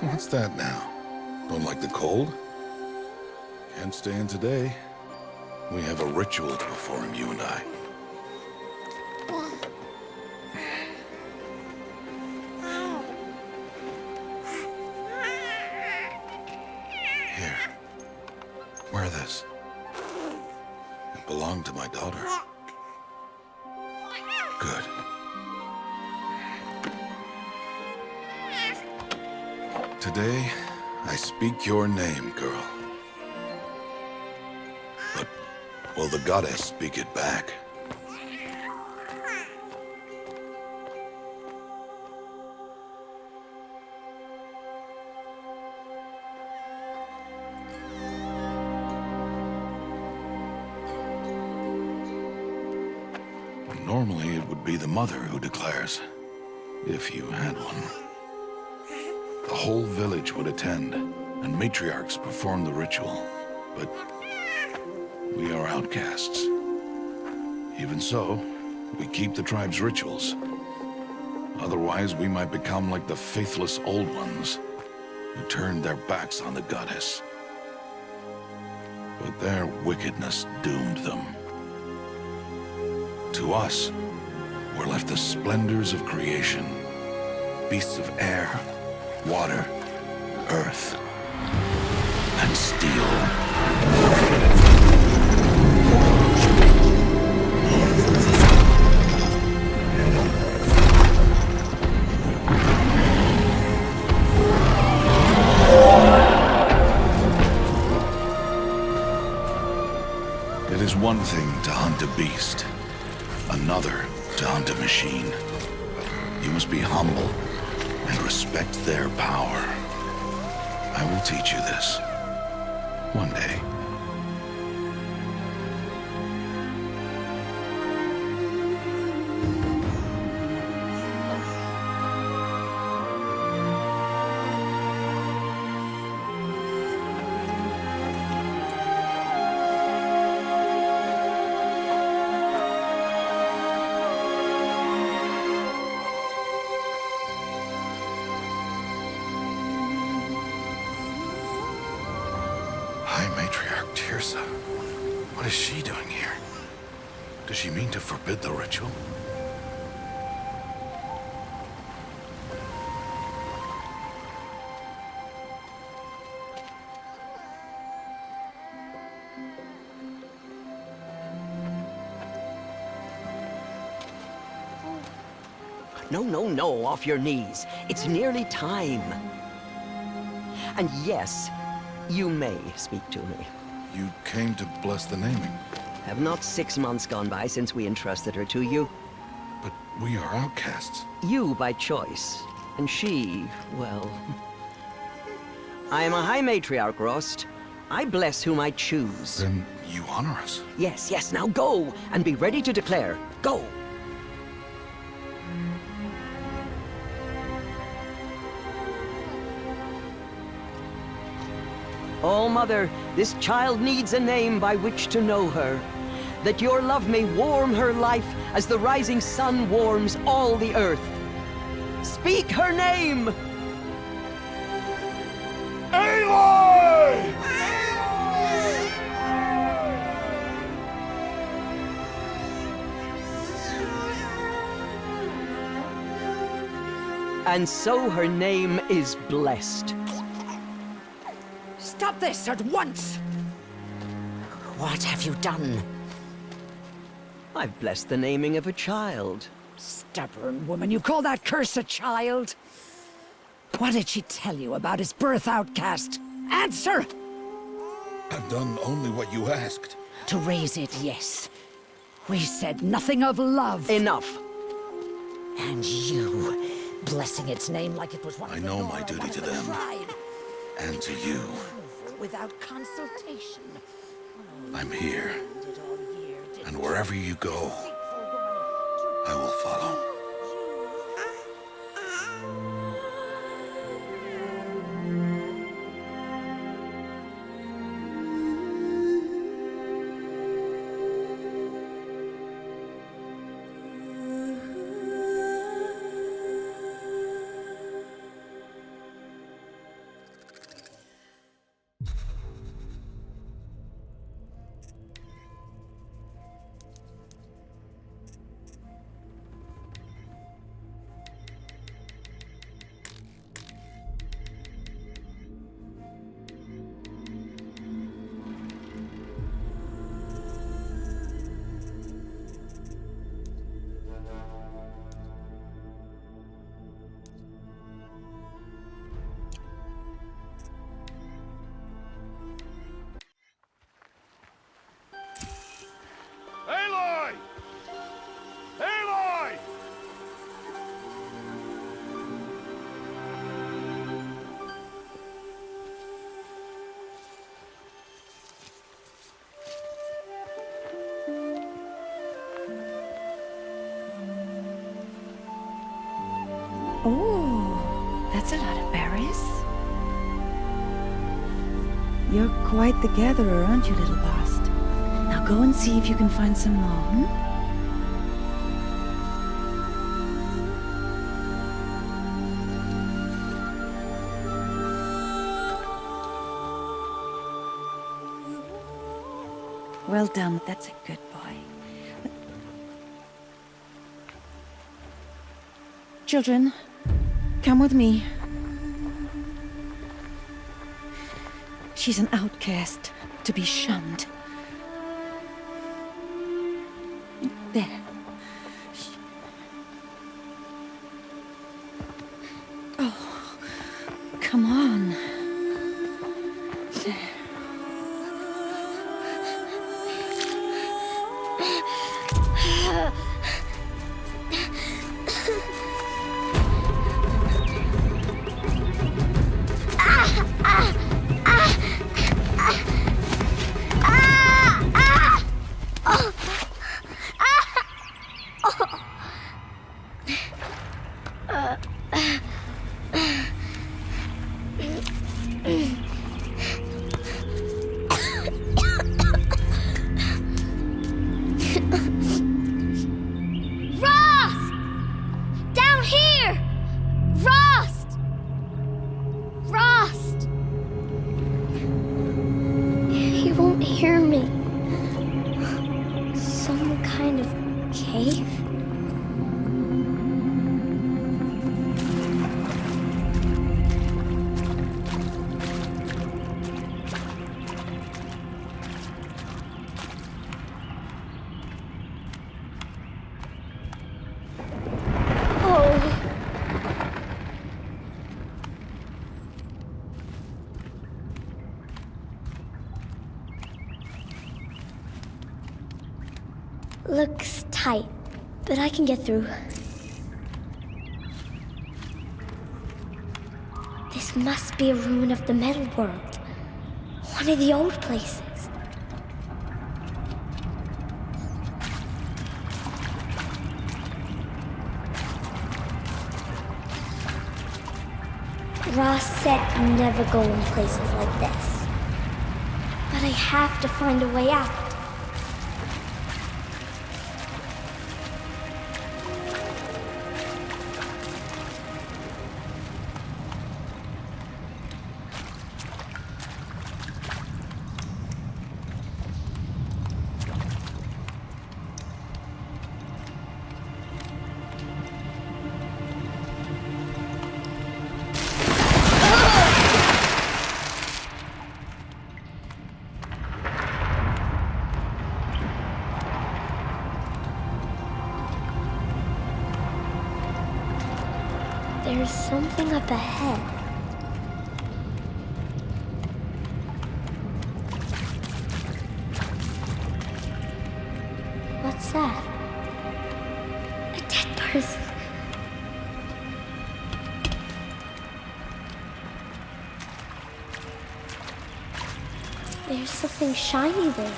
What's that now? Don't like the cold? Can't stay in today. We have a ritual to perform, you and I. Here. Wear this. It belonged to my daughter. Good. Today, I speak your name, girl. But will the goddess speak it back? Normally, it would be the mother who declares, if you had one. The whole village would attend, and matriarchs perform the ritual. But we are outcasts. Even so, we keep the tribe's rituals. Otherwise, we might become like the faithless old ones, who turned their backs on the goddess. But their wickedness doomed them. To us, were left the splendors of creation, beasts of air, water, earth, and steel. It is one thing to hunt a beast, another to hunt a machine. You must be humble and respect their power. I will teach you this. One day. What is she doing here? Does she mean to forbid the ritual? No, off your knees. It's nearly time. And yes, you may speak to me. You came to bless the naming. Have not 6 months gone by since we entrusted her to you? But we are outcasts. You by choice, and she, well... I am a High Matriarch, Rost. I bless whom I choose. Then you honor us. Yes, now go, and be ready to declare. Go! Oh, Mother, this child needs a name by which to know her. That your love may warm her life as the rising sun warms all the earth. Speak her name! Aloy! And so her name is blessed. Stop this at once! What have you done? I've blessed the naming of a child. Stubborn woman, you call that curse a child? What did she tell you about his birth, outcast? Answer! I've done only what you asked. To raise it, yes. We said nothing of love. Enough. And you, blessing its name like it was one I of the know Nora, my duty one of to the them. tribe. And to you. Without consultation. I'm here. Did all year, did And wherever you go, I will follow. That's a lot of berries. You're quite the gatherer, aren't you, little Bast? Now go and see if you can find some more, hmm? Well done, that's a good boy. Children, come with me. She's an outcast, to be shunned. There. Oh, come on. There. Looks tight, but I can get through. This must be a ruin of the metal world. One of the old places. Ross said never go in places like this. But I have to find a way out. There's something up ahead. What's that? A dead person. There's something shiny there.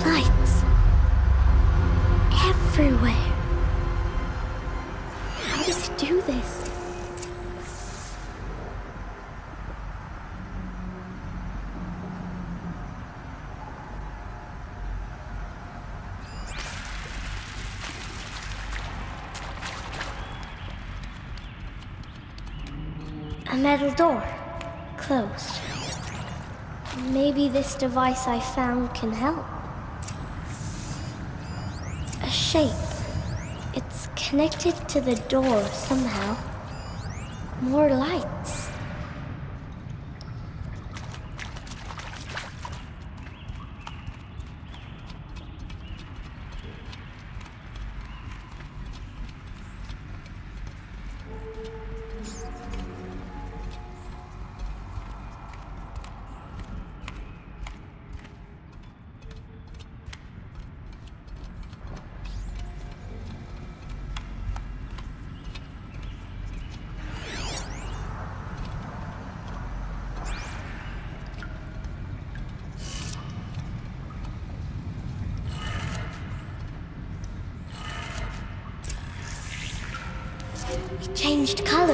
Lights. Everywhere. How does it do this? A metal door. Closed. Maybe this device I found can help. A shape. It's connected to the door somehow. More lights. It changed color.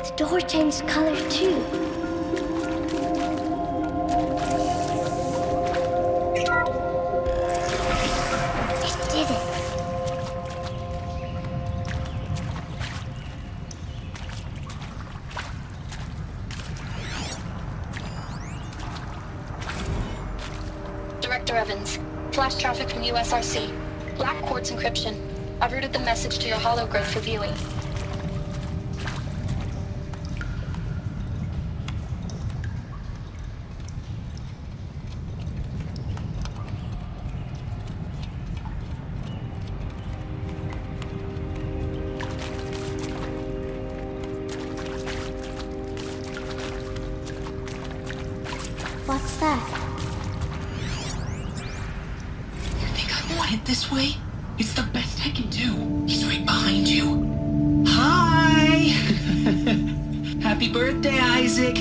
The door changed color too. Director Evans, flash traffic from USRC. Black quartz encryption. I've routed the message to your holograph for viewing. What's that? It this way? It's the best I can do. He's right behind you. Hi! Happy birthday, Isaac.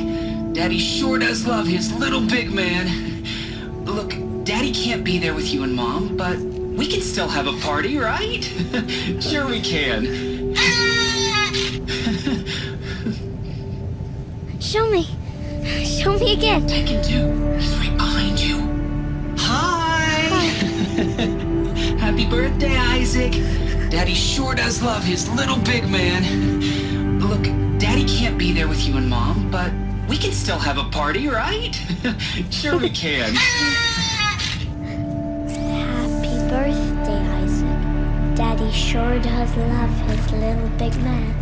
Daddy sure does love his little big man. Look, Daddy can't be there with you and Mom, but we can still have a party, right? Sure we can. Show me. Show me again. I can do. He's right behind you. Hi! Happy birthday, Isaac. Daddy sure does love his little big man. Look, Daddy can't be there with you and Mom, but we can still have a party, right? Sure we can. Happy birthday, Isaac. Daddy sure does love his little big man.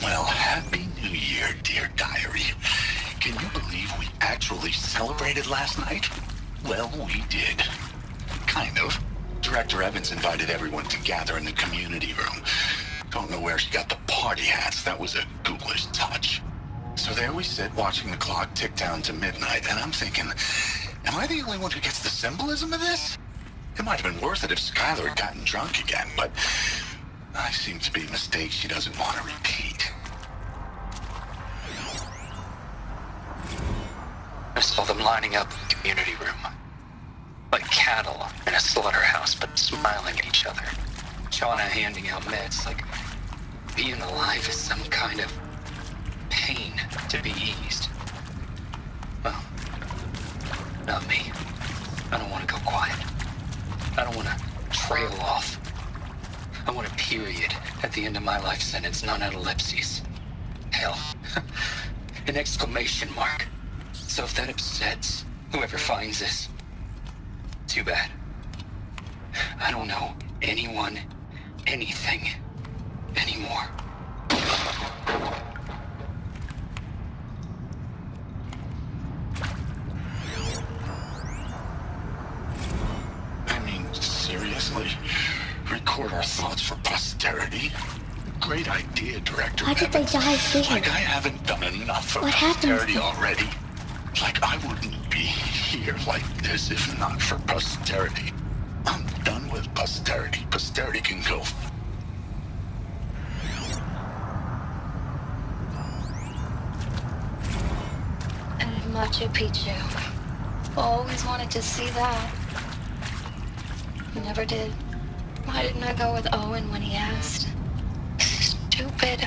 Well, Happy New Year, dear diary. Can you believe we actually celebrated last night? Well, we did. Kind of. Director Evans invited everyone to gather in the community room. Don't know where she got the party hats. That was a ghoulish touch. So there we sit, watching the clock tick down to midnight, and I'm thinking, am I the only one who gets the symbolism of this? It might have been worth it if Skylar had gotten drunk again, but I seem to be mistakes she doesn't want to repeat. I saw them lining up in the community room. Like cattle in a slaughterhouse, but smiling at each other. Shauna handing out meds, like being alive is some kind of pain to be eased. Well, not me. I don't want to go quiet. I don't want to trail off. I want a period at the end of my life sentence, not an ellipses. Hell, an exclamation mark. So if that upsets whoever finds this, too bad. I don't know anyone, anything, anymore. Seriously, record our thoughts for posterity. Great idea, Director. Why did they die here? Like I haven't done enough for What happened? posterity already. Like I wouldn't be here like this if not for posterity. I'm done with posterity. Posterity can go. And Machu Picchu. Always wanted to see that. Never did. Why didn't I go with Owen when he asked? Stupid.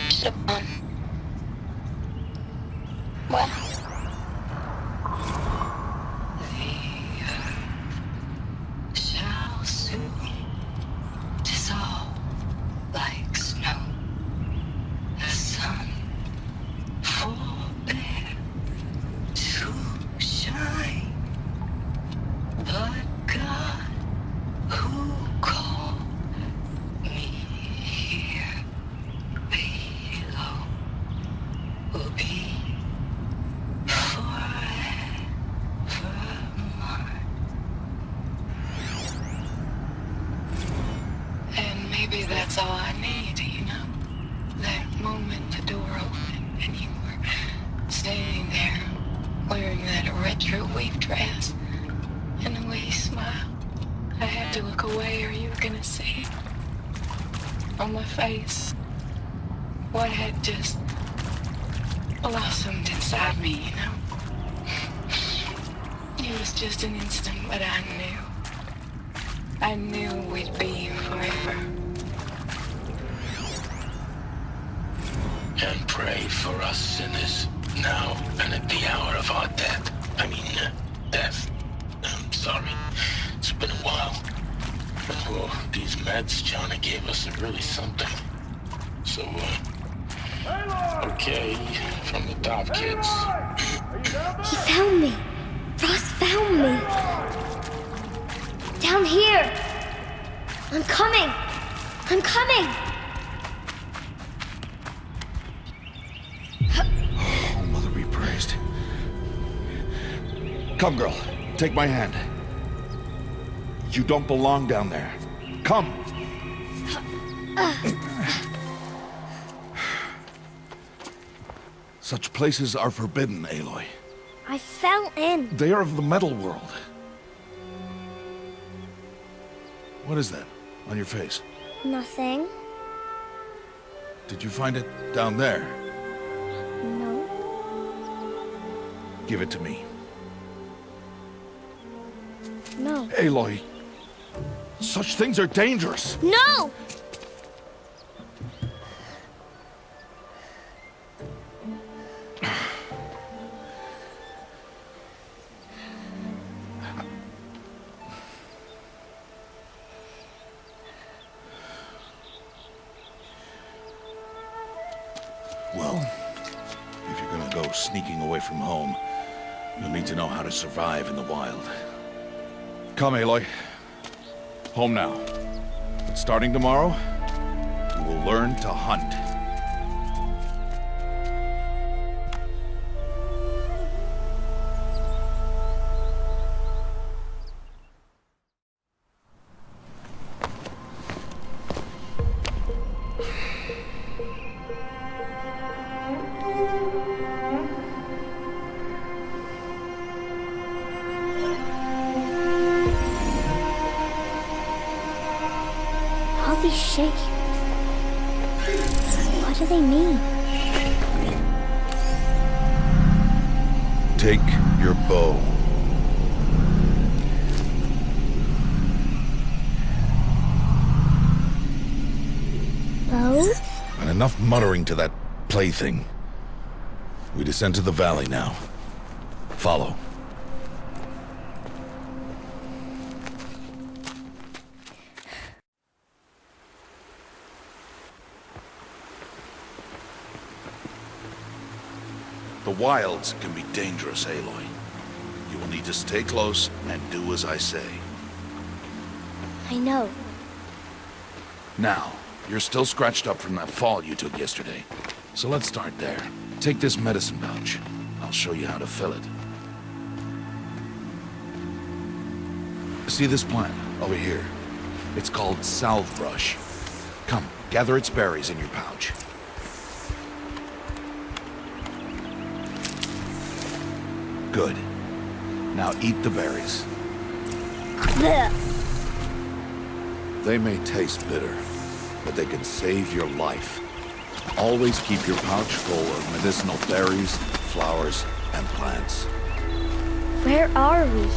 Should have gone. Well. The earth shall soon dissolve like snow. The sun forbear to shine. But God, who called me here below, will be forever mine. And maybe that's all I need, you know? That moment the door opened and you were standing there wearing that retro wave dress. And the way you smiled, I had to look away or you were gonna see on my face what had just blossomed inside me, you know? It was just an instant, but I knew we'd be forever. And pray for us sinners, now and at the hour of our death. Death. I'm sorry. It's been a while. Well, these meds Johnny gave us are really something. So, okay, from the top, kids. He found me. Ross found me. Down here. I'm coming. I'm coming. Oh, Mother be praised. Come, girl. Take my hand. You don't belong down there. Come. Such places are forbidden, Aloy. I fell in. They are of the metal world. What is that on your face? Nothing. Did you find it down there? No. Give it to me. No. Aloy, such things are dangerous. No! Well, if you're gonna go sneaking away from home, you'll need to know how to survive in the wild. Come, Aloy. Home now. But starting tomorrow, you will learn to hunt. All these shapes. What do they mean? Take your bow. Bow? And enough muttering to that plaything. We descend to the valley now. Follow. The wilds can be dangerous, Aloy. You will need to stay close and do as I say. I know. Now, you're still scratched up from that fall you took yesterday. So let's start there. Take this medicine pouch. I'll show you how to fill it. See this plant over here? It's called salve brush. Come, gather its berries in your pouch. Good. Now eat the berries. Blech. They may taste bitter, but they can save your life. Always keep your pouch full of medicinal berries, flowers, and plants. Where are we?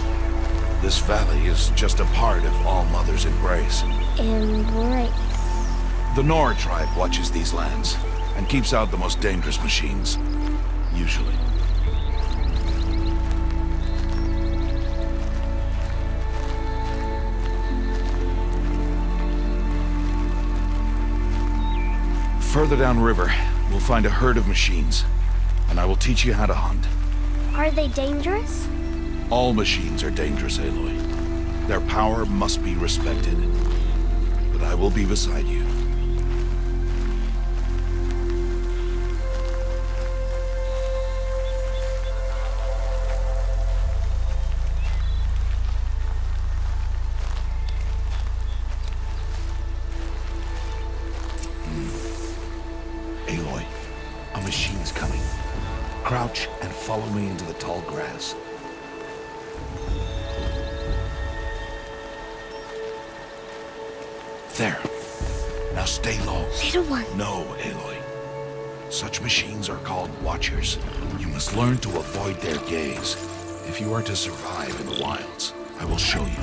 This valley is just a part of All Mother's embrace. Embrace. The Nora tribe watches these lands and keeps out the most dangerous machines. Usually. Further downriver, we'll find a herd of machines, and I will teach you how to hunt. Are they dangerous? All machines are dangerous, Aloy. Their power must be respected. But I will be beside you. Aloy, a machine's coming. Crouch and follow me into the tall grass. There. Now stay low. Little one. No, Aloy. Such machines are called Watchers. You must learn to avoid their gaze. If you are to survive in the wilds, I will show you.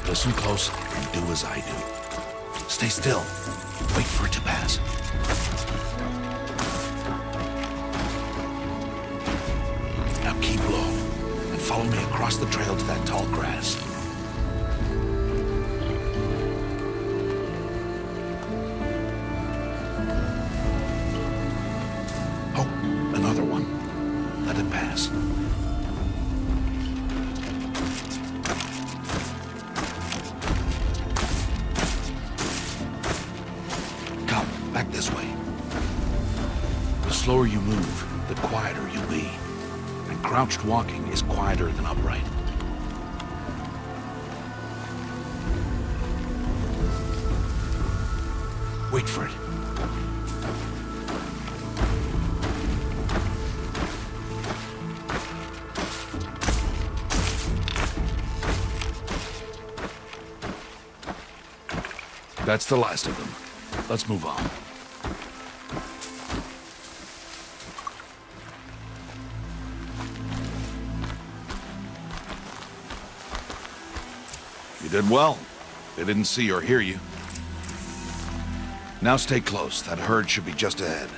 Listen close and do as I do. Stay still. Wait for it to pass. Now keep low and follow me across the trail to that tall grass. Another one. Let it pass. Come, back this way. The slower you move, the quieter you'll be. And crouched walking is quieter than upright. Wait for it. That's the last of them. Let's move on. You did well. They didn't see or hear you. Now stay close. That herd should be just ahead.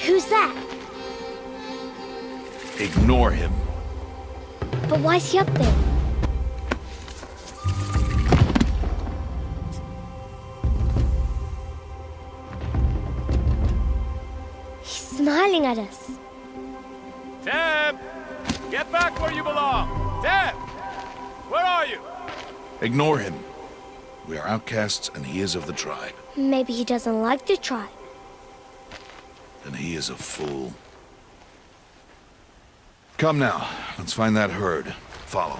Who's that? Ignore him. But why's he up there? He's smiling at us. Teb! Get back where you belong! Teb! Where are you? Ignore him. We are outcasts and he is of the tribe. Maybe he doesn't like the tribe. And he is a fool. Come now, let's find that herd. Follow.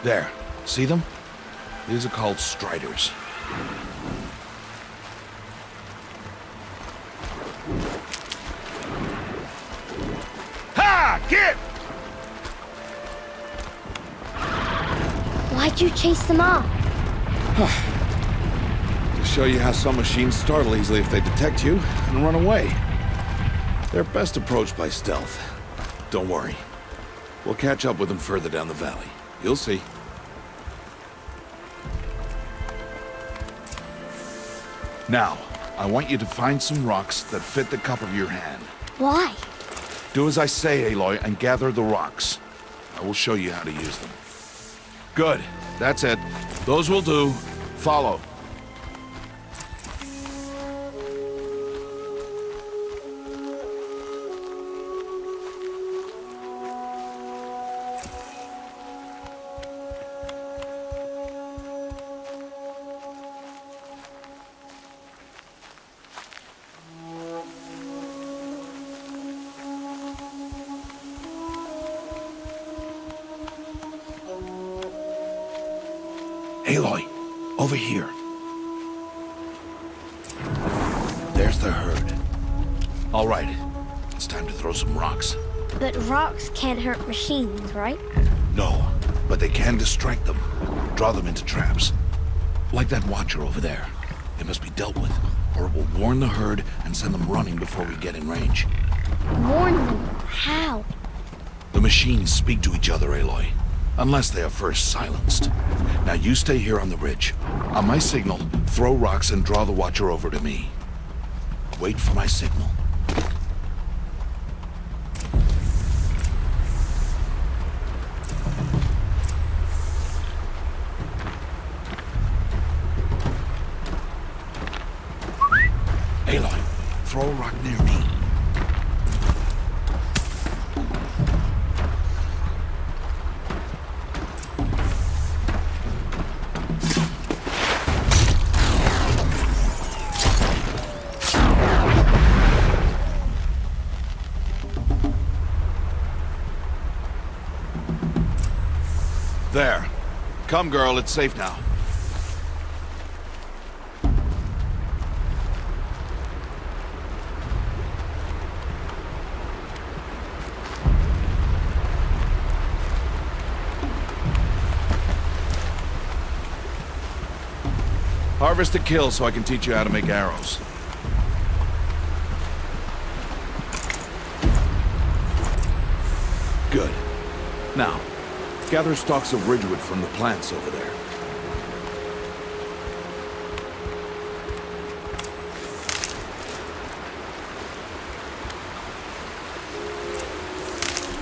There. See them? These are called striders. Ha! Get! Why'd you chase them off? To show you how some machines startle easily if they detect you and run away. They're best approached by stealth. Don't worry. We'll catch up with them further down the valley. You'll see. Now, I want you to find some rocks that fit the cup of your hand. Why? Do as I say, Aloy, and gather the rocks. I will show you how to use them. Good. That's it. Those will do. Follow. Aloy, over here. There's the herd. All right, it's time to throw some rocks. But rocks can't hurt machines, right? No, but they can distract them, draw them into traps. Like that watcher over there. It must be dealt with, or it will warn the herd and send them running before we get in range. Warn them? How? The machines speak to each other, Aloy. Unless they are first silenced. Now you stay here on the ridge. On my signal, throw rocks and draw the watcher over to me. Wait for my signal. Aloy, throw a rock near me. There. Come, girl, it's safe now. Harvest a kill so I can teach you how to make arrows. Good. Now, gather stalks of ridgewood from the plants over there.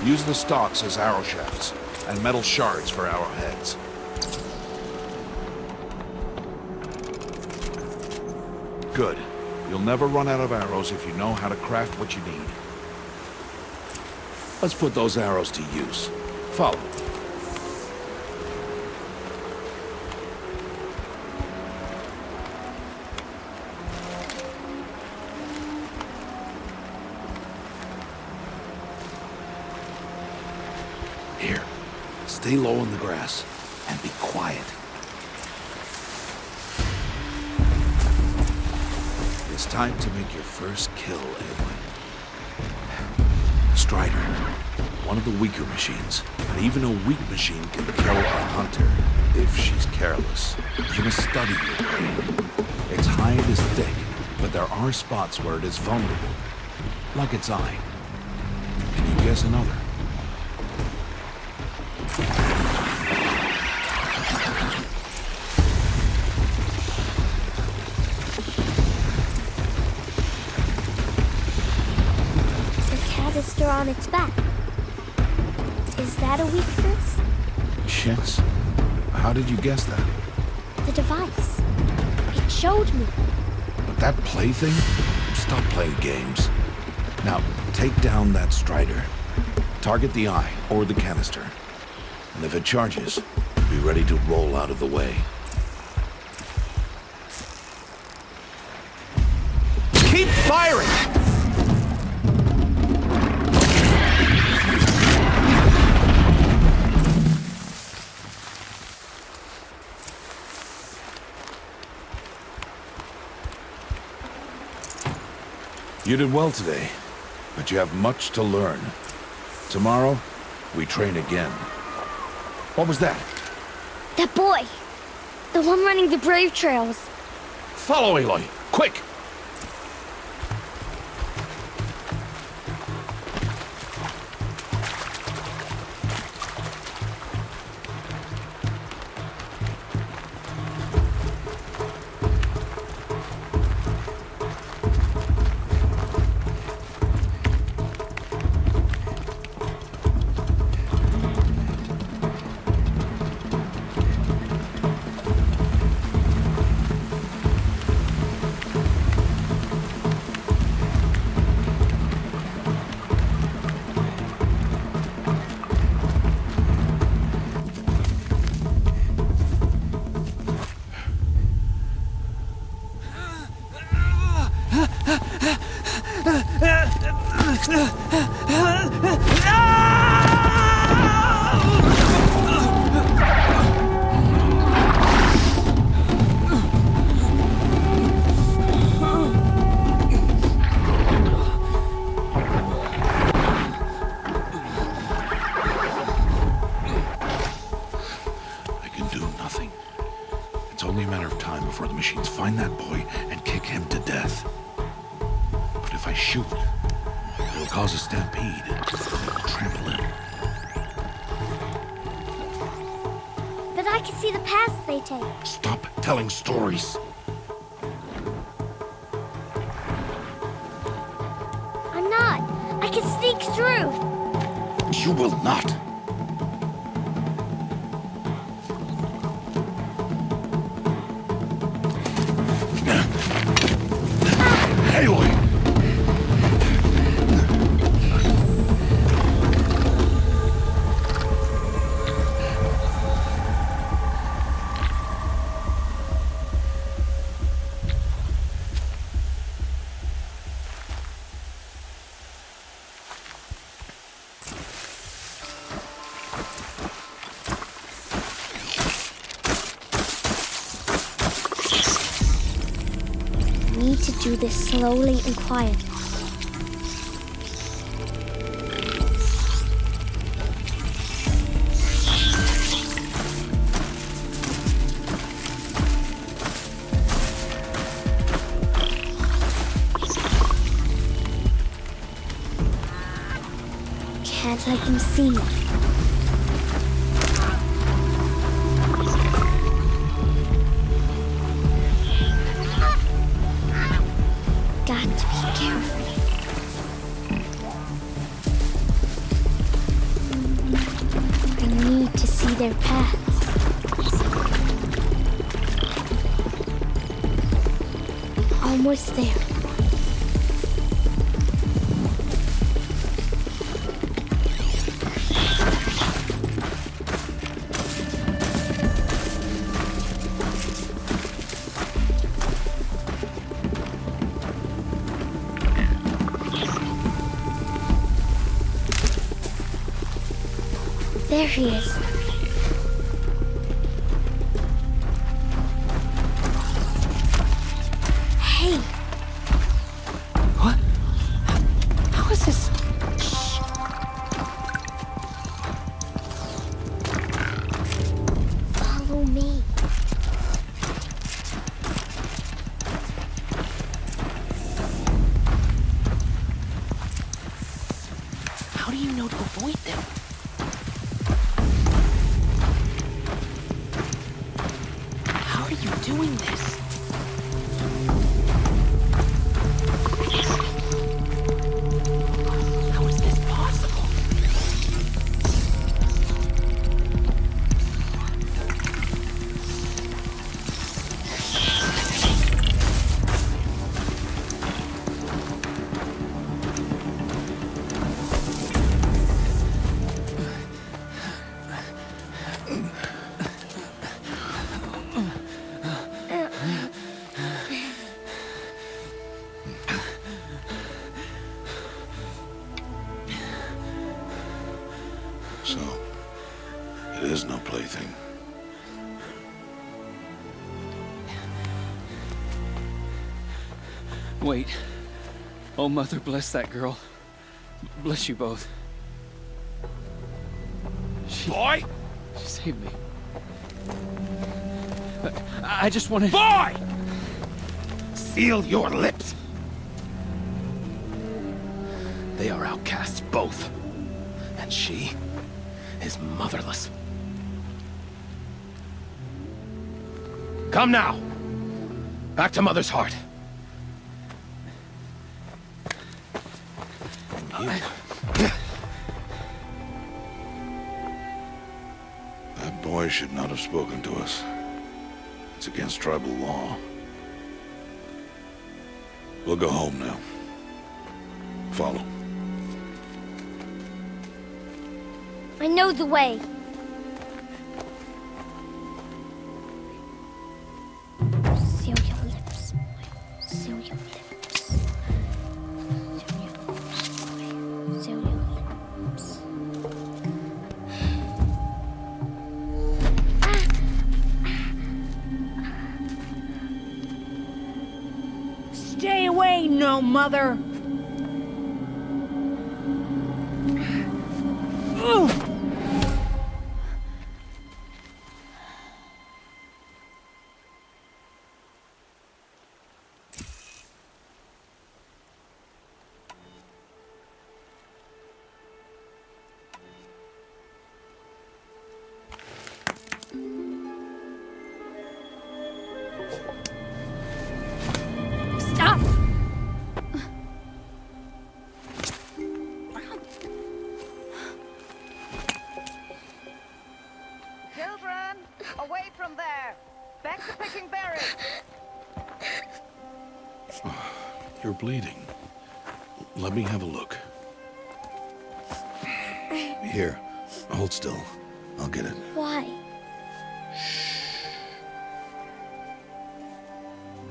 Use the stalks as arrow shafts, and metal shards for arrowheads. Good. You'll never run out of arrows if you know how to craft what you need. Let's put those arrows to use. Follow. Here, stay low in the grass and be quiet. It's time to make your first kill, Aloy. Strider, one of the weaker machines, but even a weak machine can kill a hunter if she's careless. You must study your prey. Its hide is thick, but there are spots where it is vulnerable, like its eye. Can you guess another? Canister on its back. Is that a weakness? Yes. How did you guess that? The device. It showed me. But that plaything? Stop playing games. Now, take down that Strider. Target the eye or the canister. And if it charges, be ready to roll out of the way. Keep firing! You did well today, but you have much to learn. Tomorrow, we train again. What was that? That boy. The one running the brave trails. Follow Aloy, quick! I can do nothing. It's only a matter of time before the machines find that boy and kick him to death. But if I shoot, it'll cause a stampede. It'll trample him. But I can see the paths they take. Stop telling stories. I'm not. I can sneak through. You will not. Aloy! Need to do this slowly and quietly. Can't let him see me. Got to be careful. I need to see their paths. Almost there. There he is. Hey. What? How is this? Shh. Follow me. How do you know to avoid them? How are you doing this? How is this possible? So, it is no plaything. Wait. Oh, Mother, bless that girl. Bless you both. Boy! She saved me. I just wanted... Boy! Seal your lips. They are outcasts, both. And she is motherless. Come now. Back to Mother's heart. That boy should not have spoken to us. It's against tribal law. We'll go home now. Follow. I know the way. Seal your lips. Seal your lips. Seal your lips. ain't no mother. Stop! Children, away from there. Back to picking berries. You're bleeding. Let me have a look. Here, hold still. I'll get it. Why?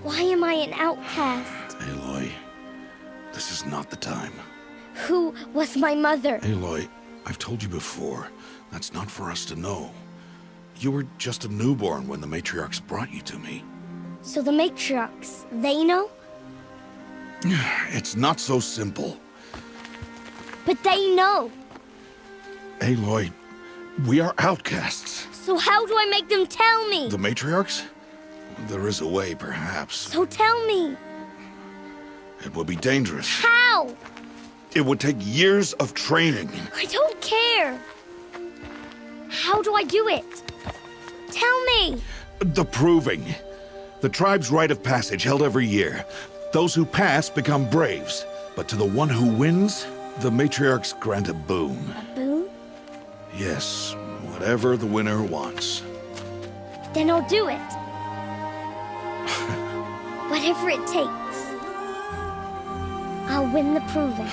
Why am I an outcast? Aloy, this is not the time. Who was my mother? Aloy, I've told you before, that's not for us to know. You were just a newborn when the matriarchs brought you to me. So the matriarchs, they know? It's not so simple. But they know. Aloy, we are outcasts. So how do I make them tell me? The matriarchs? There is a way, perhaps. So tell me. It would be dangerous. How? It would take years of training. I don't care. How do I do it? Tell me. The proving. The tribe's rite of passage held every year. Those who pass become braves. But to the one who wins, the matriarchs grant a boon. A boon? Yes, whatever the winner wants. Then I'll do it. Whatever it takes. I'll win the proving.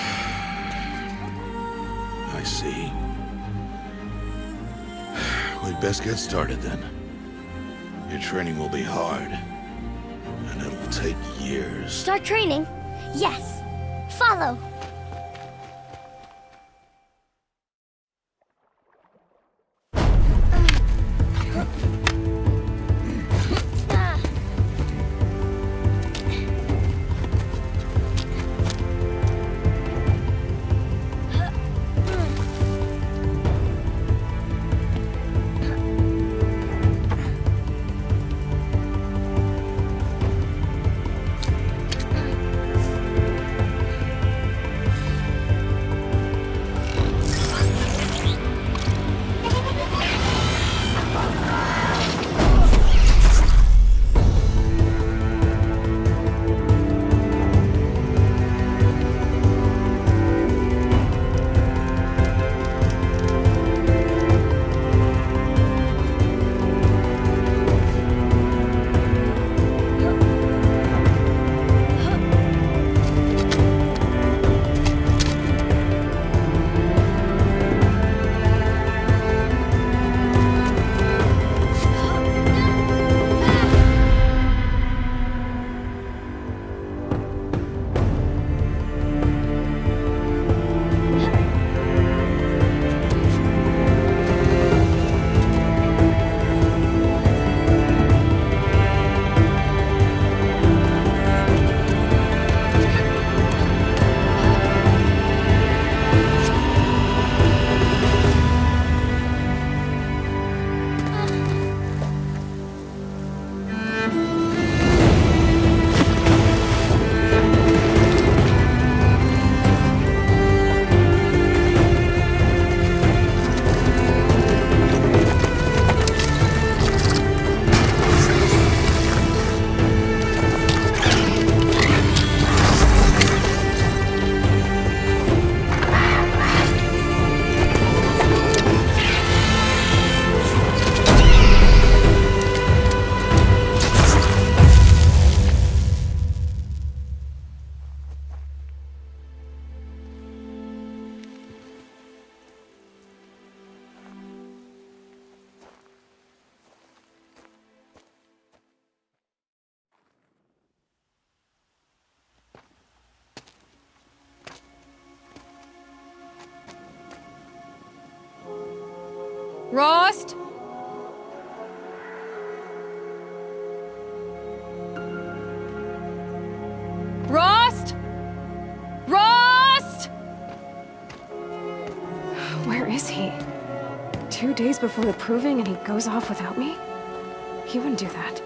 I see. We'd best get started then. Your training will be hard, and it will take years. Start training? Yes. Follow. Rost? Rost? 2 days before the proving and he goes off without me? He wouldn't do that.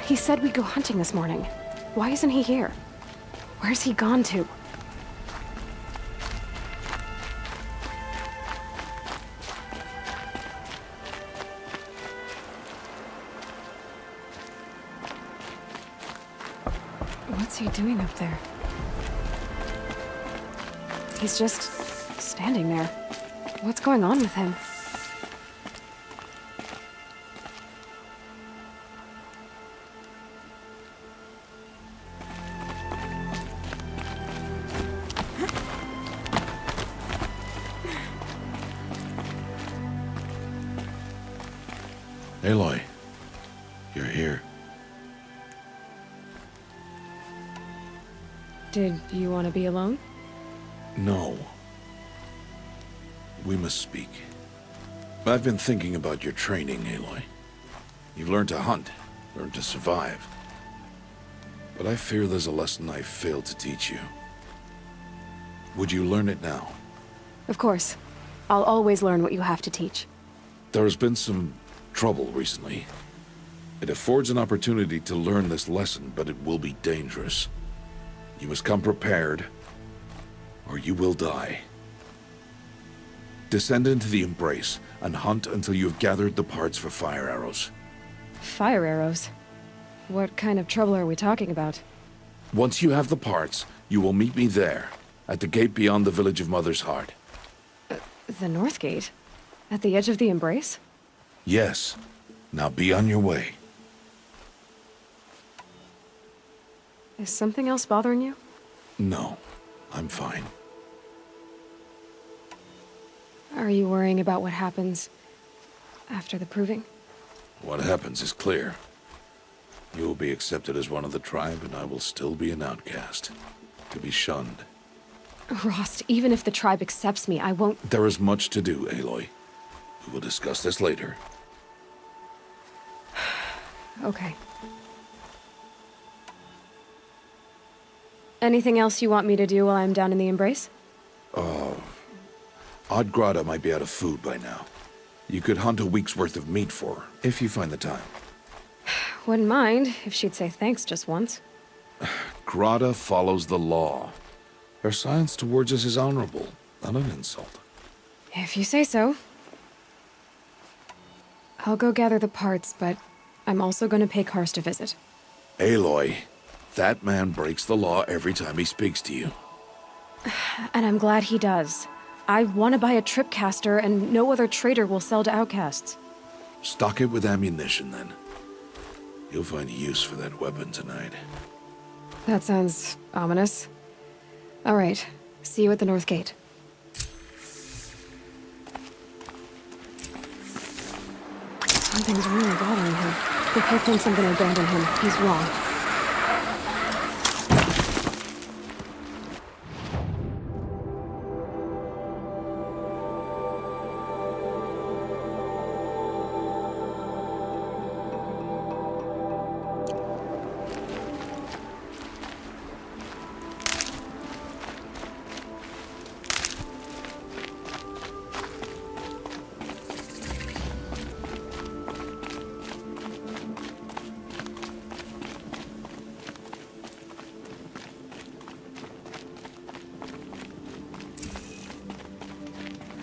He said we'd go hunting this morning. Why isn't he here? Where's he gone to? What's he doing up there? He's just standing there. What's going on with him? Aloy, you're here. Did you want to be alone? No. We must speak. I've been thinking about your training, Aloy. You've learned to hunt, learned to survive. But I fear there's a lesson I failed to teach you. Would you learn it now? Of course. I'll always learn what you have to teach. There has been some trouble recently. It affords an opportunity to learn this lesson, but it will be dangerous. You must come prepared, or you will die. Descend into the Embrace and hunt until you have gathered the parts for fire arrows. Fire arrows? What kind of trouble are we talking about? Once you have the parts, you will meet me there, at the gate beyond the village of Mother's Heart. The North Gate? At the edge of the Embrace? Yes. Now be on your way. Is something else bothering you? No, I'm fine. Are you worrying about what happens after the proving? What happens is clear. You will be accepted as one of the tribe, and I will still be an outcast, to be shunned. Rost, even if the tribe accepts me, I won't— There is much to do, Aloy. We will discuss this later. Okay. Anything else you want me to do while I'm down in the Embrace? Odd Grata might be out of food by now. You could hunt a week's worth of meat for her, if you find the time. Wouldn't mind if she'd say thanks just once. Grata follows the law. Her silence towards us is honorable, not an insult. If you say so. I'll go gather the parts, but I'm also going to pay Karst a visit. Aloy, that man breaks the law every time he speaks to you. And I'm glad he does. I want to buy a tripcaster, and no other trader will sell to outcasts. Stock it with ammunition, then. You'll find use for that weapon tonight. That sounds ominous. All right. See you at the North Gate. Something's really bothering him. If he thinks I'm gonna abandon him, he's wrong.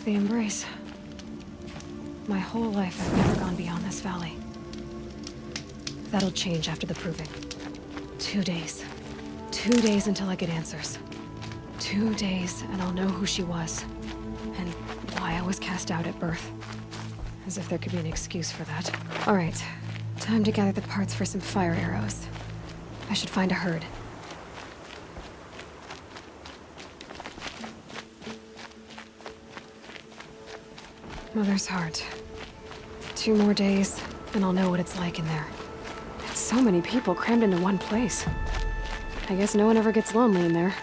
the embrace. My whole life I've never gone beyond this valley. That'll change after the proving. 2 days. 2 days until I get answers. 2 days and I'll know who she was. And why I was cast out at birth. As if there could be an excuse for that. Alright, time to gather the parts for some fire arrows. I should find a herd. Mother's heart. 2 more days, and I'll know what it's like in there. It's so many people crammed into one place. I guess no one ever gets lonely in there.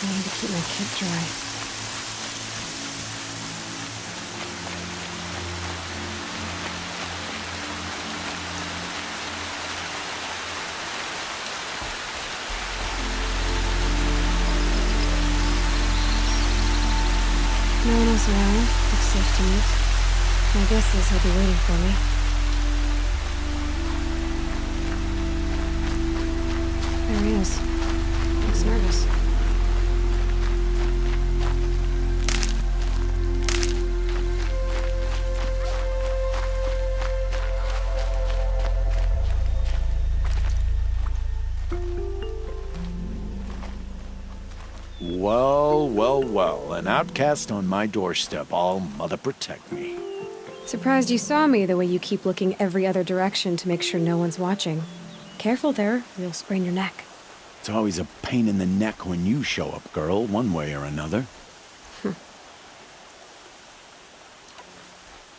I need to keep my kit dry. No one else around, except to meet. My guess is he'll be waiting for me. There he is. Looks nervous. Well, well, well. An outcast on my doorstep. All mother protect me. Surprised you saw me the way you keep looking every other direction to make sure no one's watching. Careful there, or you'll sprain your neck. It's always a pain in the neck when you show up, girl, one way or another.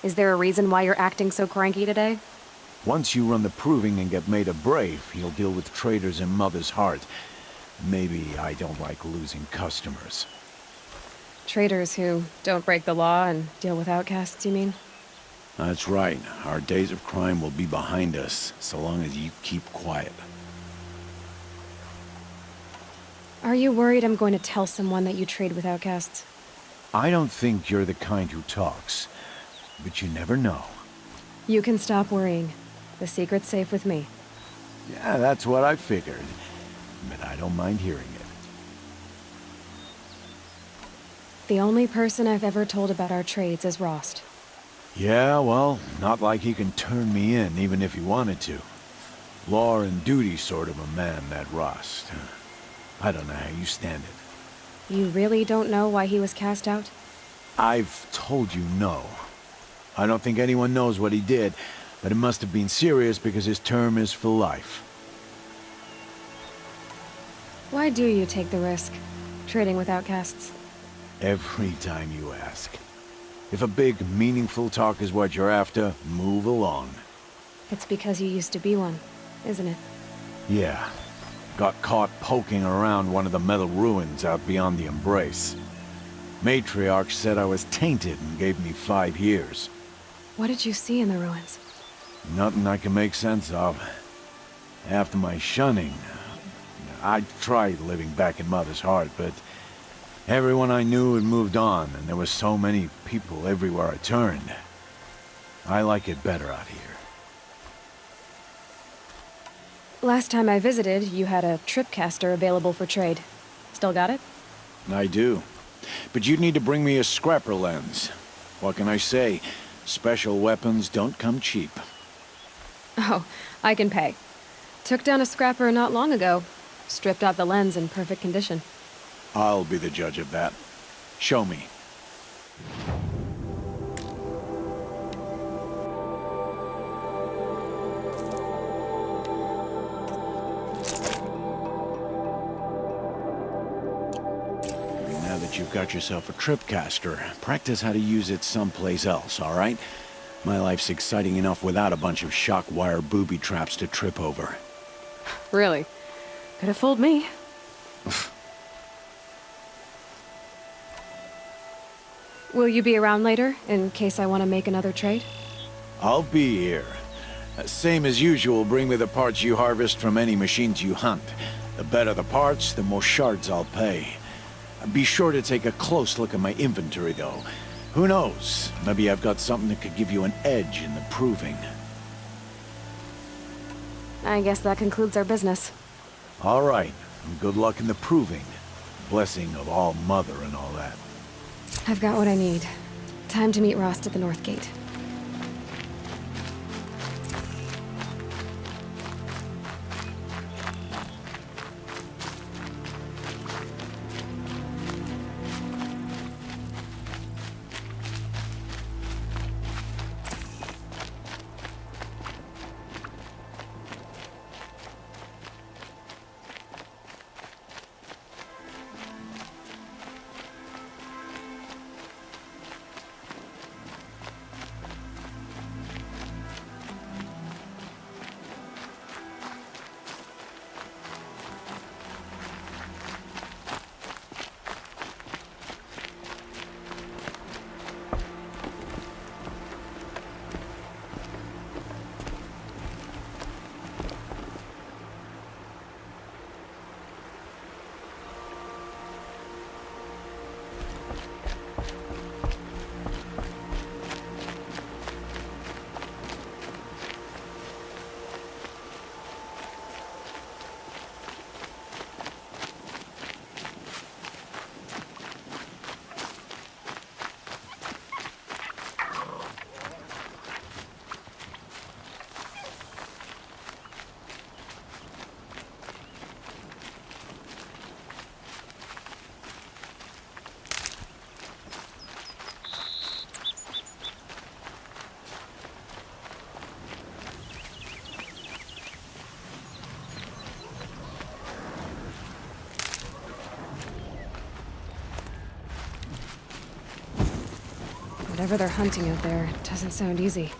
Is there a reason why you're acting so cranky today? Once you run the proving and get made a brave, you'll deal with traitors in Mother's heart. Maybe I don't like losing customers. Traitors who don't break the law and deal with outcasts, you mean? That's right. Our days of crime will be behind us, so long as you keep quiet. Are you worried I'm going to tell someone that you trade with outcasts? I don't think you're the kind who talks, but you never know. You can stop worrying. The secret's safe with me. Yeah, that's what I figured. But I don't mind hearing it. The only person I've ever told about our trades is Rost. Yeah, well, not like he can turn me in, even if he wanted to. Law and duty sort of a man, that Rost. I don't know how you stand it. You really don't know why he was cast out? I've told you no. I don't think anyone knows what he did, but it must have been serious because his term is for life. Why do you take the risk, trading with outcasts? Every time you ask. If a big, meaningful talk is what you're after, move along. It's because you used to be one, isn't it? Yeah. Got caught poking around one of the metal ruins out beyond the Embrace. Matriarch said I was tainted and gave me 5 years. What did you see in the ruins? Nothing I can make sense of. After my shunning, I tried living back in Mother's Heart, but everyone I knew had moved on, and there were so many people everywhere I turned. I like it better out here. Last time I visited, you had a tripcaster available for trade. Still got it? I do. But you'd need to bring me a scrapper lens. What can I say? Special weapons don't come cheap. Oh, I can pay. Took down a scrapper not long ago. Stripped out the lens in perfect condition. I'll be the judge of that. Show me. Now that you've got yourself a tripcaster, practice how to use it someplace else, all right? My life's exciting enough without a bunch of shock wire booby traps to trip over. Really? Could have fooled me. Will you be around later, in case I want to make another trade? I'll be here. Same as usual, bring me the parts you harvest from any machines you hunt. The better the parts, the more shards I'll pay. Be sure to take a close look at my inventory, though. Who knows? Maybe I've got something that could give you an edge in the proving. I guess that concludes our business. All right. Good luck in the proving. Blessing of All Mother and all that. I've got what I need. Time to meet Rost at the North Gate. Whatever they're hunting out there, it doesn't sound easy.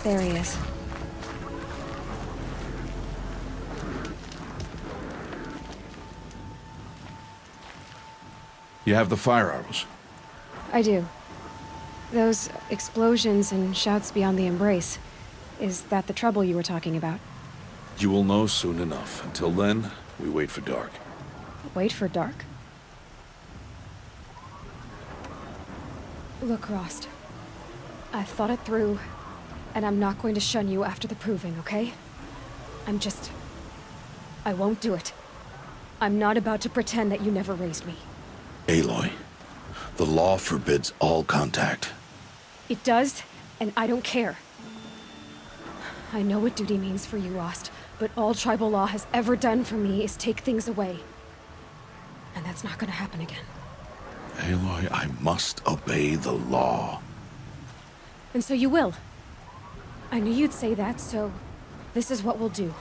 There he is. You have the fire arrows? I do. Those explosions and shouts beyond the embrace. Is that the trouble you were talking about? You will know soon enough. Until then, we wait for dark. Wait for dark? Look, Rost. I've thought it through, and I'm not going to shun you after the proving, okay? I won't do it. I'm not about to pretend that you never raised me. Aloy, the law forbids all contact. It does, and I don't care. I know what duty means for you, Rost, but all tribal law has ever done for me is take things away. And that's not gonna happen again. Aloy, I must obey the law. And so you will. I knew you'd say that, so this is what we'll do.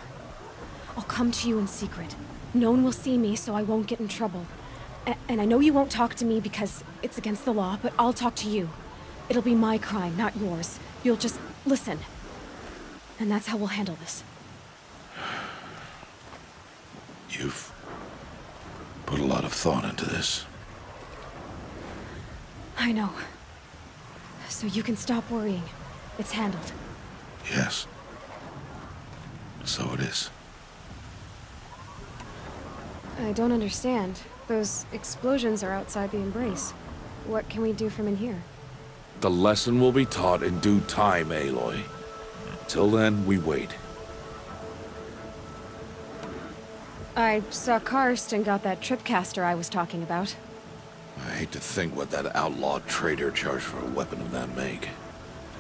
I'll come to you in secret. No one will see me, so I won't get in trouble. And I know you won't talk to me because it's against the law, but I'll talk to you. It'll be my crime, not yours. You'll just listen. And that's how we'll handle this. You've put a lot of thought into this. I know. So you can stop worrying. It's handled. Yes. So it is. I don't understand. Those explosions are outside the embrace. What can we do from in here? The lesson will be taught in due time, Aloy. Till then, we wait. I saw Karst and got that tripcaster I was talking about. I hate to think what that outlaw trader charged for a weapon of that make.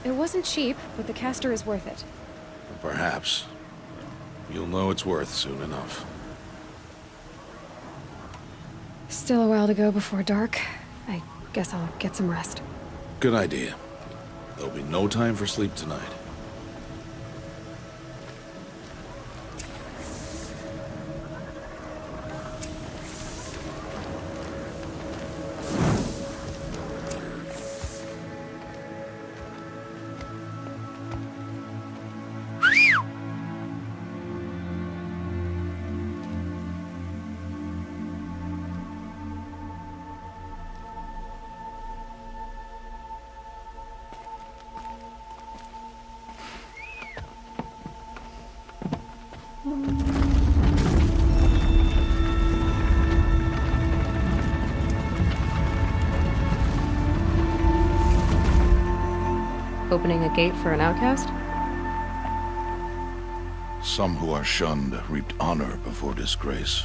It wasn't cheap, but the caster is worth it. Perhaps. You'll know it's worth soon enough. Still a while to go before dark. I guess I'll get some rest. Good idea. There'll be no time for sleep tonight. Opening a gate for an outcast? Some who are shunned reaped honor before disgrace.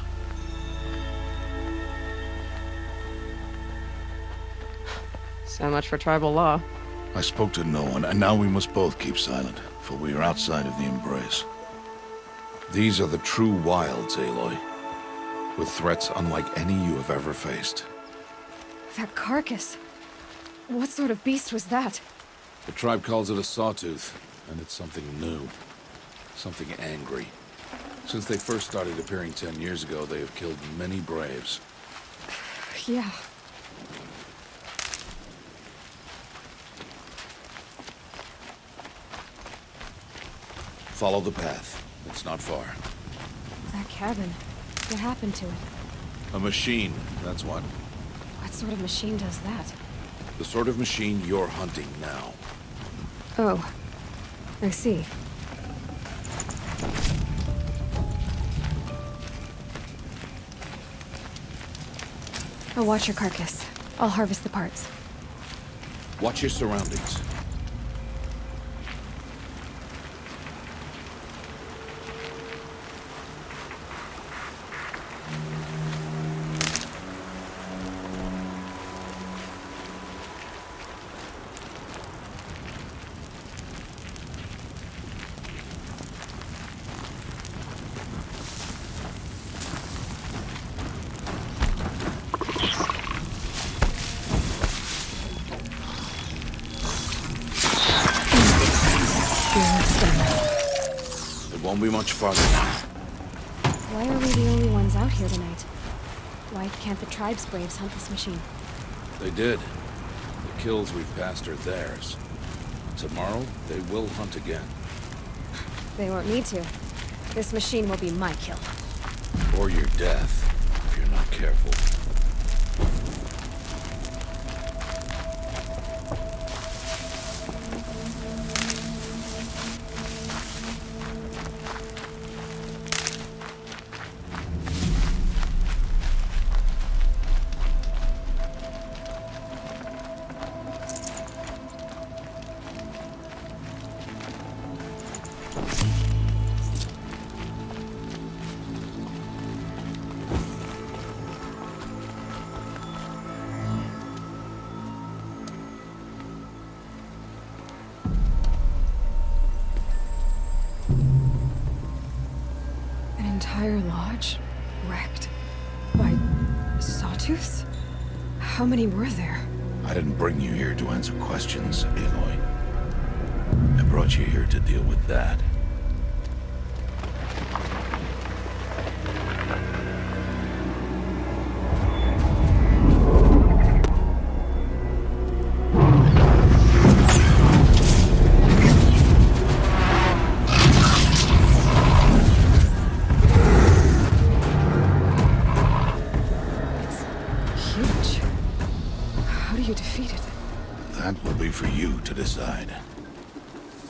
So much for tribal law. I spoke to no one, and now we must both keep silent, for we are outside of the embrace. These are the true wilds, Aloy, with threats unlike any you have ever faced. That carcass. What sort of beast was that? The tribe calls it a sawtooth, and it's something new. Something angry. Since they first started appearing 10 years ago, they have killed many braves. Yeah. Follow the path. It's not far. That cabin. What happened to it? A machine, that's what. What sort of machine does that? The sort of machine you're hunting now. Oh. I see. I'll watch your carcass. I'll harvest the parts. Watch your surroundings. Won't be much farther now. Why are we the only ones out here tonight? Why can't the tribe's braves hunt this machine? They did. The kills we've passed are theirs. Tomorrow, they will hunt again. They won't need to. This machine will be my kill. Or your death, if you're not careful. sawtooths? How many were there? I didn't bring you here to answer questions, Aloy. I brought you here to deal with that. For you to decide.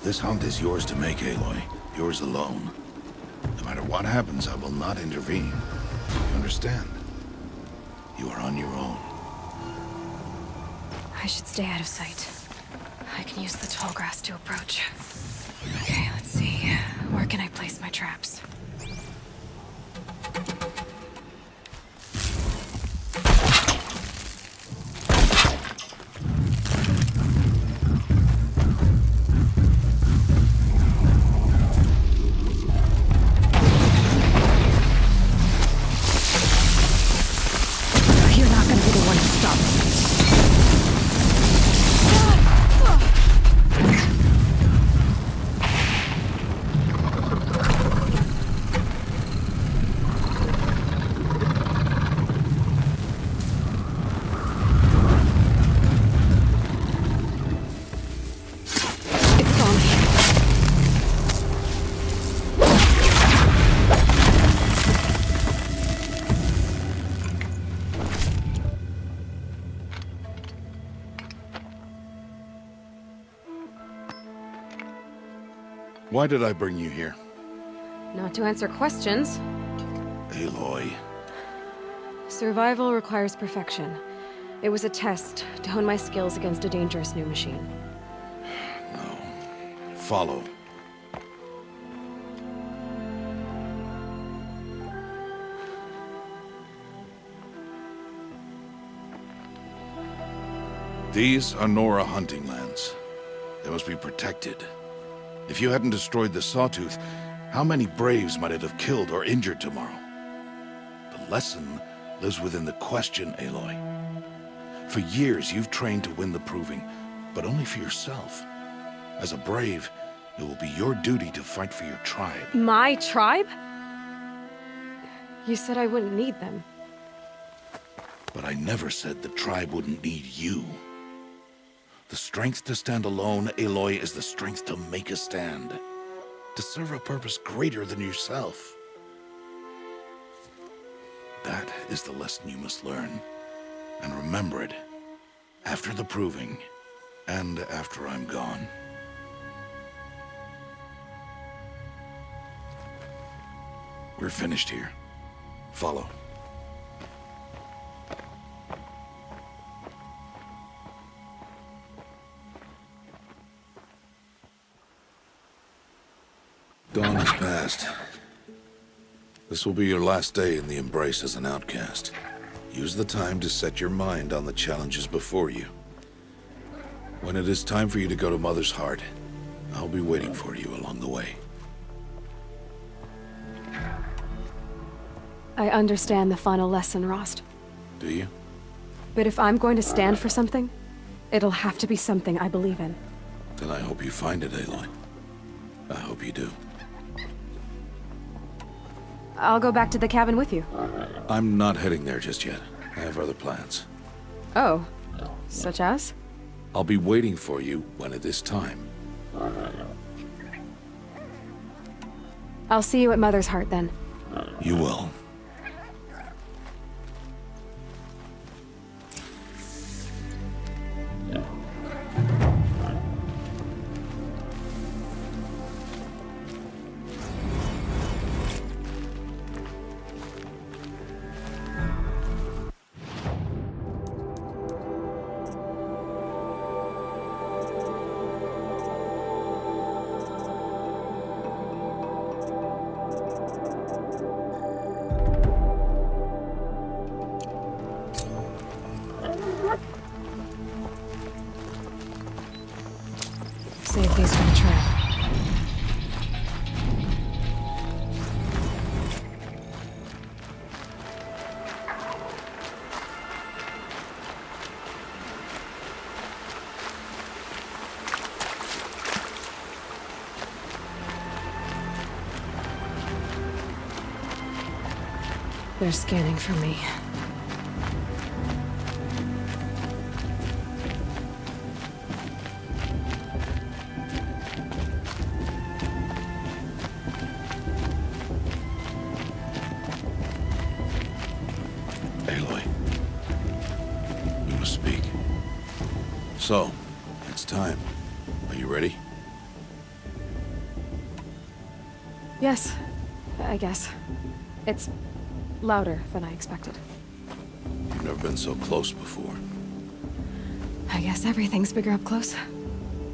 This hunt is yours to make, Aloy. Yours alone. No matter what happens, I will not intervene. You understand? You are on your own. I should stay out of sight. I can use the tall grass to approach. Okay, let's see. Where can I place my traps? Why did I bring you here? Not to answer questions. Aloy. Survival requires perfection. It was a test to hone my skills against a dangerous new machine. No. Follow. These are Nora hunting lands. They must be protected. If you hadn't destroyed the Sawtooth, how many Braves might it have killed or injured tomorrow? The lesson lives within the question, Aloy. For years, you've trained to win the Proving, but only for yourself. As a Brave, it will be your duty to fight for your tribe. My tribe? You said I wouldn't need them. But I never said the tribe wouldn't need you. The strength to stand alone, Aloy, is the strength to make a stand. To serve a purpose greater than yourself. That is the lesson you must learn. And remember it. After the Proving. And after I'm gone. We're finished here. Follow. Dawn has passed. This will be your last day in the Embrace as an outcast. Use the time to set your mind on the challenges before you. When it is time for you to go to Mother's Heart, I'll be waiting for you along the way. I understand the final lesson, Rost. Do you? But if I'm going to stand for something, it'll have to be something I believe in. Then I hope you find it, Aloy. I hope you do. I'll go back to the cabin with you. I'm not heading there just yet. I have other plans. Oh, such as? I'll be waiting for you when it is time. I'll see you at Mother's Heart then. You will. Save these for the trail. They're scanning for me. Aloy. We must speak. So, it's time. Are you ready? Yes, I guess. It's louder than I expected. You've never been so close before. I guess everything's bigger up close.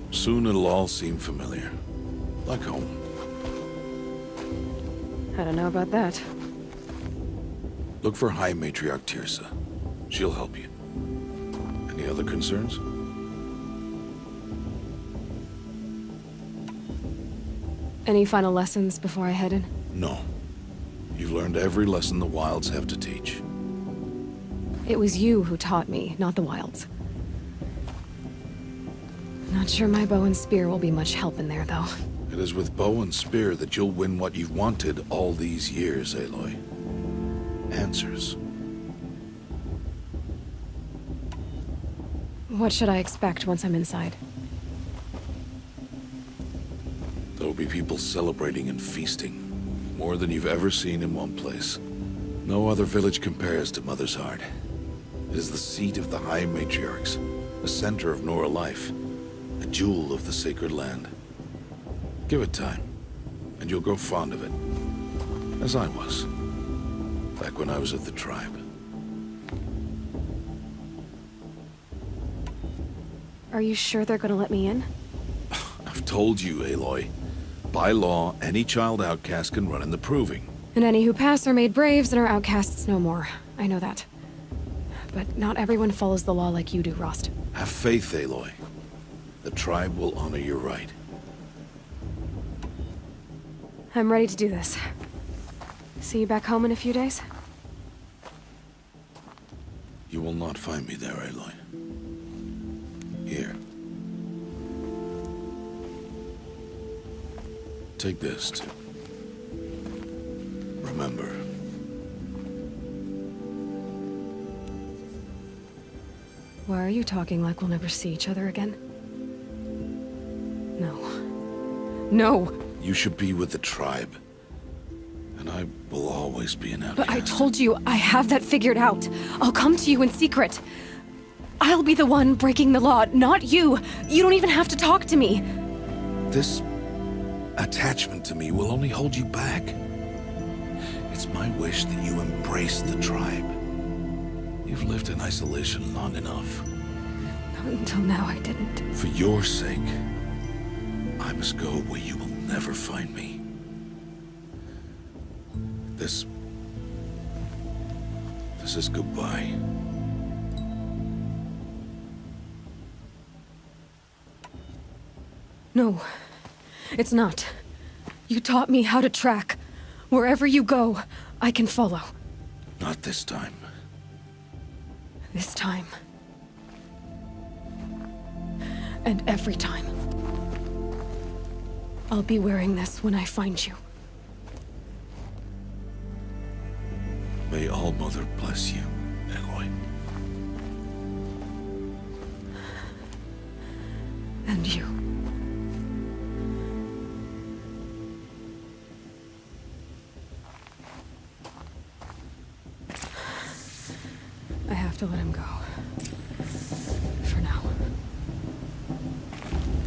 Soon it'll all seem familiar. Like home. I don't know about that. Look for High Matriarch Tirsa. She'll help you. Any other concerns? Any final lessons before I head in? No. You've learned every lesson the Wilds have to teach. It was you who taught me, not the Wilds. Not sure my bow and spear will be much help in there, though. It is with bow and spear that you'll win what you've wanted all these years, Aloy. Answers. What should I expect once I'm inside? There will be people celebrating and feasting. More than you've ever seen in one place. No other village compares to Mother's Heart. It is the seat of the High Matriarchs, the center of Nora life, a jewel of the sacred land. Give it time, and you'll grow fond of it. As I was, back when I was of the tribe. Are you sure they're gonna let me in? I've told you, Aloy. By law, any child outcast can run in the proving. And any who pass are made braves and are outcasts no more. I know that. But not everyone follows the law like you do, Rost. Have faith, Aloy. The tribe will honor your right. I'm ready to do this. See you back home in a few days? You will not find me there, Aloy. Here. Take this, too. Remember. Why are you talking like we'll never see each other again? No. No! You should be with the tribe. And I will always be an outcast. But I told you, I have that figured out. I'll come to you in secret. I'll be the one breaking the law, not you. You don't even have to talk to me. This attachment to me will only hold you back. It's my wish that you embrace the tribe. You've lived in isolation long enough. Until now, I didn't. For your sake, I must go where you will never find me. This is goodbye. No, it's not. You taught me how to track. Wherever you go, I can follow. Not this time. This time. And every time. I'll be wearing this when I find you. May All-Mother bless you, Aloy. And you. I have to let him go. For now.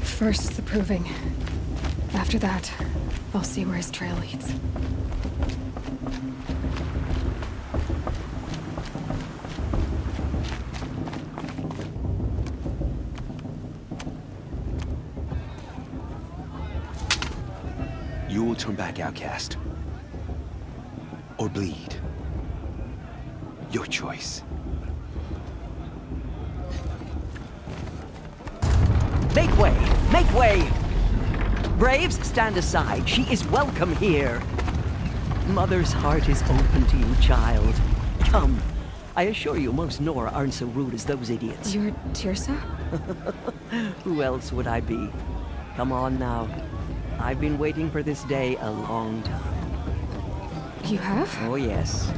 First, the proving. After that, I'll see where his trail leads. You will turn back outcast. Or bleed. Your choice. Make way! Make way! Braves, stand aside. She is welcome here. Mother's heart is open to you, child. Come. I assure you, most Nora aren't so rude as those idiots. You're Tirsa? Who else would I be? Come on now. I've been waiting for this day a long time. You have? Oh, yes.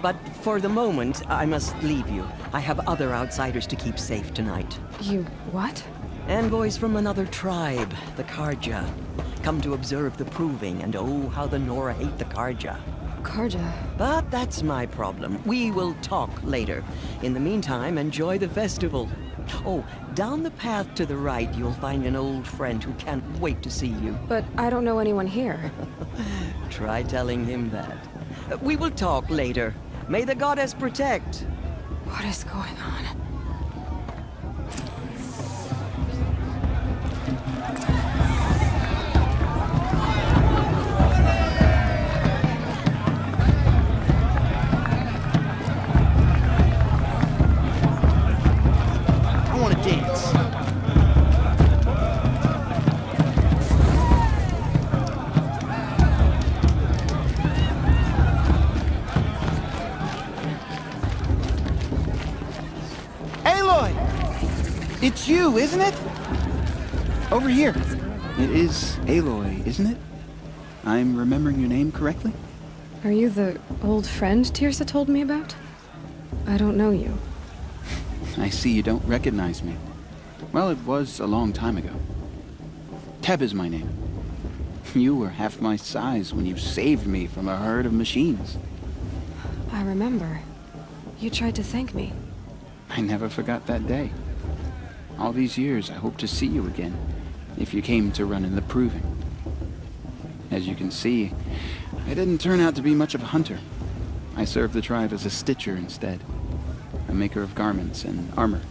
But for the moment, I must leave you. I have other outsiders to keep safe tonight. You what? Envoys from another tribe, the Karja. Come to observe the proving, and oh, how the Nora hate the Karja. Karja? But that's my problem. We will talk later. In the meantime, enjoy the festival. Oh, down the path to the right, you'll find an old friend who can't wait to see you. But I don't know anyone here. Try telling him that. We will talk later. May the goddess protect. What is going on? I want to dance. Aloy! It's you, isn't it? Over here. It is Aloy, isn't it? I'm remembering your name correctly? Are you the old friend Tirsa told me about? I don't know you. I see you don't recognize me. Well, it was a long time ago. Teb is my name. You were half my size when you saved me from a herd of machines. I remember. You tried to thank me. I never forgot that day. All these years, I hope to see you again, if you came to run in the proving. As you can see, I didn't turn out to be much of a hunter. I served the tribe as a stitcher instead, a maker of garments and armor.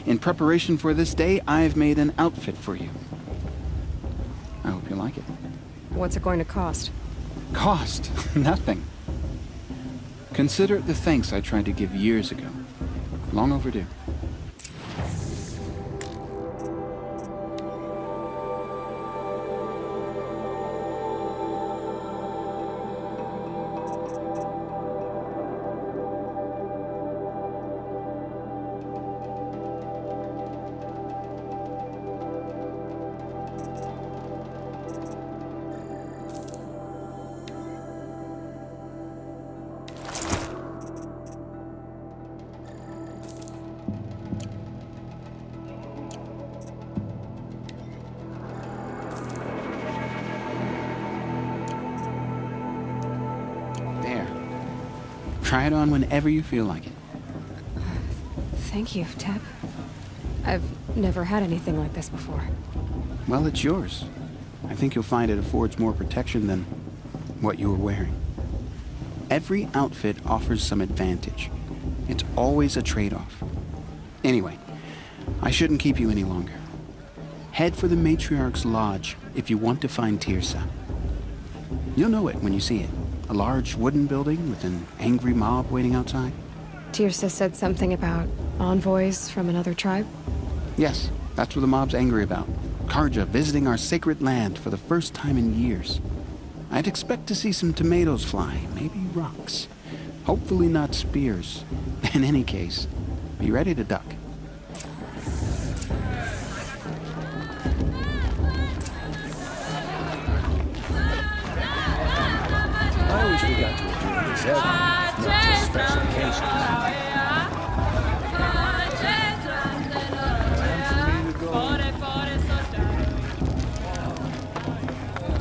In preparation for this day, I've made an outfit for you. I hope you like it. What's it going to cost? Cost? Nothing. Consider it the thanks I tried to give years ago. Long overdue. Try it on whenever you feel like it. Thank you, Teb. I've never had anything like this before. Well, it's yours. I think you'll find it affords more protection than what you were wearing. Every outfit offers some advantage. It's always a trade-off. Anyway, I shouldn't keep you any longer. Head for the Matriarch's Lodge if you want to find Tirsa. You'll know it when you see it. A large wooden building with an angry mob waiting outside. Tirsa said something about envoys from another tribe? Yes, that's what the mob's angry about. Karja visiting our sacred land for the first time in years. I'd expect to see some tomatoes fly, maybe rocks. Hopefully not spears. In any case, be ready to duck. I wish we got to enjoy this every night, not just special occasions.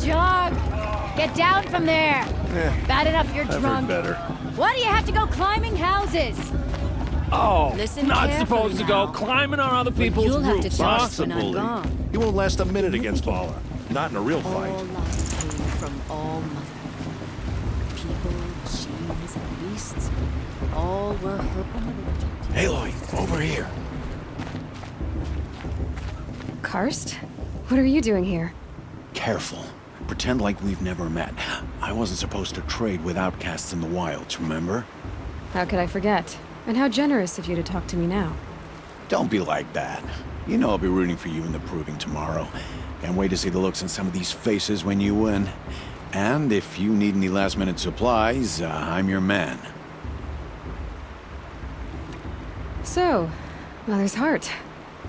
Jog! Get down from there! Bad enough you're I've drunk. heard better. Why do you have to go climbing houses? Oh, Listen not carefully supposed to now. go climbing on other people's You'll have roofs, to huh? trust when I'm gone. He won't last a minute against Paula. Not in a real fight. All life came from all mother. People, machines, and beasts, all were her. Aloy, over here. Karst? What are you doing here? Careful. Pretend like we've never met. I wasn't supposed to trade with outcasts in the wilds, remember? How could I forget? And how generous of you to talk to me now. Don't be like that. You know I'll be rooting for you in the proving tomorrow. Can't wait to see the looks on some of these faces when you win. And if you need any last-minute supplies, I'm your man. So, Mother's Heart.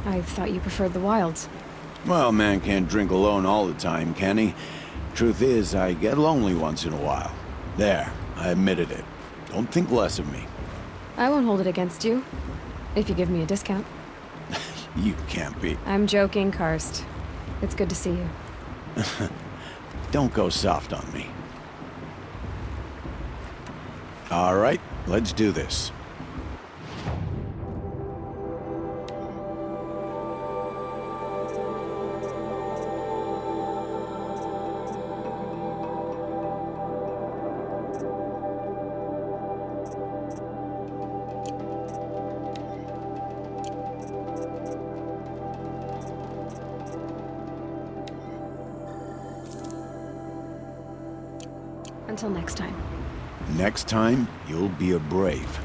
I thought you preferred the wilds. Well, man can't drink alone all the time, can he? Truth is, I get lonely once in a while. There, I admitted it. Don't think less of me. I won't hold it against you, if you give me a discount. You can't be. I'm joking, Karst. It's good to see you. Don't go soft on me. All right, let's do this. Until next time. Next time, you'll be a brave.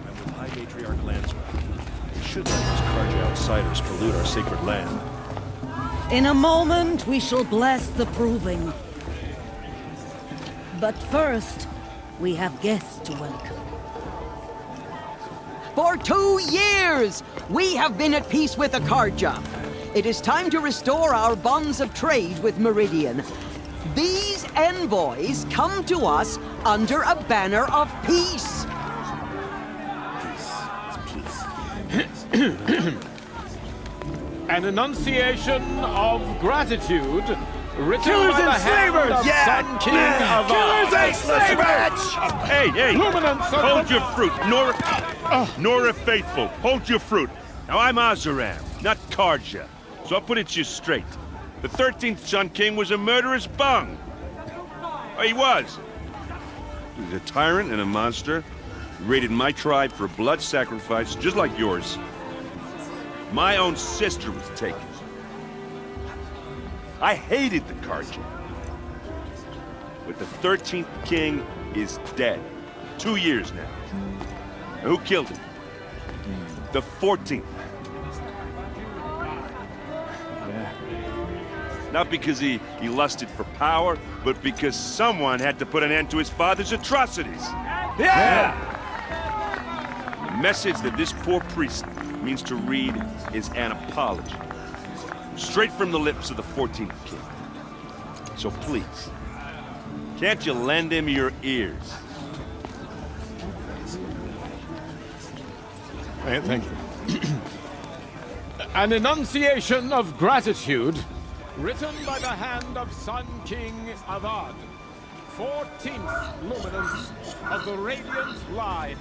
And with High Matriarch Lansra, we should let these Karja outsiders pollute our sacred land. In a moment, we shall bless the proving. But first, we have guests to welcome. For 2 years, we have been at peace with the Karja. It is time to restore our bonds of trade with Meridian. These envoys come to us under a banner of peace. An enunciation of gratitude written Killers by the and hand slavers! of Yeah! Sun King of Killers and slavers! Hey, hold your fruit. Nora Faithful, hold your fruit. Now, I'm Azaram, not Karja, so I'll put it to you straight. The 13th Sun King was a murderous bung. Oh, he was. He was a tyrant and a monster. He raided my tribe for blood sacrifice, just like yours. My own sister was taken. I hated the Karja. But the 13th king is dead. 2 years now. And who killed him? The 14th. Not because he lusted for power, but because someone had to put an end to his father's atrocities. Yeah! The message that this poor priest means to read is an apology. Straight from the lips of the 14th king. So please, can't you lend him your ears? Thank you. An enunciation of gratitude written by the hand of Sun King Avad, 14th luminance of the Radiant Line.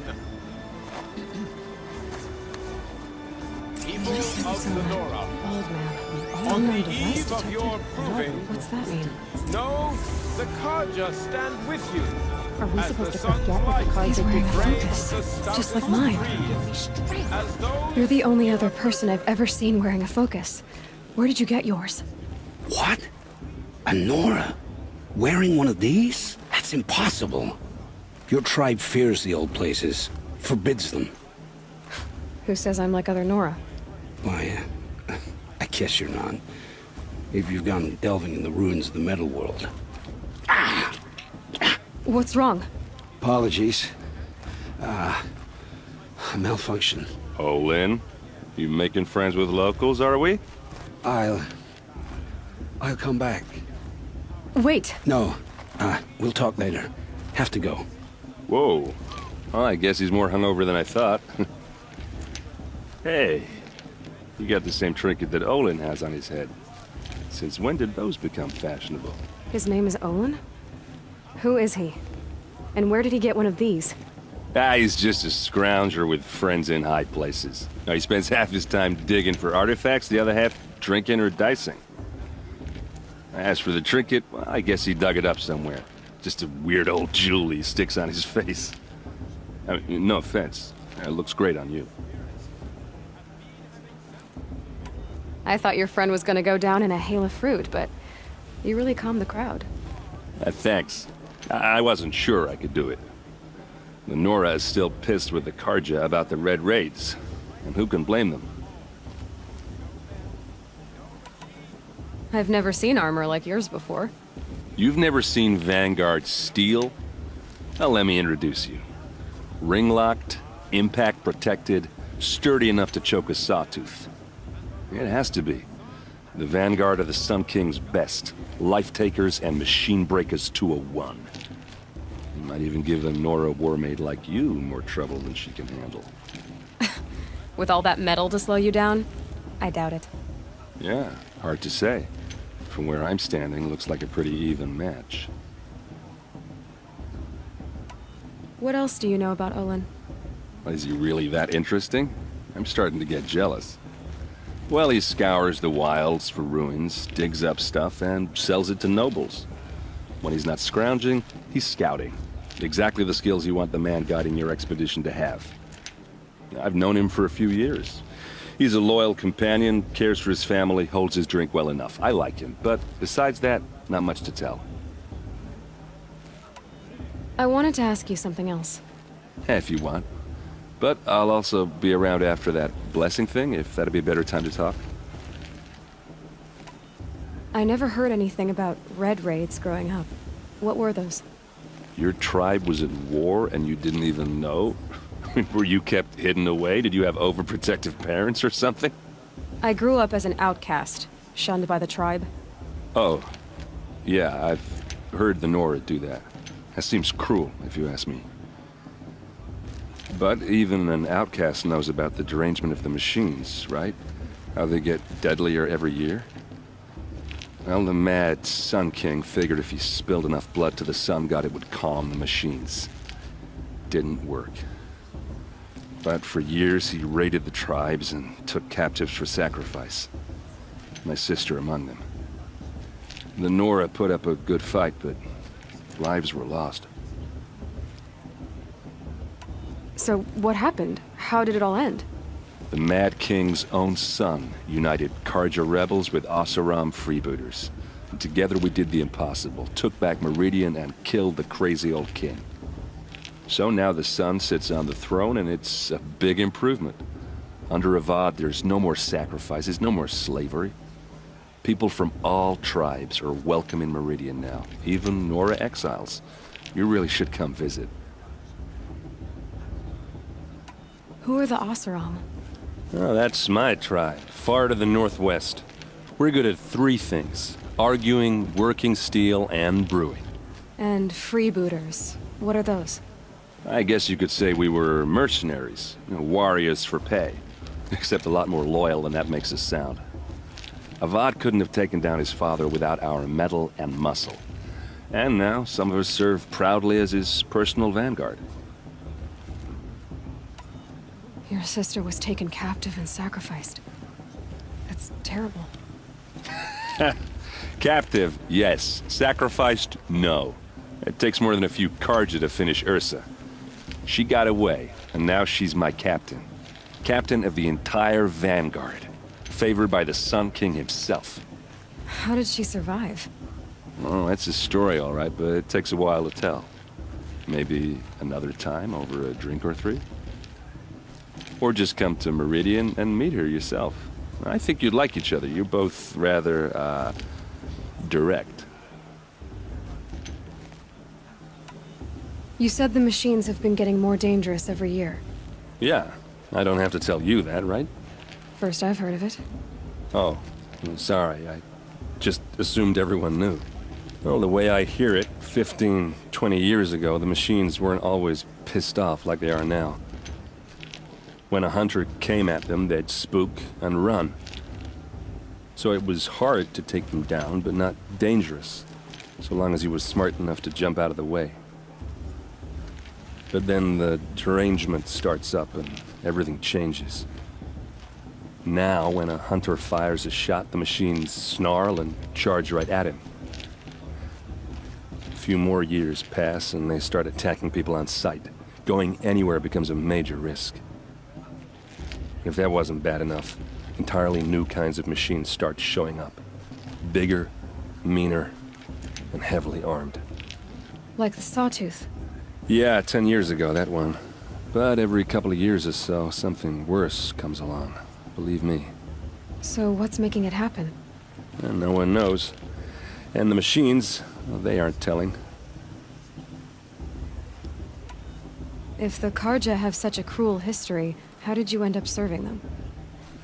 People of the Nora, Old man. on the eve of your proving, What's that mean? know the Karja stand with you. Are we supposed to forget what the cards are wearing a focus? Just like mine. You're the only other person I've ever seen wearing a focus. Where did you get yours? What? A Nora? Wearing one of these? That's impossible. Your tribe fears the old places, forbids them. Who says I'm like other Nora? Why, I guess you're not. If you've gone delving in the ruins of the metal world. What's wrong? Apologies. A malfunction. Oh, Lynn? You making friends with locals, are we? I'll come back. Wait. No. We'll talk later. Have to go. Whoa. Well, I guess he's more hungover than I thought. Hey, you got the same trinket that Olin has on his head. Since when did those become fashionable? His name is Olin? Who is he? And where did he get one of these? He's just a scrounger with friends in high places. Now, he spends half his time digging for artifacts, the other half drinking or dicing. As for the trinket, well, I guess he dug it up somewhere. Just a weird old jewel he sticks on his face. I mean, no offense. It looks great on you. I thought your friend was gonna go down in a hail of fruit, but you really calmed the crowd. Thanks. I wasn't sure I could do it. The Nora is still pissed with the Karja about the Red Raids, and who can blame them? I've never seen armor like yours before. You've never seen Vanguard steel? Well, let me introduce you. Ring-locked, impact-protected, sturdy enough to choke a sawtooth. It has to be. The vanguard of the Sun King's best. Life-takers and machine breakers to a one. You might even give a Nora warmaid like you more trouble than she can handle. With all that metal to slow you down? I doubt it. Yeah, hard to say. From where I'm standing, looks like a pretty even match. What else do you know about Olin? Is he really that interesting? I'm starting to get jealous. Well, he scours the wilds for ruins, digs up stuff, and sells it to nobles. When he's not scrounging, he's scouting. Exactly the skills you want the man guiding your expedition to have. I've known him for a few years. He's a loyal companion, cares for his family, holds his drink well enough. I like him, but besides that, not much to tell. I wanted to ask you something else. If you want. But I'll also be around after that blessing thing, if that'd be a better time to talk. I never heard anything about red raids growing up. What were those? Your tribe was at war and you didn't even know? Were you kept hidden away? Did you have overprotective parents or something? I grew up as an outcast, shunned by the tribe. Oh. Yeah, I've heard the Nora do that. That seems cruel, if you ask me. But even an outcast knows about the derangement of the machines, right? How they get deadlier every year? Well, the mad Sun King figured if he spilled enough blood to the Sun God, it would calm the machines. Didn't work. But for years, he raided the tribes and took captives for sacrifice. My sister among them. The Nora put up a good fight, but lives were lost. So what happened? How did it all end? The Mad King's own son united Karja rebels with Oseram freebooters. And together we did the impossible, took back Meridian and killed the crazy old king. So now the son sits on the throne and it's a big improvement. Under Avad, there's no more sacrifices, no more slavery. People from all tribes are welcome in Meridian now, even Nora exiles. You really should come visit. Who are the Oseram? Oh, that's my tribe, far to the northwest. We're good at three things: arguing, working steel, and brewing. And freebooters. What are those? I guess you could say we were mercenaries, warriors for pay. Except a lot more loyal than that makes us sound. Avad couldn't have taken down his father without our metal and muscle. And now, some of us serve proudly as his personal vanguard. Your sister was taken captive and sacrificed. That's terrible. Captive, yes. Sacrificed, no. It takes more than a few Karja to finish Ursa. She got away, and now she's my captain. Captain of the entire vanguard. Favored by the Sun King himself. How did she survive? Oh, that's a story, all right, but it takes a while to tell. Maybe another time over a drink or three? Or just come to Meridian and meet her yourself. I think you'd like each other. You're both rather, direct. You said the machines have been getting more dangerous every year. Yeah, I don't have to tell you that, right? First I've heard of it. Oh, I'm sorry. I just assumed everyone knew. Well, the way I hear it, 15, 20 years ago, the machines weren't always pissed off like they are now. When a hunter came at them, they'd spook and run. So it was hard to take them down, but not dangerous, so long as he was smart enough to jump out of the way. But then the derangement starts up and everything changes. Now, when a hunter fires a shot, the machines snarl and charge right at him. A few more years pass and they start attacking people on sight. Going anywhere becomes a major risk. If that wasn't bad enough, entirely new kinds of machines start showing up. Bigger, meaner, and heavily armed. Like the Sawtooth. Yeah, 10 years ago, that one. But every couple of years or so, something worse comes along. Believe me. So what's making it happen? And no one knows. And the machines, well, they aren't telling. If the Karja have such a cruel history, how did you end up serving them?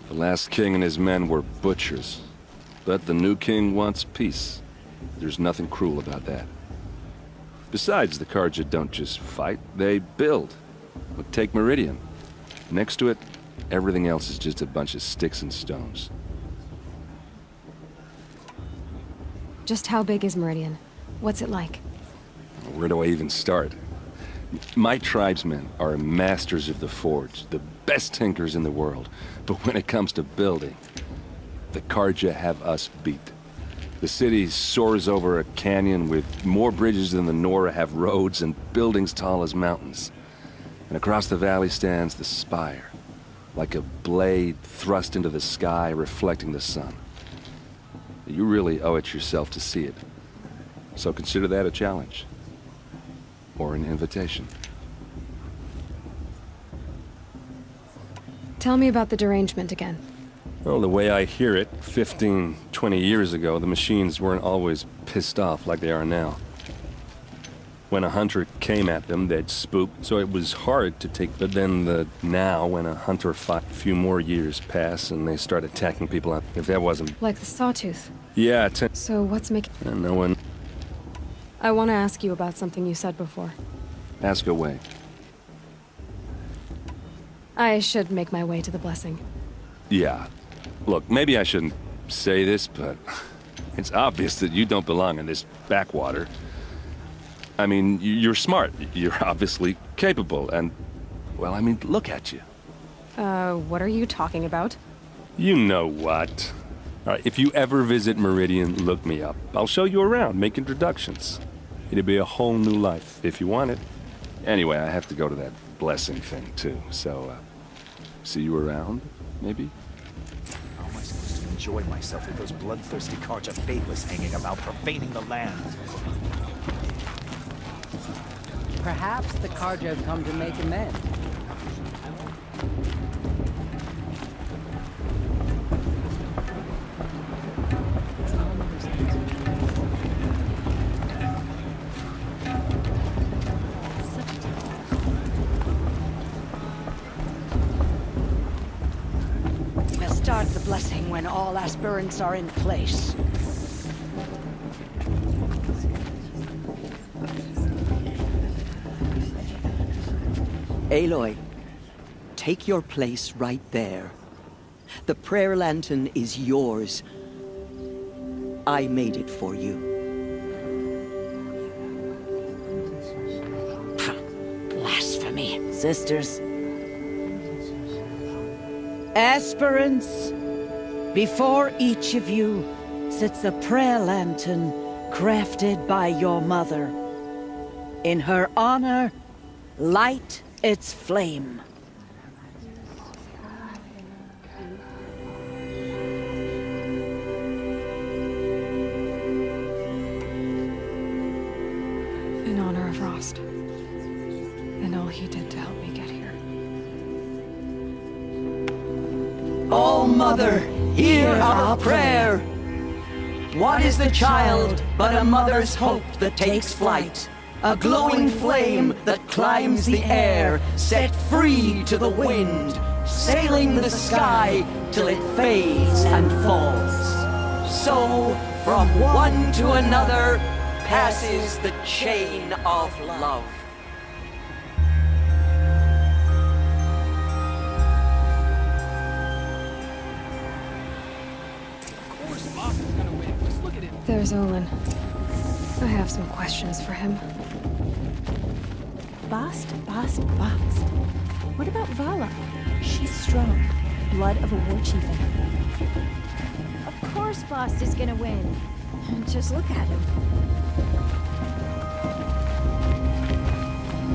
The last king and his men were butchers. But the new king wants peace. There's nothing cruel about that. Besides, the Carja don't just fight, they build. Look, take Meridian. Next to it, everything else is just a bunch of sticks and stones. Just how big is Meridian? What's it like? Where do I even start? My tribesmen are masters of the forge, the best tinkers in the world. But when it comes to building, the Carja have us beat. The city soars over a canyon with more bridges than the Nora have roads and buildings tall as mountains. And across the valley stands the spire, like a blade thrust into the sky reflecting the sun. You really owe it yourself to see it. So consider that a challenge. Or an invitation. Tell me about the derangement again. Well, the way I hear it, 15, 20 years ago, the machines weren't always pissed off like they are now. When a hunter came at them, they'd spook, so it was hard to take. But then now, when a hunter fought, a few more years pass and they start attacking people, if that wasn't... Like the sawtooth? Yeah, So what's making... no one... I want to ask you about something you said before. Ask away. I should make my way to the blessing. Yeah. Look, maybe I shouldn't say this, but it's obvious that you don't belong in this backwater. I mean, you're smart. You're obviously capable, and... well, I mean, look at you. What are you talking about? You know what. All right, if you ever visit Meridian, look me up. I'll show you around, make introductions. It'll be a whole new life, if you want it. Anyway, I have to go to that blessing thing, too, so, see you around, maybe? How am I supposed to enjoy myself with those bloodthirsty Carja faithless hanging about, profaning the land? Perhaps the Carja have come to make amends. We'll start the blessing when all aspirants are in place. Aloy, take your place right there. The prayer lantern is yours. I made it for you. Blasphemy. Sisters. Aspirants, before each of you sits a prayer lantern crafted by your mother. In her honor, light its flame. In honor of Rost. And all he did to help me get here. All Mother, hear our prayer. What is the child but a mother's hope that takes flight? A glowing flame that climbs the air, set free to the wind, sailing the sky till it fades and falls. So, from one to another, passes the chain of love. There's Olin. I have some questions for him. Bast. What about Vala? She's strong. Blood of a war chieftain. Of course Bast is gonna win. Just look at him.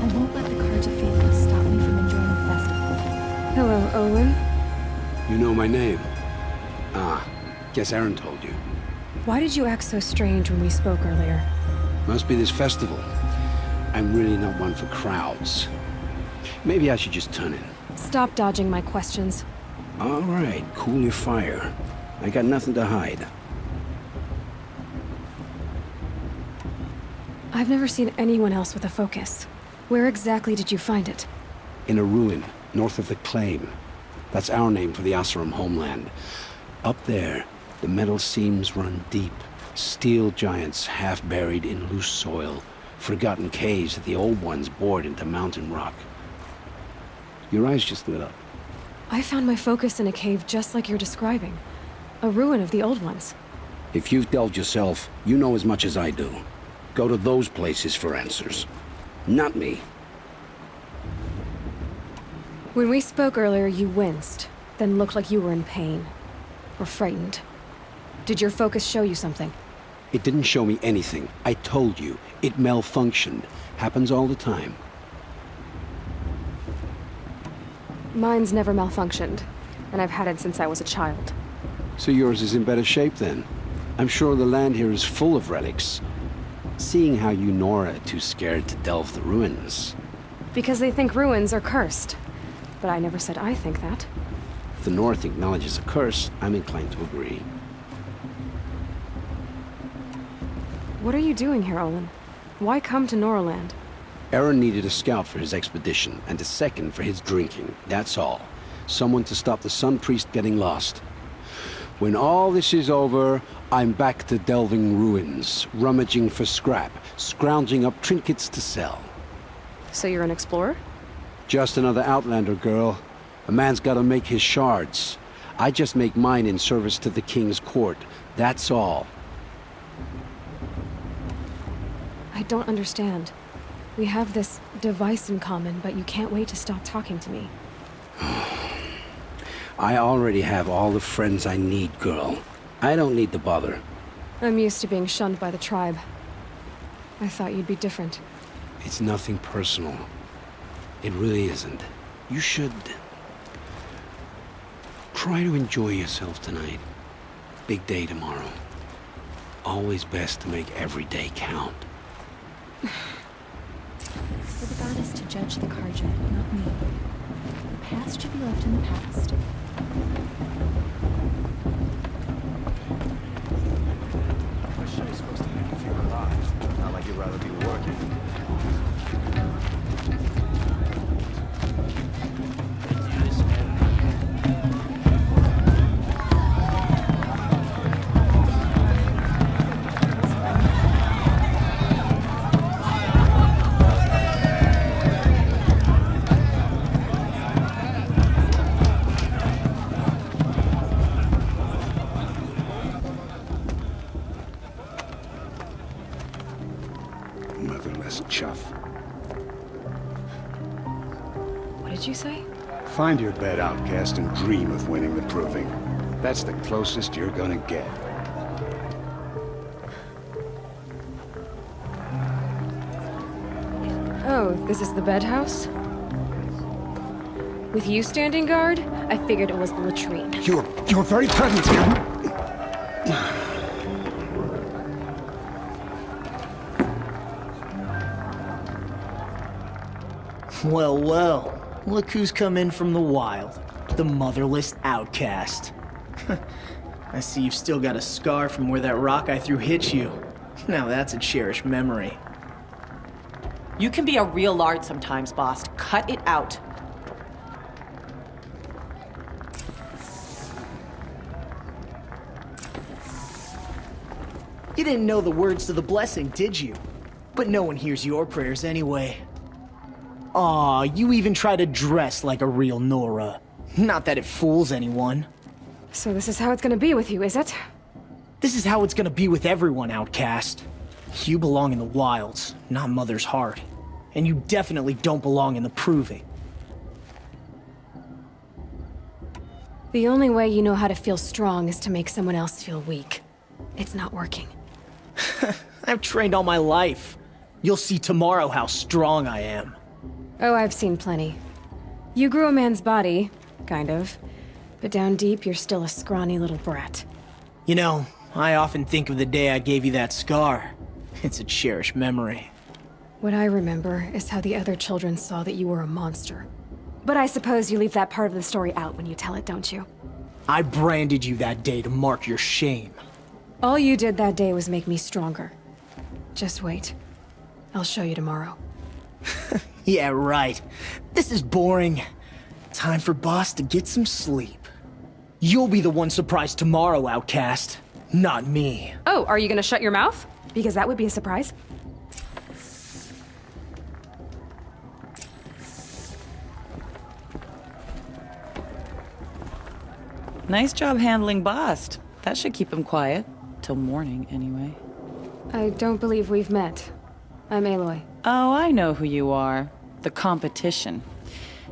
I won't let the Carja faithless stop me from enjoying the festival. Hello, Olin. You know my name? Ah, guess Aaron told you. Why did you act so strange when we spoke earlier? Must be this festival. I'm really not one for crowds. Maybe I should just turn in. Stop dodging my questions. All right, cool your fire. I got nothing to hide. I've never seen anyone else with a focus. Where exactly did you find it? In a ruin, north of the Claim. That's our name for the Asuram homeland. Up there, The metal seams run deep. Steel giants half buried in loose soil. Forgotten caves that the old ones bored into mountain rock. Your eyes just lit up. I found my focus in a cave just like you're describing. A ruin of the old ones. If you've delved yourself, you know as much as I do. Go to those places for answers. Not me. When we spoke earlier, you winced, then looked like you were in pain. Or frightened. Did your focus show you something? It didn't show me anything. I told you. It malfunctioned. Happens all the time. Mine's never malfunctioned, and I've had it since I was a child. So yours is in better shape then. I'm sure the land here is full of relics. Seeing how you Nora are too scared to delve the ruins. Because they think ruins are cursed. But I never said I think that. If the North acknowledges a curse, I'm inclined to agree. What are you doing here, Olin? Why come to Noraland? Aaron needed a scout for his expedition, and a second for his drinking. That's all. Someone to stop the Sun Priest getting lost. When all this is over, I'm back to delving ruins, rummaging for scrap, scrounging up trinkets to sell. So you're an explorer? Just another Outlander, girl. A man's gotta make his shards. I just make mine in service to the King's court. That's all. I don't understand. We have this device in common, but you can't wait to stop talking to me. I already have all the friends I need, girl. I don't need the bother. I'm used to being shunned by the tribe. I thought you'd be different. It's nothing personal. It really isn't. You should... try to enjoy yourself tonight. Big day tomorrow. Always best to make every day count. For the goddess to judge the Karja, not me. The past should be left in the past. This show's supposed to make you feel alive, not like you'd rather be working. Motherless chuff. What did you say? Find your bed, outcast, and dream of winning the proving. That's the closest you're gonna get. Oh, this is the bedhouse? With you standing guard, I figured it was the latrine. You're very present here. Well, well. Look who's come in from the wild. The motherless outcast. I see you've still got a scar from where that rock I threw hit you. Now that's a cherished memory. You can be a real lard sometimes, boss. Cut it out. You didn't know the words to the blessing, did you? But no one hears your prayers anyway. Aw, you even try to dress like a real Nora. Not that it fools anyone. So this is how it's gonna be with you, is it? This is how it's gonna be with everyone, outcast. You belong in the wilds, not Mother's heart. And you definitely don't belong in the proving. The only way you know how to feel strong is to make someone else feel weak. It's not working. I've trained all my life. You'll see tomorrow how strong I am. Oh, I've seen plenty. You grew a man's body, kind of. But down deep, you're still a scrawny little brat. You know, I often think of the day I gave you that scar. It's a cherished memory. What I remember is how the other children saw that you were a monster. But I suppose you leave that part of the story out when you tell it, don't you? I branded you that day to mark your shame. All you did that day was make me stronger. Just wait. I'll show you tomorrow. Yeah, right. This is boring. Time for boss to get some sleep. You'll be the one surprised tomorrow, outcast. Not me. Oh, are you gonna shut your mouth? Because that would be a surprise. Nice job handling Bast. That should keep him quiet. Till morning, anyway. I don't believe we've met. I'm Aloy. Oh, I know who you are. The competition.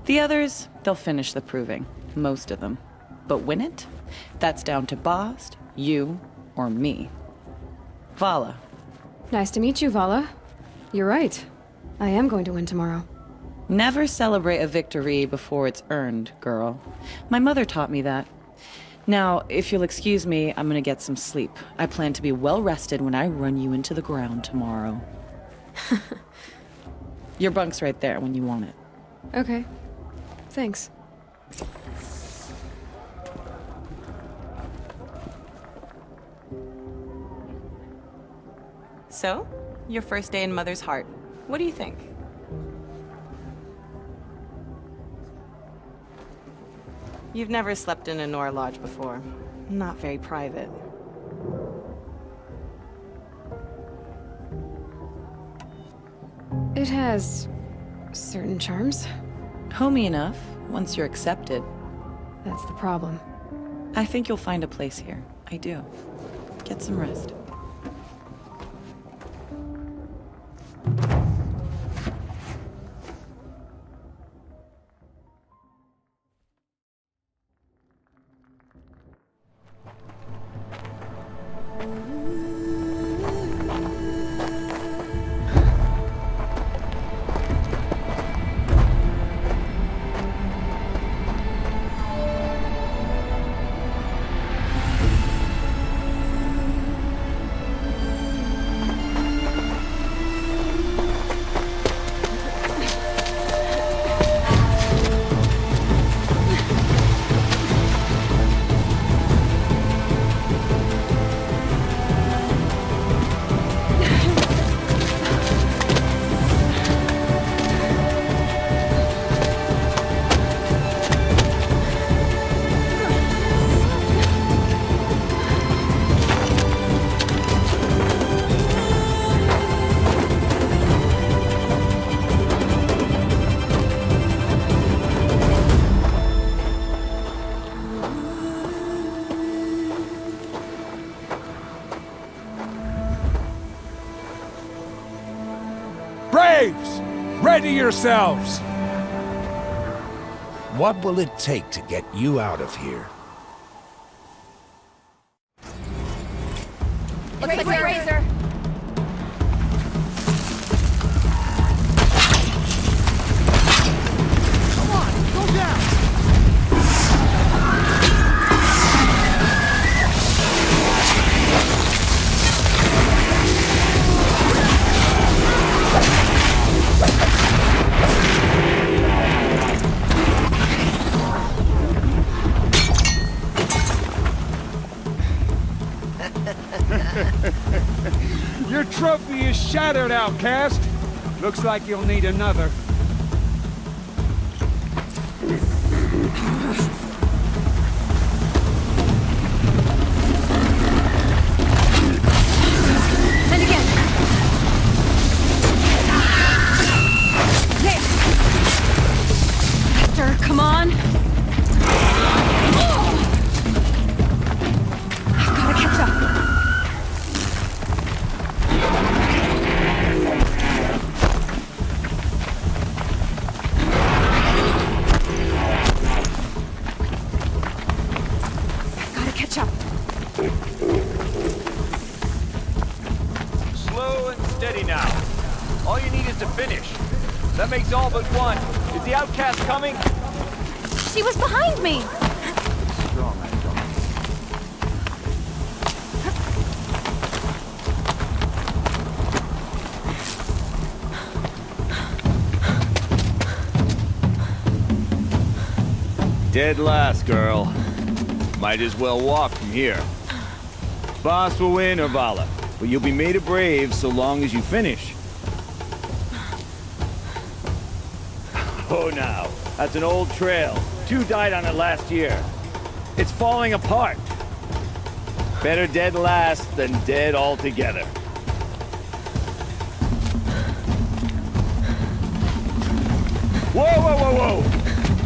The others, they'll finish the proving. Most of them. But win it? That's down to Bast, you, or me. Vala. Nice to meet you, Vala. You're right. I am going to win tomorrow. Never celebrate a victory before it's earned, girl. My mother taught me that. Now, if you'll excuse me, I'm gonna get some sleep. I plan to be well rested when I run you into the ground tomorrow. Your bunk's right there when you want it. Okay. Thanks. So, your first day in Mother's Heart. What do you think? You've never slept in a Nora lodge before. Not very private. It has certain charms. Homey enough, once you're accepted. That's the problem. I think you'll find a place here. I do. Get some rest. Braves! Ready yourselves! What will it take to get you out of here? Looks like a razor. Come on, go down! Your trophy is shattered, outcast. Looks like you'll need another. And again. There. Faster, come on. I've gotta catch up. Slow and steady now. All you need is to finish. That makes all but one. Is the outcast coming? She was behind me! Strong, Dead last, girl. Might as well walk from here. Boss will win or Vala, but you'll be made a brave so long as you finish. Oh, now, that's an old trail. 2 died on it last year. It's falling apart. Better dead last than dead altogether. Whoa, whoa, whoa, whoa!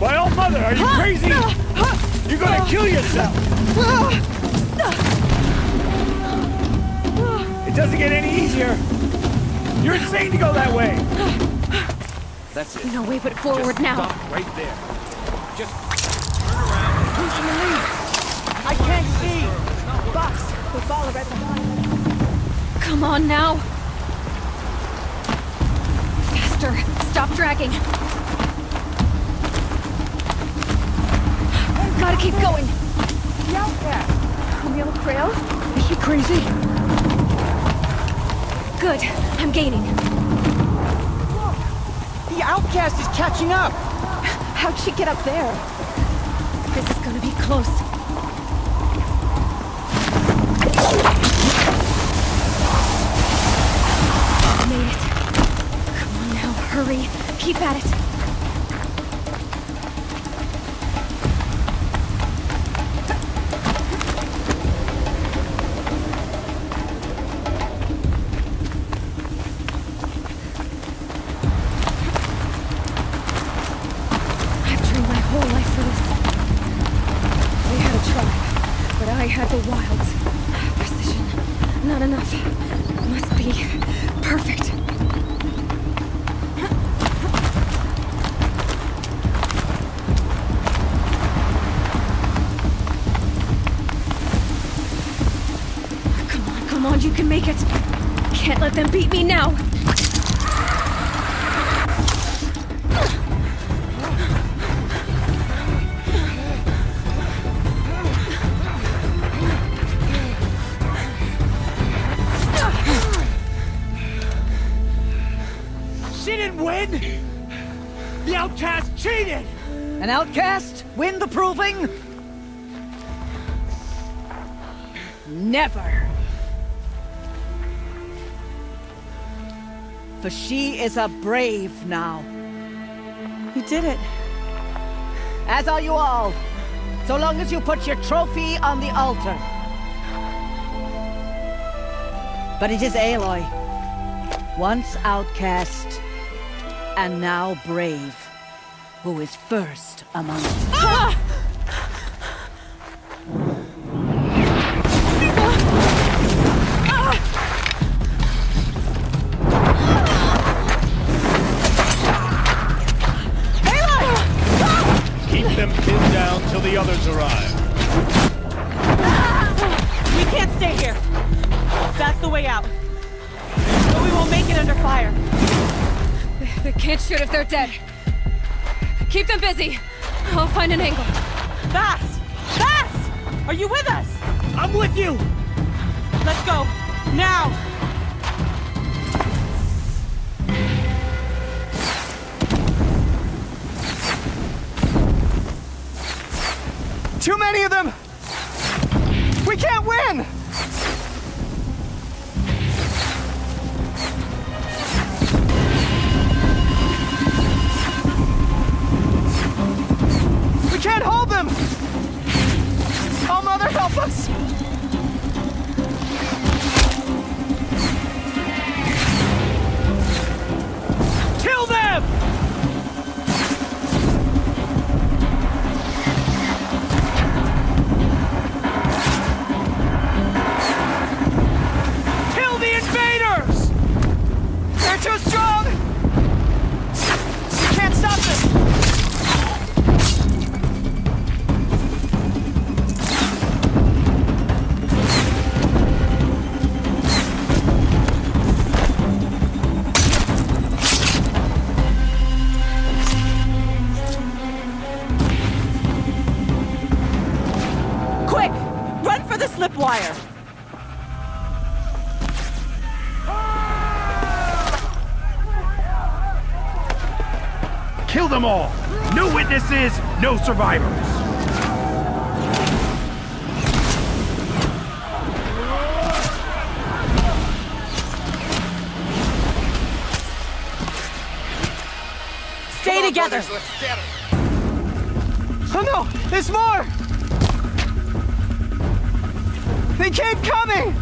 My old mother, are you crazy? You're gonna kill yourself! It doesn't get any easier. You're insane to go that way. That's it. No way but forward now. Stop right there. Just turn around. Who's in the lead? I can't see. Box, the ball right behind. Come on now. Faster. Stop dragging. Gotta keep going. The outcast. Camille Trail? Is she crazy? Good. I'm gaining. Look! The outcast is catching up! How'd she get up there? This is gonna be close. Made it. Come on now, hurry. Keep at it. I had the wilds. Precision. Not enough. Must be perfect. Come on, you can make it. Can't let them beat me now. The outcast cheated! An outcast? Win the proving? Never. For she is a brave now. You did it. As are you all. So long as you put your trophy on the altar. But it is Aloy. Once outcast, and now brave, who is first among us. Ah! Keep them pinned down till the others arrive. We can't stay here. That's the way out. But we won't make it under fire. They can't shoot if they're dead. Keep them busy. I'll find an angle. Fast! Fast! Are you with us? I'm with you! Let's go. Now! Too many of them! We can't win! We can't hold them! Oh, Mother, help us! Kill them! Kill the invaders! They're too strong! We can't stop them! Quick! Run for the slip wire! Kill them all! No witnesses, no survivors! Stay together! Oh no! There's more! They keep coming!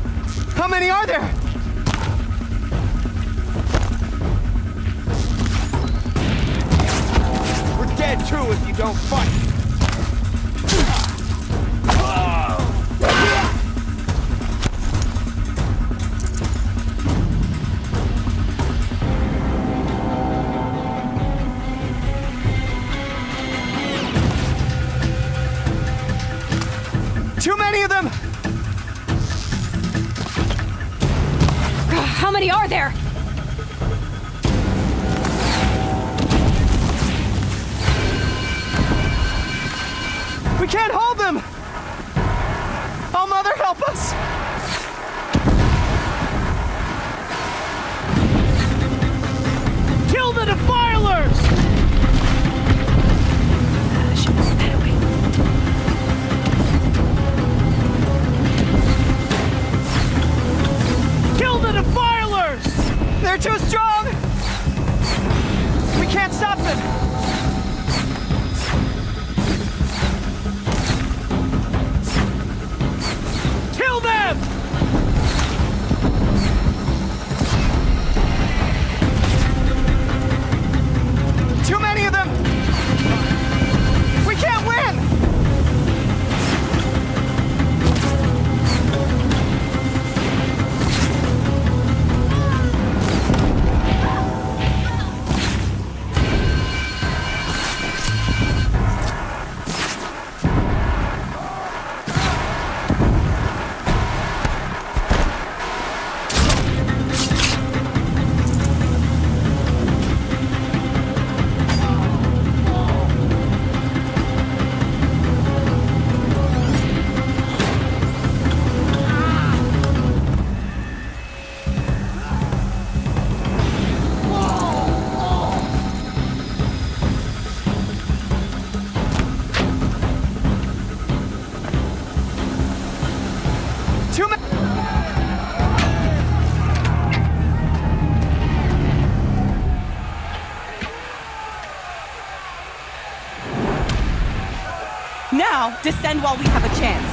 How many are there? We're dead too if you don't fight. Too many of them! How many are there? We can't hold them! Oh, Mother, help us! Kill the defilers! Kill the defilers! They're too strong! We can't stop them! Kill them! Too many of them! We can't win! Now, descend while we have a chance.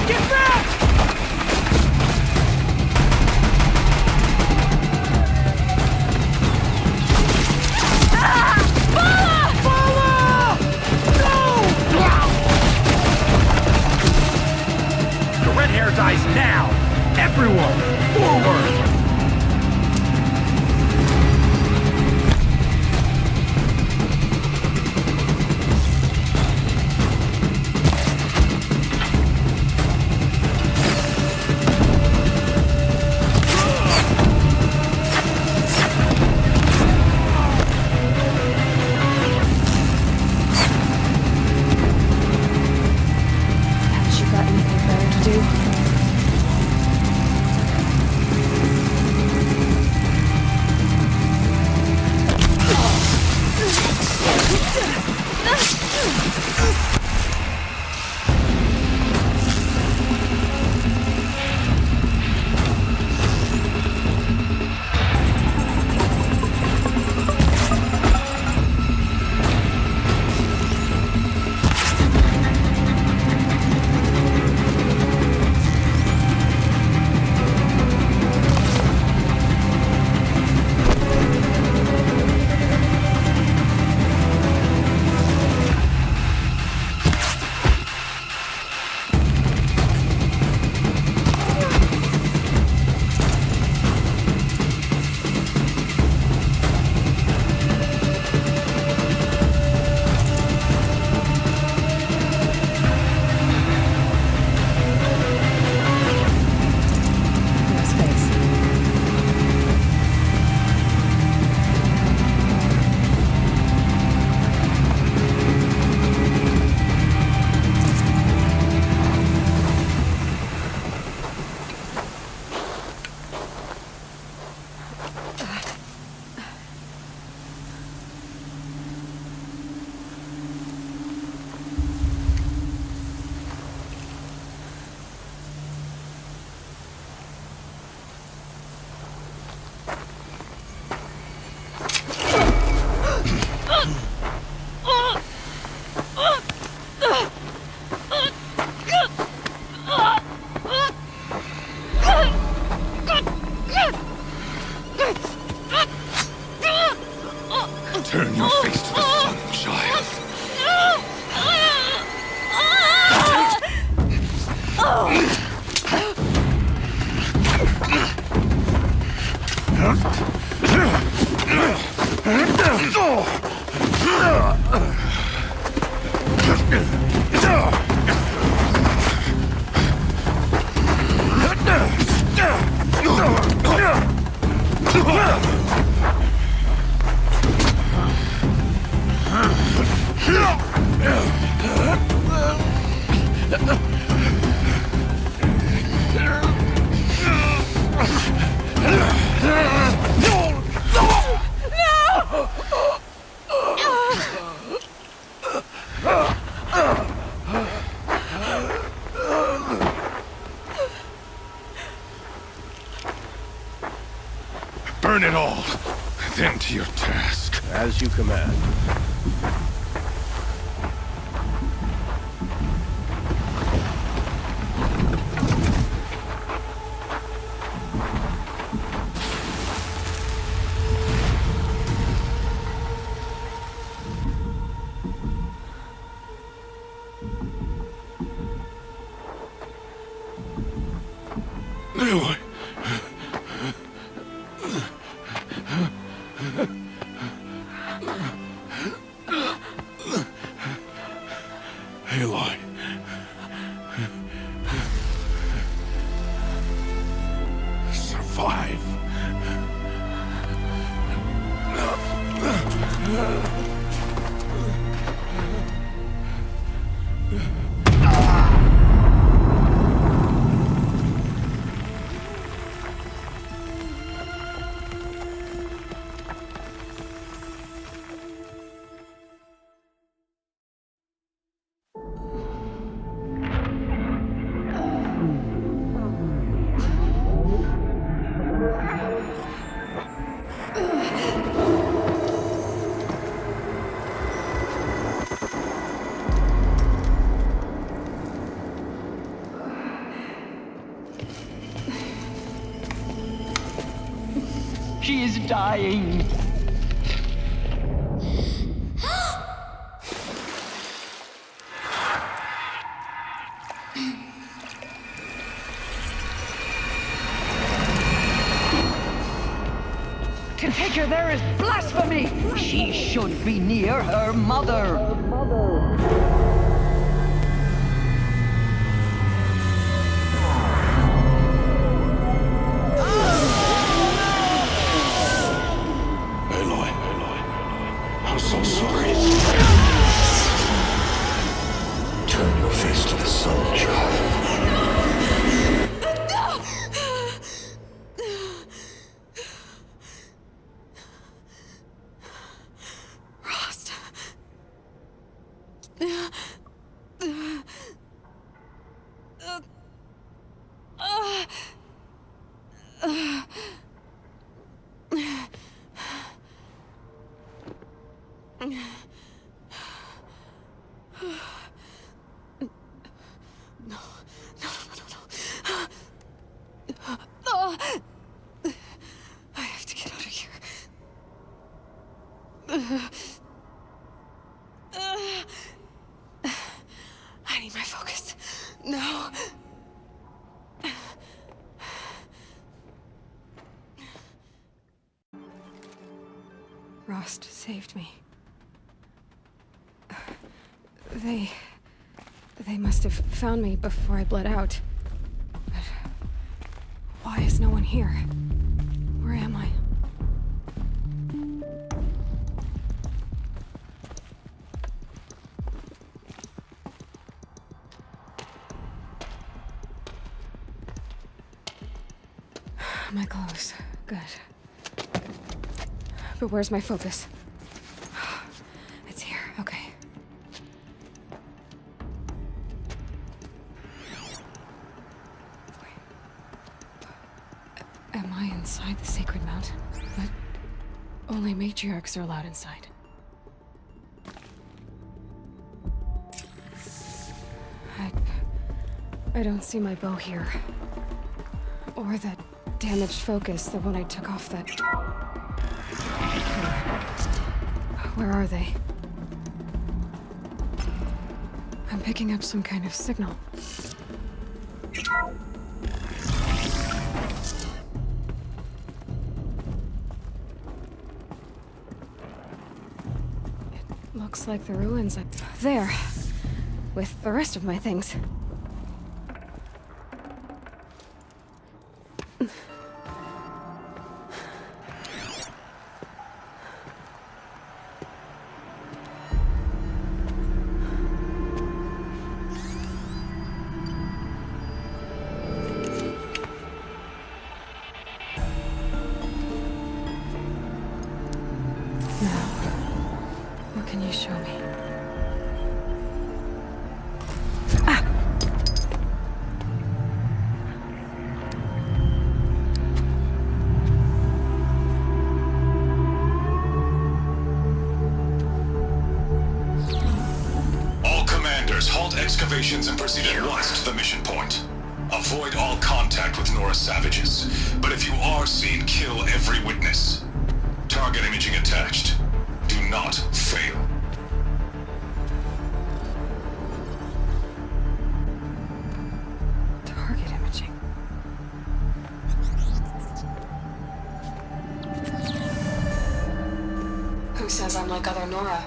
Get back! The red hair dies now! Everyone, forward! Haven't you got anything better to do? Burn it all, then to your task. As you command. Aloy. Aloy. Survive. She is dying. To take her there is blasphemy. She should be near her mother. I'm so sorry. Turn your face to the sun, child. Rost. I have to get out of here. I need my focus. No. Rost saved me. They must have found me before I bled out. But why is no one here? Where am I? My clothes. Good. But where's my focus? It's here. Okay. Am I inside the sacred mountain? But only matriarchs are allowed inside. I don't see my bow here. Or that damaged focus, the one I took off that... Where are they? I'm picking up some kind of signal. It looks like the ruins are there, with the rest of my things. Please show me. All commanders, halt excavations and proceed at once to the mission point. Avoid all contact with Nora savages, but if you are seen, kill every witness. Target imaging attached. Do not fail. Target imaging. Who says I'm like other Nora?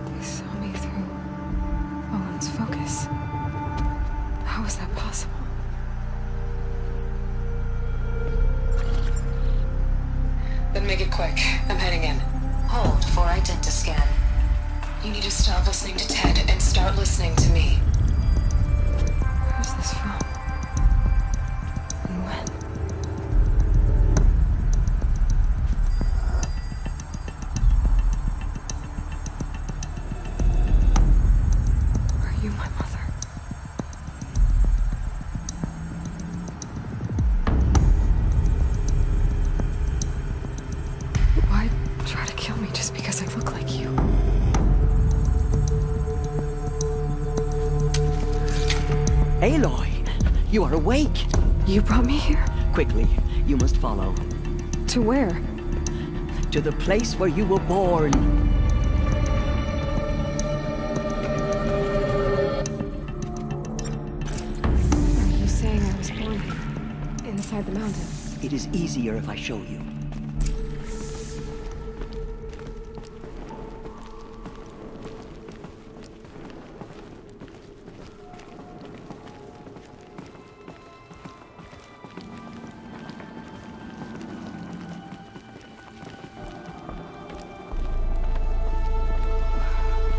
They saw me through Owen's focus. How is that possible? Then make it quick. I'm heading in. Hold for identiscan. You need to stop listening to Ted and start listening to me. Who's this from? And when? Are you my mother? Why try to kill me just because I look like you? Aloy, you are awake. You brought me here? Quickly, you must follow. To where? To the place where you were born. Are you saying I was born inside the mountain? It is easier if I show you.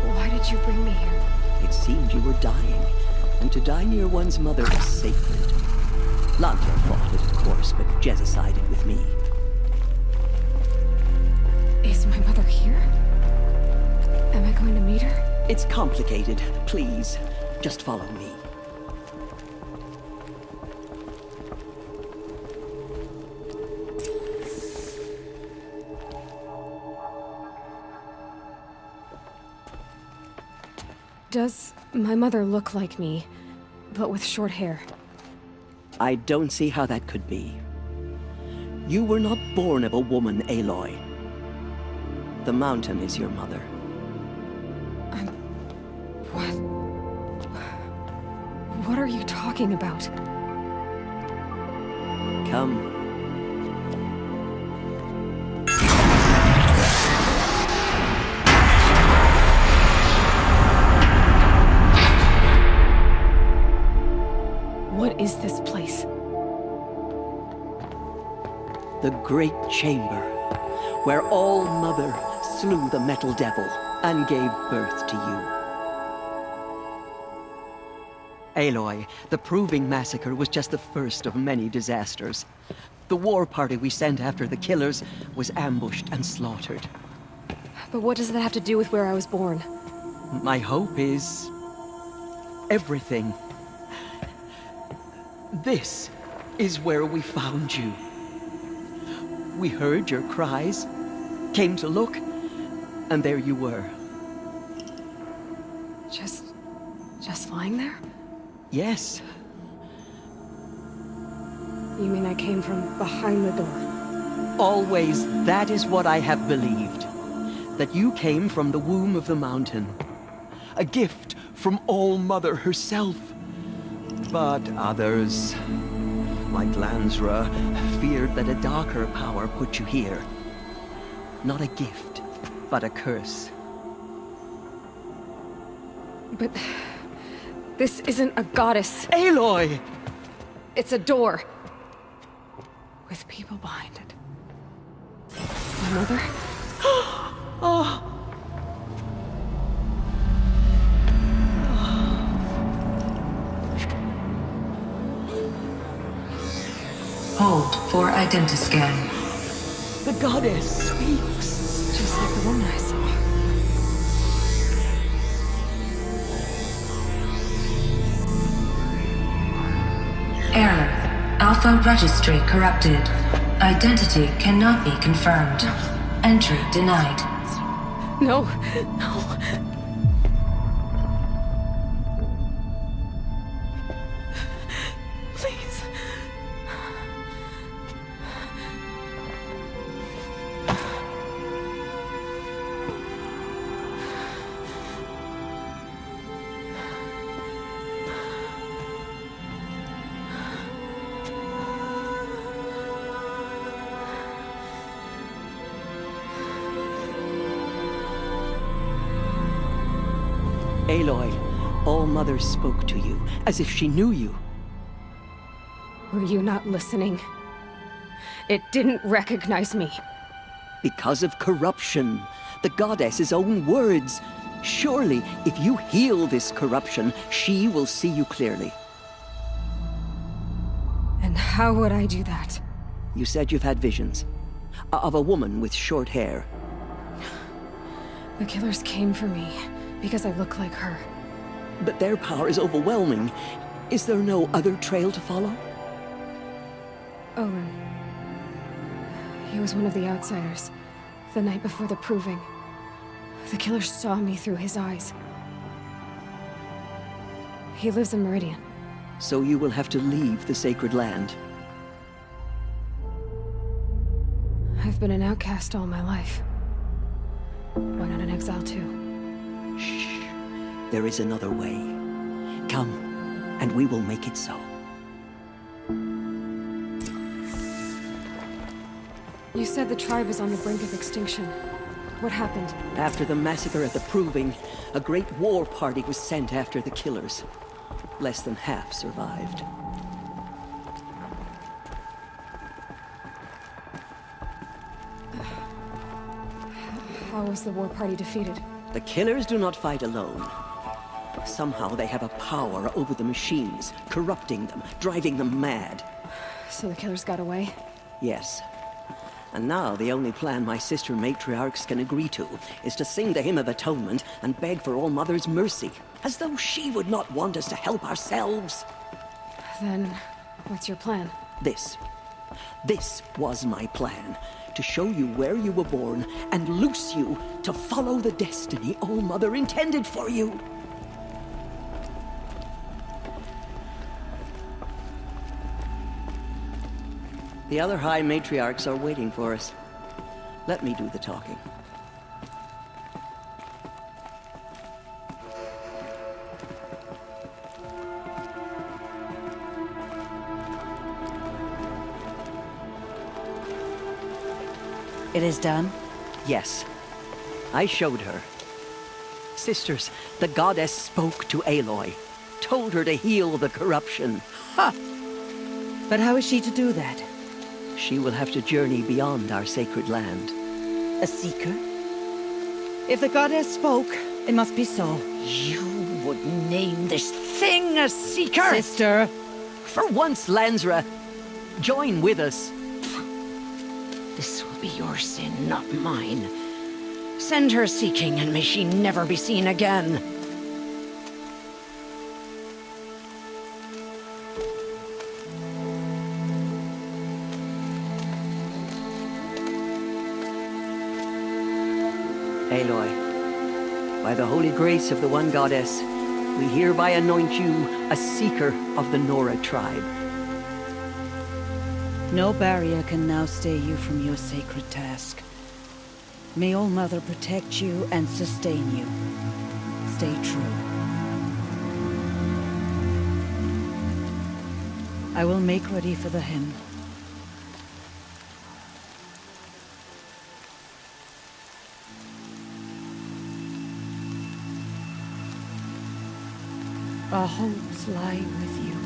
Why did you bring me here? It seemed you were dying, and to die near one's mother is sacred. Lantern fought it, of course, but Jezza sided with me. Is my mother here? Am I going to meet her? It's complicated. Please, just follow me. Does my mother look like me, but with short hair? I don't see how that could be. You were not born of a woman, Aloy. The mountain is your mother. What are you talking about? Come. What is this place? The Great Chamber, where All Mother slew the Metal Devil and gave birth to you. Aloy, the Proving Massacre was just the first of many disasters. The war party we sent after the killers was ambushed and slaughtered. But what does that have to do with where I was born? My hope is... everything. This is where we found you. We heard your cries, came to look, and there you were. Just lying there? Yes. You mean I came from behind the door? Always, that is what I have believed. That you came from the womb of the mountain. A gift from All Mother herself. But others, like Lansra, feared that a darker power put you here. Not a gift, but a curse. But this isn't a goddess. Aloy! It's a door. With people behind it. My mother? Oh! Hold for identiscan. The goddess speaks. Just like the woman I Alpha registry corrupted. Identity cannot be confirmed. Entry denied. No, no. Please. Aloy, All-Mother spoke to you, as if she knew you. Were you not listening? It didn't recognize me. Because of corruption. The goddess's own words. Surely, if you heal this corruption, she will see you clearly. And how would I do that? You said you've had visions. Of a woman with short hair. The killers came for me because I look like her. But their power is overwhelming. Is there no other trail to follow? Owen. He was one of the outsiders. The night before the proving. The killers saw me through his eyes. He lives in Meridian. So you will have to leave the sacred land. I've been an outcast all my life. Why not an exile too? Shh. There is another way. Come, and we will make it so. You said the tribe is on the brink of extinction. What happened? After the massacre at the Proving, a great war party was sent after the killers. Less than half survived. How was the war party defeated? The killers do not fight alone. Somehow they have a power over the machines, corrupting them, driving them mad. So the killers got away? Yes. And now the only plan my sister matriarchs can agree to is to sing the Hymn of Atonement and beg for All-Mother's mercy, as though she would not want us to help ourselves. Then, what's your plan? This was my plan. To show you where you were born and loose you to follow the destiny All-Mother intended for you. The other High Matriarchs are waiting for us. Let me do the talking. It is done? Yes. I showed her. Sisters, the goddess spoke to Aloy. Told her to heal the corruption. Ha! But how is she to do that? She will have to journey beyond our sacred land. A seeker? If the goddess spoke, it must be so. You would name this thing a seeker? Sister! For once, Lansra, join with us. This will be your sin, not mine. Send her seeking, and may she never be seen again. Aloy, by the holy grace of the One Goddess, we hereby anoint you a seeker of the Nora tribe. No barrier can now stay you from your sacred task. May All-Mother protect you and sustain you. Stay true. I will make ready for the hymn. Our hopes lie with you.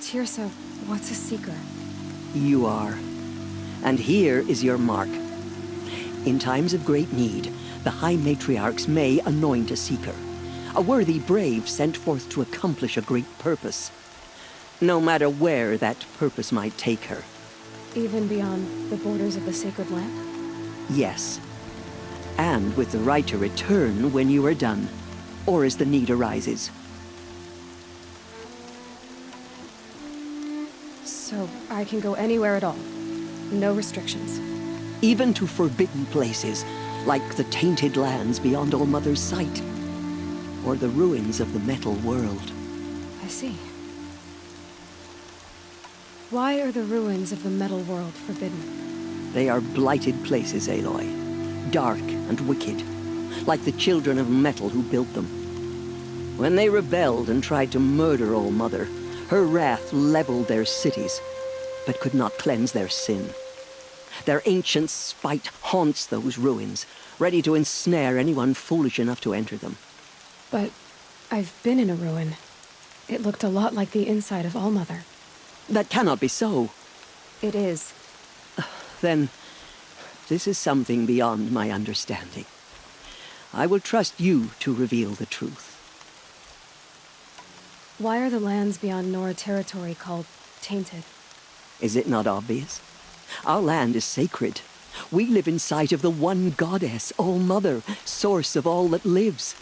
Tirsa, what's a seeker? You are. And here is your mark. In times of great need, the High Matriarchs may anoint a seeker. A worthy brave sent forth to accomplish a great purpose. No matter where that purpose might take her. Even beyond the borders of the sacred land? Yes. and with the right to return when you are done, or as the need arises. So I can go anywhere at all. No restrictions. Even to forbidden places, like the tainted lands beyond All Mother's sight, or the ruins of the metal world. I see. Why are the ruins of the metal world forbidden? They are blighted places, Aloy. Dark and wicked, like the children of metal who built them. When they rebelled and tried to murder All Mother, her wrath leveled their cities, but could not cleanse their sin. Their ancient spite haunts those ruins, ready to ensnare anyone foolish enough to enter them. But I've been in a ruin. It looked a lot like the inside of All Mother. That cannot be so. It is. Then, this is something beyond my understanding. I will trust you to reveal the truth. Why are the lands beyond Nora territory called tainted? Is it not obvious? Our land is sacred. We live in sight of the one goddess, All Mother, source of all that lives.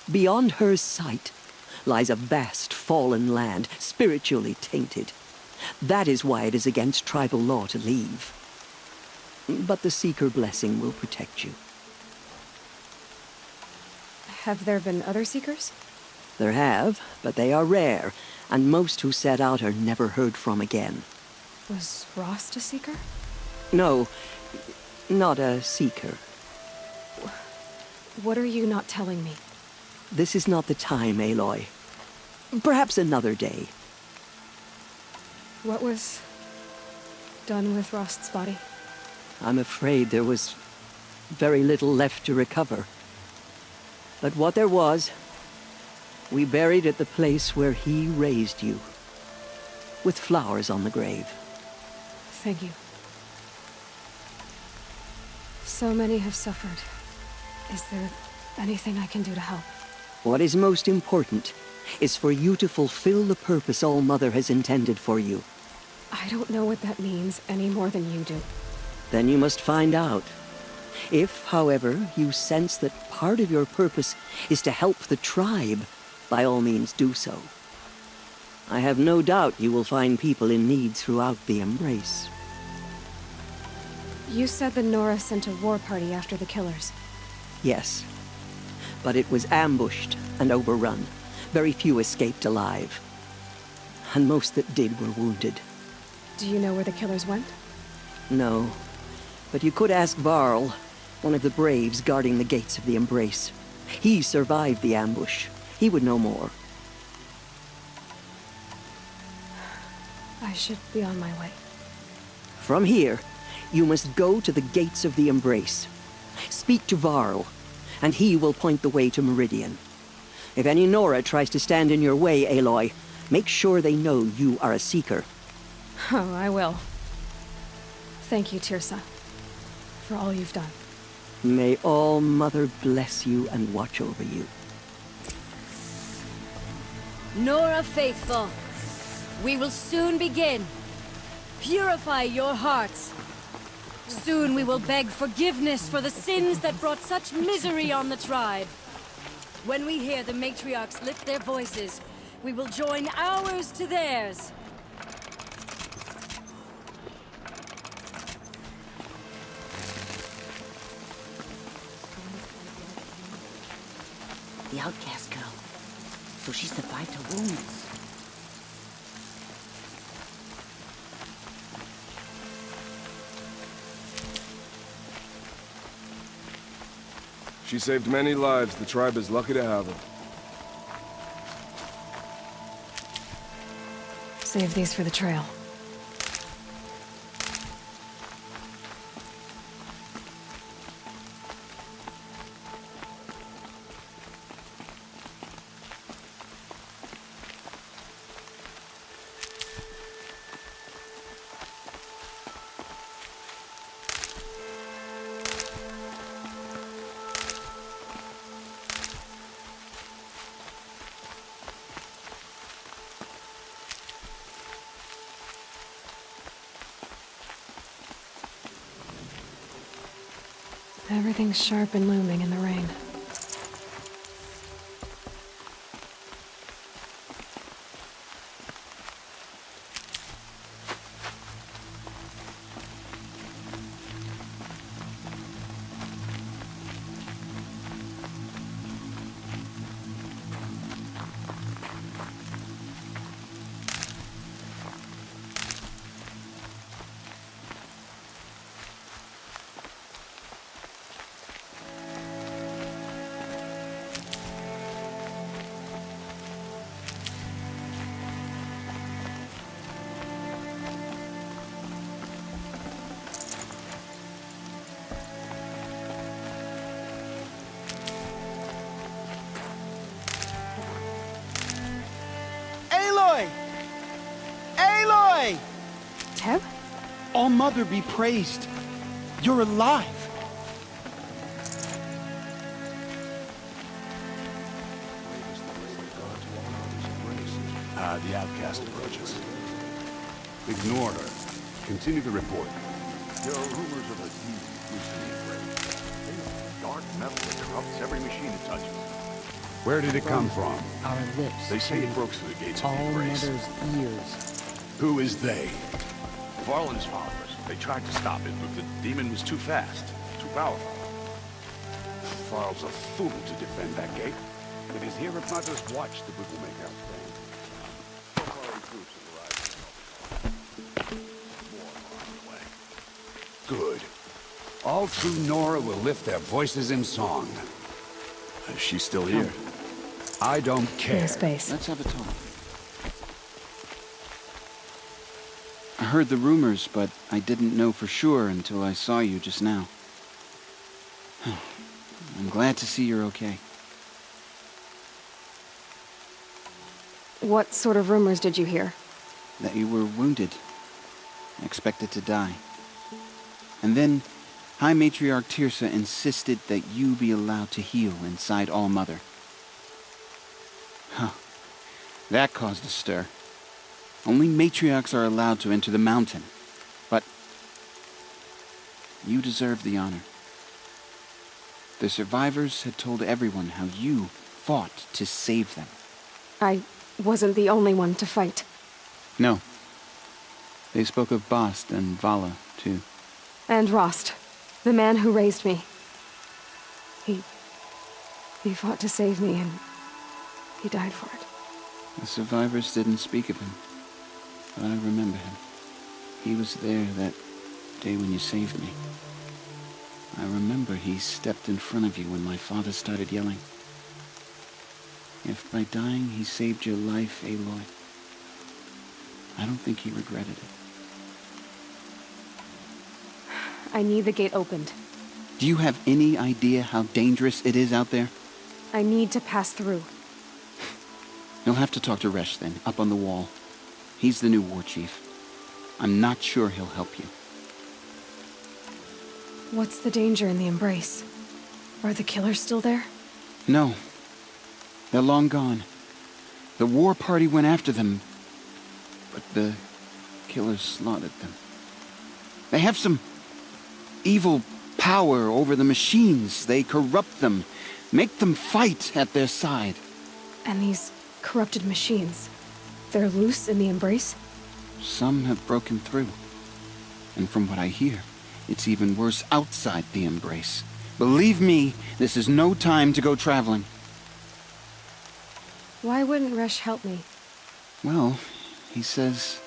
Beyond her sight lies a vast fallen land, spiritually tainted. That is why it is against tribal law to leave. But the Seeker blessing will protect you. Have there been other Seekers? There have, but they are rare, and most who set out are never heard from again. Was Rost a Seeker? No, not a Seeker. What are you not telling me? This is not the time, Aloy. Perhaps another day. What was done with Rost's body? I'm afraid there was very little left to recover. But what there was, we buried at the place where he raised you, with flowers on the grave. Thank you. So many have suffered. Is there anything I can do to help? What is most important is for you to fulfill the purpose All Mother has intended for you. I don't know what that means any more than you do. Then you must find out. If, however, you sense that part of your purpose is to help the tribe, by all means do so. I have no doubt you will find people in need throughout the Embrace. You said that Nora sent a war party after the killers. Yes, but it was ambushed and overrun. Very few escaped alive. And most that did were wounded. Do you know where the killers went? No, but you could ask Varl, one of the braves guarding the gates of the Embrace. He survived the ambush. He would know more. I should be on my way. From here, you must go to the gates of the Embrace. Speak to Varl, and he will point the way to Meridian. If any Nora tries to stand in your way, Aloy, make sure they know you are a Seeker. Oh, I will. Thank you, Tirsa, for all you've done. May All Mother bless you and watch over you. Nora faithful, we will soon begin. Purify your hearts. Soon we will beg forgiveness for the sins that brought such misery on the tribe. When we hear the matriarchs lift their voices, we will join ours to theirs. The outcast girl. So she survived her wounds. She saved many lives. The tribe is lucky to have her. Save these for the trail. Everything's sharp and looming in the rain. Aloy! Aloy! Teb? All-Mother be praised. You're alive. The outcast approaches. Ignore her. Continue the report. There are rumors of a deep loosening grave. Dark metal that corrupts every machine it touches. Where did it come from? Our lips. They say it broke through the gates of the All embrace. Mother's ears. Who is they? Varlin's followers. They tried to stop it, but the demon was too fast, too powerful. Varl's a fool to defend that gate. It is here if not just watch the brutal make out stand. Good. All true Nora will lift their voices in song. She's still here. I don't care. Space. Let's have a talk. I heard the rumors, but I didn't know for sure until I saw you just now. I'm glad to see you're okay. What sort of rumors did you hear? That you were wounded. Expected to die. And then, High Matriarch Tirsa insisted that you be allowed to heal inside All-Mother. Huh. That caused a stir. Only matriarchs are allowed to enter the mountain. But you deserve the honor. The survivors had told everyone how you fought to save them. I wasn't the only one to fight. No. They spoke of Bast and Vala, too. And Rost, the man who raised me. He fought to save me, and he died for it. The survivors didn't speak of him, but I remember him. He was there that day when you saved me. I remember he stepped in front of you when my father started yelling. If by dying he saved your life, Aloy, I don't think he regretted it. I need the gate opened. Do you have any idea how dangerous it is out there? I need to pass through. You'll have to talk to Resh then, up on the wall. He's the new war chief. I'm not sure he'll help you. What's the danger in the embrace? Are the killers still there? No. They're long gone. The war party went after them, but the killers slaughtered them. They have some evil power over the machines. They corrupt them, make them fight at their side. And these corrupted machines, they're loose in the embrace? Some have broken through. And from what I hear, it's even worse outside the embrace. Believe me, this is no time to go traveling. Why wouldn't Resh help me? Well, he says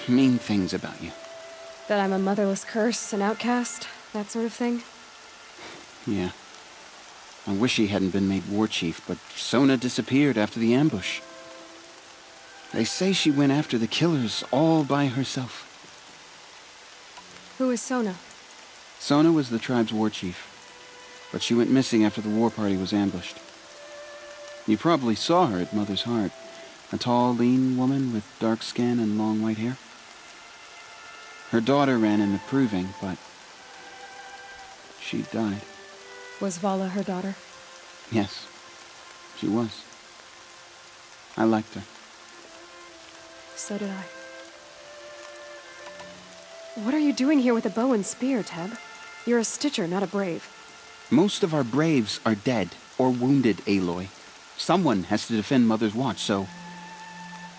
mean things about you. That I'm a motherless curse, an outcast, that sort of thing? Yeah. I wish he hadn't been made war chief, but Sona disappeared after the ambush. They say she went after the killers all by herself. Who is Sona? Sona was the tribe's war chief, but she went missing after the war party was ambushed. You probably saw her at Mother's Heart, a tall, lean woman with dark skin and long white hair. Her daughter ran in the proving, but she died. Was Vala her daughter? Yes, she was. I liked her. So did I. What are you doing here with a bow and spear, Teb? You're a Stitcher, not a Brave. Most of our Braves are dead or wounded, Aloy. Someone has to defend Mother's Watch, so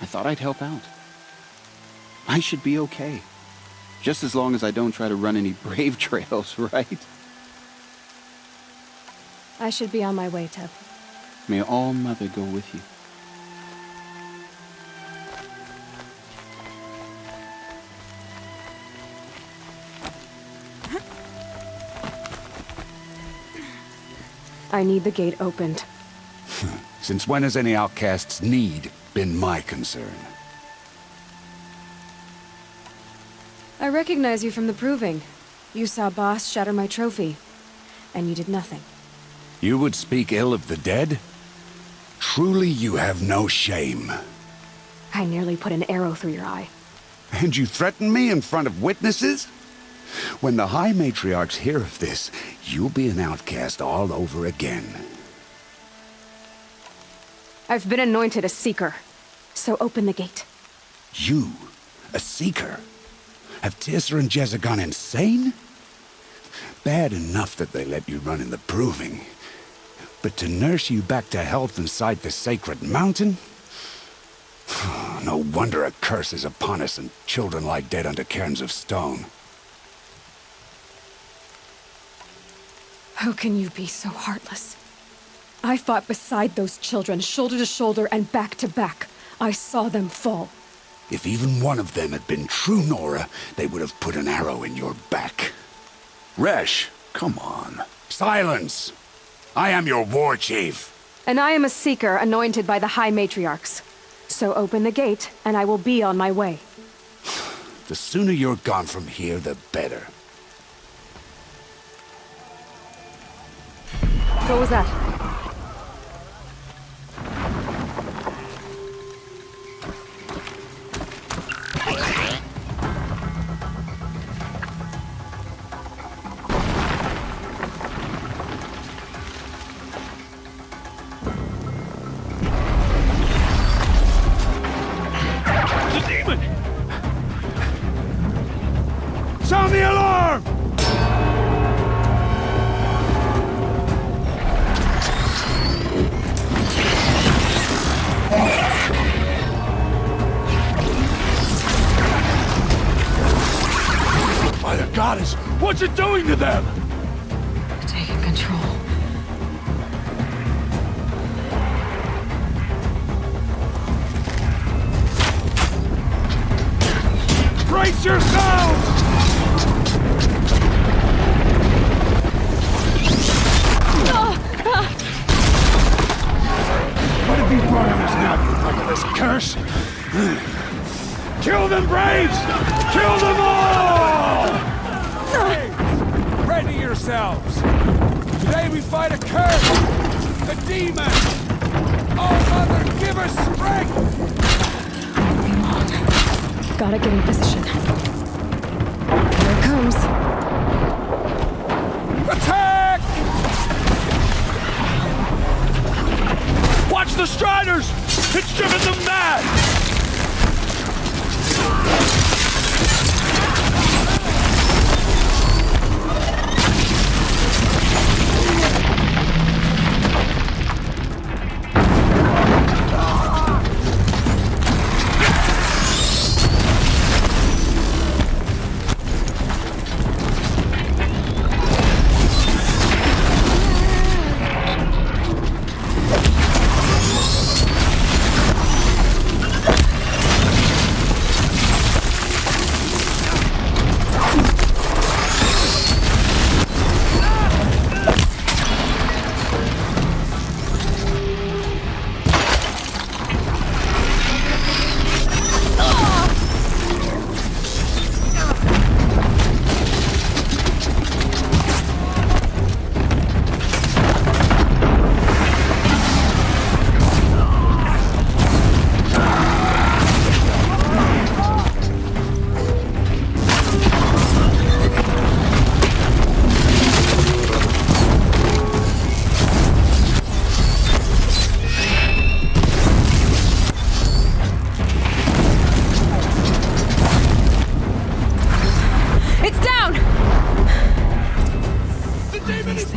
I thought I'd help out. I should be okay. Just as long as I don't try to run any Brave trails, right? I should be on my way, Teb. May All Mother go with you. I need the gate opened. Since when has any outcast's need been my concern? I recognize you from the proving. You saw Boss shatter my trophy, and you did nothing. You would speak ill of the dead? Truly you have no shame. I nearly put an arrow through your eye. And you threaten me in front of witnesses? When the High Matriarchs hear of this, you'll be an outcast all over again. I've been anointed a Seeker, so open the gate. You? A Seeker? Have Tissa and Jezza gone insane? Bad enough that they let you run in the proving. But to nurse you back to health inside the sacred mountain? No wonder a curse is upon us and children lie dead under cairns of stone. How can you be so heartless? I fought beside those children, shoulder to shoulder and back to back. I saw them fall. If even one of them had been true Nora, they would have put an arrow in your back. Resh, come on. Silence! I am your war chief. And I am a Seeker anointed by the High Matriarchs. So open the gate, and I will be on my way. The sooner you're gone from here, the better. What was that? The demon! Sound the alarm! By the goddess, what's it doing to them? Taking control. Brace yourselves! What have you brought on us now, you legless curse? Kill them, Braves! Kill them all! Hey, ready yourselves! Today we fight a curse! A demon! Oh, Mother, give us strength! Gotta get in position. Here it comes. Attack! Watch the Striders! It's driven them mad!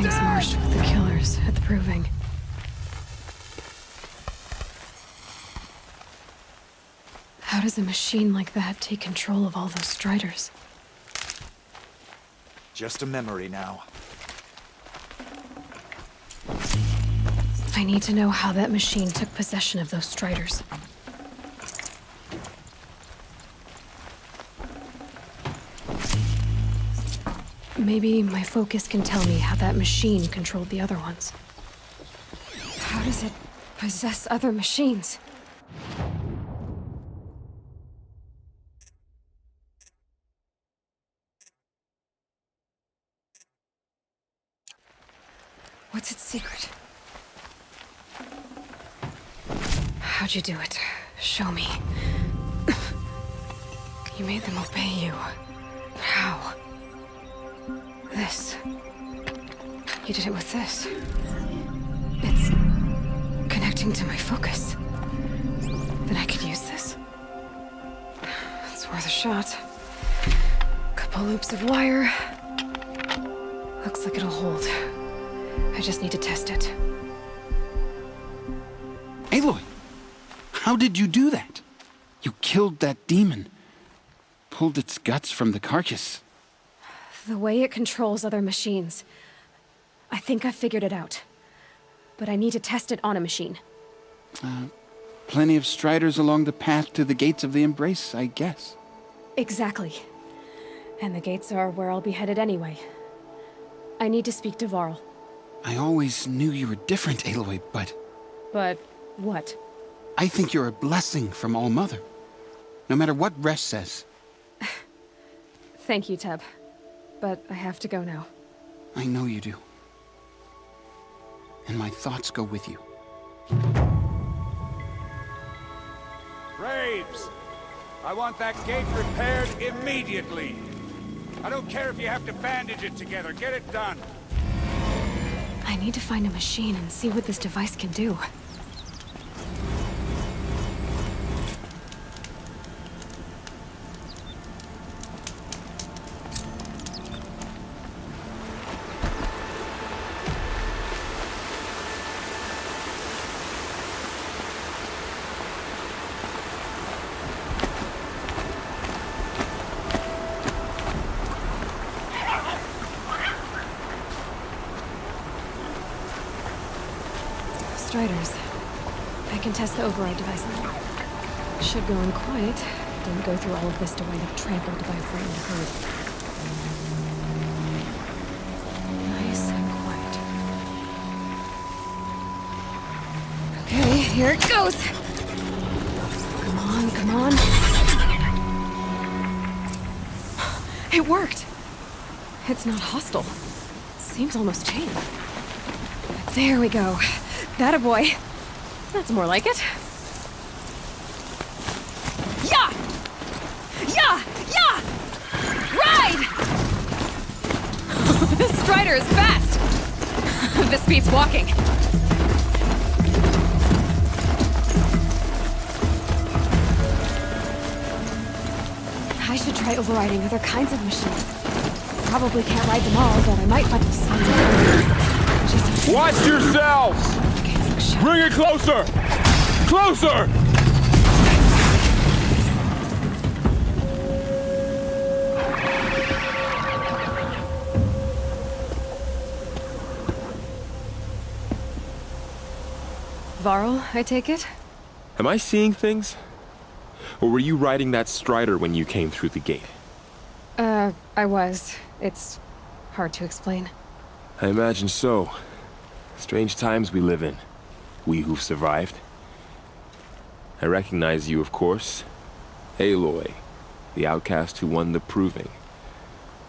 Things marched with the killers at the proving. How does a machine like that take control of all those Striders? Just a memory now. I need to know how that machine took possession of those Striders. Maybe my focus can tell me how that machine controlled the other ones. How does it possess other machines? What's its secret? How'd you do it? Show me. You made them obey you. How? This. You did it with this. It's connecting to my focus. Then I could use this. It's worth a shot. Couple loops of wire. Looks like it'll hold. I just need to test it. Aloy! How did you do that? You killed that demon. Pulled its guts from the carcass. The way it controls other machines. I think I've figured it out. But I need to test it on a machine. Plenty of Striders along the path to the gates of the Embrace, I guess. Exactly. And the gates are where I'll be headed anyway. I need to speak to Varl. I always knew you were different, Aloy, but... But what? I think you're a blessing from All-Mother. No matter what Resh says. Thank you, Teb. But I have to go now. I know you do. And my thoughts go with you. Graves! I want that gate repaired immediately. I don't care if you have to bandage it together. Get it done. I need to find a machine and see what this device can do. Striders. I can test the override device now. Should go in quiet. Didn't go through all of this to wind up trampled by a frightened herd. Nice and quiet. Okay, here it goes! Come on, come on. It worked! It's not hostile. Seems almost tame. There we go. That a boy. That's more like it. Yeah! Yeah! Yeah! Ride! This Strider is fast! This beats walking. I should try overriding other kinds of machines. Probably can't ride them all, but I might find some. Watch yourselves! Bring it closer! Closer! Varl, I take it? Am I seeing things? Or were you riding that Strider when you came through the gate? I was. It's hard to explain. I imagine so. Strange times we live in. We who've survived. I recognize you, of course. Aloy, the outcast who won the proving.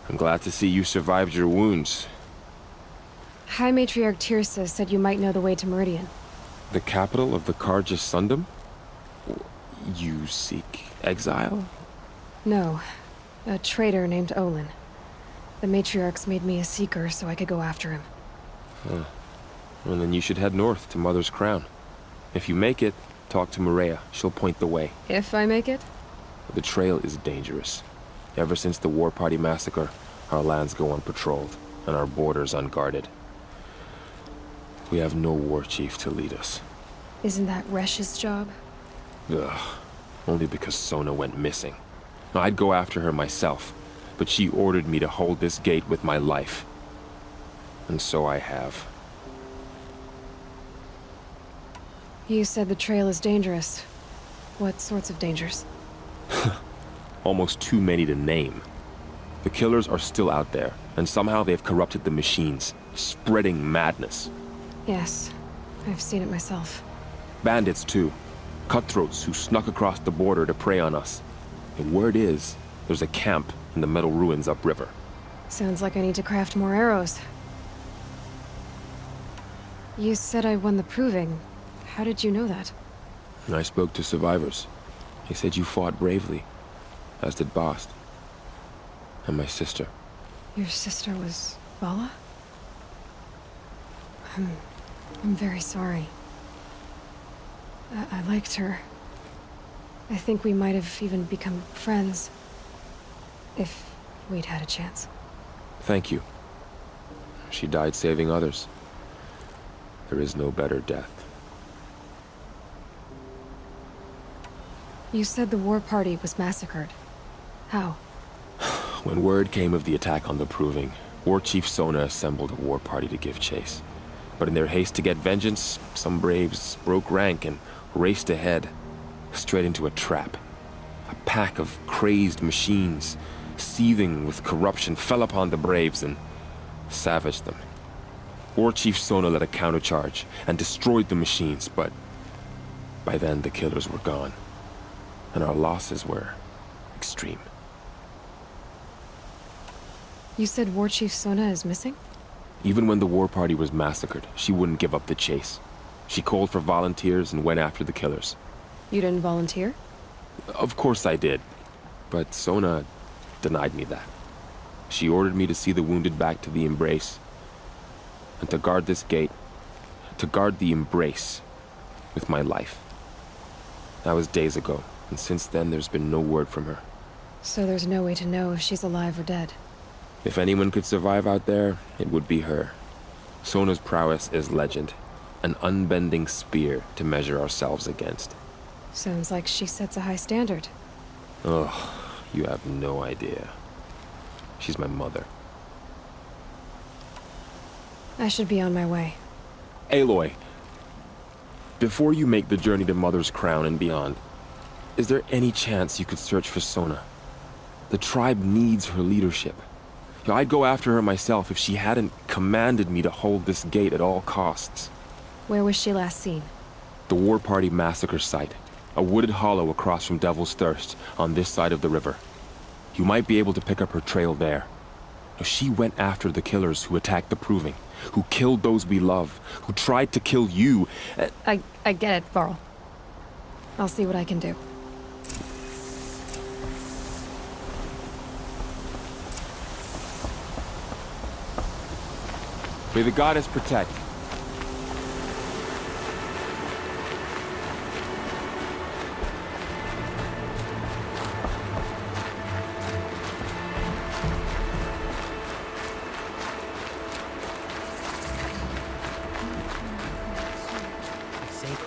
I'm glad to see you survived your wounds. High Matriarch Tirsa said you might know the way to Meridian. The capital of the Carja Sundom? You seek exile? No. A traitor named Olin. The Matriarchs made me a seeker so I could go after him. Huh. Well, then you should head north to Mother's Crown. If you make it, talk to Maria. She'll point the way. If I make it? The trail is dangerous. Ever since the War Party massacre, our lands go unpatrolled, and our borders unguarded. We have no war chief to lead us. Isn't that Resh's job? Ugh. Only because Sona went missing. Now, I'd go after her myself, but she ordered me to hold this gate with my life. And so I have. You said the trail is dangerous. What sorts of dangers? Almost too many to name. The killers are still out there, and somehow they've corrupted the machines, spreading madness. Yes, I've seen it myself. Bandits, too. Cutthroats who snuck across the border to prey on us. The word is, there's a camp in the metal ruins upriver. Sounds like I need to craft more arrows. You said I won the proving. How did you know that? I spoke to survivors. They said you fought bravely, as did Bast. And my sister. Your sister was Vala? I'm very sorry. I liked her. I think we might have even become friends. If we'd had a chance. Thank you. She died saving others. There is no better death. You said the war party was massacred. How? When word came of the attack on the Proving, War Chief Sona assembled a war party to give chase. But in their haste to get vengeance, some braves broke rank and raced ahead, straight into a trap. A pack of crazed machines, seething with corruption, fell upon the braves and savaged them. War Chief Sona led a countercharge and destroyed the machines, but by then the killers were gone, and our losses were extreme. You said War Chief Sona is missing? Even when the war party was massacred, she wouldn't give up the chase. She called for volunteers and went after the killers. You didn't volunteer? Of course I did, but Sona denied me that. She ordered me to see the wounded back to the Embrace, and to guard this gate, to guard the Embrace with my life. That was days ago, and since then there's been no word from her. So there's no way to know if she's alive or dead? If anyone could survive out there, it would be her. Sona's prowess is legend, an unbending spear to measure ourselves against. Sounds like she sets a high standard. Oh, you have no idea. She's my mother. I should be on my way. Aloy, before you make the journey to Mother's Crown and beyond, is there any chance you could search for Sona? The tribe needs her leadership. I'd go after her myself if she hadn't commanded me to hold this gate at all costs. Where was she last seen? The War Party massacre site. A wooded hollow across from Devil's Thirst, on this side of the river. You might be able to pick up her trail there. She went after the killers who attacked the Proving, who killed those we love, who tried to kill you. I get it, Varl. I'll see what I can do. May the goddess protect.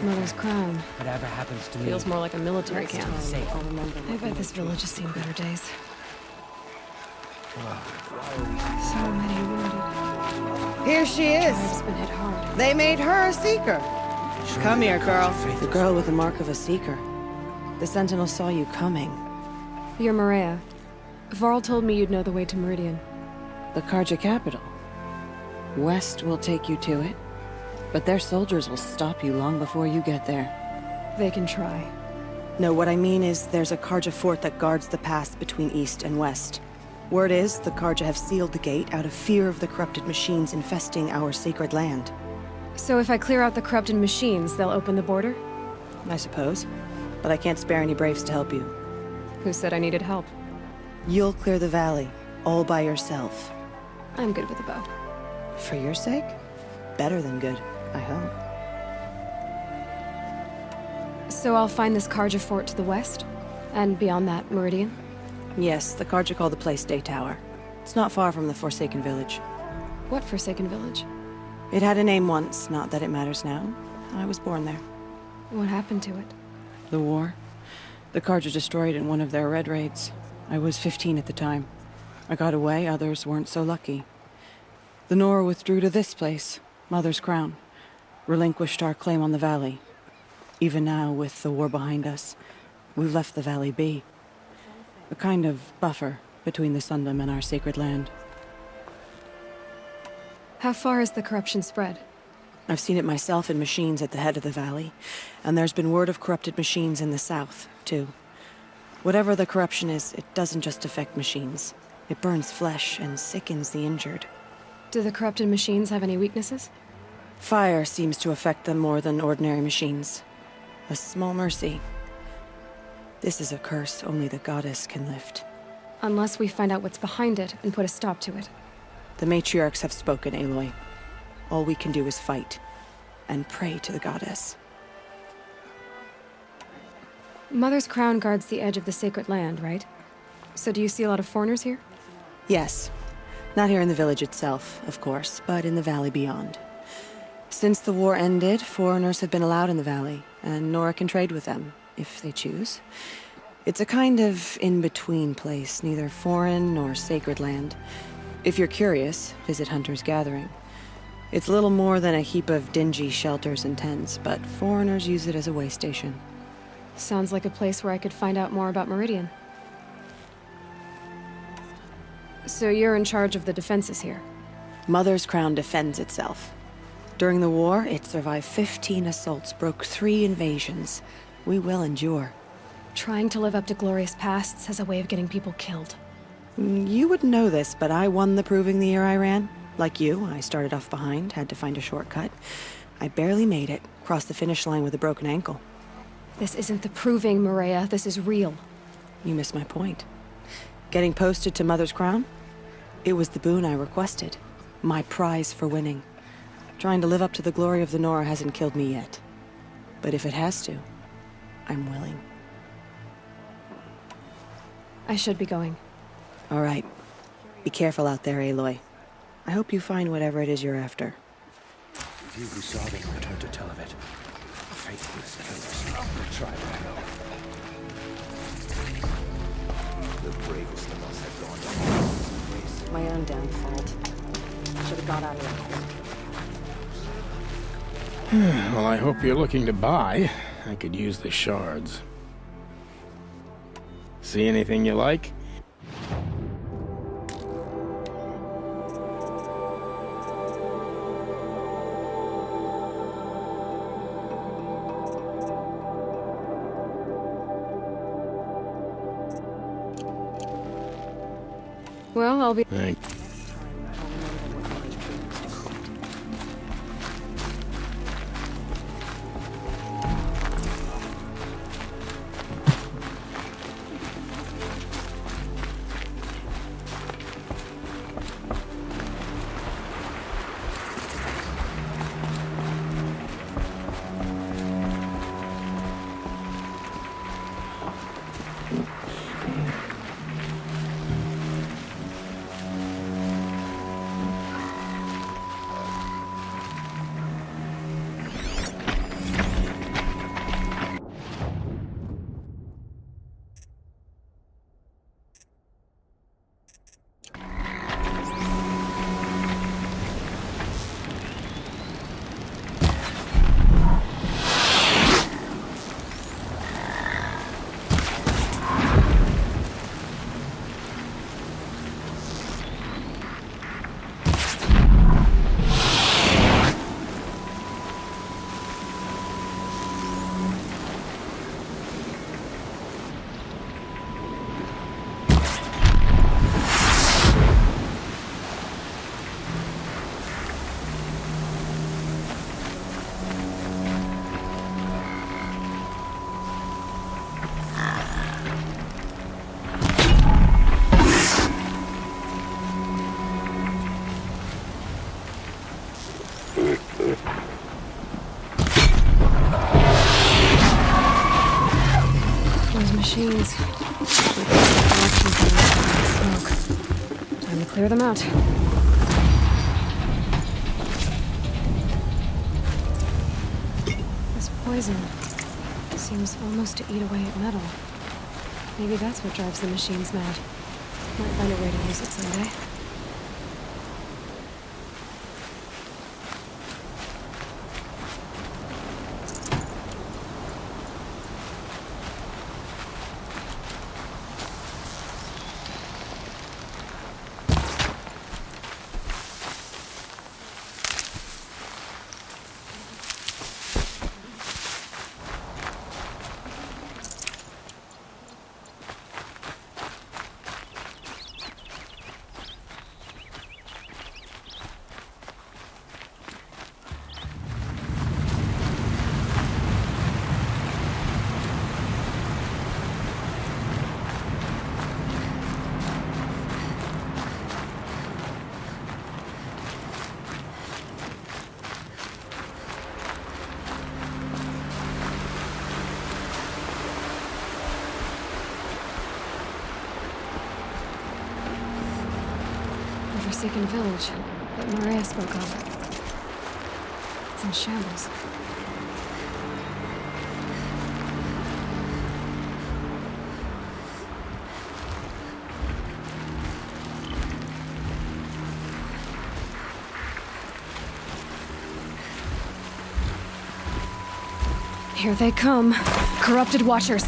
Mother's Crown. Whatever happens to me Feels more like a military camp. I'll remember. I bet this village has seen better days. So many wounded. Here she is. Tribe's been hit hard. They made her a seeker. Come here, girl. The girl with the mark of a seeker. The Sentinel saw you coming. You're Maria. Varl told me you'd know the way to Meridian. The Karja capital. West will take you to it, but their soldiers will stop you long before you get there. They can try. No, what I mean is there's a Karja fort that guards the pass between east and west. Word is, the Karja have sealed the gate out of fear of the corrupted machines infesting our sacred land. So if I clear out the corrupted machines, they'll open the border? I suppose. But I can't spare any braves to help you. Who said I needed help? You'll clear the valley, all by yourself. I'm good with a bow. For your sake? Better than good, I hope. So I'll find this Karja fort to the west? And beyond that, Meridian? Yes, the Karja call the place Day Tower. It's not far from the Forsaken Village. What Forsaken Village? It had a name once, not that it matters now. I was born there. What happened to it? The war. The Carja destroyed in one of their red raids. I was 15 at the time. I got away, others weren't so lucky. The Nora withdrew to this place, Mother's Crown. Relinquished our claim on the valley. Even now, with the war behind us, we've left the valley be. A kind of buffer between the Sundom and our sacred land. How far has the corruption spread? I've seen it myself in machines at the head of the valley, and there's been word of corrupted machines in the south, too. Whatever the corruption is, it doesn't just affect machines. It burns flesh and sickens the injured. Do the corrupted machines have any weaknesses? Fire seems to affect them more than ordinary machines. A small mercy. This is a curse only the goddess can lift. Unless we find out what's behind it and put a stop to it. The matriarchs have spoken, Aloy. All we can do is fight, and pray to the goddess. Mother's Crown guards the edge of the sacred land, right? So do you see a lot of foreigners here? Yes. Not here in the village itself, of course, but in the valley beyond. Since the war ended, foreigners have been allowed in the valley, and Nora can trade with them, if they choose. It's a kind of in-between place, neither foreign nor sacred land. If you're curious, visit Hunter's Gathering. It's little more than a heap of dingy shelters and tents, but foreigners use it as a way station. Sounds like a place where I could find out more about Meridian. So you're in charge of the defenses here? Mother's Crown defends itself. During the war, it survived 15 assaults, broke 3 invasions. We will endure. Trying to live up to glorious pasts has a way of getting people killed. You wouldn't know this, but I won the proving the year I ran. Like you, I started off behind, had to find a shortcut. I barely made it, crossed the finish line with a broken ankle. This isn't the proving, Maria. This is real. You missed my point. Getting posted to Mother's Crown? It was the boon I requested. My prize for winning. Trying to live up to the glory of the Nora hasn't killed me yet. But if it has to, I'm willing. I should be going. All right. Be careful out there, Aloy. I hope you find whatever it is you're after. You who saw them return to tell of it. Faithless killers. Try to know. The bravest of us have gone down. My own downfall. Should have got out of it. Well, I hope you're looking to buy. I could use the shards. See anything you like? Well, I'll be... machines. Smoke. Time to clear them out. poison seems almost to eat away at metal. Maybe that's what drives the machines mad. Might find a way to use it someday. Forsaken village that Maria spoke of. It's in shambles. Here they come. Corrupted Watchers.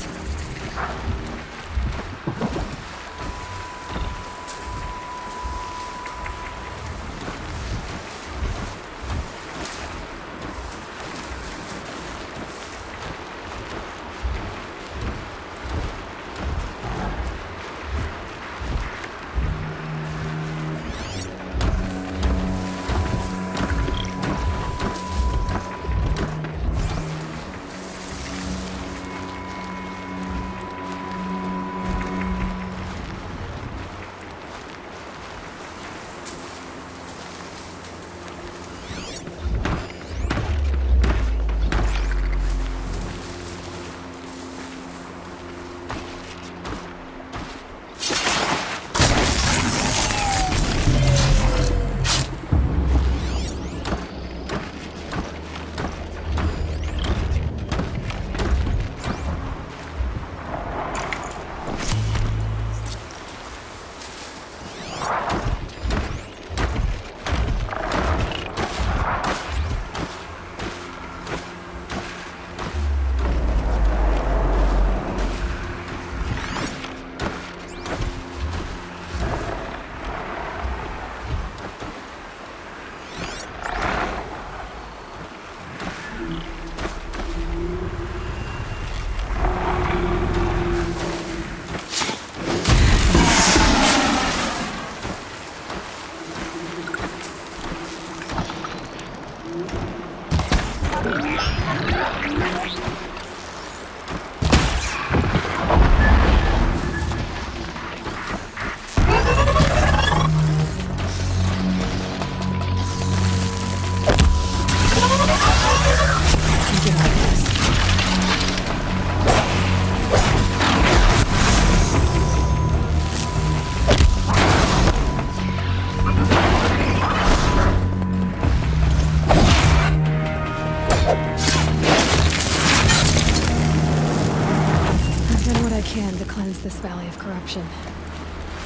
This valley of corruption.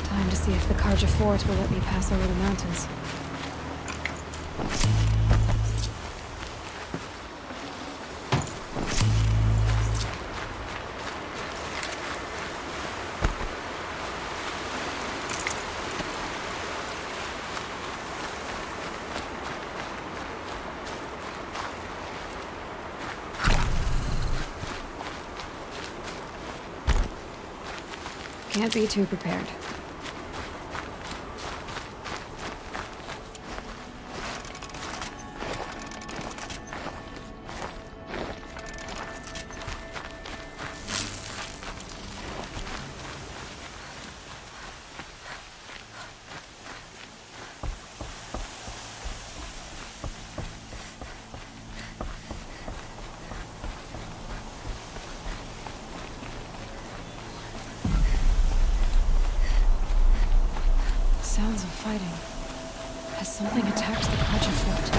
Time to see if the Carja Fort will let me pass over the mountains. Can't be too prepared. Sounds of fighting. Has something attacked the Carja Fort?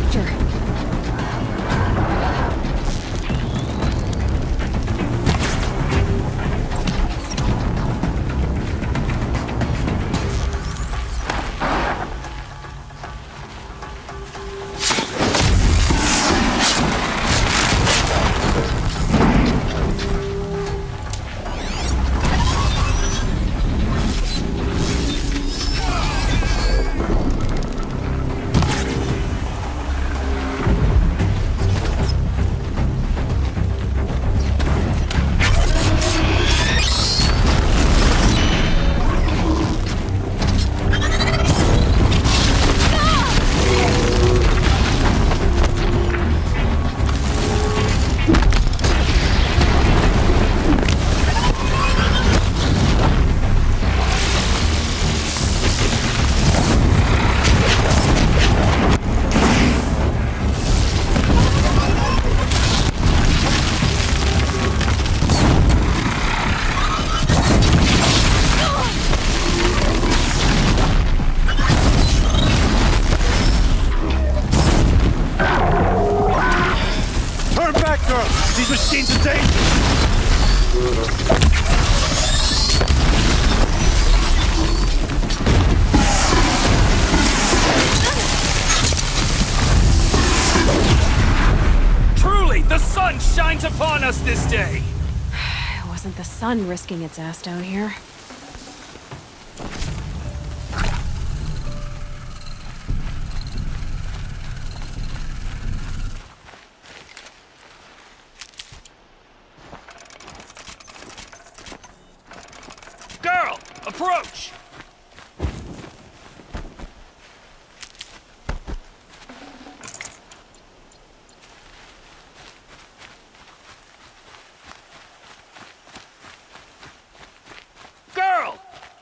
Doctor. Upon us this day! It wasn't the sun risking its ass down here. Girl, approach!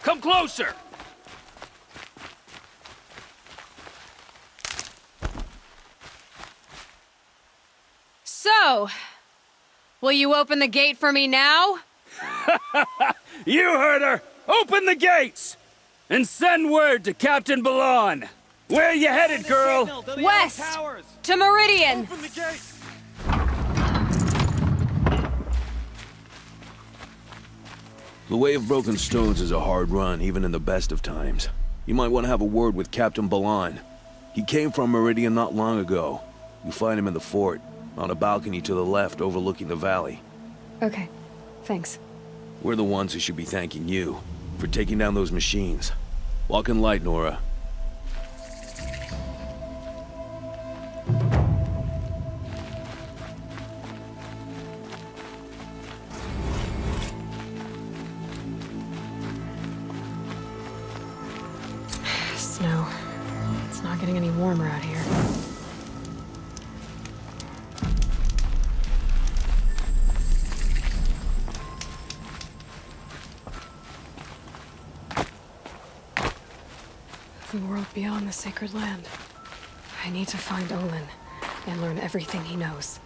Come closer! So, will you open the gate for me now? You heard her! Open the gates! And send word to Captain Balan! Where you headed, girl? West! To Meridian! Open the gates! The Way of Broken Stones is a hard run, even in the best of times. You might want to have a word with Captain Balan. He came from Meridian not long ago. You'll find him in the fort, on a balcony to the left overlooking the valley. Okay, thanks. We're the ones who should be thanking you for taking down those machines. Walk in light, Nora. Snow. It's not getting any warmer out here. The world beyond the sacred land. I need to find Olin and learn everything he knows.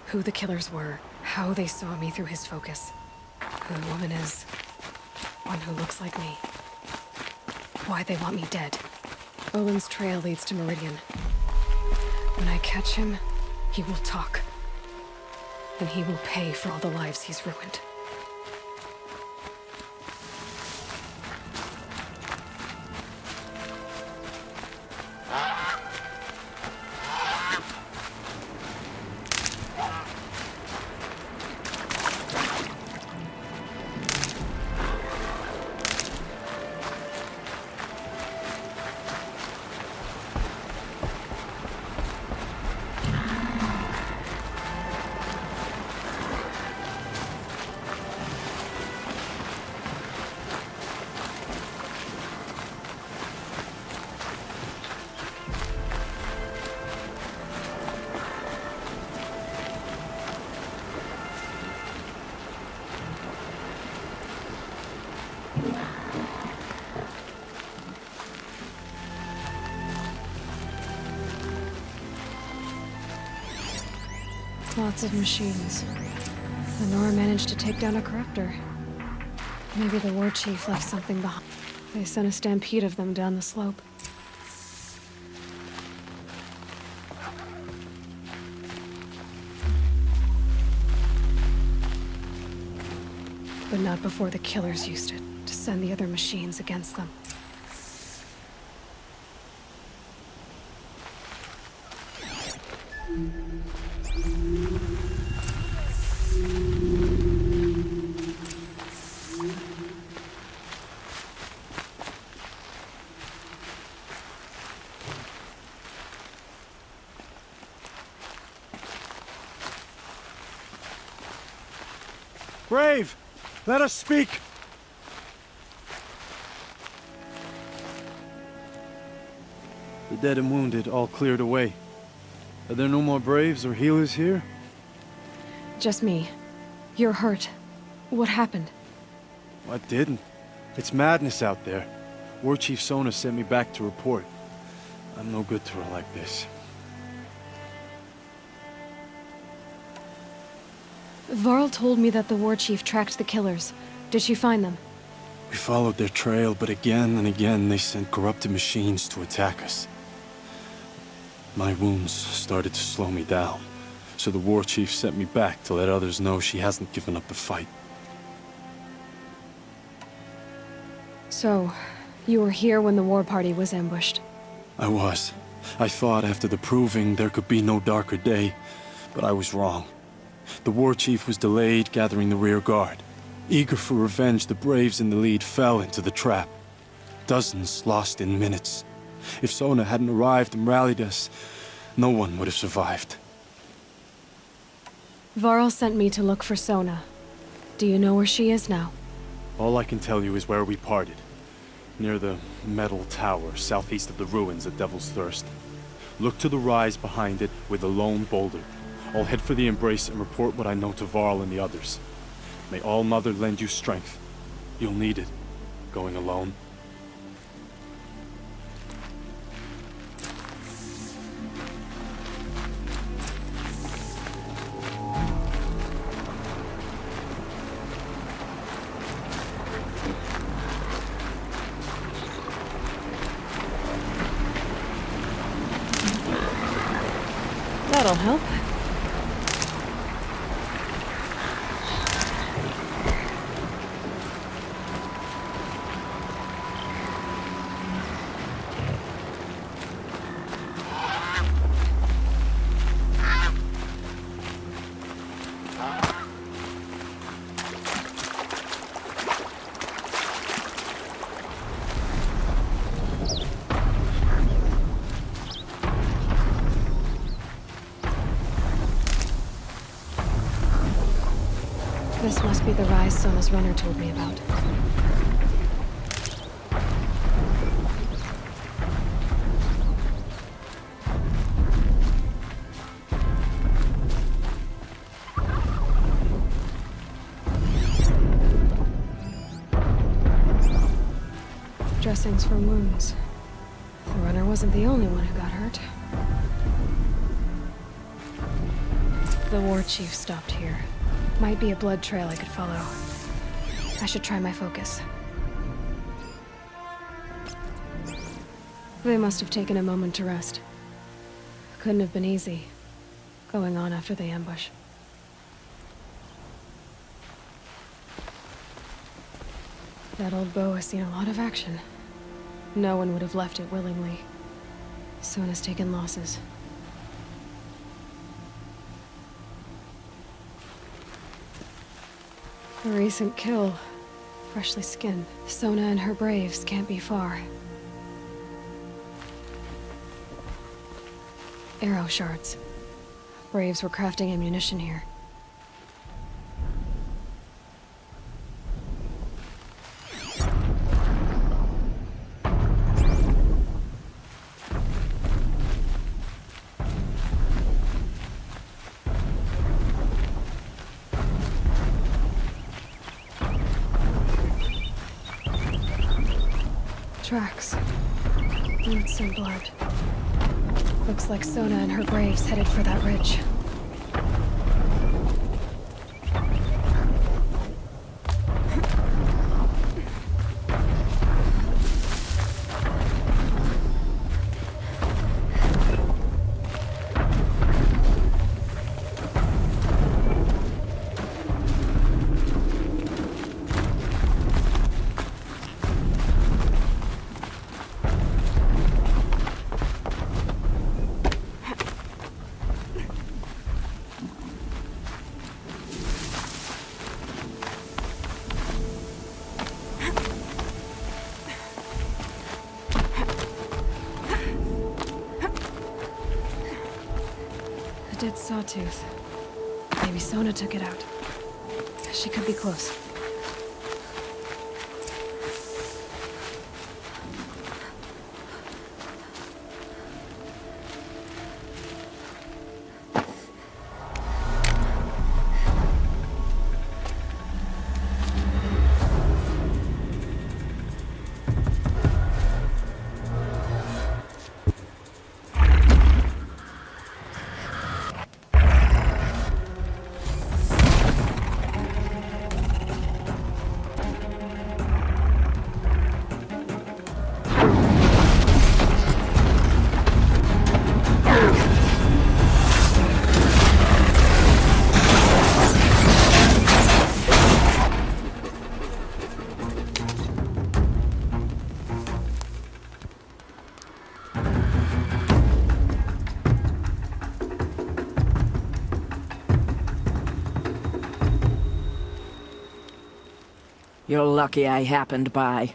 Who the killers were, how they saw me through his focus, who the woman is, one who looks like me. Why they want me dead. Olin's trail leads to Meridian. When I catch him, he will talk. And he will pay for all the lives he's ruined. Lots of machines. The Nora managed to take down a corruptor. Maybe the war chief left something behind. They sent a stampede of them down the slope. But not before the killers used it to send the other machines against them. Grave, let us speak. The dead and wounded all cleared away. Are there no more Braves or healers here? Just me. You're hurt. What happened? I didn't. It's madness out there. War Chief Sona sent me back to report. I'm no good to her like this. Varl told me that the war chief tracked the killers. Did she find them? We followed their trail, but again and again they sent corrupted machines to attack us. My wounds started to slow me down, so the war chief sent me back to let others know she hasn't given up the fight. So, you were here when the war party was ambushed? I was. I thought after the proving there could be no darker day, but I was wrong. The war chief was delayed gathering the rear guard. Eager for revenge, the Braves in the lead fell into the trap. Dozens lost in minutes. If Sona hadn't arrived and rallied us, no one would have survived. Varl sent me to look for Sona. Do you know where she is now? All I can tell you is where we parted. Near the metal tower, southeast of the ruins at Devil's Thirst. Look to the rise behind it with a lone boulder. I'll head for the embrace and report what I know to Varl and the others. May All Mother lend you strength. You'll need it, going alone. That'll help. This must be the rise Sona's runner told me about. Dressings for wounds. The runner wasn't the only one who got hurt. The war chief stopped here. Might be a blood trail I could follow. I should try my focus. They must have taken a moment to rest. Couldn't have been easy, going on after the ambush. That old bow has seen a lot of action. No one would have left it willingly. Sona's taken losses. A recent kill. Freshly skinned. Sona and her braves can't be far. Arrow shards. Braves were crafting ammunition here. Tracks. Boots and blood. Looks like Sona and her braves headed for that ridge. dead sawtooth. Maybe Sona took it out. She could be close. You're lucky I happened by.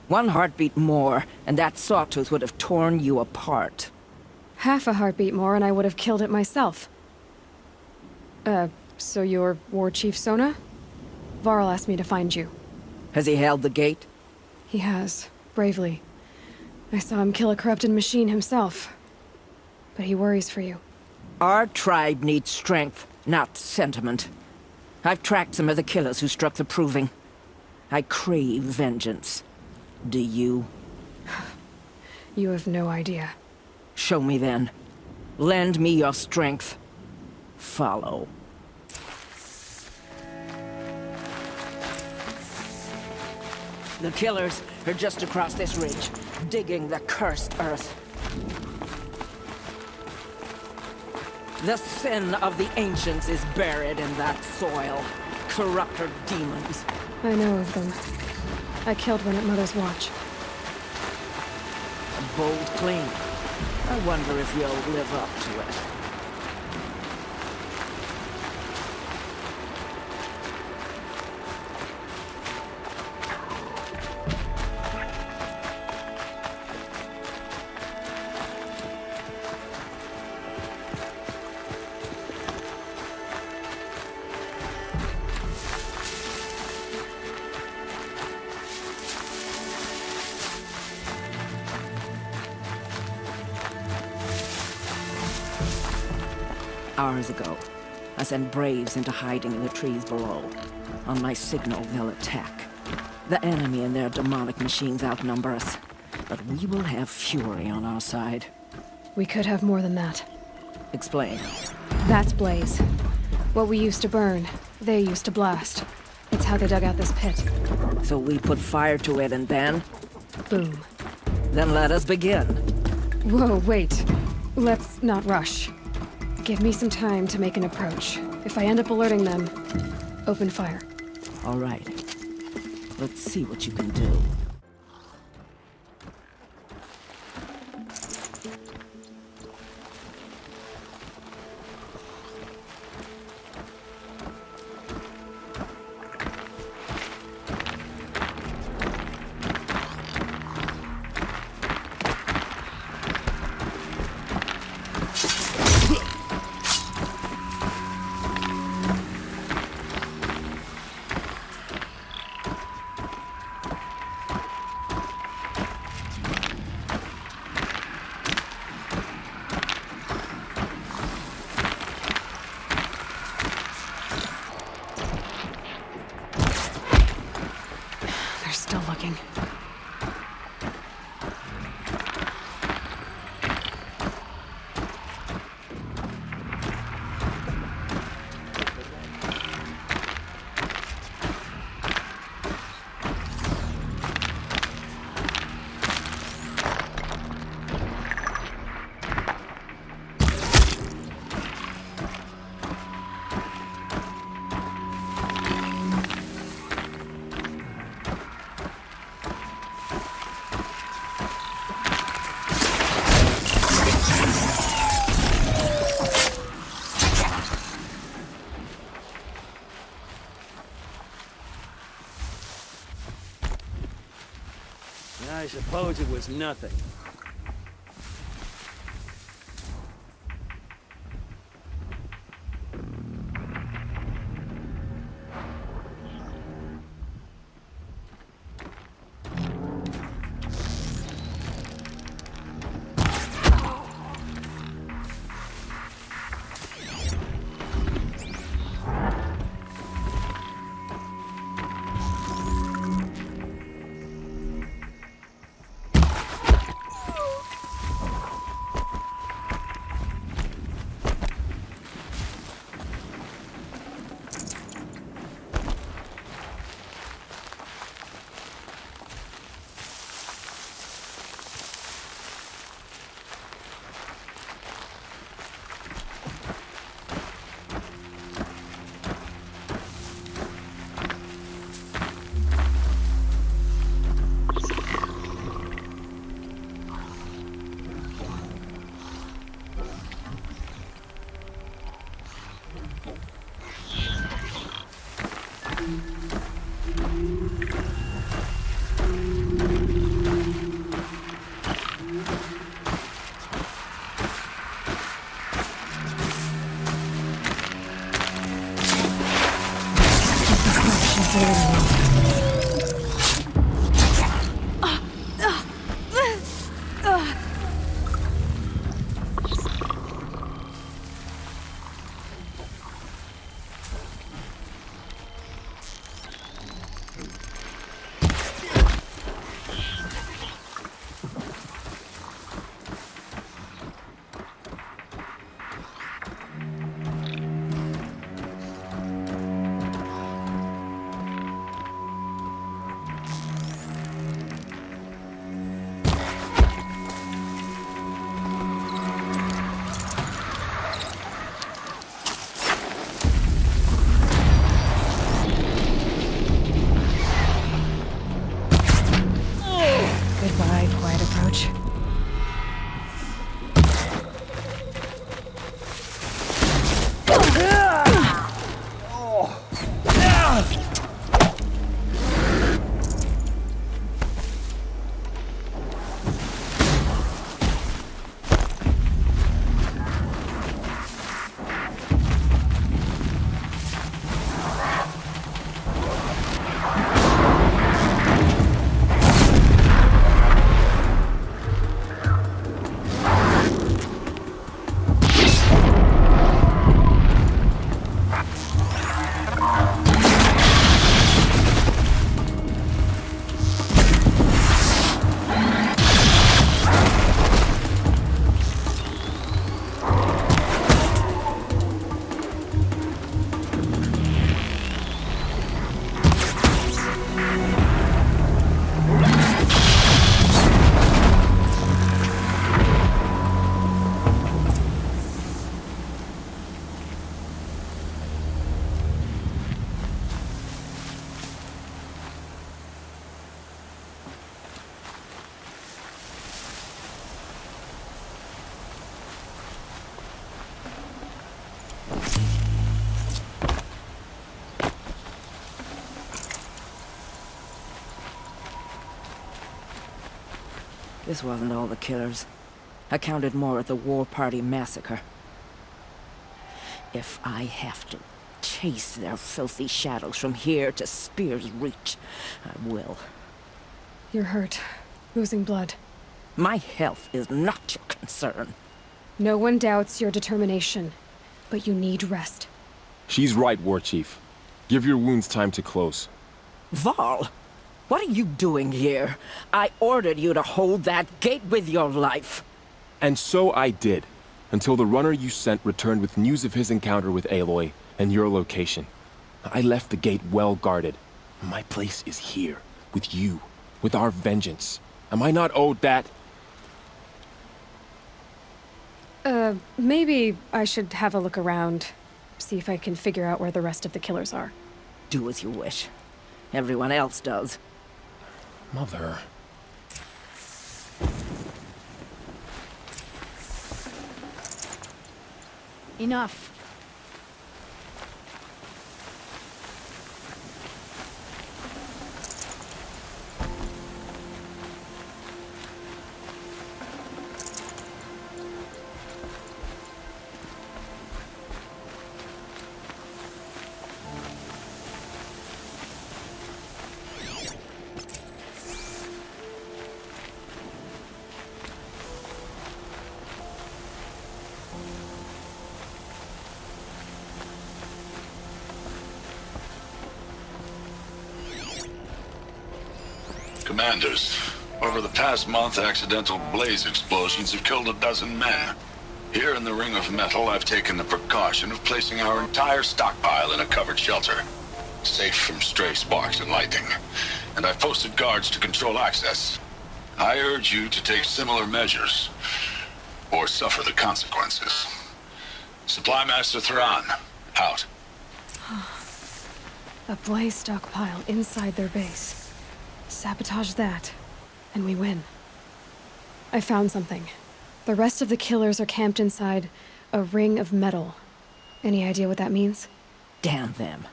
One heartbeat more, and that sawtooth would have torn you apart. Half a heartbeat more and I would have killed it myself. So you're War Chief Sona? Varl asked me to find you. Has he held the gate? He has, bravely. I saw him kill a corrupted machine himself. But he worries for you. Our tribe needs strength, not sentiment. I've tracked some of the killers who struck the Proving. I crave vengeance. Do you? You have no idea. Show me then. Lend me your strength. Follow. The killers are just across this ridge, digging the cursed earth. The sin of the ancients is buried in that soil. Corrupter demons. I know of them. I killed one at Mother's Watch. A bold claim. I wonder if you'll live up to it. Hours ago, I sent Braves into hiding in the trees below. On my signal, they'll attack. The enemy and their demonic machines outnumber us, but we will have fury on our side. We could have more than that. Explain. That's Blaze. What we used to burn, they used to blast. It's how they dug out this pit. So we put fire to it and then? Boom. Then let us begin. Whoa, wait. Let's not rush. Give me some time to make an approach. If I end up alerting them, open fire. All right. Let's see what you can do. Still looking. I suppose it was nothing. Goodbye, quiet approach. This wasn't all the killers. I counted more at the War Party massacre. If I have to chase their filthy shadows from here to Spear's Reach, I will. You're hurt. Losing blood. My health is not your concern. No one doubts your determination, but you need rest. She's right, War Chief. Give your wounds time to close. Val, what are you doing here? I ordered you to hold that gate with your life. And so I did, until the runner you sent returned with news of his encounter with Aloy and your location. I left the gate well guarded. My place is here, with you, with our vengeance. Am I not owed that? Maybe I should have a look around. See if I can figure out where the rest of the killers are. Do as you wish. Everyone else does. Mother... Enough. Commanders, over the past month, accidental blaze explosions have killed 12 men. Here in the Ring of Metal, I've taken the precaution of placing our entire stockpile in a covered shelter, safe from stray sparks and lightning, and I've posted guards to control access. I urge you to take similar measures, or suffer the consequences. Supply Master Thran, out. A blaze stockpile inside their base. Sabotage that, and we win. I found something. The rest of the killers are camped inside a ring of metal. Any idea what that means? Damn them.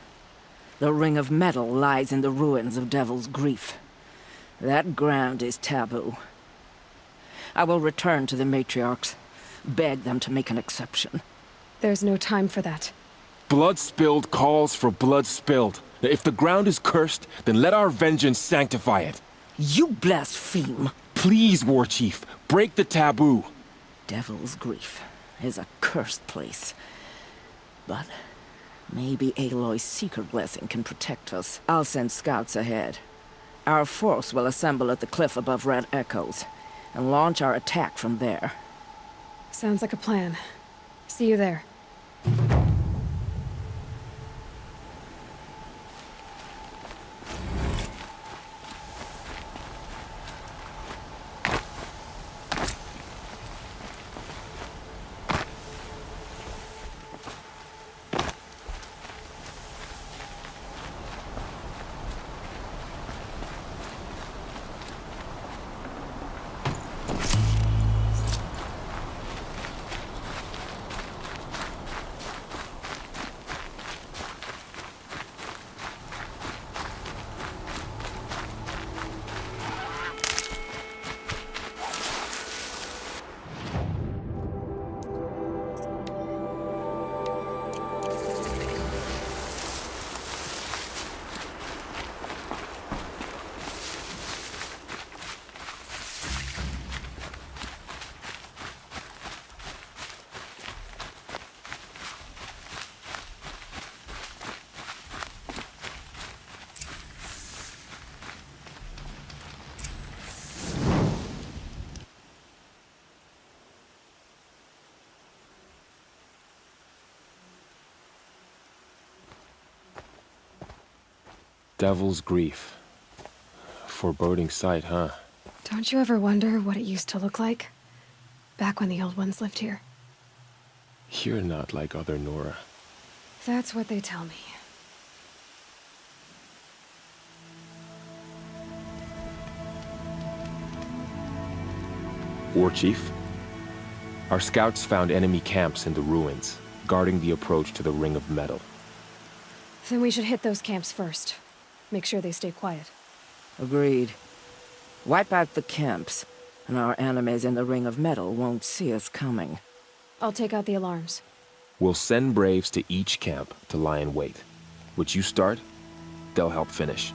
The Ring of Metal lies in the ruins of Devil's Grief. That ground is taboo. I will return to the matriarchs, beg them to make an exception. There's no time for that. Blood spilled calls for blood spilled. If the ground is cursed, then let our vengeance sanctify it. You blaspheme. Please, Warchief, break the taboo. Devil's Grief is a cursed place. But maybe Aloy's Seeker blessing can protect us. I'll send scouts ahead. Our force will assemble at the cliff above Red Echoes, and launch our attack from there. Sounds like a plan. See you there. Devil's Grief. Foreboding sight, huh? Don't you ever wonder what it used to look like? Back when the old ones lived here. You're not like other Nora. That's what they tell me. Warchief, our scouts found enemy camps in the ruins, guarding the approach to the Ring of Metal. Then we should hit those camps first. Make sure they stay quiet. Agreed. Wipe out the camps, and our enemies in the Ring of Metal won't see us coming. I'll take out the alarms. We'll send Braves to each camp to lie in wait. Which you start, they'll help finish.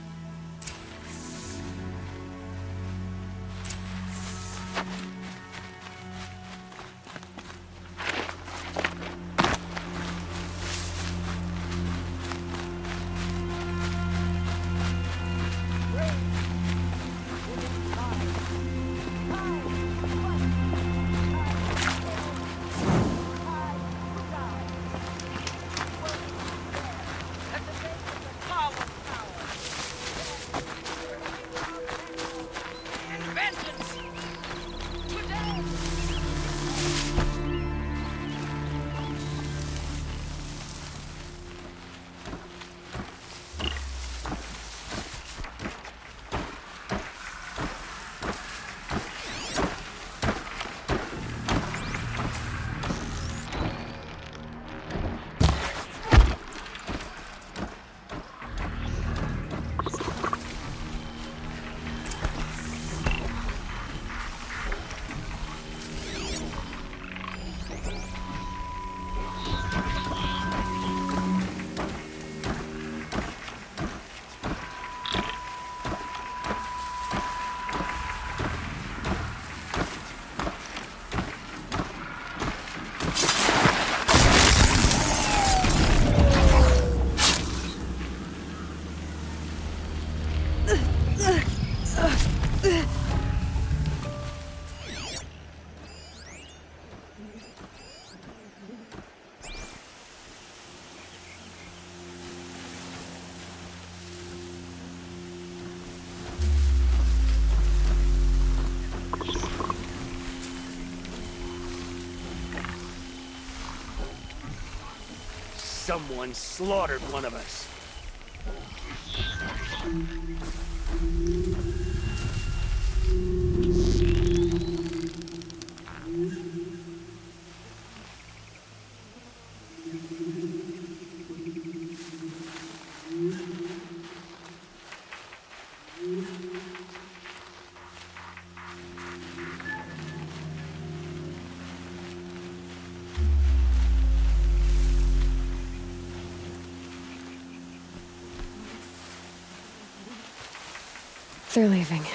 Someone slaughtered one of us. They're leaving.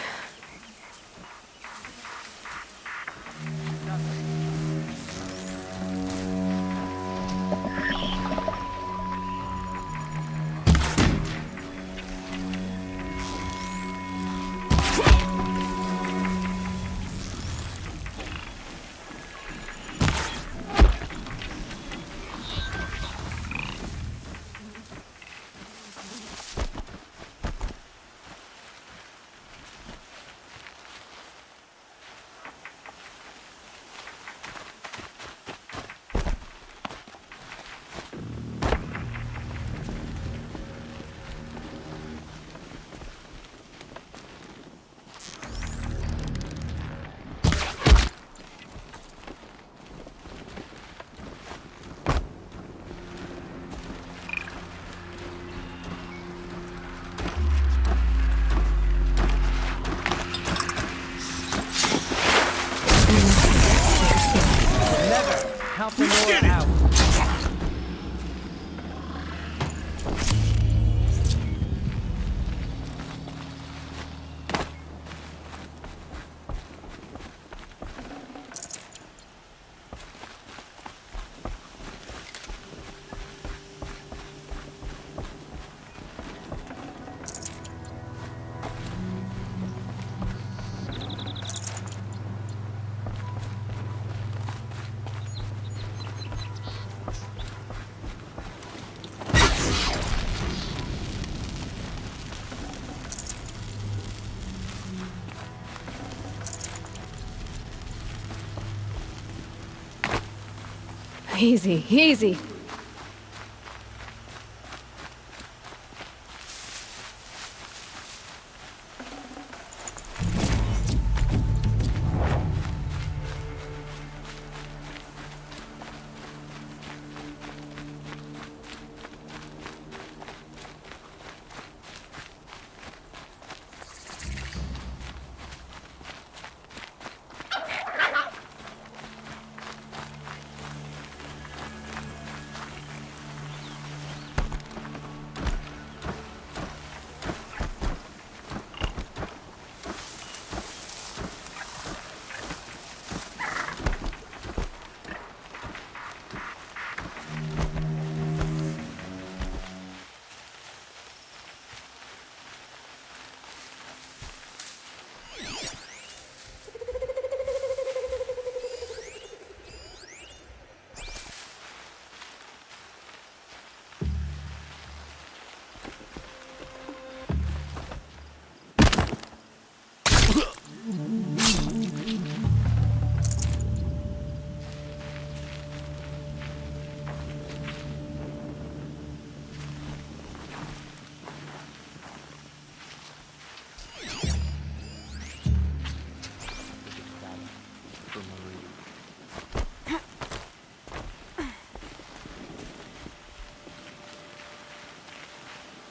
Help the Nora out. Easy, easy.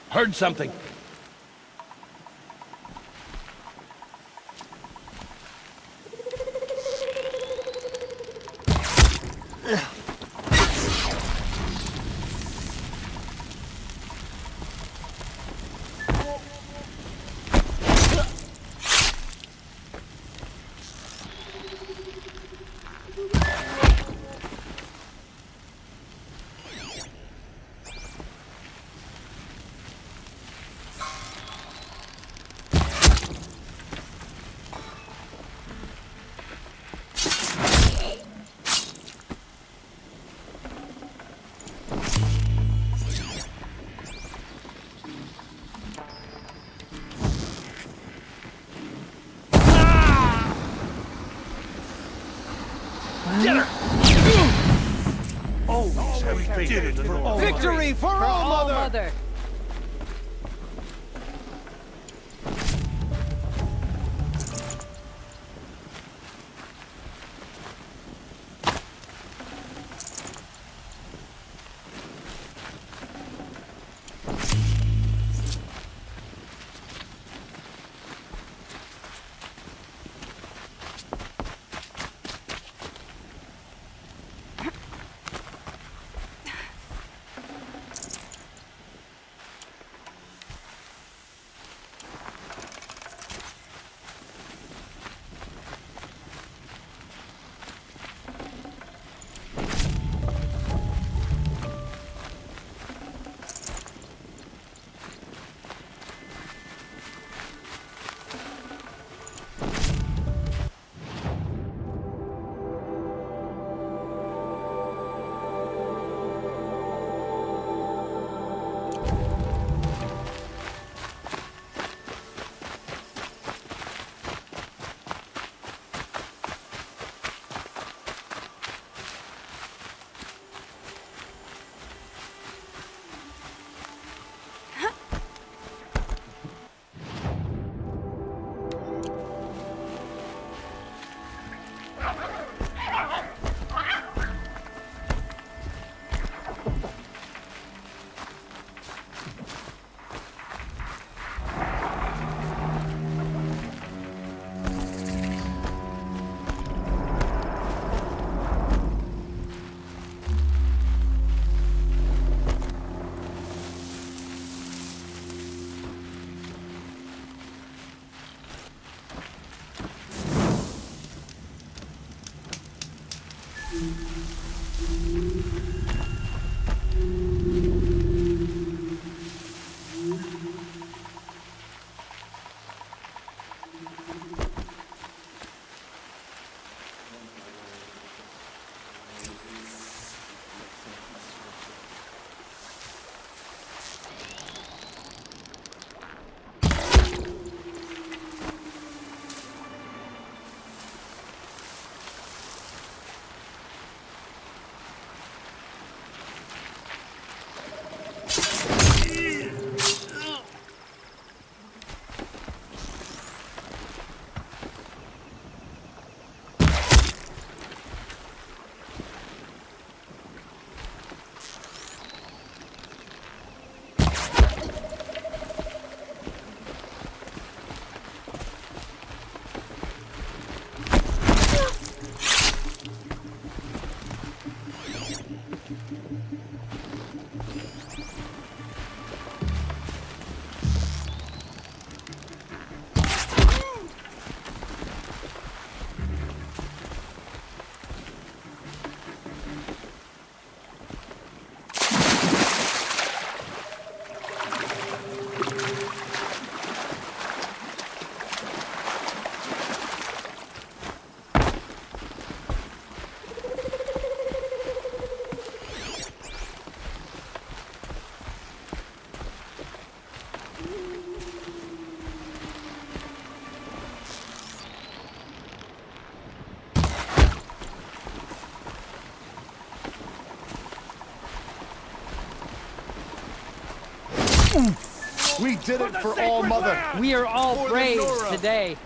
Heard something. Get her! Oh, we did it for all. Victory for all, Mother! We did it for All Mother. We are all For the brave Nora. today.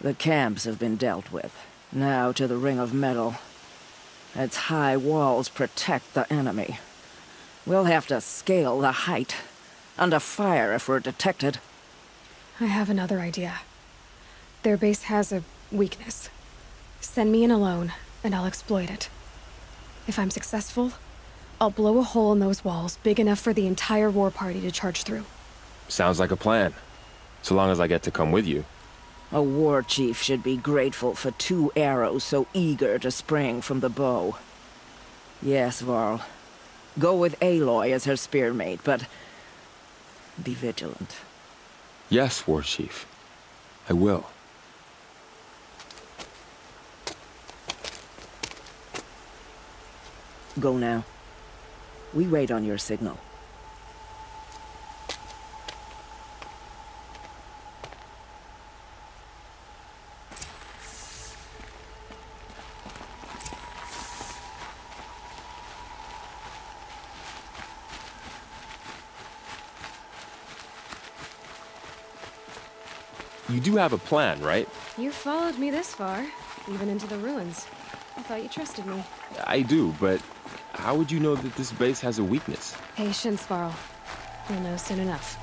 The camps have been dealt with. Now to the Ring of Metal. Its high walls protect the enemy. We'll have to scale the height. Under fire if we're detected. I have another idea. Their base has a weakness. Send me in alone, and I'll exploit it. If I'm successful, I'll blow a hole in those walls big enough for the entire war party to charge through. Sounds like a plan. So long as I get to come with you. A war chief should be grateful for 2 arrows so eager to spring from the bow. Yes, Varl. Go with Aloy as her spearmate, but be vigilant. Yes, War Chief. I will. Go now. We wait on your signal. You do have a plan, right? You followed me this far, even into the ruins. I thought you trusted me. I do, but how would you know that this base has a weakness? Patience, Varl. You'll know soon enough.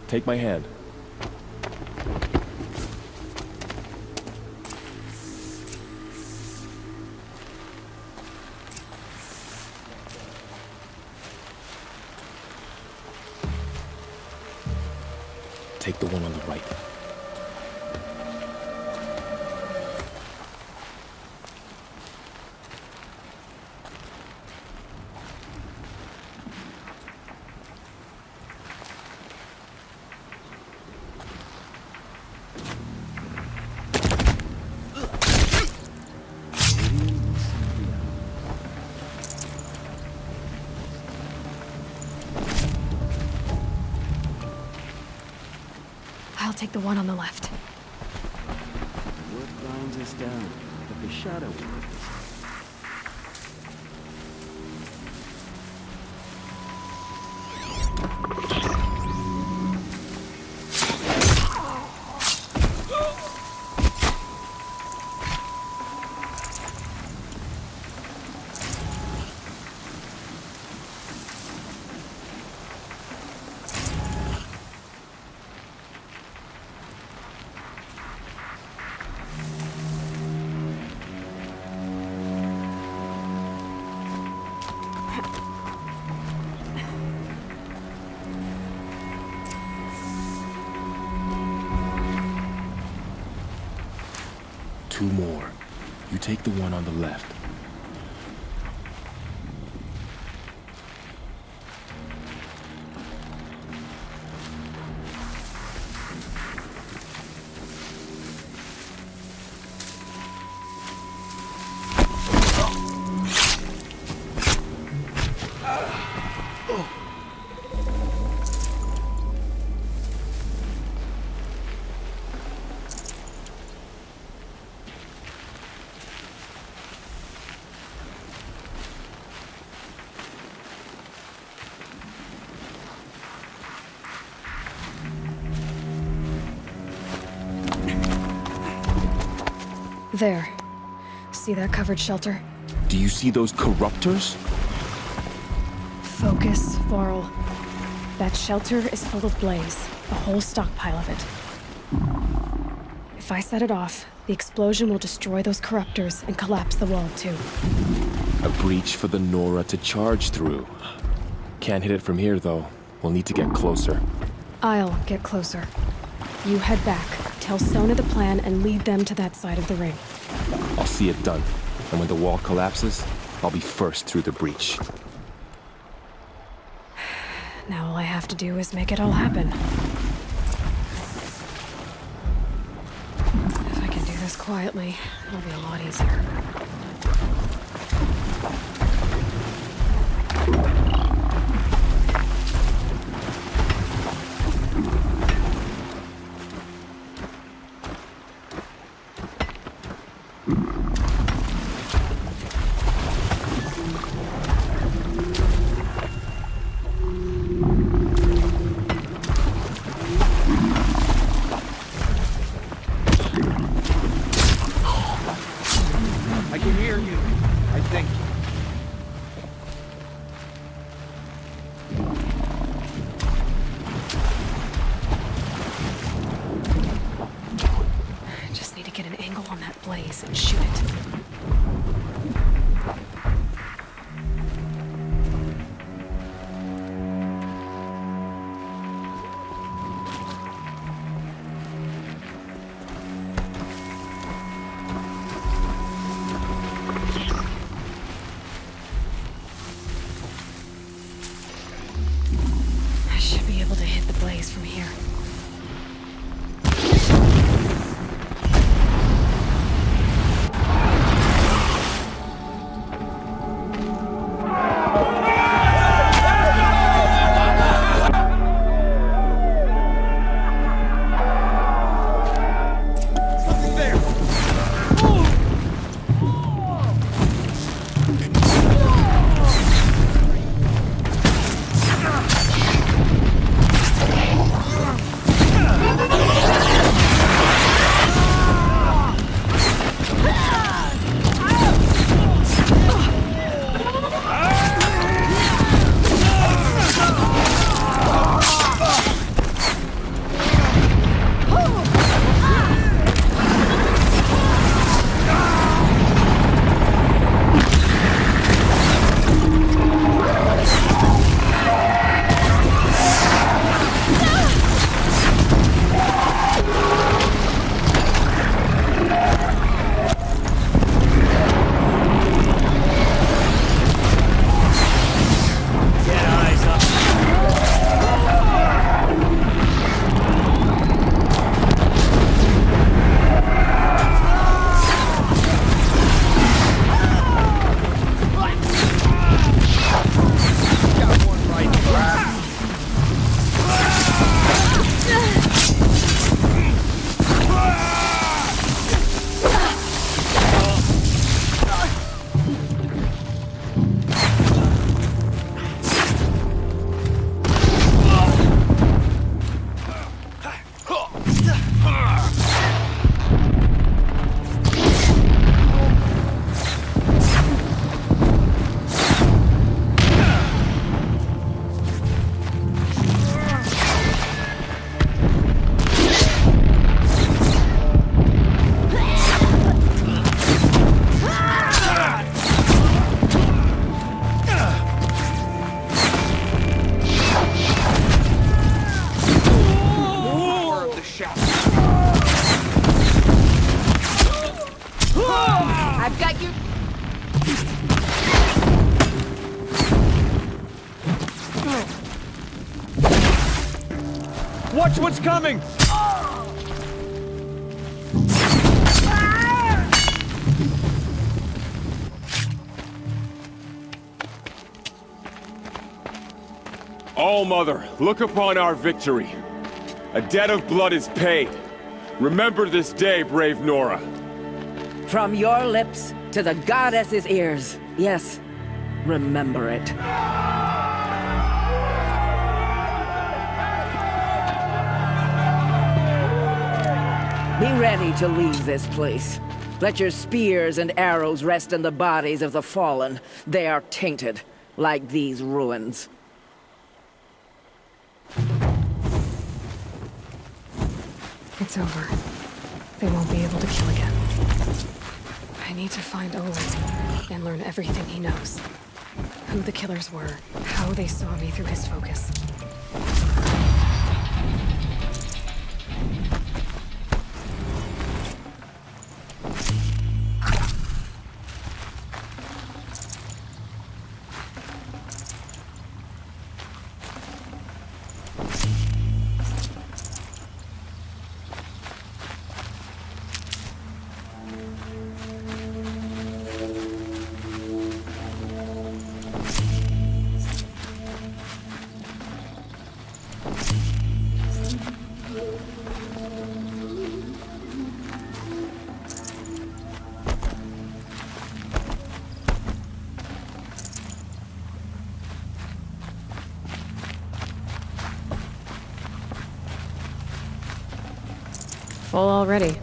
Take my hand. Take the one on the right. take the one on the left. What binds us down? But the shadow will. Two more. You take the one on the left. There. See that covered shelter? Do you see those corruptors? Focus, Varl. That shelter is full of blaze, a whole stockpile of it. If I set it off, the explosion will destroy those corruptors and collapse the wall too. A breach for the Nora to charge through. Can't hit it from here though. We'll need to get closer. I'll get closer. You head back, tell Sona the plan, and lead them to that side of the ring. I'll see it done. And when the wall collapses, I'll be first through the breach. Now all I have to do is make it all happen. If I can do this quietly, it'll be a lot easier. And shoot it. I've got you. Watch what's coming! All-Mother, look upon our victory. A debt of blood is paid. Remember this day, brave Nora. From your lips to the goddess's ears. Yes, remember it. Be ready to leave this place. Let your spears and arrows rest in the bodies of the fallen. They are tainted, like these ruins. It's over. They won't be able to kill again. I need to find Aloy and learn everything he knows. Who the killers were, how they saw me through his focus. Full already.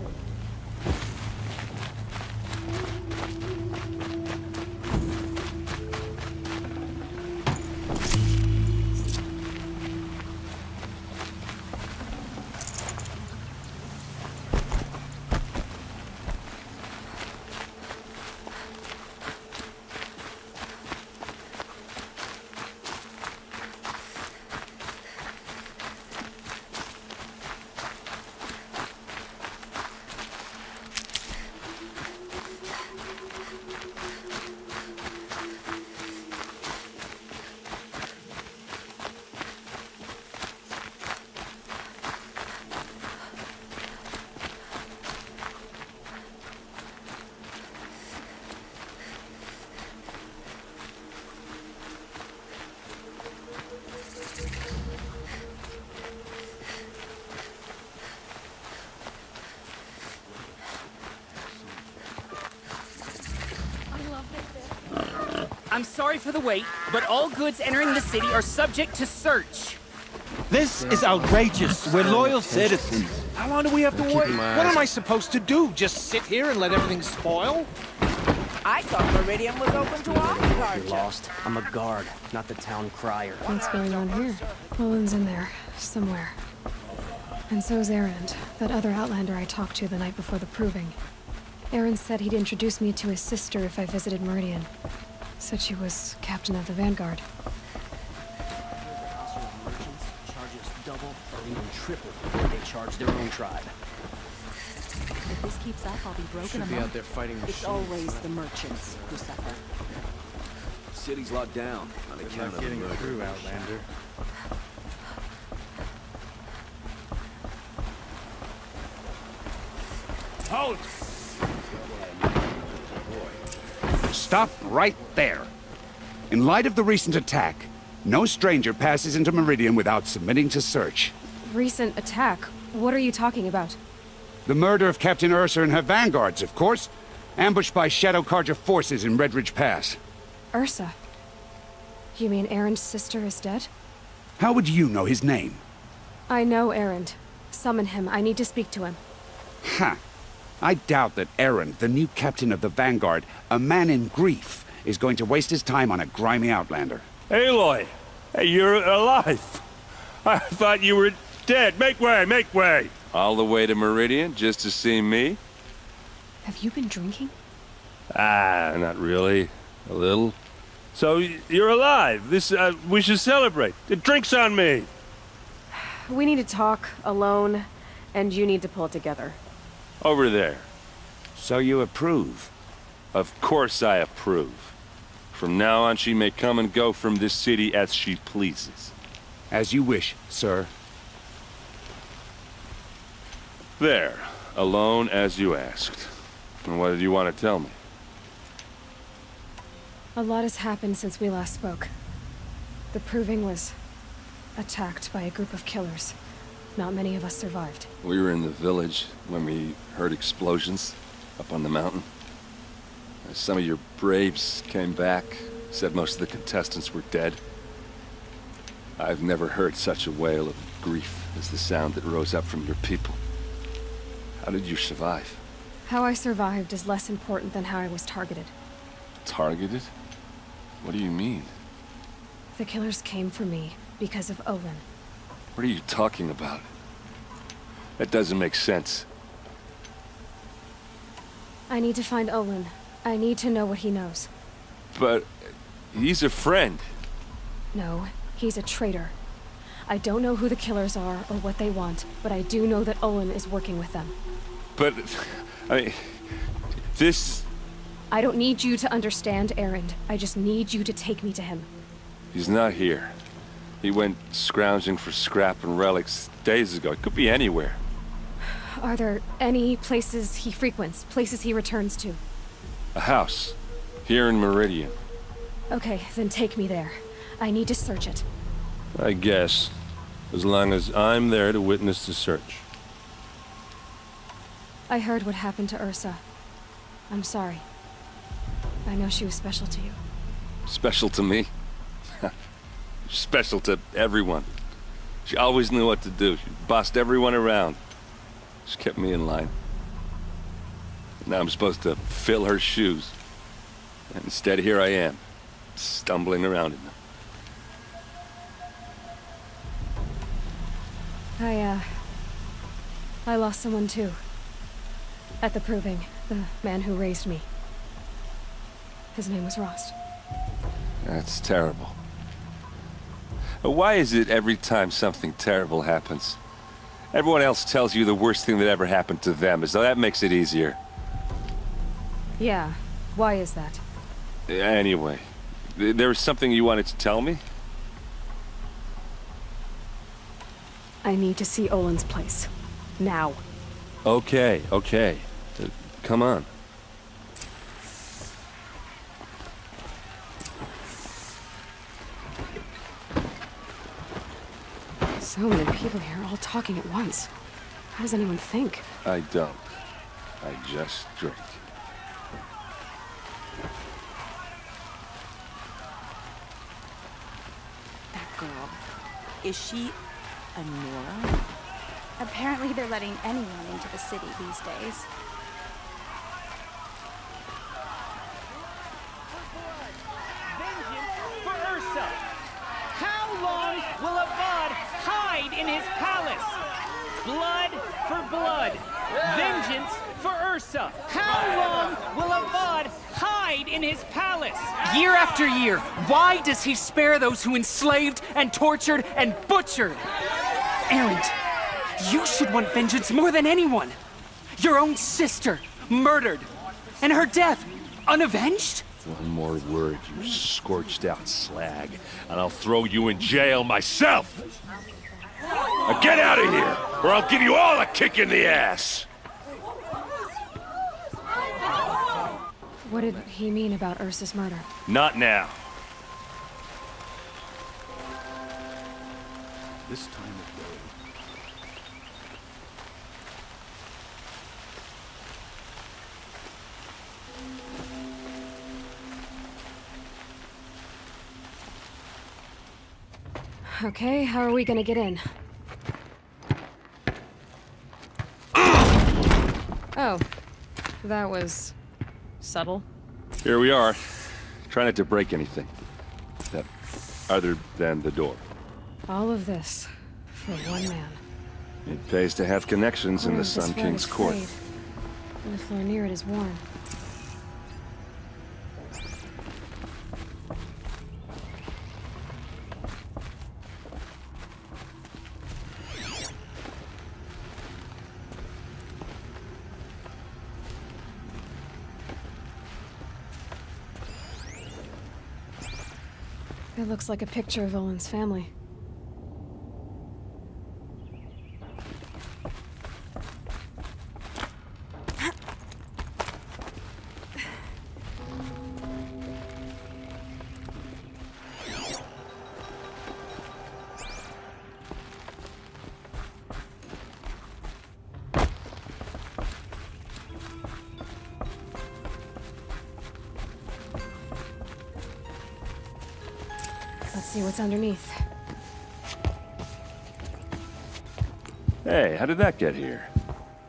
I'm sorry for the wait, but all goods entering the city are subject to search. This is outrageous. We're loyal citizens. How long do we have to wait? What am I supposed to do? Just sit here and let everything spoil? I thought Meridian was open to all You're departure. lost. I'm a guard, not the town crier. What's going on here? Roland's in there, somewhere. And so's Erend, that other Outlander I talked to the night before the proving. Erend said he'd introduce me to his sister if I visited Meridian. Said she was captain of the Vanguard. Charges double or even triple what they charge their own tribe. If this keeps up, I'll be broken Should be out there fighting It's machines. always the merchants who suffer. The city's locked down on account of the murder. Through, Outlander. Halt! Stop right there. In light of the recent attack, no stranger passes into Meridian without submitting to search. Recent attack? What are you talking about? The murder of Captain Ursa and her vanguards, of course. Ambushed by Shadow Carja forces in Redridge Pass. Ursa? You mean Erend's sister is dead? How would you know his name? I know Erend. Summon him. I need to speak to him. Ha! I doubt that Erend, the new captain of the Vanguard, a man in grief, is going to waste his time on a grimy outlander. Aloy! Hey, you're alive! I thought you were dead. Make way, make way! All the way to Meridian just to see me? Have you been drinking? Ah, not really. A little. So, you're alive. We should celebrate. The drink's on me. We need to talk, alone, and you need to pull it together. Over there. So you approve? Of course I approve. From now on, she may come and go from this city as she pleases. As you wish, sir. There. Alone as you asked. And what did you want to tell me? A lot has happened since we last spoke. The Proving was attacked by a group of killers. Not many of us survived. We were in the village when we heard explosions up on the mountain. Some of your braves came back, said most of the contestants were dead. I've never heard such a wail of grief as the sound that rose up from your people. How did you survive? How I survived is less important than how I was targeted. Targeted? What do you mean? The killers came for me because of Olin. What are you talking about? That doesn't make sense. I need to find Olin. I need to know what he knows. But he's a friend. No, he's a traitor. I don't know who the killers are or what they want, but I do know that Olin is working with them. But, I mean, this... I don't need you to understand, Erend. I just need you to take me to him. He's not here. He went scrounging for scrap and relics days ago. It could be anywhere. Are there any places he frequents, places he returns to? A house. Here in Meridian. Okay, then take me there. I need to search it. I guess. As long as I'm there to witness the search. I heard what happened to Ursa. I'm sorry. I know she was special to you. Special to me? Special to everyone. She always knew what to do. She bossed everyone around. She kept me in line. Now I'm supposed to fill her shoes. And instead, here I am, stumbling around in them. I lost someone too. At the Proving, the man who raised me. His name was Rost. That's terrible. Why is it every time something terrible happens, everyone else tells you the worst thing that ever happened to them, as though that makes it easier? Yeah, why is that? Anyway, there was something you wanted to tell me? I need to see Olin's place. Now. Okay. Come on. So many people here, all talking at once. How does anyone think? I don't. I just drink. That girl. Is she a Nora? Apparently they're letting anyone into the city these days. Vengeance for Ursa! How long will a Vod hide in his palace? Blood for blood. Vengeance for Ursa. How long will a Vod hide in his palace? Year after year, why does he spare those who enslaved and tortured and butchered? Erend, you should want vengeance more than anyone. Your own sister, murdered. And her death, unavenged? One more word, you scorched out slag, and I'll throw you in jail myself! Now get out of here, or I'll give you all a kick in the ass! What did he mean about Ursa's murder? Not now. This time of day. Okay, how are we gonna get in? Oh, that was subtle. Here we are. Try not to break anything. That other than the door. All of this for one man. It pays to have connections in the Sun King's court. And the floor near it is worn. It looks like a picture of Olin's family. Let's see what's underneath. Hey, how did that get here?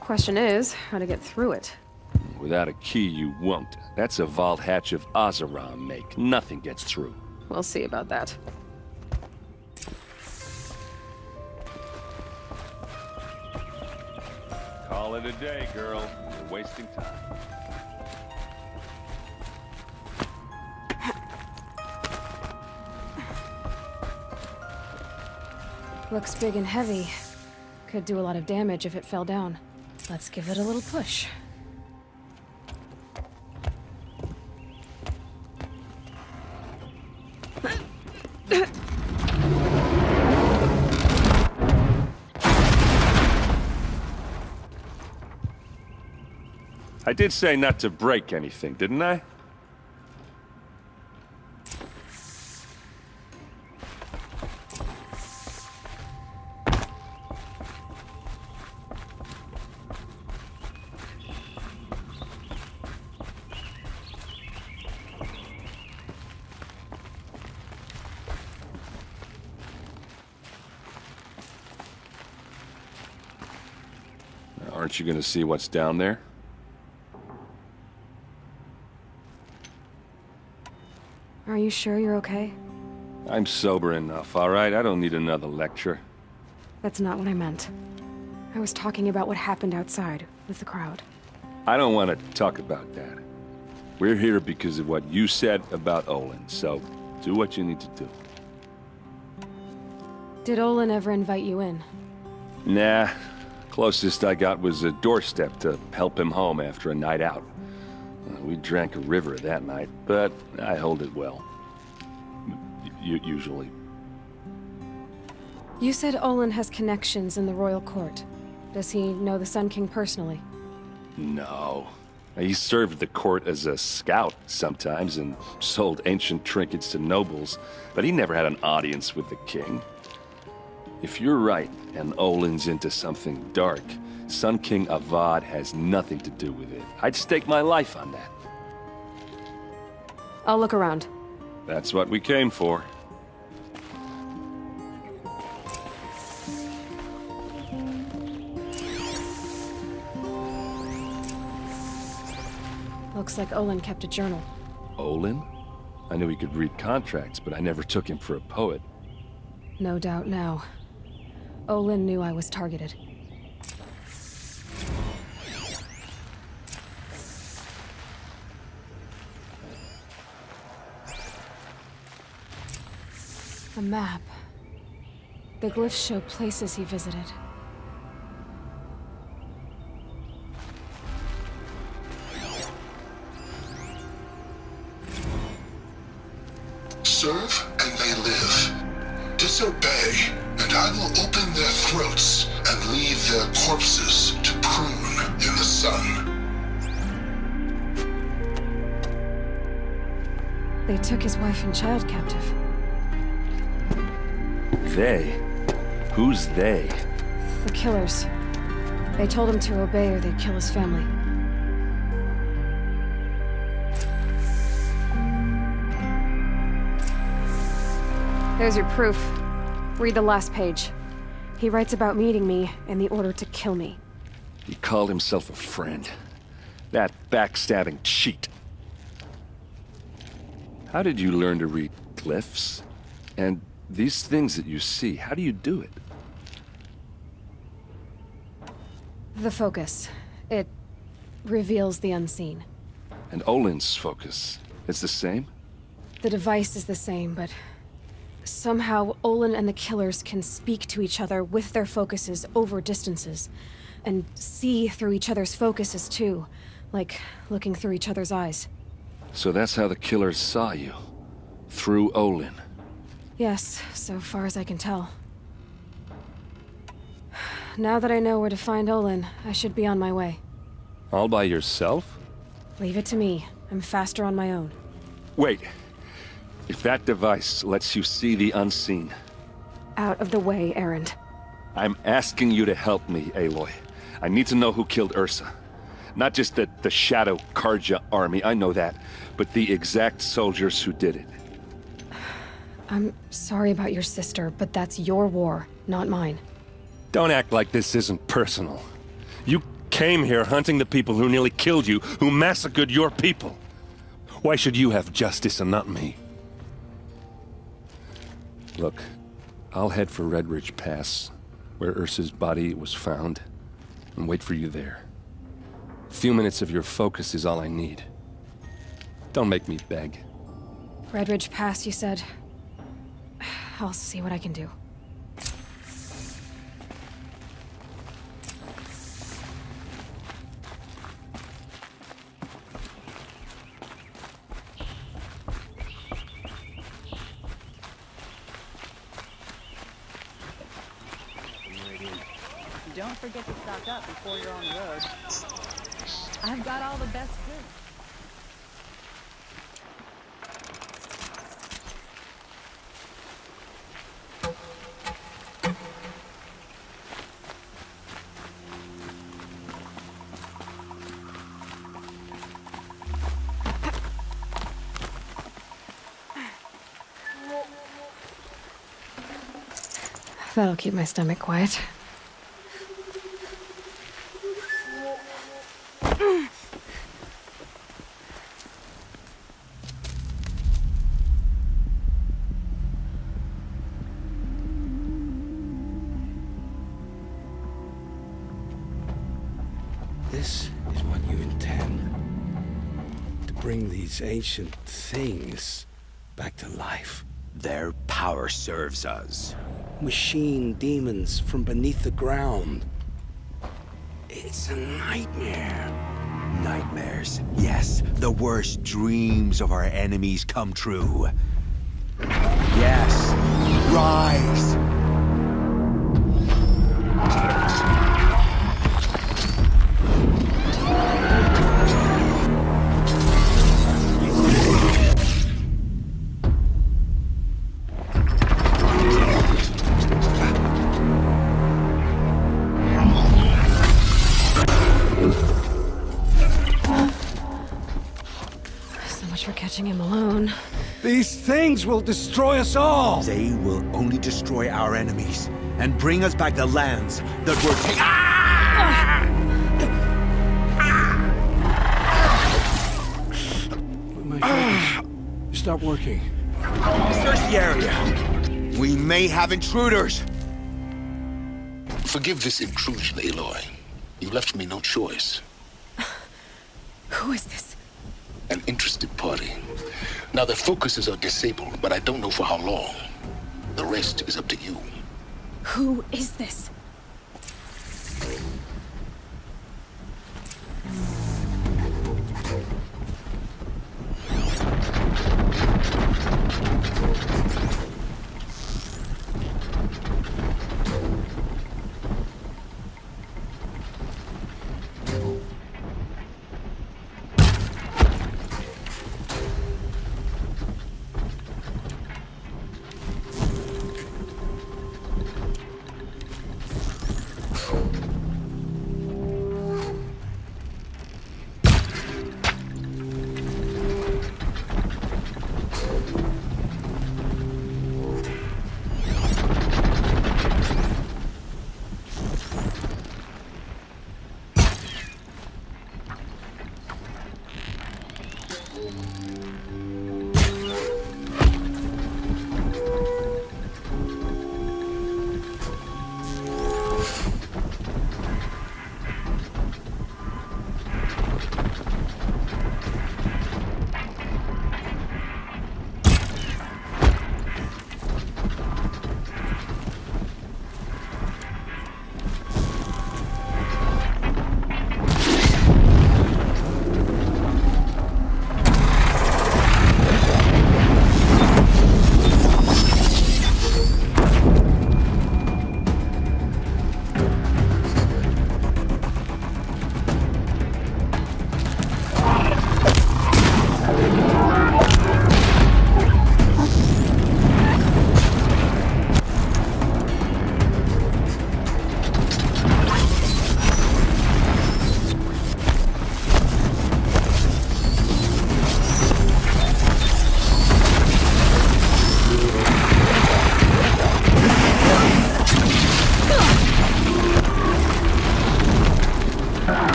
Question is, how to get through it. Without a key, you won't. That's a vault hatch of Ozeron make. Nothing gets through. We'll see about that. Call it a day, girl. You're wasting time. Looks big and heavy. Could do a lot of damage if it fell down. Let's give it a little push. I did say not to break anything, didn't I? Aren't you gonna see what's down there? Are you sure you're okay? I'm sober enough, all right? I don't need another lecture. That's not what I meant. I was talking about what happened outside, with the crowd. I don't want to talk about that. We're here because of what you said about Olin, so do what you need to do. Did Olin ever invite you in? Nah. Closest I got was a doorstep to help him home after a night out. We drank a river that night, but I hold it well. Usually. You said Olin has connections in the royal court. Does he know the Sun King personally? No. He served the court as a scout sometimes and sold ancient trinkets to nobles, but he never had an audience with the king. If you're right, and Olin's into something dark, Sun King Avad has nothing to do with it. I'd stake my life on that. I'll look around. That's what we came for. Looks like Olin kept a journal. Olin? I knew he could read contracts, but I never took him for a poet. No doubt now. Olin knew I was targeted. A map. The glyphs show places he visited. Serve and they live. Disobey, and I will open their throats and leave their corpses to prune in the sun. They took his wife and child captive. They? Who's they? The killers. They told him to obey or they'd kill his family. There's your proof. Read the last page. He writes about meeting me and the order to kill me. He called himself a friend. That backstabbing cheat. How did you learn to read glyphs? And these things that you see, how do you do it? The focus. It reveals the unseen. And Olin's focus, it's the same? The device is the same, but somehow Olin and the killers can speak to each other with their focuses over distances, and see through each other's focuses too, like looking through each other's eyes. So that's how the killers saw you. Through Olin. Yes, so far as I can tell. Now that I know where to find Olin, I should be on my way. All by yourself? Leave it to me. I'm faster on my own. Wait. If that device lets you see the unseen... Out of the way, Erend. I'm asking you to help me, Aloy. I need to know who killed Ursa. Not just the Shadow Karja army, I know that, but the exact soldiers who did it. I'm sorry about your sister, but that's your war, not mine. Don't act like this isn't personal. You came here hunting the people who nearly killed you, who massacred your people. Why should you have justice and not me? Look, I'll head for Red Ridge Pass, where Ursa's body was found, and wait for you there. A few minutes of your focus is all I need. Don't make me beg. Red Ridge Pass, you said. I'll see what I can do. Don't forget to stock up before you're on the road. I've got all the best goods. That'll keep my stomach quiet. This is what you intend. To bring these ancient things back to life. Their power serves us. Machine demons from beneath the ground. It's a nightmare. Nightmares. Yes, the worst dreams of our enemies come true. Yes, rise! For catching him alone. These things will destroy us all! They will only destroy our enemies and bring us back the lands that were taken. My focus. Stop working. Search the area. We may have intruders. Forgive this intrusion, Aloy. You left me no choice. Who is this? An interested party. Now their focuses are disabled, but I don't know for how long. The rest is up to you. Who is this?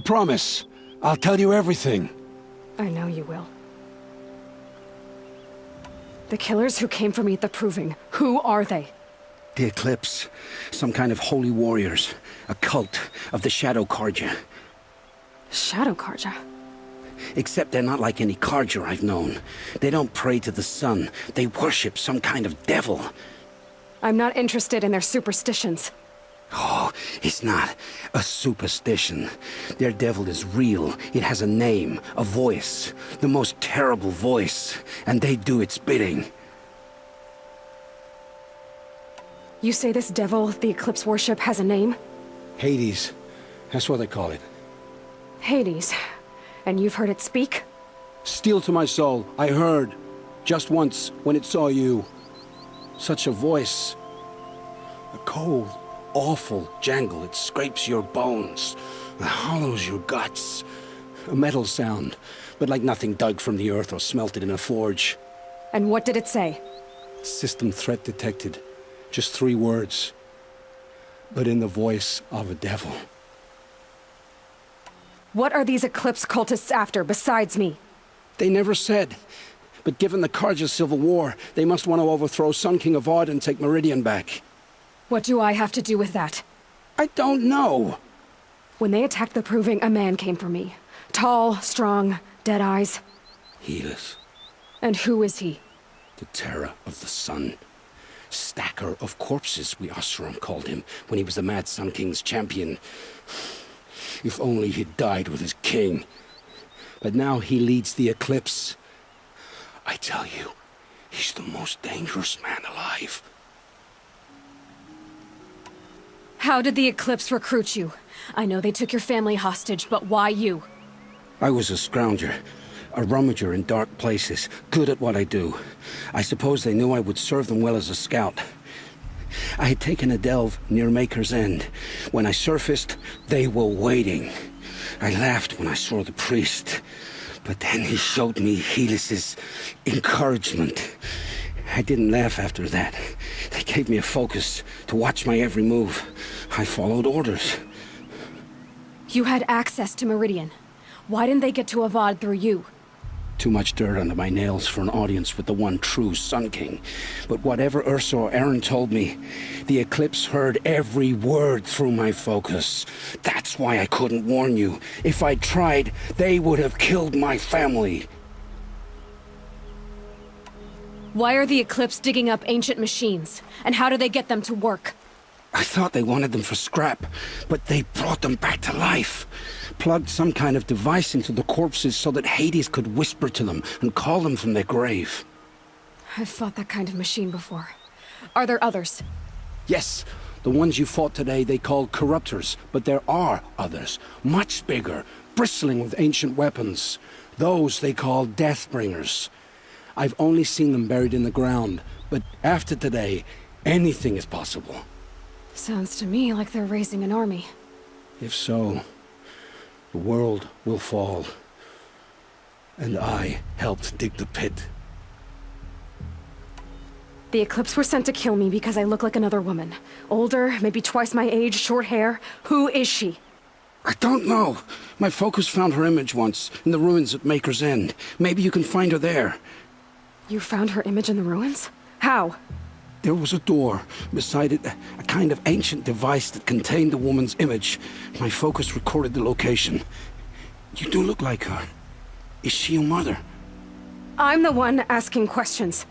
promise. I'll tell you everything. I know you will. The killers who came for me at the Proving, who are they? The Eclipse. Some kind of holy warriors. A cult of the Shadow Carja. Shadow Carja? Except they're not like any Carja I've known. They don't pray to the sun. They worship some kind of devil. I'm not interested in their superstitions. Oh, it's not a superstition. Their devil is real. It has a name, a voice. The most terrible voice. And they do its bidding. You say this devil the Eclipse worship has a name? Hades. That's what they call it. Hades. And you've heard it speak? Steel to my soul. I heard. Just once, when it saw you. Such a voice. A cold, awful jangle. It scrapes your bones. It hollows your guts. A metal sound, but like nothing dug from the earth or smelted in a forge. And what did it say? System threat detected. Just 3 words. But in the voice of a devil. What are these Eclipse cultists after, besides me? They never said. But given the Carja civil war, they must want to overthrow Sun King Avad and take Meridian back. What do I have to do with that? I don't know. When they attacked the Proving, a man came for me. Tall, strong, dead eyes. Helis. And who is he? The terror of the sun. Stacker of corpses, we Oseram called him, when he was the Mad Sun King's champion. If only he'd died with his king. But now he leads the Eclipse. I tell you, he's the most dangerous man alive. How did the Eclipse recruit you? I know they took your family hostage, but why you? I was a scrounger. A rummager in dark places, good at what I do. I suppose they knew I would serve them well as a scout. I had taken a delve near Maker's End. When I surfaced, they were waiting. I laughed when I saw the priest, but then he showed me Helis's encouragement. I didn't laugh after that. They gave me a focus to watch my every move. I followed orders. You had access to Meridian. Why didn't they get to Avad through you? Too much dirt under my nails for an audience with the one true Sun King. But whatever Ursa or Aaron told me, the Eclipse heard every word through my focus. That's why I couldn't warn you. If I'd tried, they would have killed my family. Why are the Eclipse digging up ancient machines? And how do they get them to work? I thought they wanted them for scrap, but they brought them back to life. Plugged some kind of device into the corpses so that Hades could whisper to them and call them from their grave. I've fought that kind of machine before. Are there others? Yes, the ones you fought today they called corruptors, but there are others, much bigger, bristling with ancient weapons. Those they call Deathbringers. I've only seen them buried in the ground, but after today, anything is possible. Sounds to me like they're raising an army. If so, the world will fall. And I helped dig the pit. The Eclipse were sent to kill me because I look like another woman. Older, maybe twice my age, short hair. Who is she? I don't know. My focus found her image once, in the ruins at Maker's End. Maybe you can find her there. You found her image in the ruins? How? There was a door. Beside it, a kind of ancient device that contained the woman's image. My focus recorded the location. You do look like her. Is she your mother? I'm the one asking questions.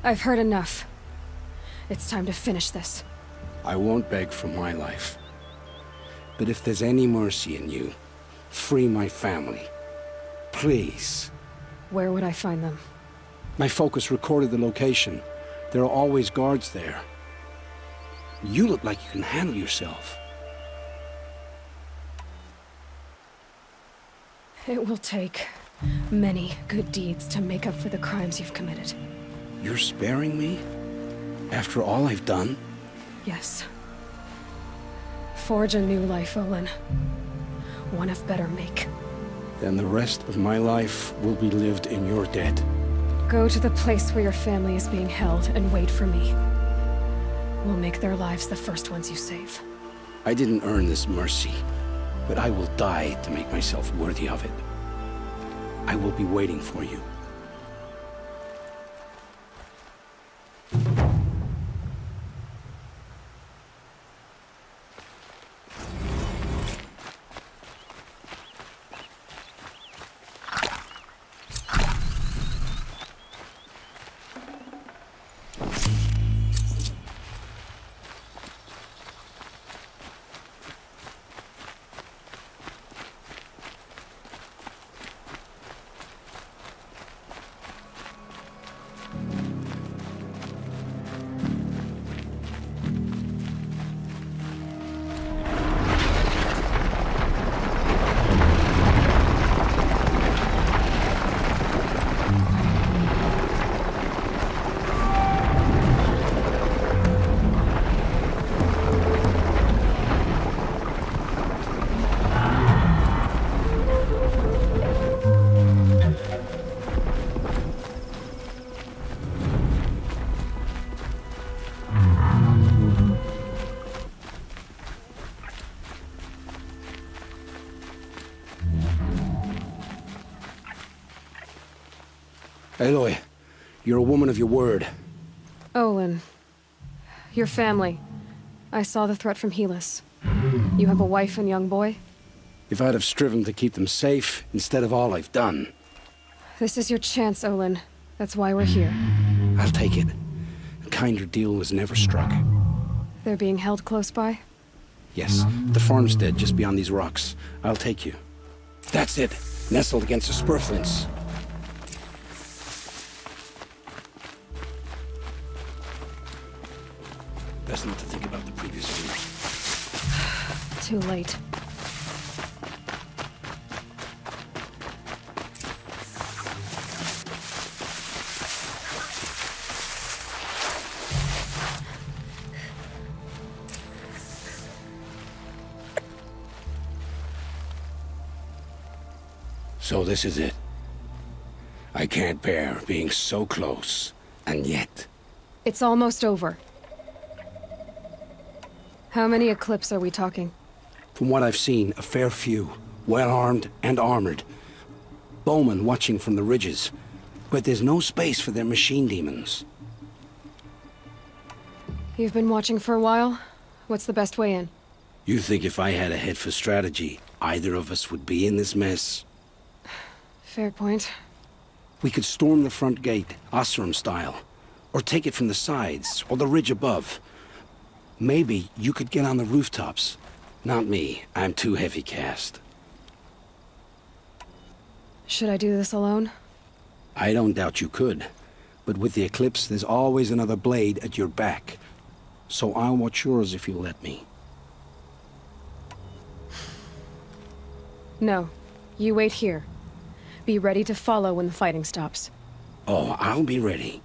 I've heard enough. It's time to finish this. I won't beg for my life. But if there's any mercy in you, free my family. Please. Where would I find them? My focus recorded the location. There are always guards there. You look like you can handle yourself. It will take many good deeds to make up for the crimes you've committed. You're sparing me? After all I've done? Yes. Forge a new life, Olin. One of better make. Then the rest of my life will be lived in your debt. Go to the place where your family is being held and wait for me. We'll make their lives the first ones you save. I didn't earn this mercy, but I will die to make myself worthy of it. I will be waiting for you. Aloy, you're a woman of your word. Olin. Your family. I saw the threat from Helis. You have a wife and young boy? If I'd have striven to keep them safe, instead of all I've done. This is your chance, Olin. That's why we're here. I'll take it. A kinder deal was never struck. They're being held close by? Yes, the farmstead just beyond these rocks. I'll take you. That's it. Nestled against the spurflints. Best not to think about the previous owners. Too late. So this is it. I can't bear being so close, and yet... It's almost over. How many Eclipse are we talking? From what I've seen, a fair few. Well-armed and armored. Bowmen watching from the ridges. But there's no space for their machine demons. You've been watching for a while? What's the best way in? You think if I had a head for strategy, either of us would be in this mess? Fair point. We could storm the front gate, Osram style. Or take it from the sides, or the ridge above. Maybe you could get on the rooftops. Not me. I'm too heavy cast. Should I do this alone? I don't doubt you could. But with the Eclipse, there's always another blade at your back. So I'll watch yours if you let me. No. You wait here. Be ready to follow when the fighting stops. Oh, I'll be ready.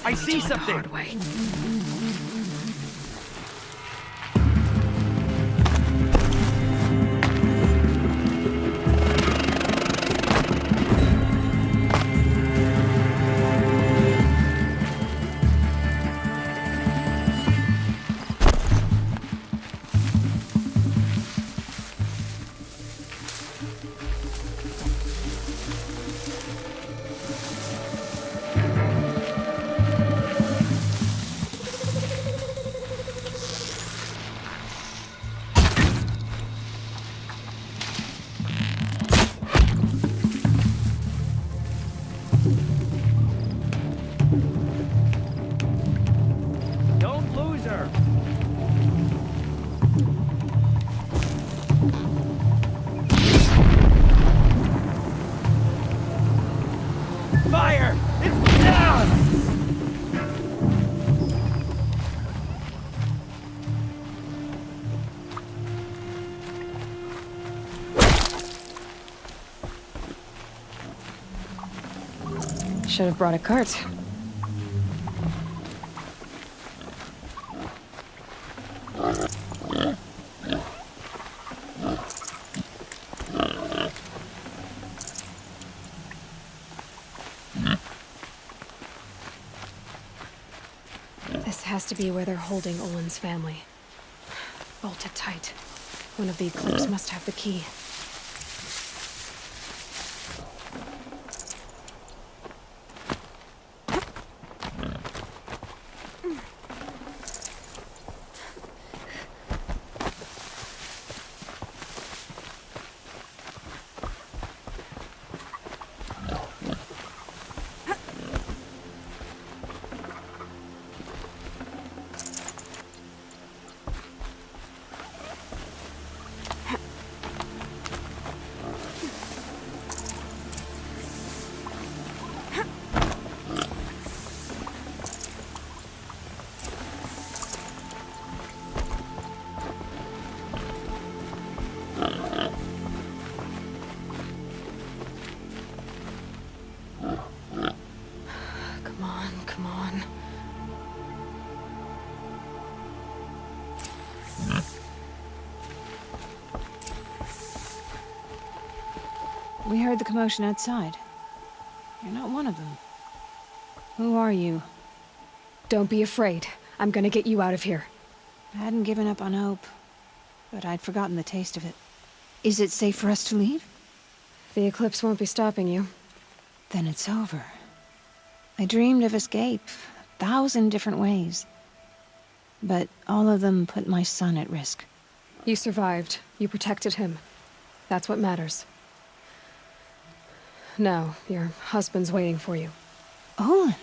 I see something! Hard way. Faster! Fire! It's down! Should have brought a cart. This has to be where they're holding Olin's family. Bolted tight. One of the Eclipse must have the key. Come on. We heard the commotion outside. You're not one of them. Who are you? Don't be afraid. I'm gonna get you out of here. I hadn't given up on hope, but I'd forgotten the taste of it. Is it safe for us to leave? The Eclipse won't be stopping you. Then it's over. I dreamed of escape, 1,000 different ways. But all of them put my son at risk. You survived. You protected him. That's what matters. Now, your husband's waiting for you. Olin!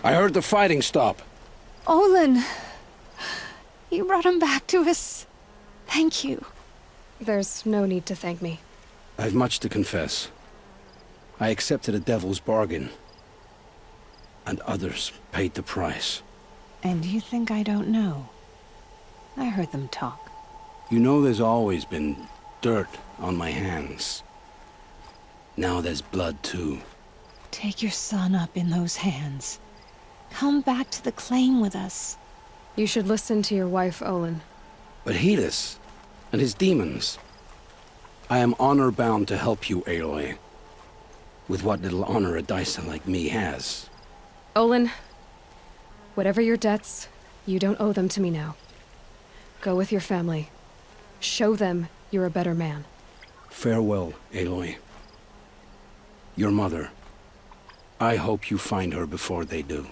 I heard the fighting stop. Olin! You brought him back to us. Thank you. There's no need to thank me. I've much to confess. I accepted a devil's bargain. And others paid the price. And you think I don't know? I heard them talk. You know there's always been dirt on my hands. Now there's blood too. Take your son up in those hands. Come back to the claim with us. You should listen to your wife, Olin. But Helis and his demons. I am honor-bound to help you, Aloy. With what little honor a dicer like me has. Olin, whatever your debts, you don't owe them to me now. Go with your family. Show them you're a better man. Farewell, Aloy. Your mother. I hope you find her before they do.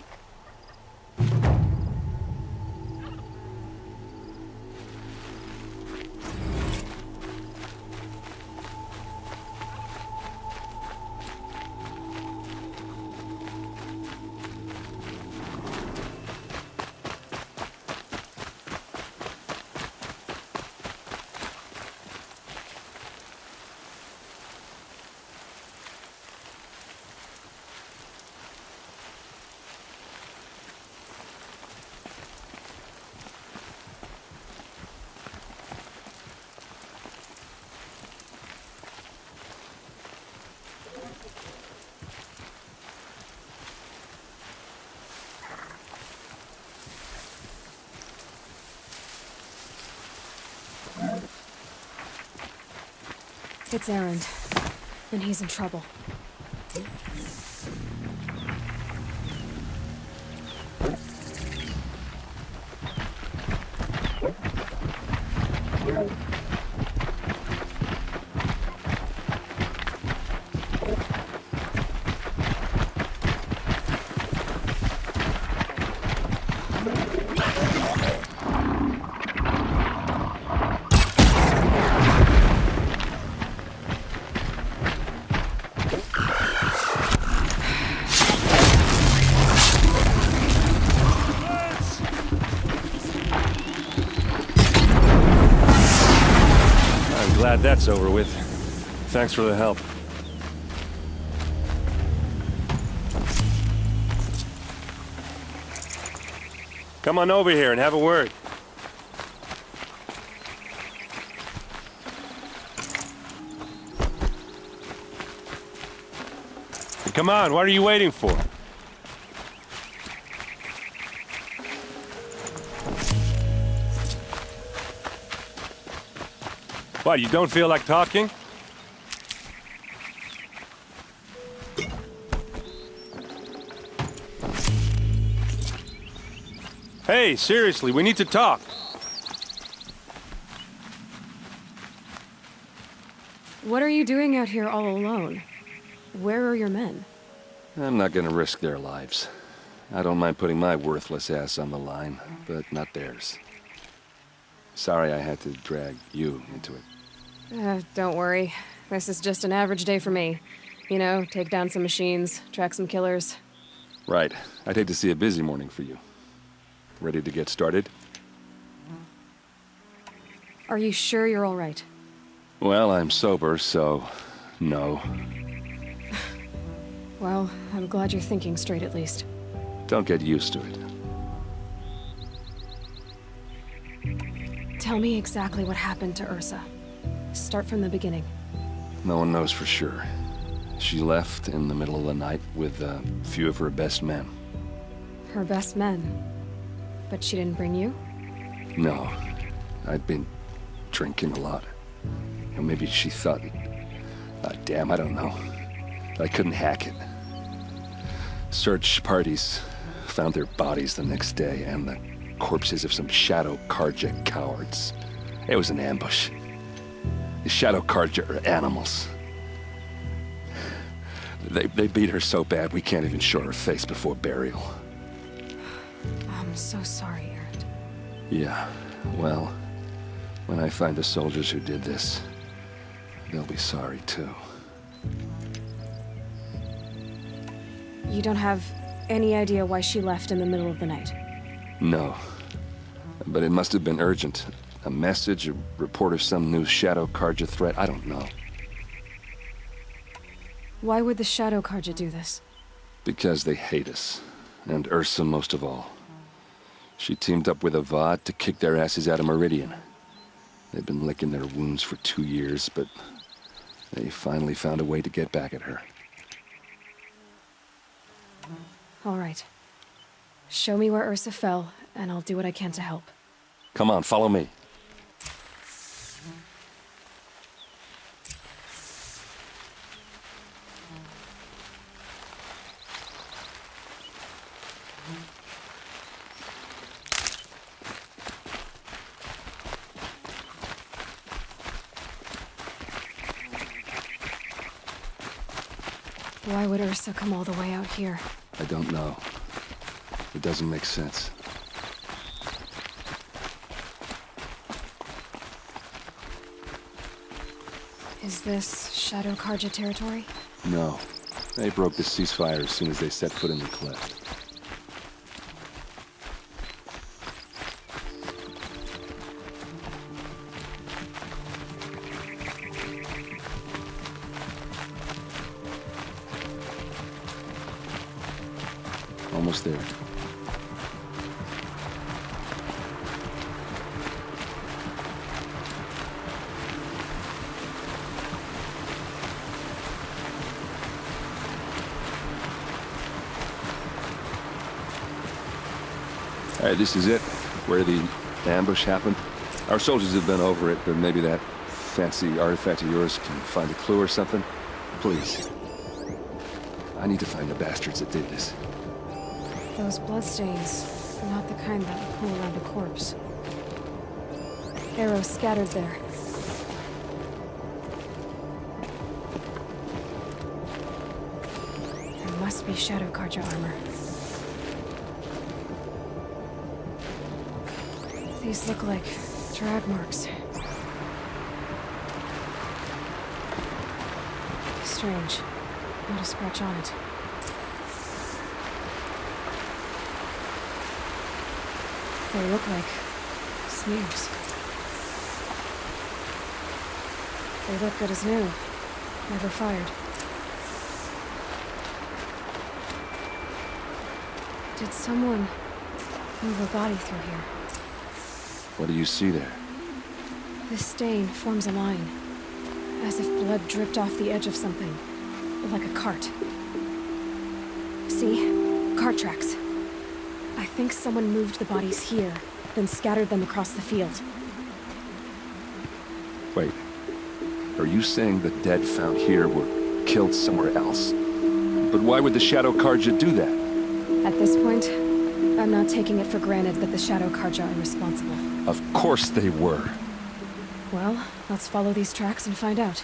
It's Erend, and he's in trouble. glad that's over with. Thanks for the help. Come on over here and have a word. Come on, what are you waiting for? What, you don't feel like talking? Hey, seriously, we need to talk. What are you doing out here all alone? Where are your men? I'm not gonna risk their lives. I don't mind putting my worthless ass on the line, but not theirs. Sorry I had to drag you into it. Don't worry. This is just an average day for me. You know, take down some machines, track some killers. Right. I'd hate to see a busy morning for you. Ready to get started? Are you sure you're all right? Well, I'm sober, so no. Well, I'm glad you're thinking straight at least. Don't get used to it. Tell me exactly what happened to Ursa. Start from the beginning. No one knows for sure. She left in the middle of the night with a few of her best men. Her best men? But she didn't bring you? No. I'd been drinking a lot. Or maybe she thought... damn, I don't know. I couldn't hack it. Search parties found their bodies the next day and the corpses of some Shadow Karja cowards. It was an ambush. The Shadow Karja are animals. They beat her so bad we can't even show her face before burial. I'm so sorry, Aaron. Yeah, well, when I find the soldiers who did this, they'll be sorry too. You don't have any idea why she left in the middle of the night? No. But it must have been urgent. A message, a report of some new Shadow Karja threat, I don't know. Why would the Shadow Karja do this? Because they hate us. And Ursa most of all. She teamed up with Avad to kick their asses out of Meridian. They've been licking their wounds for 2 years, but they finally found a way to get back at her. All right. Show me where Ursa fell, and I'll do what I can to help. Come on, follow me. Why would Ursa come all the way out here? I don't know. It doesn't make sense. Is this Shadow Karja territory? No. They broke the ceasefire as soon as they set foot in the cleft. Almost there. All right, this is it, where the ambush happened. Our soldiers have been over it, but maybe that fancy artifact of yours can find a clue or something. Please. I need to find the bastards that did this. Those bloodstains are not the kind that would pool around a corpse. Arrows scattered there. There must be Shadow Karja armor. These look like drag marks. Strange. Not a scratch on it. They look like smears. They look good as new. Never fired. Did someone move a body through here? What do you see there? This stain forms a line, as if blood dripped off the edge of something, like a cart. See? Cart tracks. I think someone moved the bodies here, then scattered them across the field. Wait. Are you saying the dead found here were killed somewhere else? But why would the Shadow Karja do that? At this point, I'm not taking it for granted that the Shadow Karja are responsible. Of course they were. Well, let's follow these tracks and find out.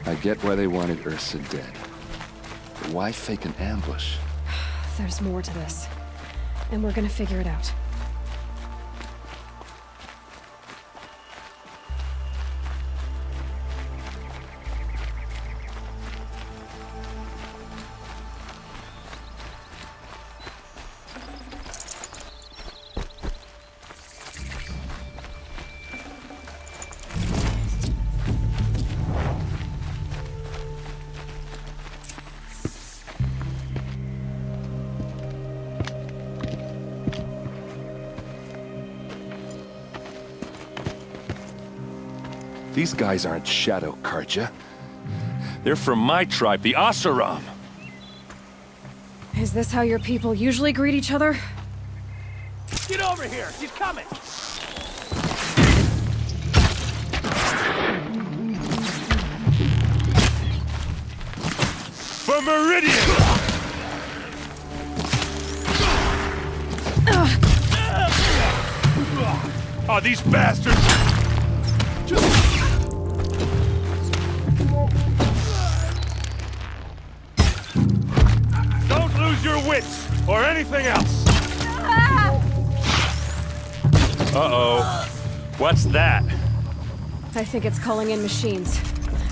I get why they wanted Ursa dead. But why fake an ambush? There's more to this, and we're gonna figure it out. These guys aren't Shadow Karja. They're from my tribe, the Asuram. Is this how your people usually greet each other? Get over here! She's coming! For Meridian! Oh, these bastards! Don't lose your wits, or anything else! Uh-oh. What's that? I think it's calling in machines.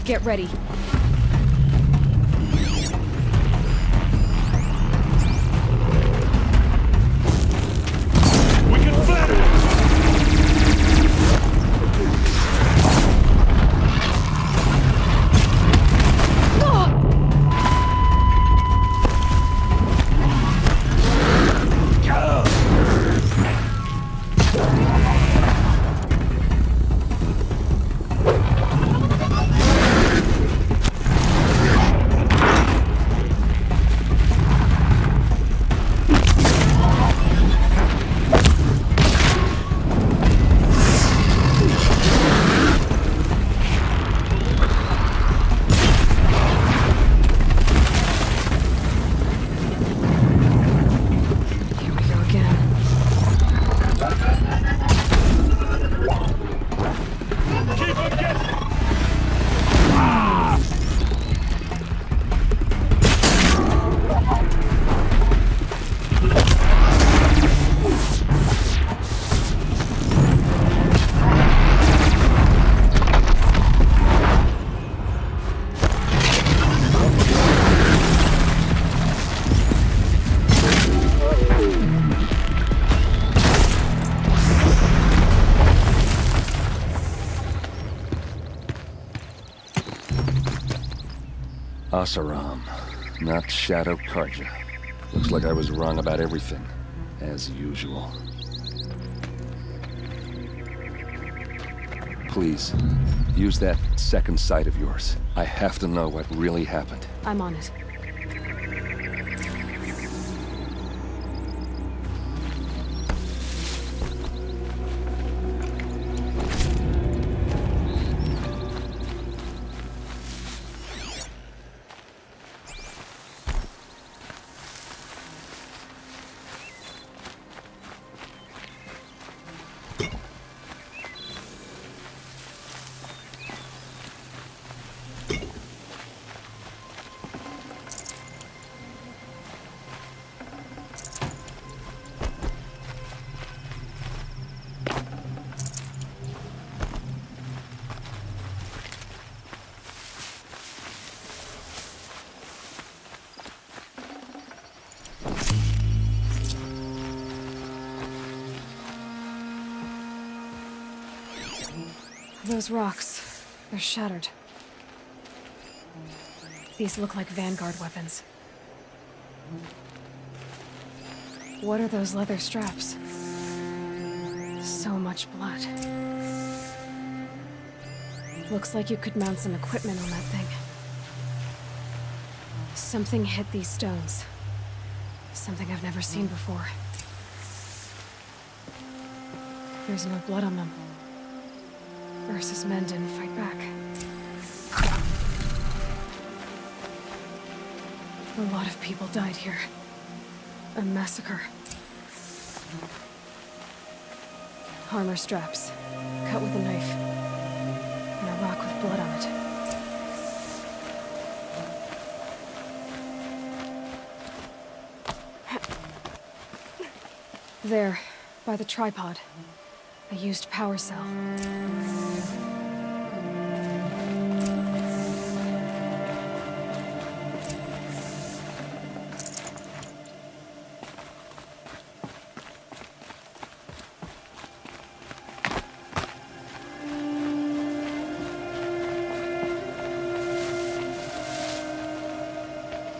Get ready. We can flatter it! Asaram, not Shadow Karja. Looks like I was wrong about everything, as usual. Please, use that second sight of yours. I have to know what really happened. I'm on it. Those rocks, they're shattered. These look like Vanguard weapons. What are those leather straps? So much blood. Looks like you could mount some equipment on that thing. Something hit these stones. Something I've never seen before. There's no blood on them. Ursa's men didn't fight back. A lot of people died here. A massacre. Armor straps, cut with a knife. And a rock with blood on it. There, by the tripod. A used power cell.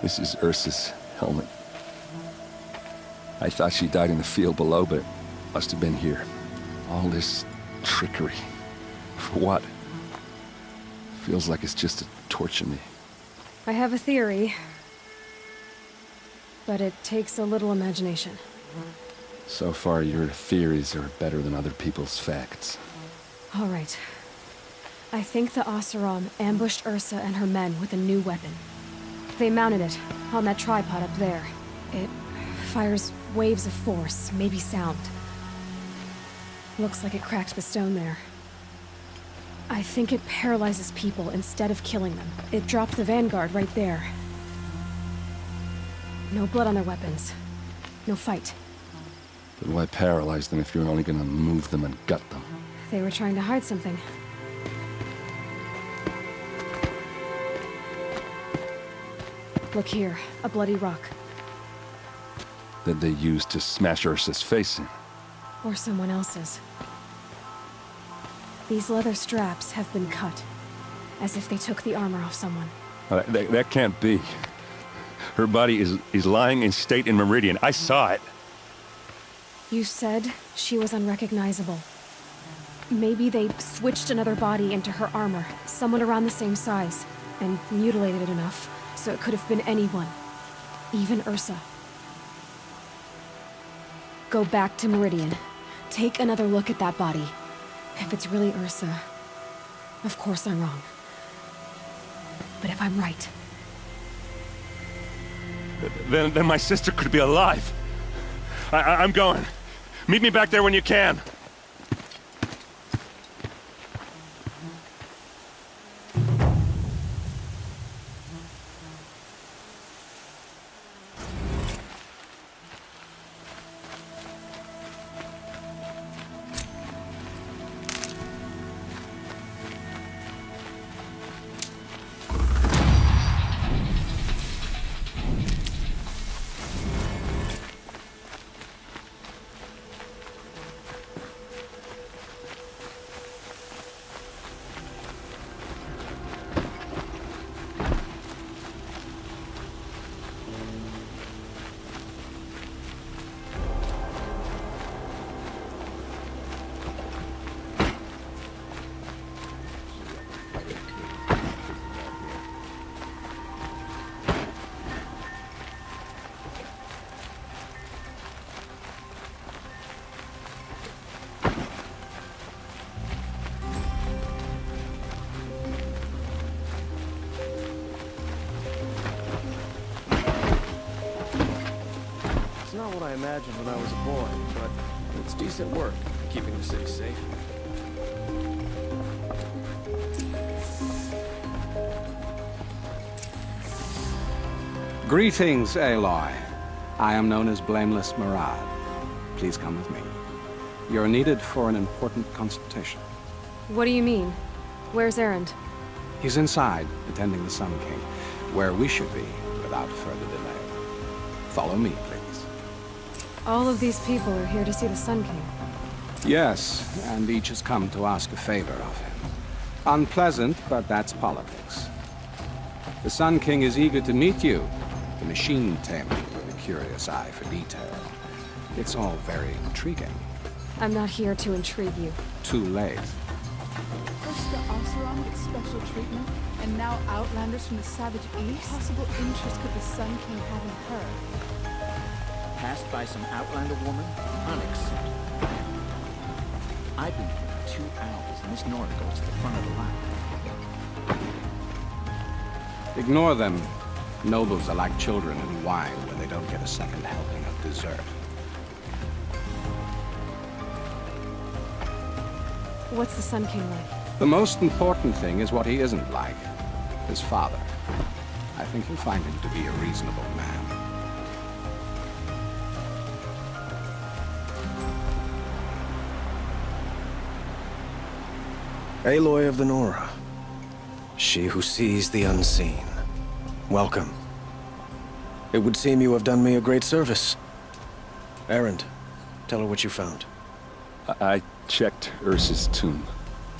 This is Ursa's helmet. I thought she died in the field below, but must have been here. All this trickery. For what? Feels like it's just to torture me. I have a theory, but it takes a little imagination. So far, your theories are better than other people's facts. All right. I think the Oseram ambushed Ursa and her men with a new weapon. They mounted it on that tripod up there. It fires waves of force, maybe sound. Looks like it cracked the stone there. I think it paralyzes people instead of killing them. It dropped the Vanguard right there. No blood on their weapons. No fight. But why paralyze them if you're only gonna move them and gut them? They were trying to hide something. Look here, a bloody rock. That they used to smash Ursa's face in. Or someone else's. These leather straps have been cut, as if they took the armor off someone. That can't be. Her body is lying in state in Meridian. I saw it. You said she was unrecognizable. Maybe they switched another body into her armor, someone around the same size, and mutilated it enough, so it could have been anyone. Even Ursa. Go back to Meridian. Take another look at that body. If it's really Ursa, of course I'm wrong. But if I'm right... Then my sister could be alive. I'm going. Meet me back there when you can. imagined when I was a boy, but it's decent work, keeping the city safe. Greetings, Aloy. I am known as Blameless Murad. Please come with me. You're needed for an important consultation. What do you mean? Where's Erend? He's inside, attending the Sun King, where we should be, without further delay. Follow me, please. All of these people are here to see the Sun King. Yes, and each has come to ask a favor of him. Unpleasant, but that's politics. The Sun King is eager to meet you, the machine tamer with a curious eye for detail. It's all very intriguing. I'm not here to intrigue you. Too late. First the Oseram gets special treatment, and now outlanders from the Savage East? What possible interest could the Sun King have in her? Passed by some outlander woman? Unacceptable. I've been here for 2 hours, and this Nora goes to the front of the line. Ignore them. Nobles are like children in wine when they don't get a second helping of dessert. What's the Sun King like? The most important thing is what he isn't like. His father. I think you'll find him to be a reasonable man. Aloy of the Nora. She who sees the unseen. Welcome. It would seem you have done me a great service. Erend, tell her what you found. I checked Ursa's tomb.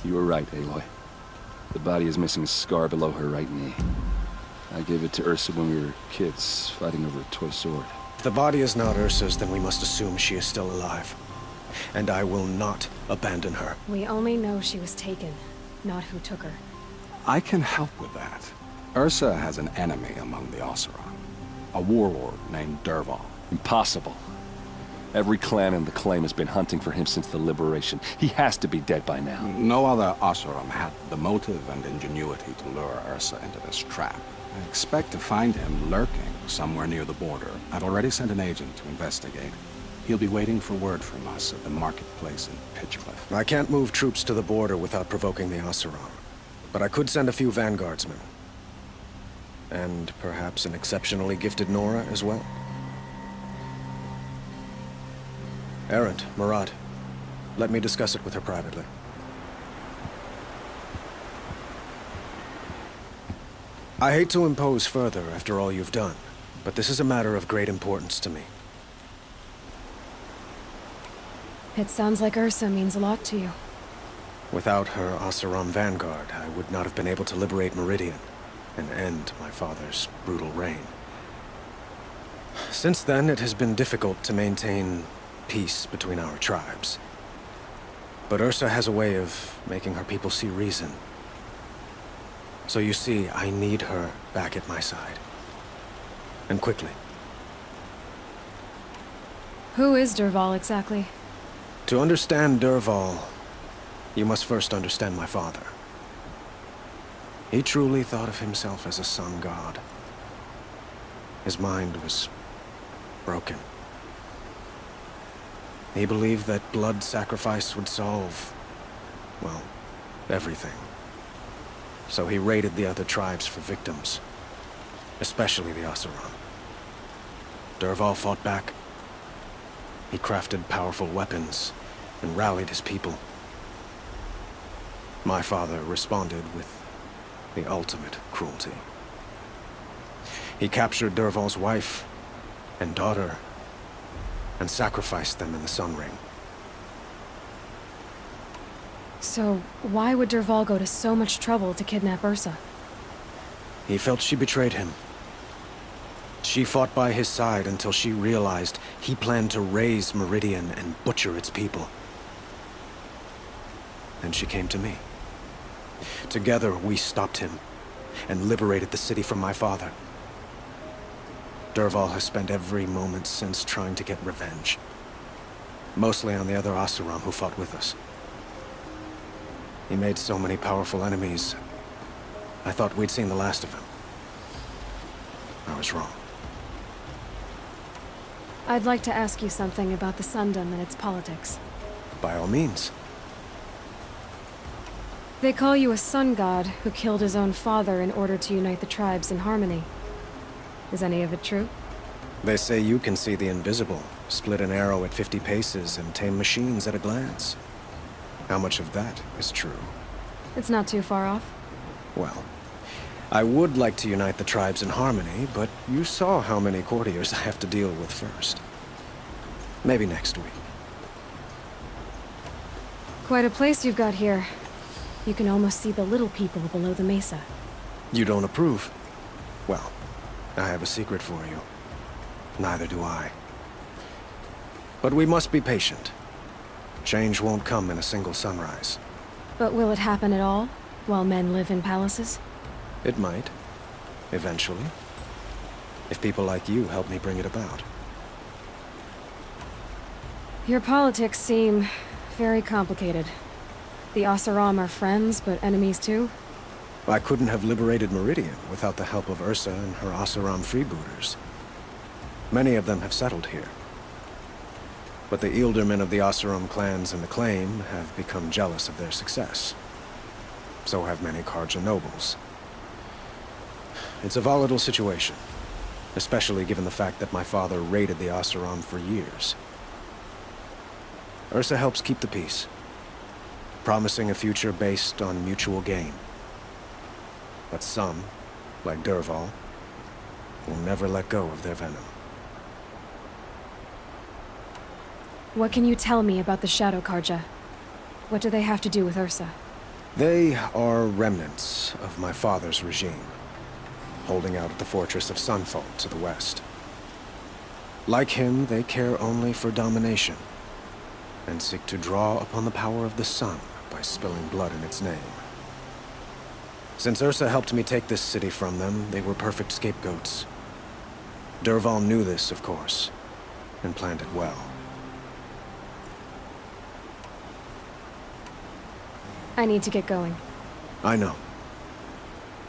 You were right, Aloy. The body is missing a scar below her right knee. I gave it to Ursa when we were kids, fighting over a toy sword. If the body is not Ursa's, then we must assume she is still alive. And I will not abandon her. We only know she was taken, not who took her. I can help with that. Ursa has an enemy among the Oseram. A warlord named Dervahl. Impossible. Every clan in the claim has been hunting for him since the liberation. He has to be dead by now. No other Oseram had the motive and ingenuity to lure Ursa into this trap. I expect to find him lurking somewhere near the border. I've already sent an agent to investigate. He'll be waiting for word from us at the marketplace in Pitchcliff. I can't move troops to the border without provoking the Oseram. But I could send a few vanguardsmen. And perhaps an exceptionally gifted Nora as well. Erend, Murad, let me discuss it with her privately. I hate to impose further after all you've done, but this is a matter of great importance to me. It sounds like Ursa means a lot to you. Without her Oseram vanguard, I would not have been able to liberate Meridian and end my father's brutal reign. Since then, it has been difficult to maintain peace between our tribes. But Ursa has a way of making her people see reason. So you see, I need her back at my side. And quickly. Who is Dervahl exactly? To understand Dervahl, you must first understand my father. He truly thought of himself as a sun god. His mind was broken. He believed that blood sacrifice would solve, well, everything. So he raided the other tribes for victims, especially the Oseram. Dervahl fought back. He crafted powerful weapons and rallied his people. My father responded with the ultimate cruelty. He captured Dervahl's wife and daughter and sacrificed them in the Sun Ring. So, why would Dervahl go to so much trouble to kidnap Ursa? He felt she betrayed him. She fought by his side until she realized he planned to raise Meridian and butcher its people. Then she came to me. Together, we stopped him and liberated the city from my father. Dervahl has spent every moment since trying to get revenge. Mostly on the other Oseram who fought with us. He made so many powerful enemies, I thought we'd seen the last of him. I was wrong. I'd like to ask you something about the Sundom and its politics. By all means. They call you a sun god who killed his own father in order to unite the tribes in harmony. Is any of it true? They say you can see the invisible, split an arrow at 50 paces, and tame machines at a glance. How much of that is true? It's not too far off. Well, I would like to unite the tribes in harmony, but you saw how many courtiers I have to deal with first. Maybe next week. Quite a place you've got here. You can almost see the little people below the mesa. You don't approve? Well, I have a secret for you. Neither do I. But we must be patient. Change won't come in a single sunrise. But will it happen at all, while men live in palaces? It might. Eventually. If people like you help me bring it about. Your politics seem very complicated. The Oseram are friends, but enemies too? I couldn't have liberated Meridian without the help of Ursa and her Oseram freebooters. Many of them have settled here. But the Ealdormen of the Oseram clans in the Claim have become jealous of their success. So have many Karja nobles. It's a volatile situation, especially given the fact that my father raided the Oseram for years. Ursa helps keep the peace, promising a future based on mutual gain. But some, like Dervahl, will never let go of their venom. What can you tell me about the Shadow Karja? What do they have to do with Ursa? They are remnants of my father's regime, holding out at the fortress of Sunfall to the west. Like him, they care only for domination, and seek to draw upon the power of the sun by spilling blood in its name. Since Ursa helped me take this city from them, they were perfect scapegoats. Dervahl knew this, of course, and planned it well. I need to get going. I know.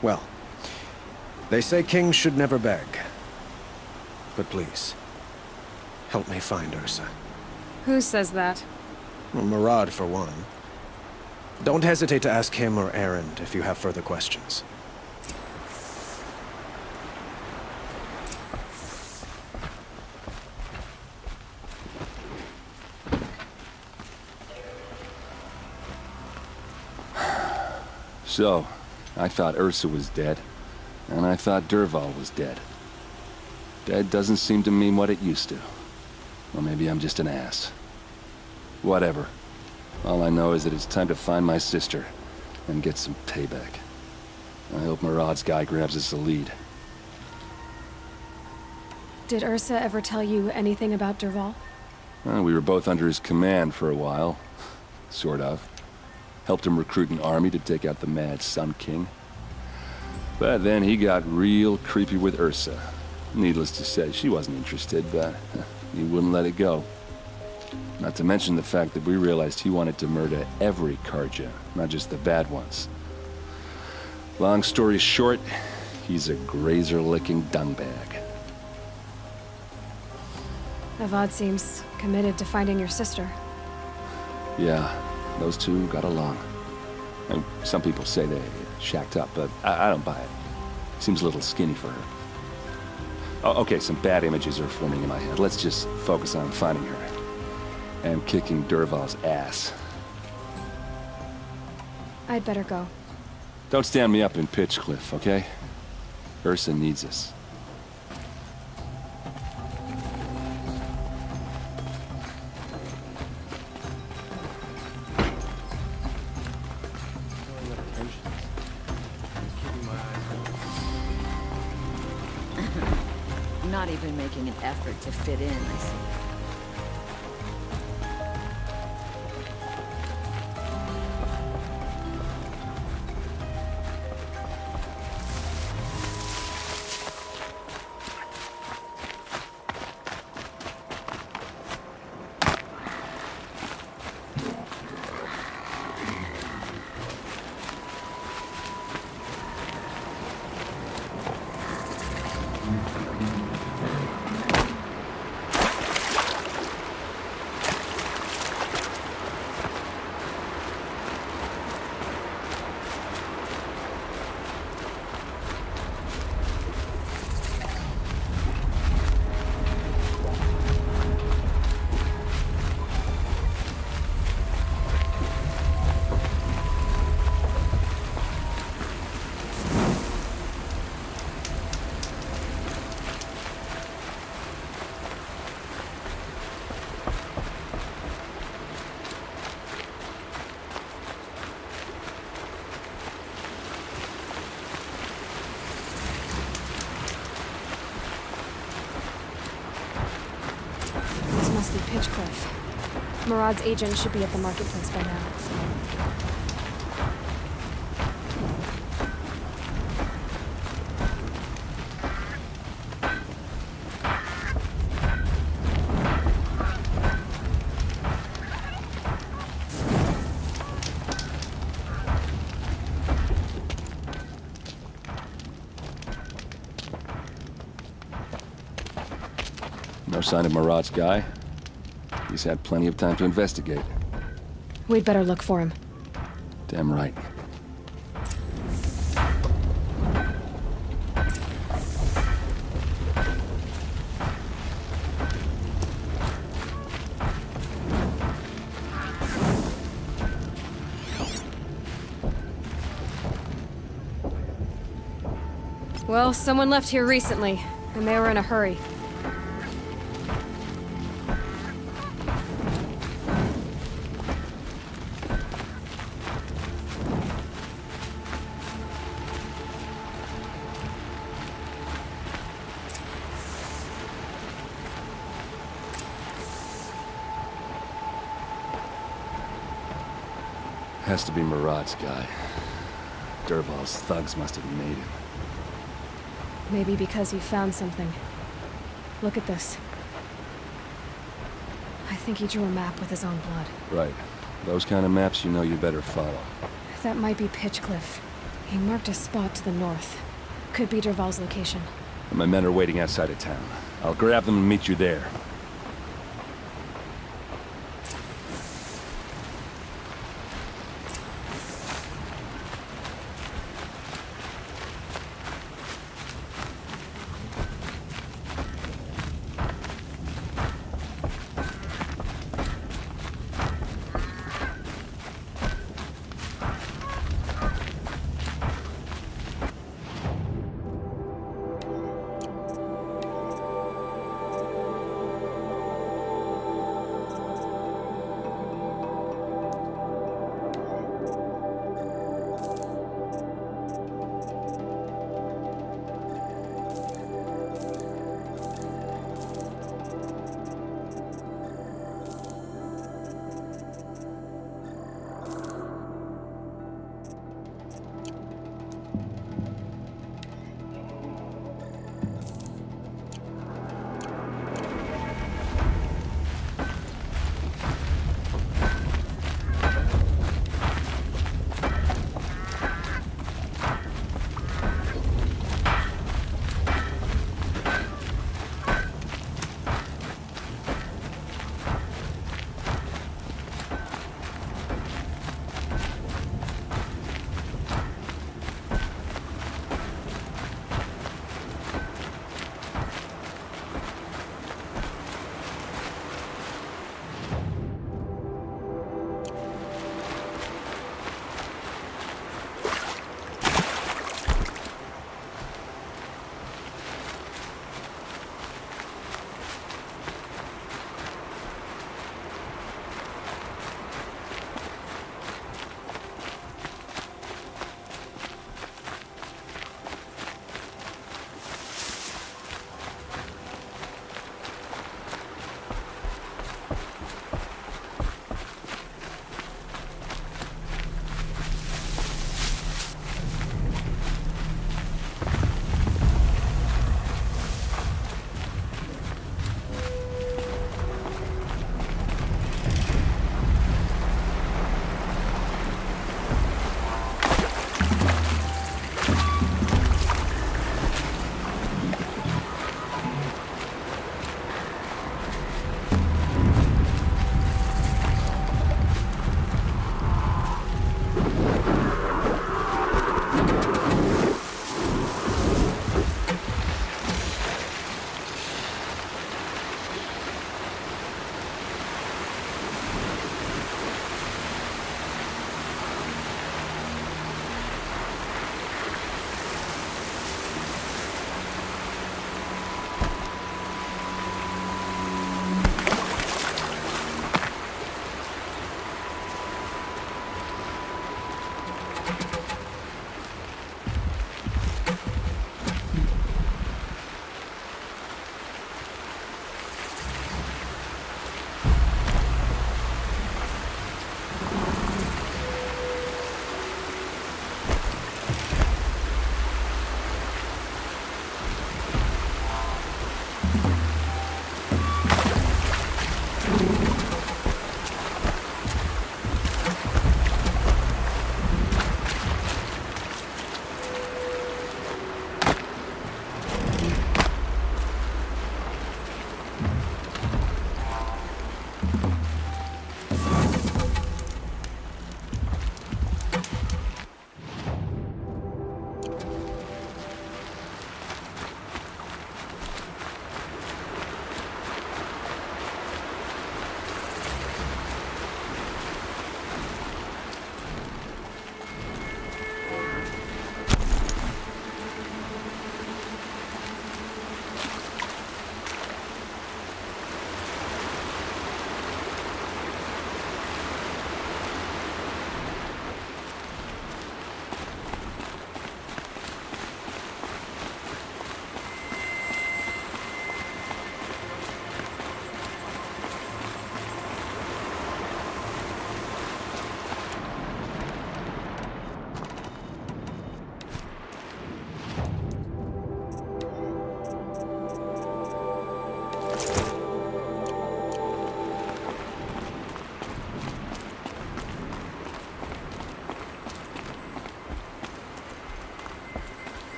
Well, they say kings should never beg. But please, help me find Ursa. Who says that? Well, Murad, for one. Don't hesitate to ask him or Erend if you have further questions. So, I thought Ursa was dead, and I thought Dervahl was dead. Dead doesn't seem to mean what it used to. Or maybe I'm just an ass. Whatever. All I know is that it's time to find my sister and get some payback. I hope Murad's guy grabs us a lead. Did Ursa ever tell you anything about Dervahl? Well, we were both under his command for a while. Sort of. Helped him recruit an army to take out the mad Sun King. But then he got real creepy with Ursa. Needless to say, she wasn't interested, but he wouldn't let it go. Not to mention the fact that we realized he wanted to murder every Karja, not just the bad ones. Long story short, he's a grazer-licking dungbag. Avad seems committed to finding your sister. Yeah, those two got along. And some people say they shacked up, but I don't buy it. Seems a little skinny for her. Oh, okay, some bad images are forming in my head. Let's just focus on finding her. And kicking Dervahl's ass. I'd better go. Don't stand me up in Pitchcliff, okay? Ursa needs us. Not even making an effort to fit in, I see. Murad's agent should be at the marketplace by now. No sign of Murad's guy. He's had plenty of time to investigate. We'd better look for him. Damn right. Well, someone left here recently, and they were in a hurry. Has to be Murad's guy. Dervahl's thugs must have made him. Maybe because he found something. Look at this. I think he drew a map with his own blood. Right. Those kind of maps you know you better follow. That might be Pitchcliff. He marked a spot to the north. Could be Dervahl's location. My men are waiting outside of town. I'll grab them and meet you there.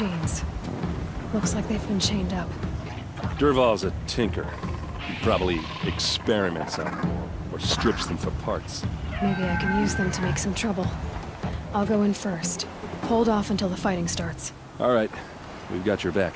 machines. Looks like they've been chained up. Dervahl's a tinker. He probably experiments on them, or strips them for parts. Maybe I can use them to make some trouble. I'll go in first. Hold off until the fighting starts. All right, we've got your back.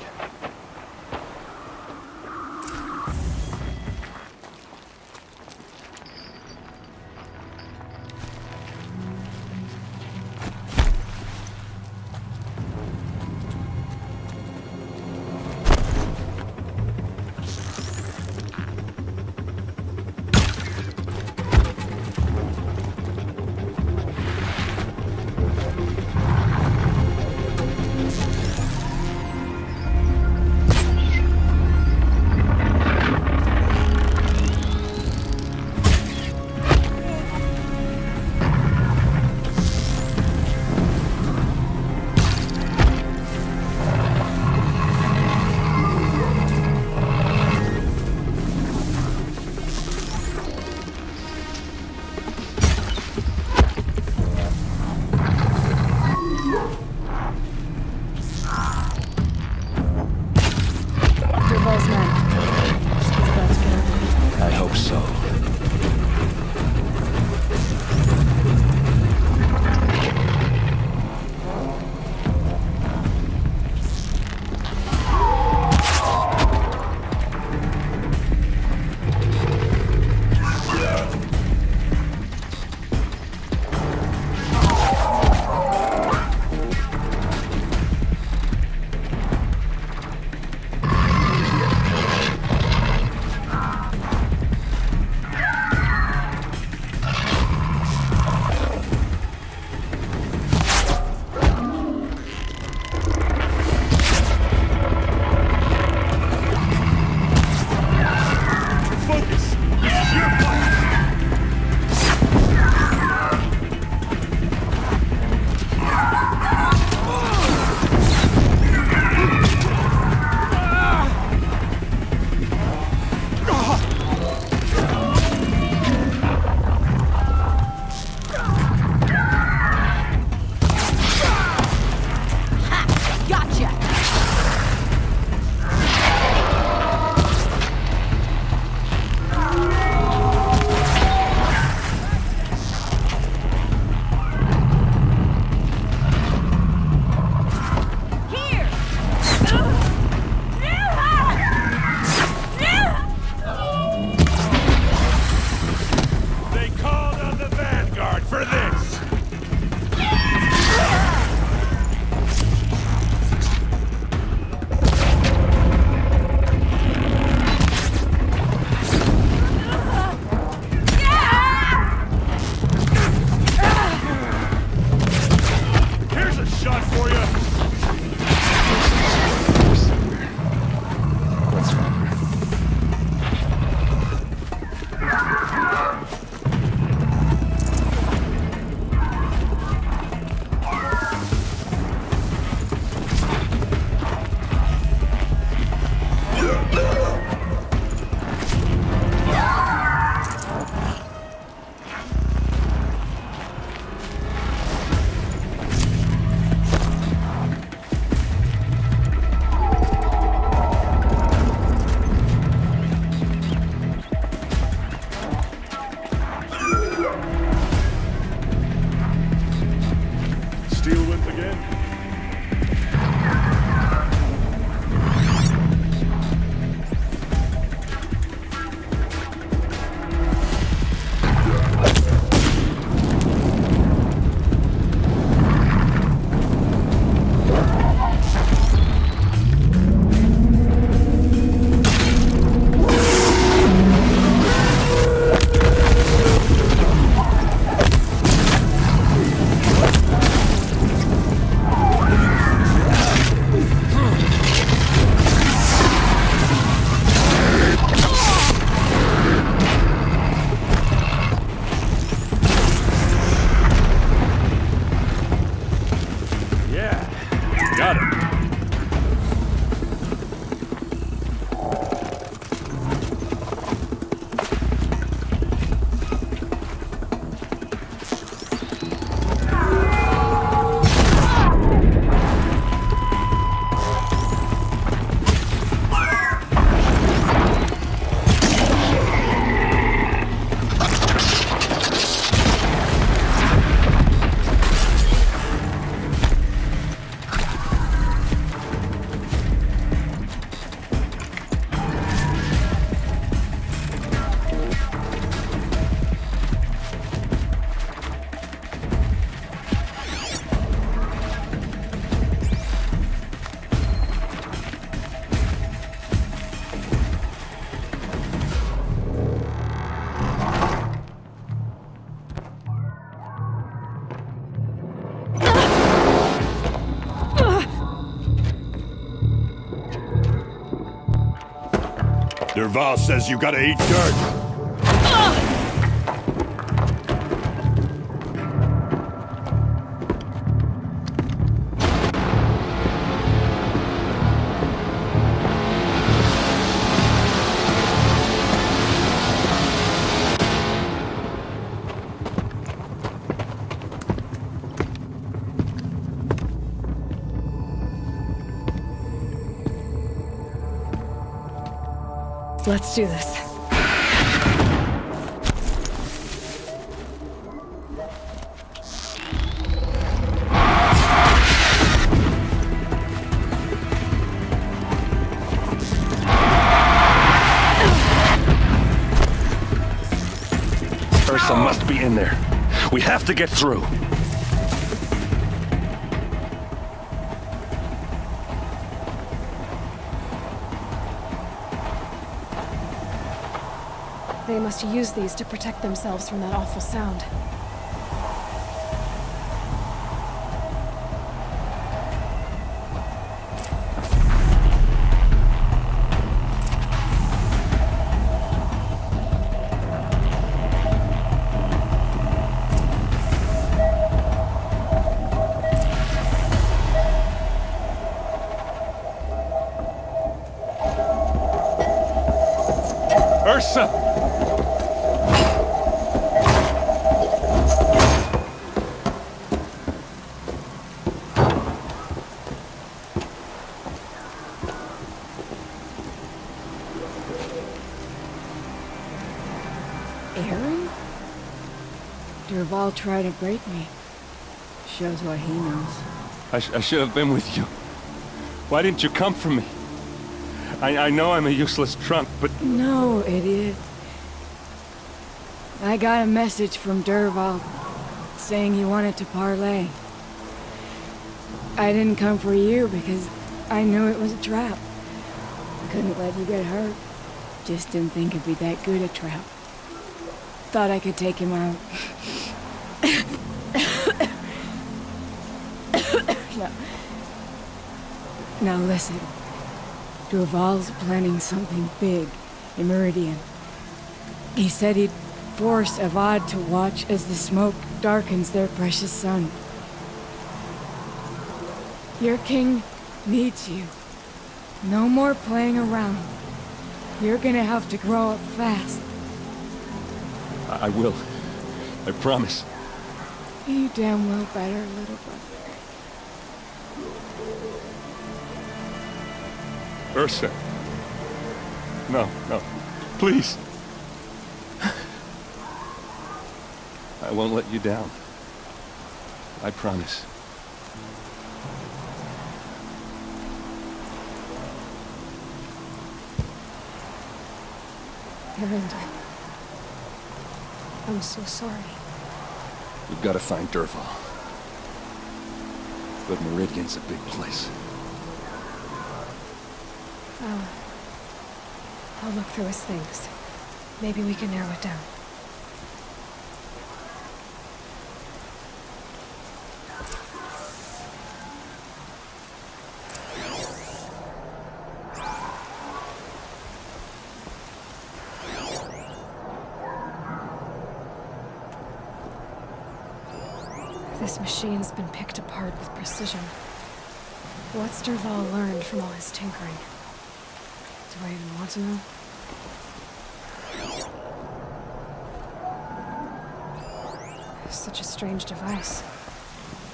Derval says you gotta eat dirt. Let's do this. Ursa must be in there. We have to get through. They must use these to protect themselves from that awful sound. Ursa! Aaron? Derval tried to break me. Shows what he knows. I should have been with you. Why didn't you come for me? I know I'm a useless trunk, but... No, idiot. I got a message from Derval saying he wanted to parlay. I didn't come for you because I knew it was a trap. Couldn't let you get hurt. Just didn't think it'd be that good a trap. Thought I could take him out. No. Now listen. Derval's planning something big in Meridian. He said he'd force Avad to watch as the smoke darkens their precious sun. Your king needs you. No more playing around. You're gonna have to grow up fast. I will. I promise. You damn well better, little brother. Ursa. No, no. Please. I won't let you down. I promise. Aaron, I'm so sorry. We've got to find Derval. But Meridian's a big place. I'll look through his things. Maybe we can narrow it down. This machine's been picked apart with precision. What's Derval learned from all his tinkering? Do I even want to know? Such a strange device.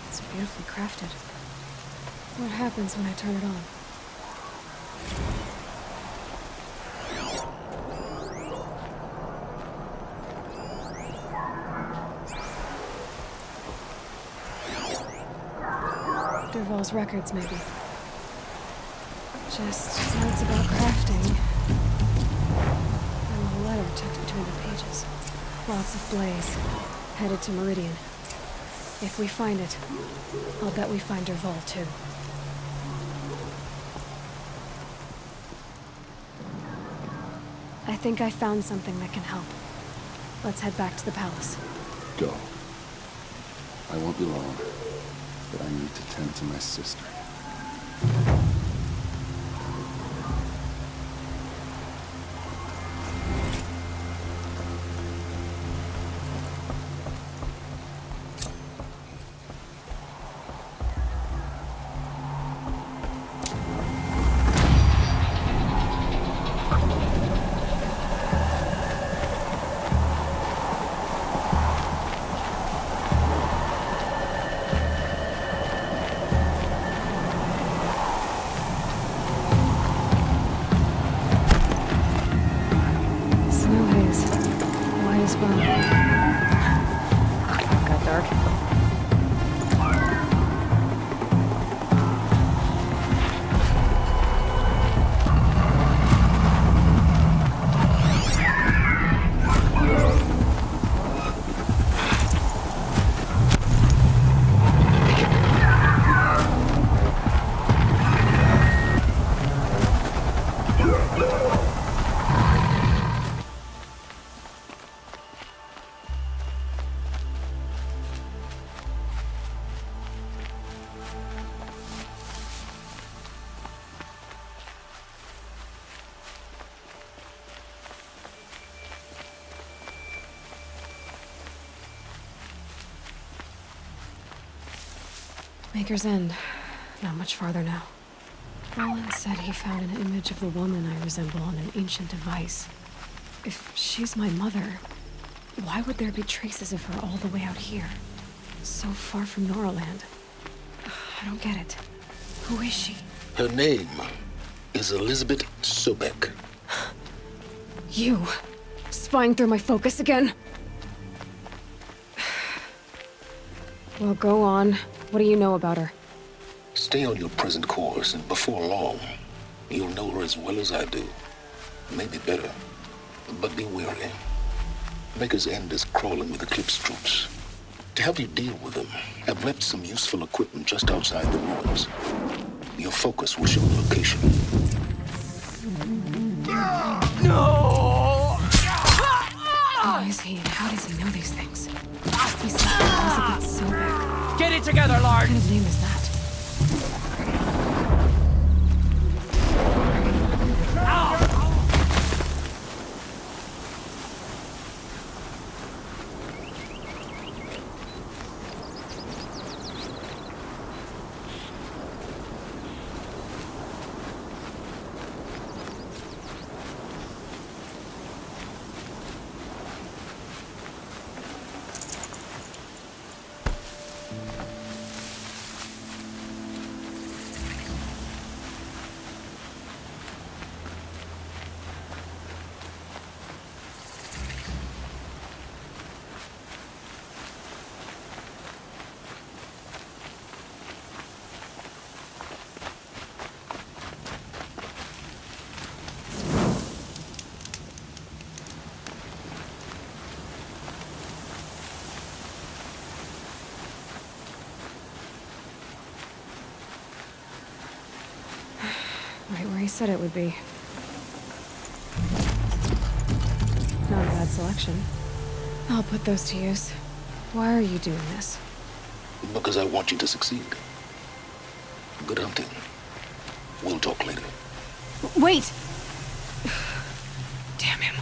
It's beautifully crafted. What happens when I turn it on? Derval's records, maybe. Just notes about crafting. And a letter tucked between the pages. Lots of blaze. Headed to Meridian. If we find it, I'll bet we find Derval too. I think I found something that can help. Let's head back to the palace. Go. I won't be long, but I need to tend to my sister. spot. Got dark. Maker's End. Not much farther now. Roland said he found an image of the woman I resemble on an ancient device. If she's my mother, why would there be traces of her all the way out here? So far from Noraland. I don't get it. Who is she? Her name is Elizabeth Sobek. You! Spying through my focus again? Well, go on. What do you know about her? Stay on your present course, and before long, you'll know her as well as I do. Maybe better. But be wary. Maker's End is crawling with Eclipse troops. To help you deal with them, I've left some useful equipment just outside the ruins. Your focus will show the location. No! Who is he and how does he know these things? He said Elizabeth Sobek. Get it together, Lard! What kind of name is that? Right where he said it would be. Not a bad selection. I'll put those to use. Why are you doing this? Because I want you to succeed. Good hunting. We'll talk later. Wait! Damn him.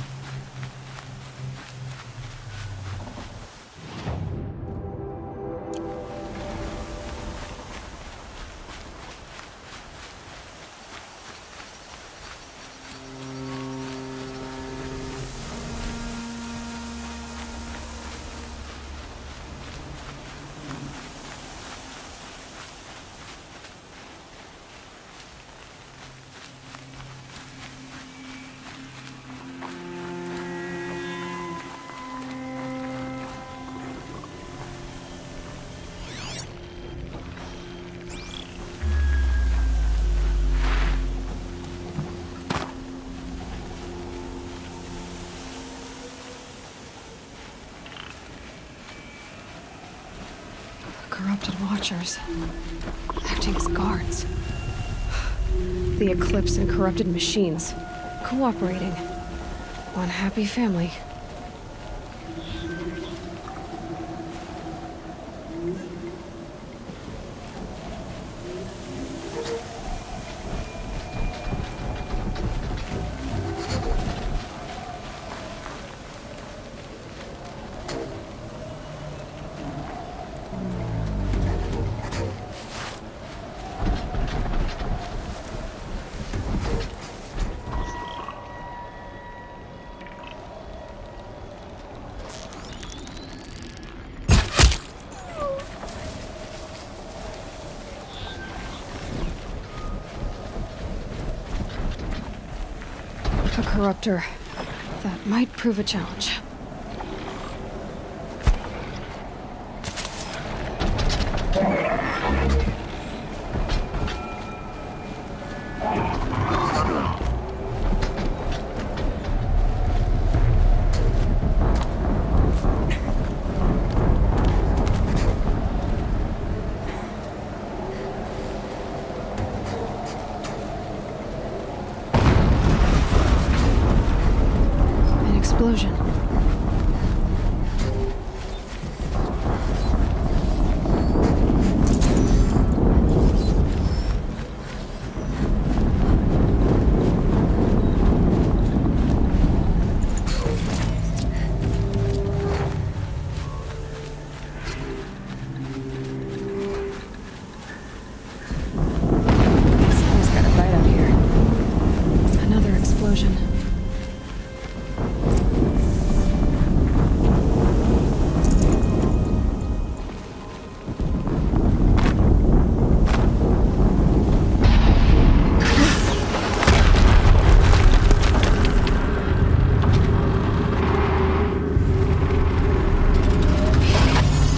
Corrupted watchers, acting as guards. The Eclipse and corrupted machines, cooperating. One happy family. A corruptor. That might prove a challenge. explosion. Someone's got it right out here. Another explosion.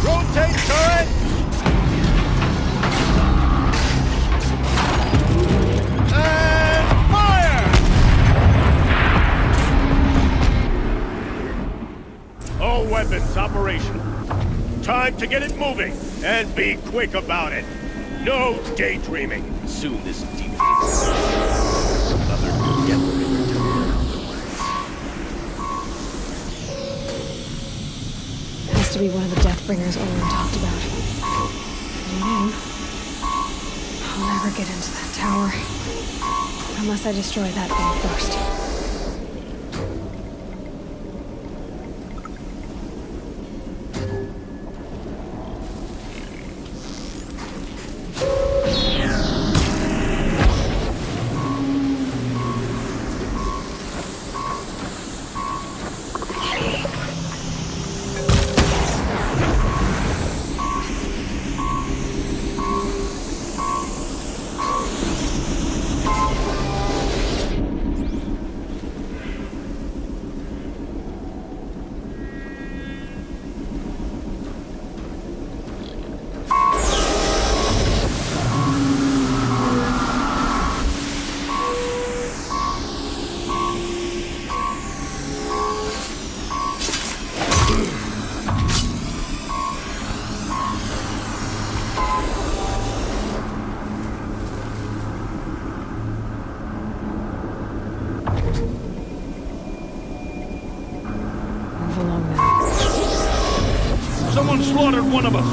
Rotate turret! And fire! All weapons operational. Time to get it moving, and be quick about it. No daydreaming. Soon this demon another Deathbringer to learn otherwise. Has to be one of the Deathbringers Olin talked about. New name. I'll never get into that tower. Unless I destroy that thing first. Move along now. Someone slaughtered one of us.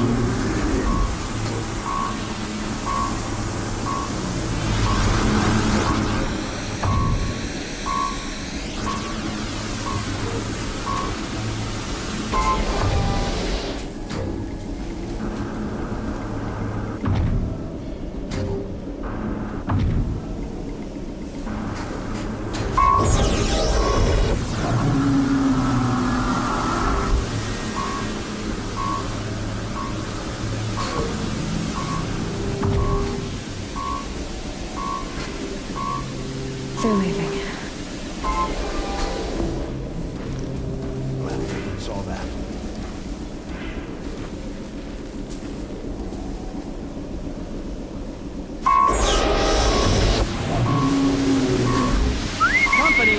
They're leaving. Well, saw that. Company!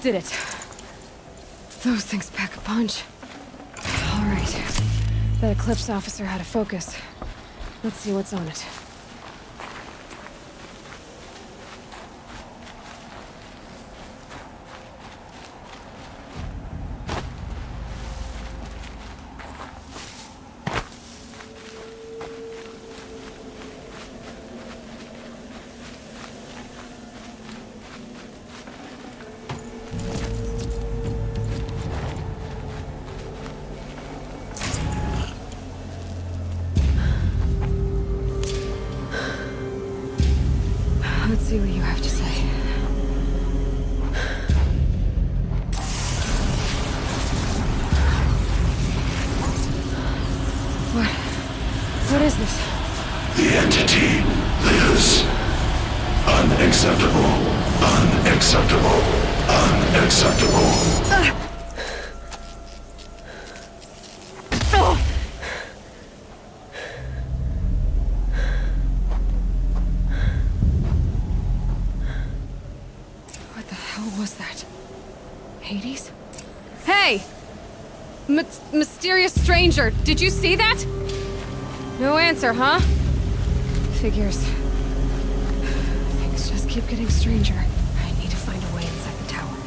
Did it. Those things pack a punch. All right. That Eclipse officer had a focus. Let's see what's on it. Let's see what you have to say. What is this? The entity lives. Unacceptable. Unacceptable. Unacceptable. What the hell was that? Hades? Hey! Mysterious stranger, did you see that? No answer, huh? Figures. Things just keep getting stranger. I need to find a way inside the tower.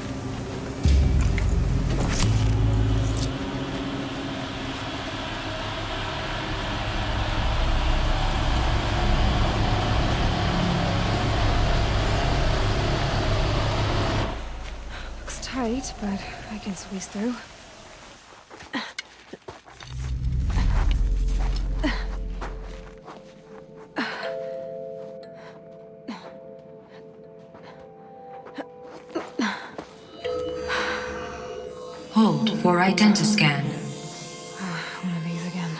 Looks tight, but I can squeeze through. Hold for identiscan. One of these again.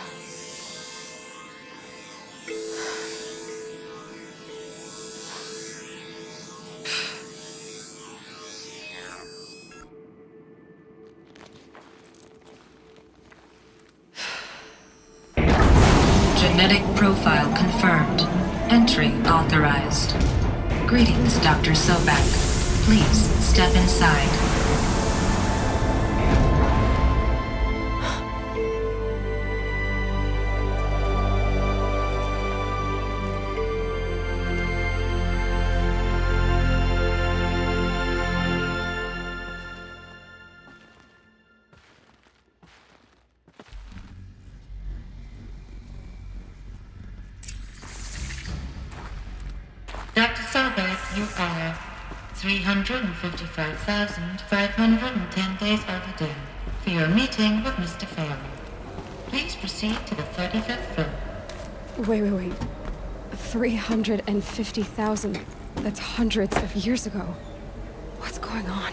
Genetic profile confirmed. Entry authorized. Greetings, Dr. Sobek. Please step inside. Dr. Sobek, you are 355,510 days overdue for your meeting with Mr. Farrell. Please proceed to the 35th floor. Wait. 350,000. That's hundreds of years ago. What's going on?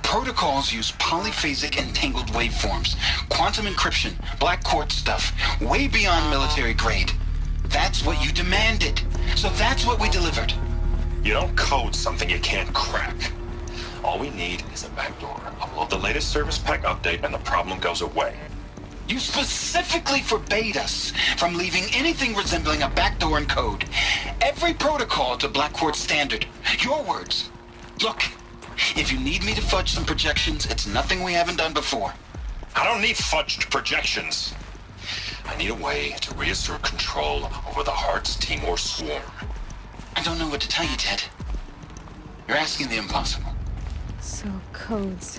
Protocols use polyphasic entangled waveforms, quantum encryption, black quartz stuff, way beyond military grade. That's what you demanded, so that's what we delivered. You don't code something you can't crack. All we need is a backdoor. Upload the latest service pack update and the problem goes away. You specifically forbade us from leaving anything resembling a backdoor in code. Every protocol to black quartz standard. Your words. Look. If you need me to fudge some projections, it's nothing we haven't done before. I don't need fudged projections. I need a way to reassert control over the Heart's Timor swarm. I don't know what to tell you, Ted. You're asking the impossible. So, codes.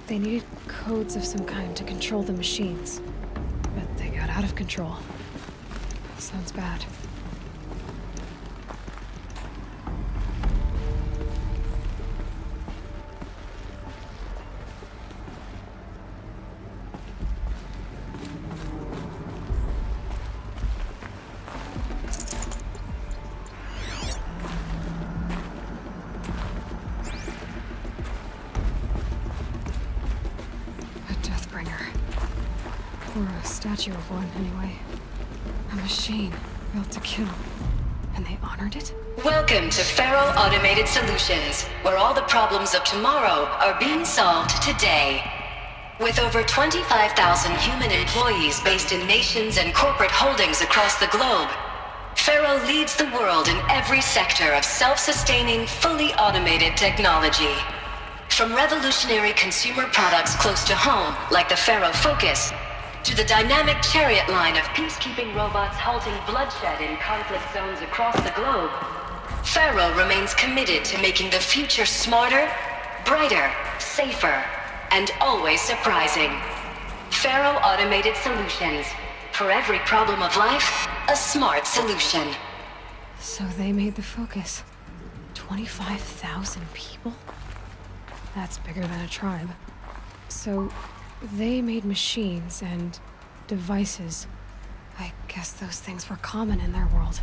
They needed codes of some kind to control the machines. But they got out of control. Sounds bad. Or a statue of one, anyway. A machine built to kill. And they honored it? Welcome to Faro Automated Solutions, where all the problems of tomorrow are being solved today. With over 25,000 human employees based in nations and corporate holdings across the globe, Faro leads the world in every sector of self-sustaining, fully automated technology. From revolutionary consumer products close to home, like the Faro Focus, to the dynamic chariot line of peacekeeping robots halting bloodshed in conflict zones across the globe, Faro remains committed to making the future smarter, brighter, safer, and always surprising. Faro Automated Solutions. For every problem of life, a smart solution. So they made the Focus. 25,000 people? That's bigger than a tribe. So they made machines and devices. I guess those things were common in their world.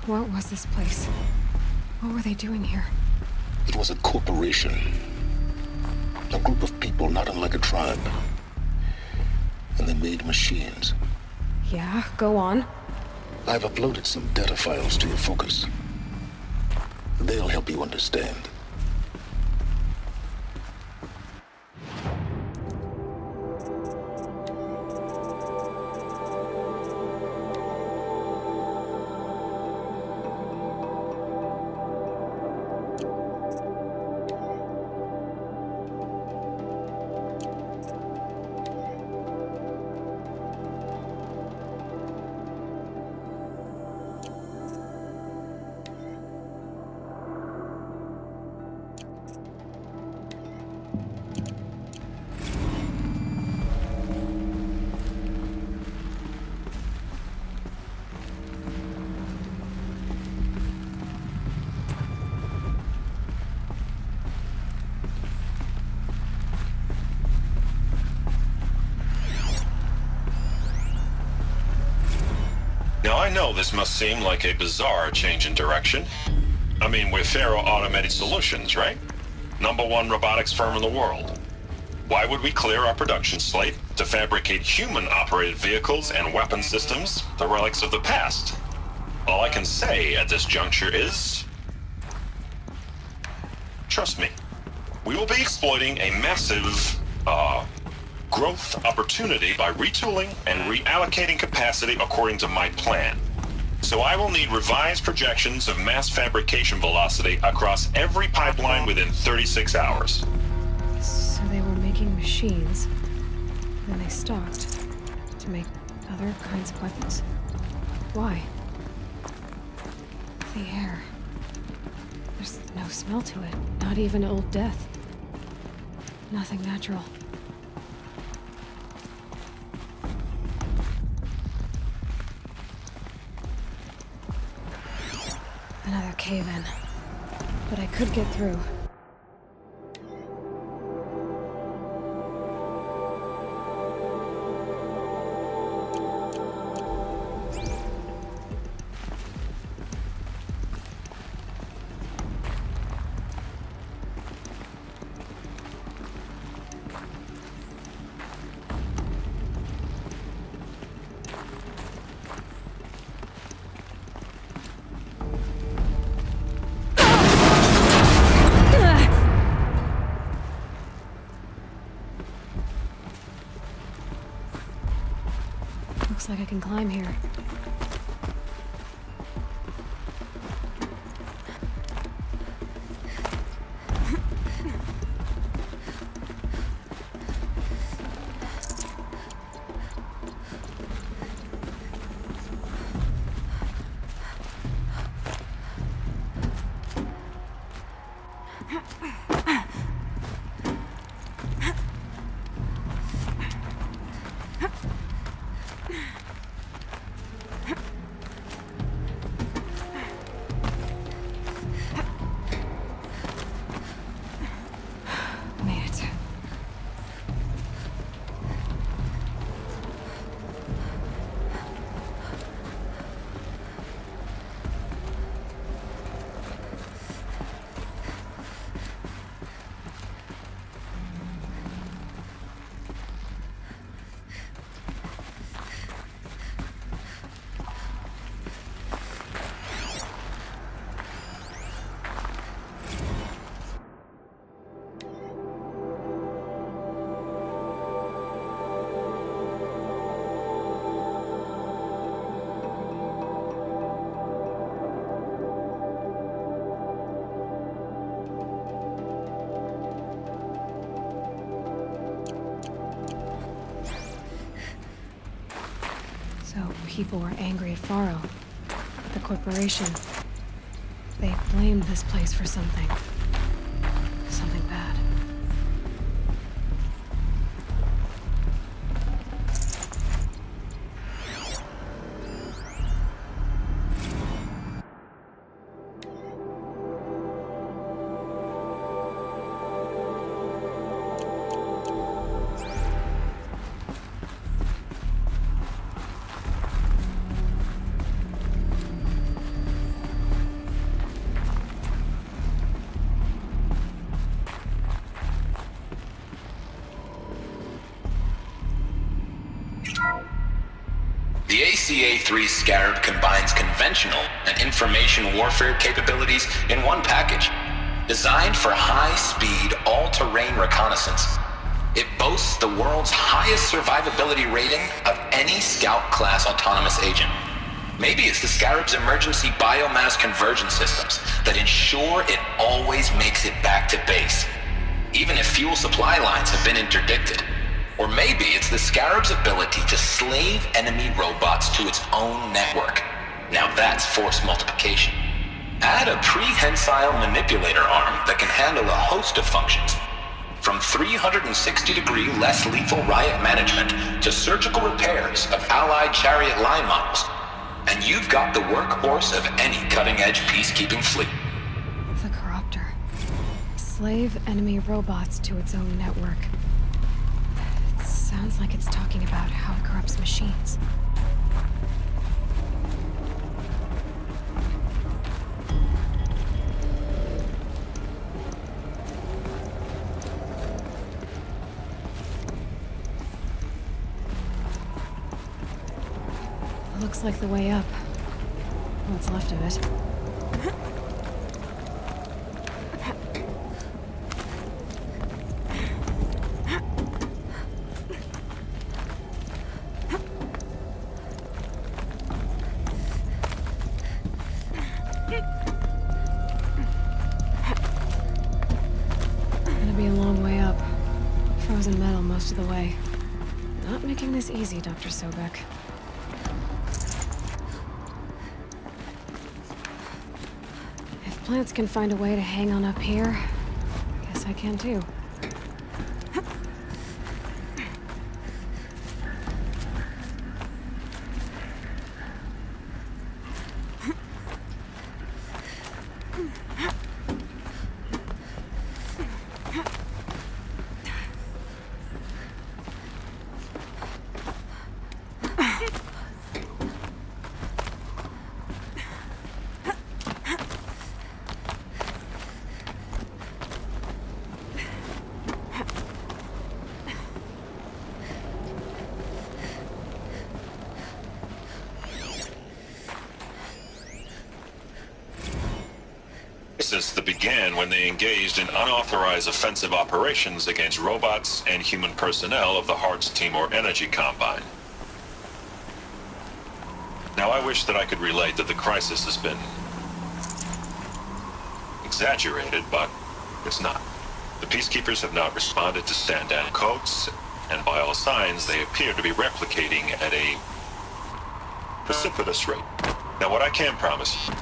What was this place? What were they doing here? It was a corporation. A group of people not unlike a tribe. And they made machines. Yeah, go on. I've uploaded some data files to your Focus. They'll help you understand. Now I know this must seem like a bizarre change in direction. I mean, we're Faro Automated Solutions, right? #1 robotics firm in the world. Why would we clear our production slate to fabricate human-operated vehicles and weapon systems, the relics of the past? All I can say at this juncture is... trust me, we will be exploiting a massive, growth opportunity by retooling and reallocating capacity according to my plan. So I will need revised projections of mass fabrication velocity across every pipeline within 36 hours. So they were making machines, then they stopped to make other kinds of weapons. Why? The air. There's no smell to it, not even old death. Nothing natural. Another cave-in. But I could get through. Looks like I can climb here. People were angry at Faro. The corporation. They blamed this place for something. Something bad. The ACA-3 Scarab combines conventional and information warfare capabilities in one package. Designed for high-speed, all-terrain reconnaissance, it boasts the world's highest survivability rating of any Scout-class autonomous agent. Maybe it's the Scarab's emergency biomass conversion systems that ensure it always makes it back to base, even if fuel supply lines have been interdicted. Or maybe it's the Scarab's ability to slave enemy robots to its own network. Now that's force multiplication. Add a prehensile manipulator arm that can handle a host of functions, from 360-degree less lethal riot management to surgical repairs of Allied chariot line models. And you've got the workhorse of any cutting-edge peacekeeping fleet. The Corruptor. Slave enemy robots to its own network. Sounds like it's talking about how it corrupts machines. Looks like the way up. What's left of it. Metal most of the way. Not making this easy, Dr. Sobek. If plants can find a way to hang on up here, I guess I can too. That began when they engaged in unauthorized offensive operations against robots and human personnel of the Hearts Timor Energy Combine. Now, I wish that I could relate that the crisis has been exaggerated, but it's not. The peacekeepers have not responded to stand-down codes, and by all signs, they appear to be replicating at a precipitous rate. Now, what I can promise you,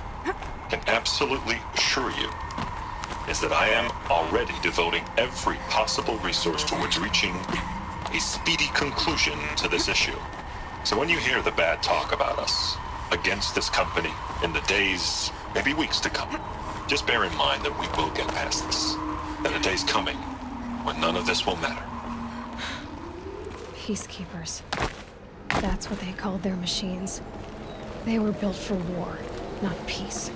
can absolutely assure you, is that I am already devoting every possible resource towards reaching a speedy conclusion to this issue. So when you hear the bad talk about us against this company in the days, maybe weeks to come, just bear in mind that we will get past this. And a day's coming when none of this will matter. Peacekeepers. That's what they called their machines. They were built for war, not peace.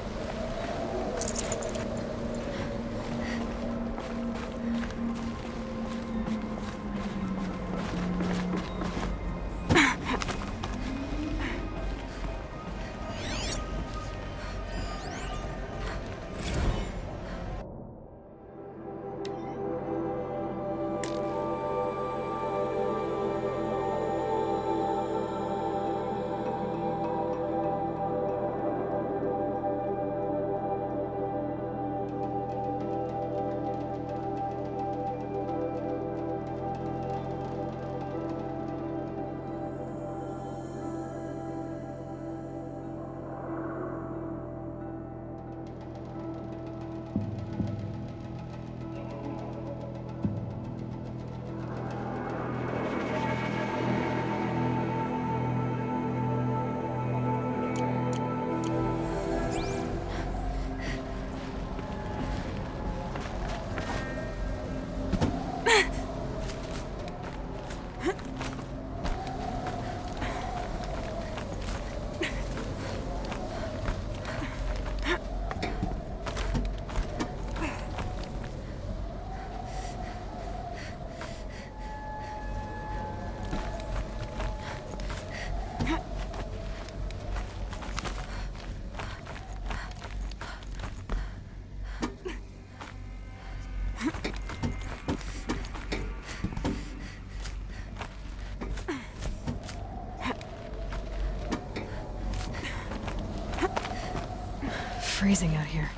freezing out here.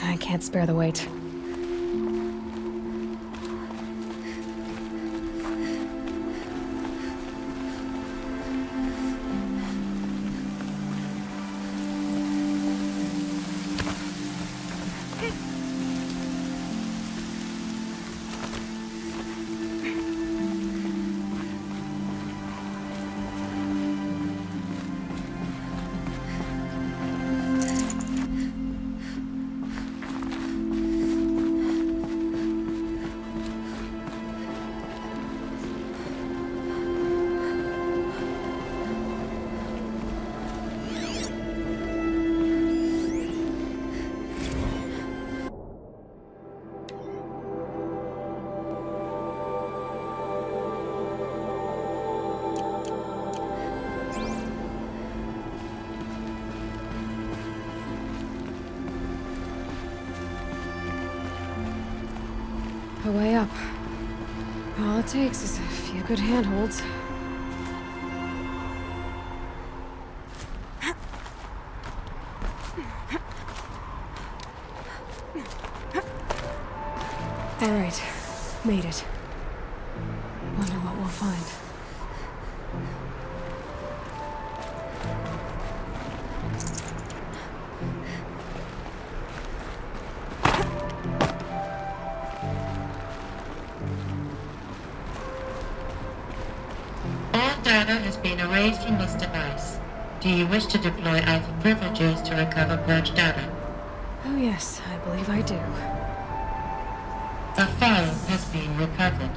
I can't spare the weight. A way up. All it takes is a few good handholds. All right, made it. Wonder what we'll find. All data has been erased from this device. Do you wish to deploy Alpha privileges to recover purged data? Oh yes, I believe I do. A file has been recovered.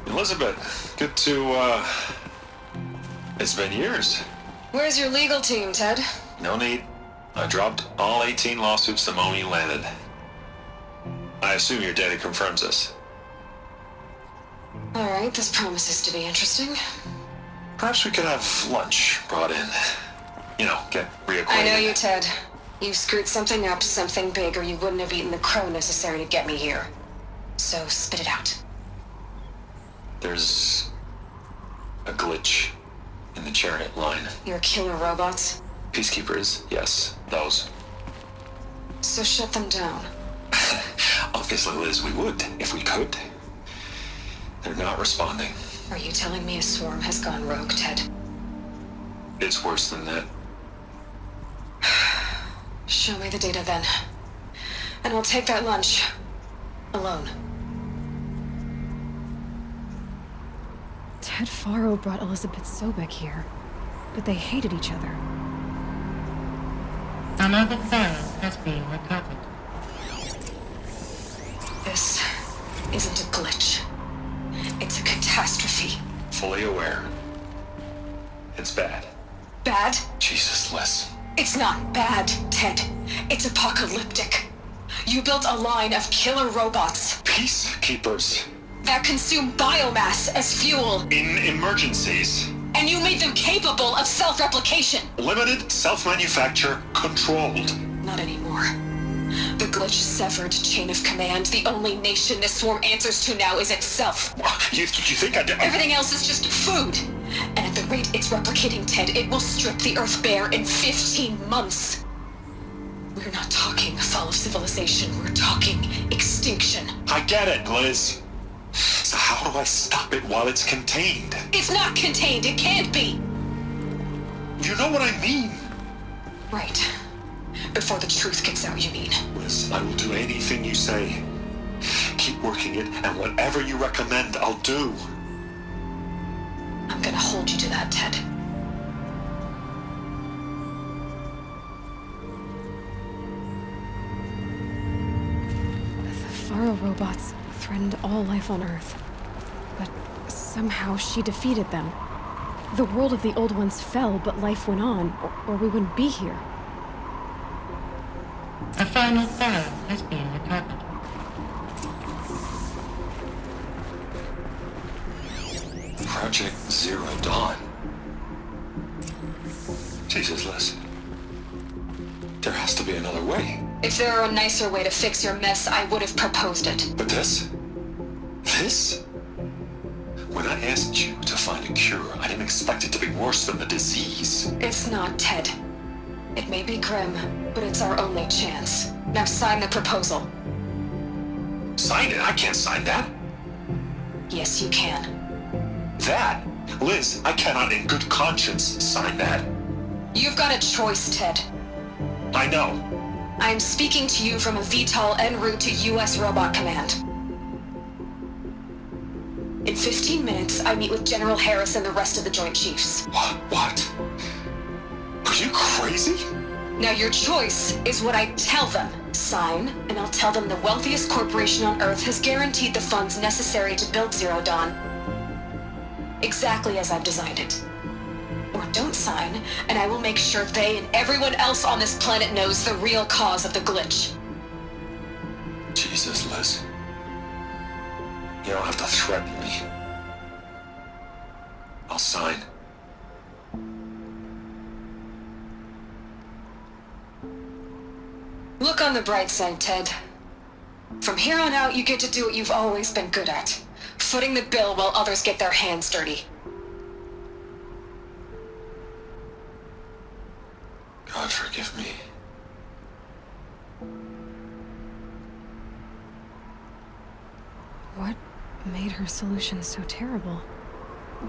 Elizabeth, good to, It's been years. Where's your legal team, Ted? No need. I dropped all 18 lawsuits the moment you landed. I assume your data confirms this. Alright, this promises to be interesting. Perhaps we could have lunch brought in. You know, get reacquainted. I know you, Ted. You screwed something up, something big, or you wouldn't have eaten the crow necessary to get me here. So, spit it out. There's a glitch in the chariot line. Your killer robots? Peacekeepers, yes, those. So shut them down. Obviously, Liz, we would, if we could. They're not responding. Are you telling me a swarm has gone rogue, Ted? It's worse than that. Show me the data then. And I'll take that lunch. Alone. Ted Faro brought Elizabeth Sobek here, but they hated each other. Another file has been recovered. This isn't a glitch. It's a catastrophe. Fully aware. It's bad. Bad? Jesus, Liz. It's not bad, Ted. It's apocalyptic. You built a line of killer robots. Peacekeepers. That consume biomass as fuel. In emergencies. And you made them capable of self-replication. Limited, self-manufacture, controlled. Not anymore. The glitch severed chain of command. The only nation this swarm answers to now is itself. You think I did? Everything else is just food. And at the rate it's replicating, Ted, it will strip the Earth bare in 15 months. We're not talking fall of civilization. We're talking extinction. I get it, Liz. So how do I stop it while it's contained? It's not contained. It can't be. You know what I mean. Right. Before the truth gets out, you mean. Liz, I will do anything you say. Keep working it, and whatever you recommend, I'll do. gonna hold you to that, Ted. The Faro robots threatened all life on Earth. But somehow she defeated them. The world of the old ones fell, but life went on, or we wouldn't be here. A final Pharaoh has been recovered. Project Zero Dawn. Jesus, Liz. There has to be another way. If there were a nicer way to fix your mess, I would have proposed it. But this? This? When I asked you to find a cure, I didn't expect it to be worse than the disease. It's not, Ted. It may be grim, but it's our only chance. Now sign the proposal. Sign it? I can't sign that. Yes, you can. That? Liz, I cannot in good conscience sign that. You've got a choice, Ted. I know. I'm speaking to you from a VTOL en route to U.S. Robot Command. In 15 minutes, I meet with General Harris and the rest of the Joint Chiefs. What? Are you crazy? Now your choice is what I tell them. Sign, and I'll tell them the wealthiest corporation on Earth has guaranteed the funds necessary to build Zero Dawn. Exactly as I've designed it. Or don't sign, and I will make sure they and everyone else on this planet knows the real cause of the glitch. Jesus, Liz. You don't have to threaten me. I'll sign. Look on the bright side, Ted. From here on out, you get to do what you've always been good at. Footing the bill while others get their hands dirty. God forgive me. What made her solution so terrible?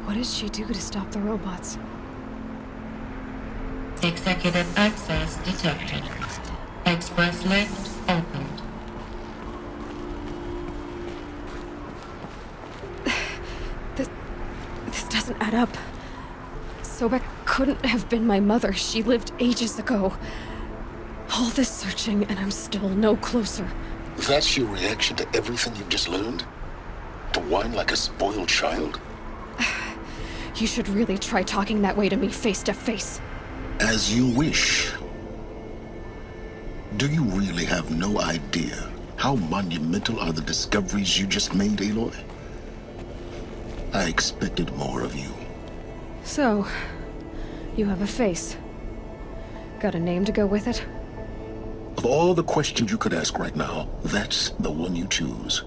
What did she do to stop the robots? Executive access detected. Express lift opened. This doesn't add up. Sobek couldn't have been my mother. She lived ages ago. All this searching, and I'm still no closer. That's your reaction to everything you've just learned? To whine like a spoiled child? You should really try talking that way to me face to face. As you wish. Do you really have no idea how monumental are the discoveries you just made, Aloy? I expected more of you. So, you have a face. Got a name to go with it? Of all the questions you could ask right now, that's the one you choose.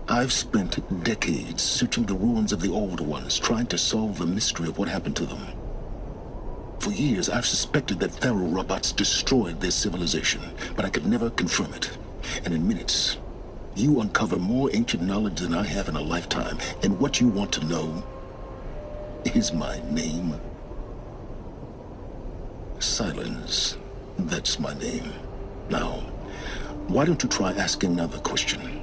I've spent decades searching the ruins of the old ones, trying to solve the mystery of what happened to them. For years, I've suspected that Faro robots destroyed their civilization, but I could never confirm it. And in minutes, you uncover more ancient knowledge than I have in a lifetime. And what you want to know is my name. Silence. That's my name. Now, why don't you try asking another question?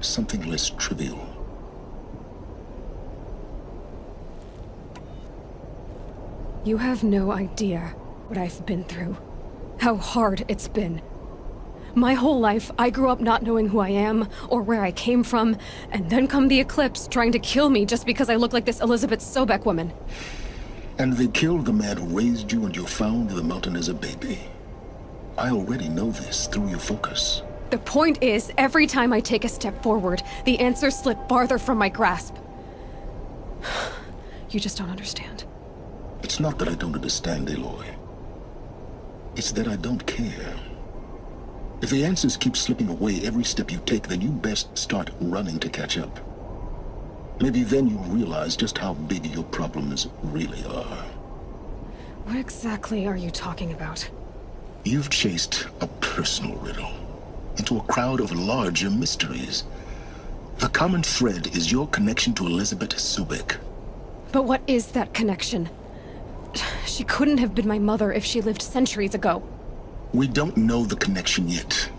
Something less trivial. You have no idea what I've been through. How hard it's been. My whole life, I grew up not knowing who I am or where I came from, and then come the Eclipse trying to kill me just because I look like this Elizabeth Sobek woman. And they killed the man who raised you and you found the mountain as a baby. I already know this through your focus. The point is, every time I take a step forward, the answers slip farther from my grasp. You just don't understand. It's not that I don't understand, Aloy. It's that I don't care. If the answers keep slipping away every step you take, then you best start running to catch up. Maybe then you'll realize just how big your problems really are. What exactly are you talking about? You've chased a personal riddle into a crowd of larger mysteries. The common thread is your connection to Elizabeth Sobek. But what is that connection? She couldn't have been my mother if she lived centuries ago. We don't know the connection yet.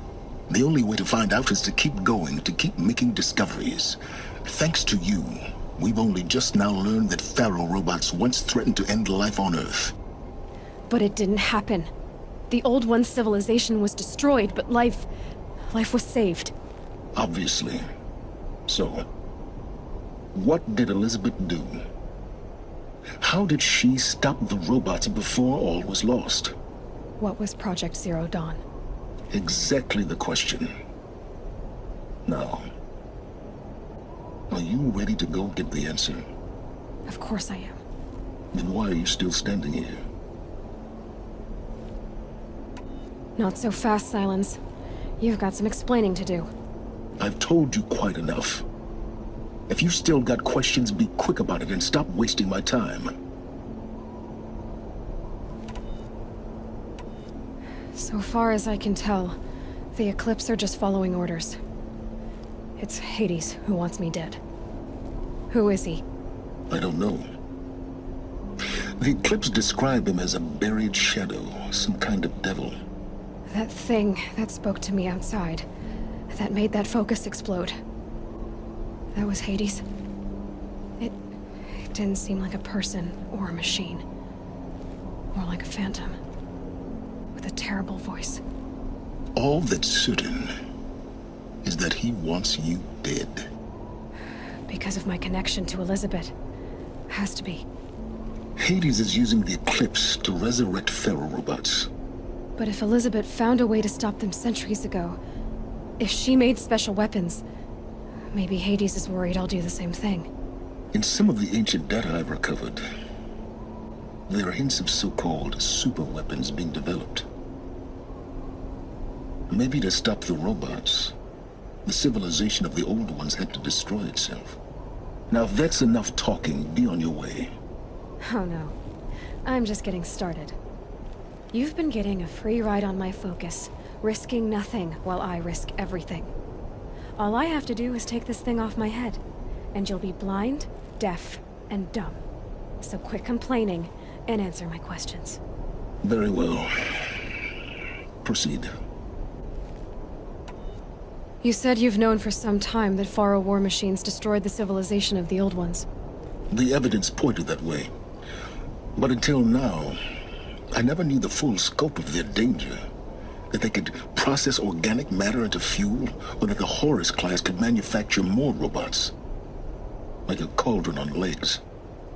The only way to find out is to keep going, to keep making discoveries. Thanks to you, We've only just now learned that Pharaoh robots once threatened to end life on Earth. But it didn't happen. The Old One's civilization was destroyed, but life was saved. Obviously. So, what did Elizabeth do? How did she stop the robots before all was lost? What was Project Zero Dawn? Exactly the question. Now, are you ready to go get the answer? Of course I am. Then why are you still standing here? Not so fast, Silence. You've got some explaining to do. I've told you quite enough. If you still got questions, be quick about it and stop wasting my time. So far as I can tell, the Eclipse are just following orders. It's Hades who wants me dead. Who is he? I don't know. The Eclipse describe him as a buried shadow, some kind of devil. That thing that spoke to me outside, that made that focus explode. That was Hades. It didn't seem like a person or a machine. More like a phantom. With a terrible voice. All that's certain is that he wants you dead. Because of my connection to Elizabeth. Has to be. Hades is using the Eclipse to resurrect Pharaoh robots. But if Elizabeth found a way to stop them centuries ago, if she made special weapons, maybe Hades is worried I'll do the same thing. In some of the ancient data I've recovered, there are hints of so-called super weapons being developed. Maybe to stop the robots, the civilization of the old ones had to destroy itself. Now if that's enough talking, be on your way. Oh no. I'm just getting started. You've been getting a free ride on my focus, risking nothing while I risk everything. All I have to do is take this thing off my head, and you'll be blind, deaf, and dumb. So quit complaining and answer my questions. Very well. Proceed. You said you've known for some time that Pharaoh war machines destroyed the civilization of the old ones. The evidence pointed that way. But until now, I never knew the full scope of their danger. That they could process organic matter into fuel, or that the Horus class could manufacture more robots. Like a cauldron on legs.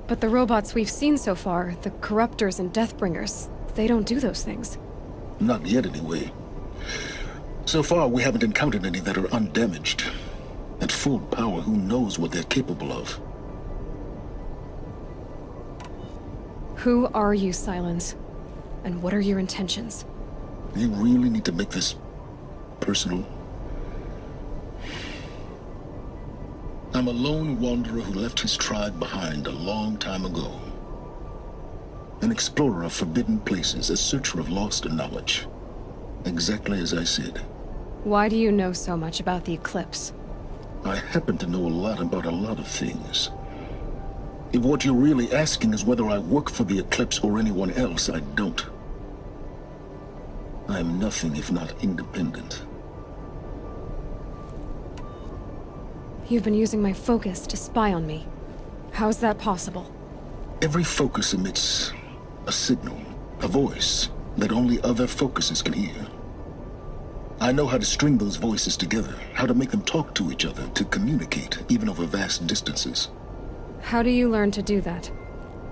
But the robots we've seen so far, the Corruptors and Deathbringers, they don't do those things. Not yet, anyway. So far, we haven't encountered any that are undamaged. At full power, who knows what they're capable of? Who are you, Silence? And what are your intentions? You really need to make this personal? I'm a lone wanderer who left his tribe behind a long time ago. An explorer of forbidden places, a searcher of lost knowledge. Exactly as I said. Why do you know so much about the Eclipse? I happen to know a lot about a lot of things. If what you're really asking is whether I work for the Eclipse or anyone else, I don't. I am nothing if not independent. You've been using my focus to spy on me. How's that possible? Every focus emits a signal, a voice, that only other focuses can hear. I know how to string those voices together, how to make them talk to each other, to communicate, even over vast distances. How do you learn to do that?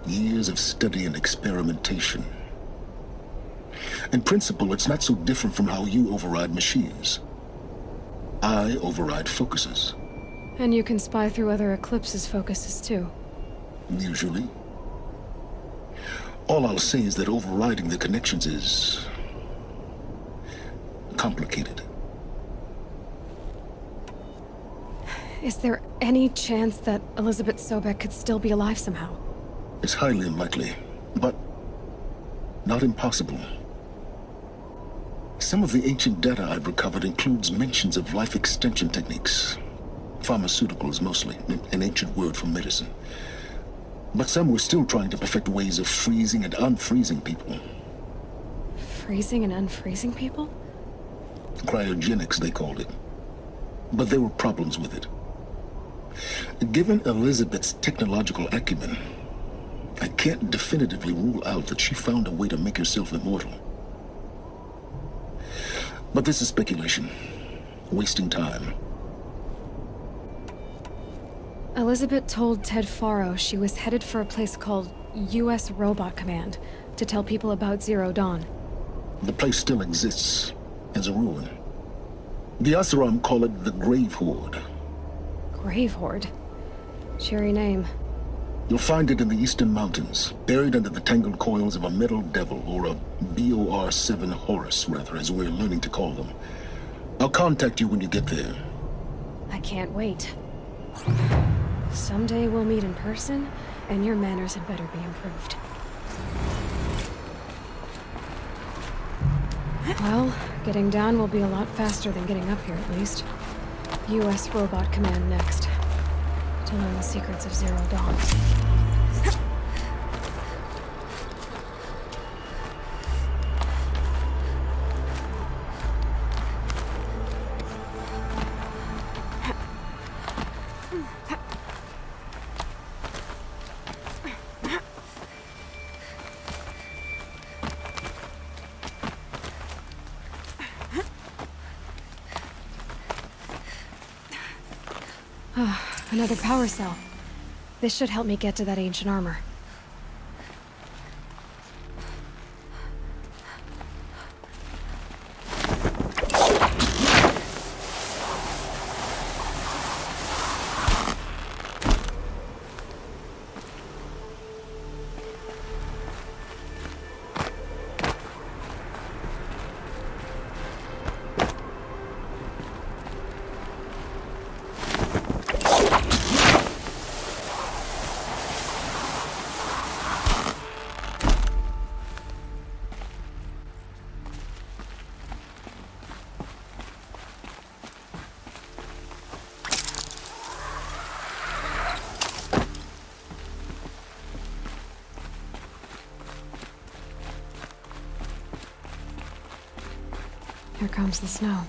Years of study and experimentation. In principle, it's not so different from how you override machines. I override focuses. And you can spy through other Eclipse's focuses too. Usually. All I'll say is that overriding the connections is complicated. Is there any chance that Elizabeth Sobek could still be alive somehow? It's highly unlikely, but not impossible. Some of the ancient data I've recovered includes mentions of life extension techniques. Pharmaceuticals mostly, an ancient word for medicine. But some were still trying to perfect ways of freezing and unfreezing people. Freezing and unfreezing people? Cryogenics, they called it. But there were problems with it. Given Elizabeth's technological acumen, I can't definitively rule out that she found a way to make herself immortal. But this is speculation. Wasting time. Elizabeth told Ted Faro she was headed for a place called U.S. Robot Command to tell people about Zero Dawn. The place still exists as a ruin. The Oseram call it the Grave Hoard. Grave Hoard? Cheery name. You'll find it in the eastern mountains, buried under the tangled coils of a metal devil, or a BOR-7 Horus, rather, as we're learning to call them. I'll contact you when you get there. I can't wait. Someday we'll meet in person, and your manners had better be improved. Well, getting down will be a lot faster than getting up here, at least. U.S. Robot Command next. To learn the secrets of Zero Dawn. Another power cell. This should help me get to that ancient armor. Here comes the snow.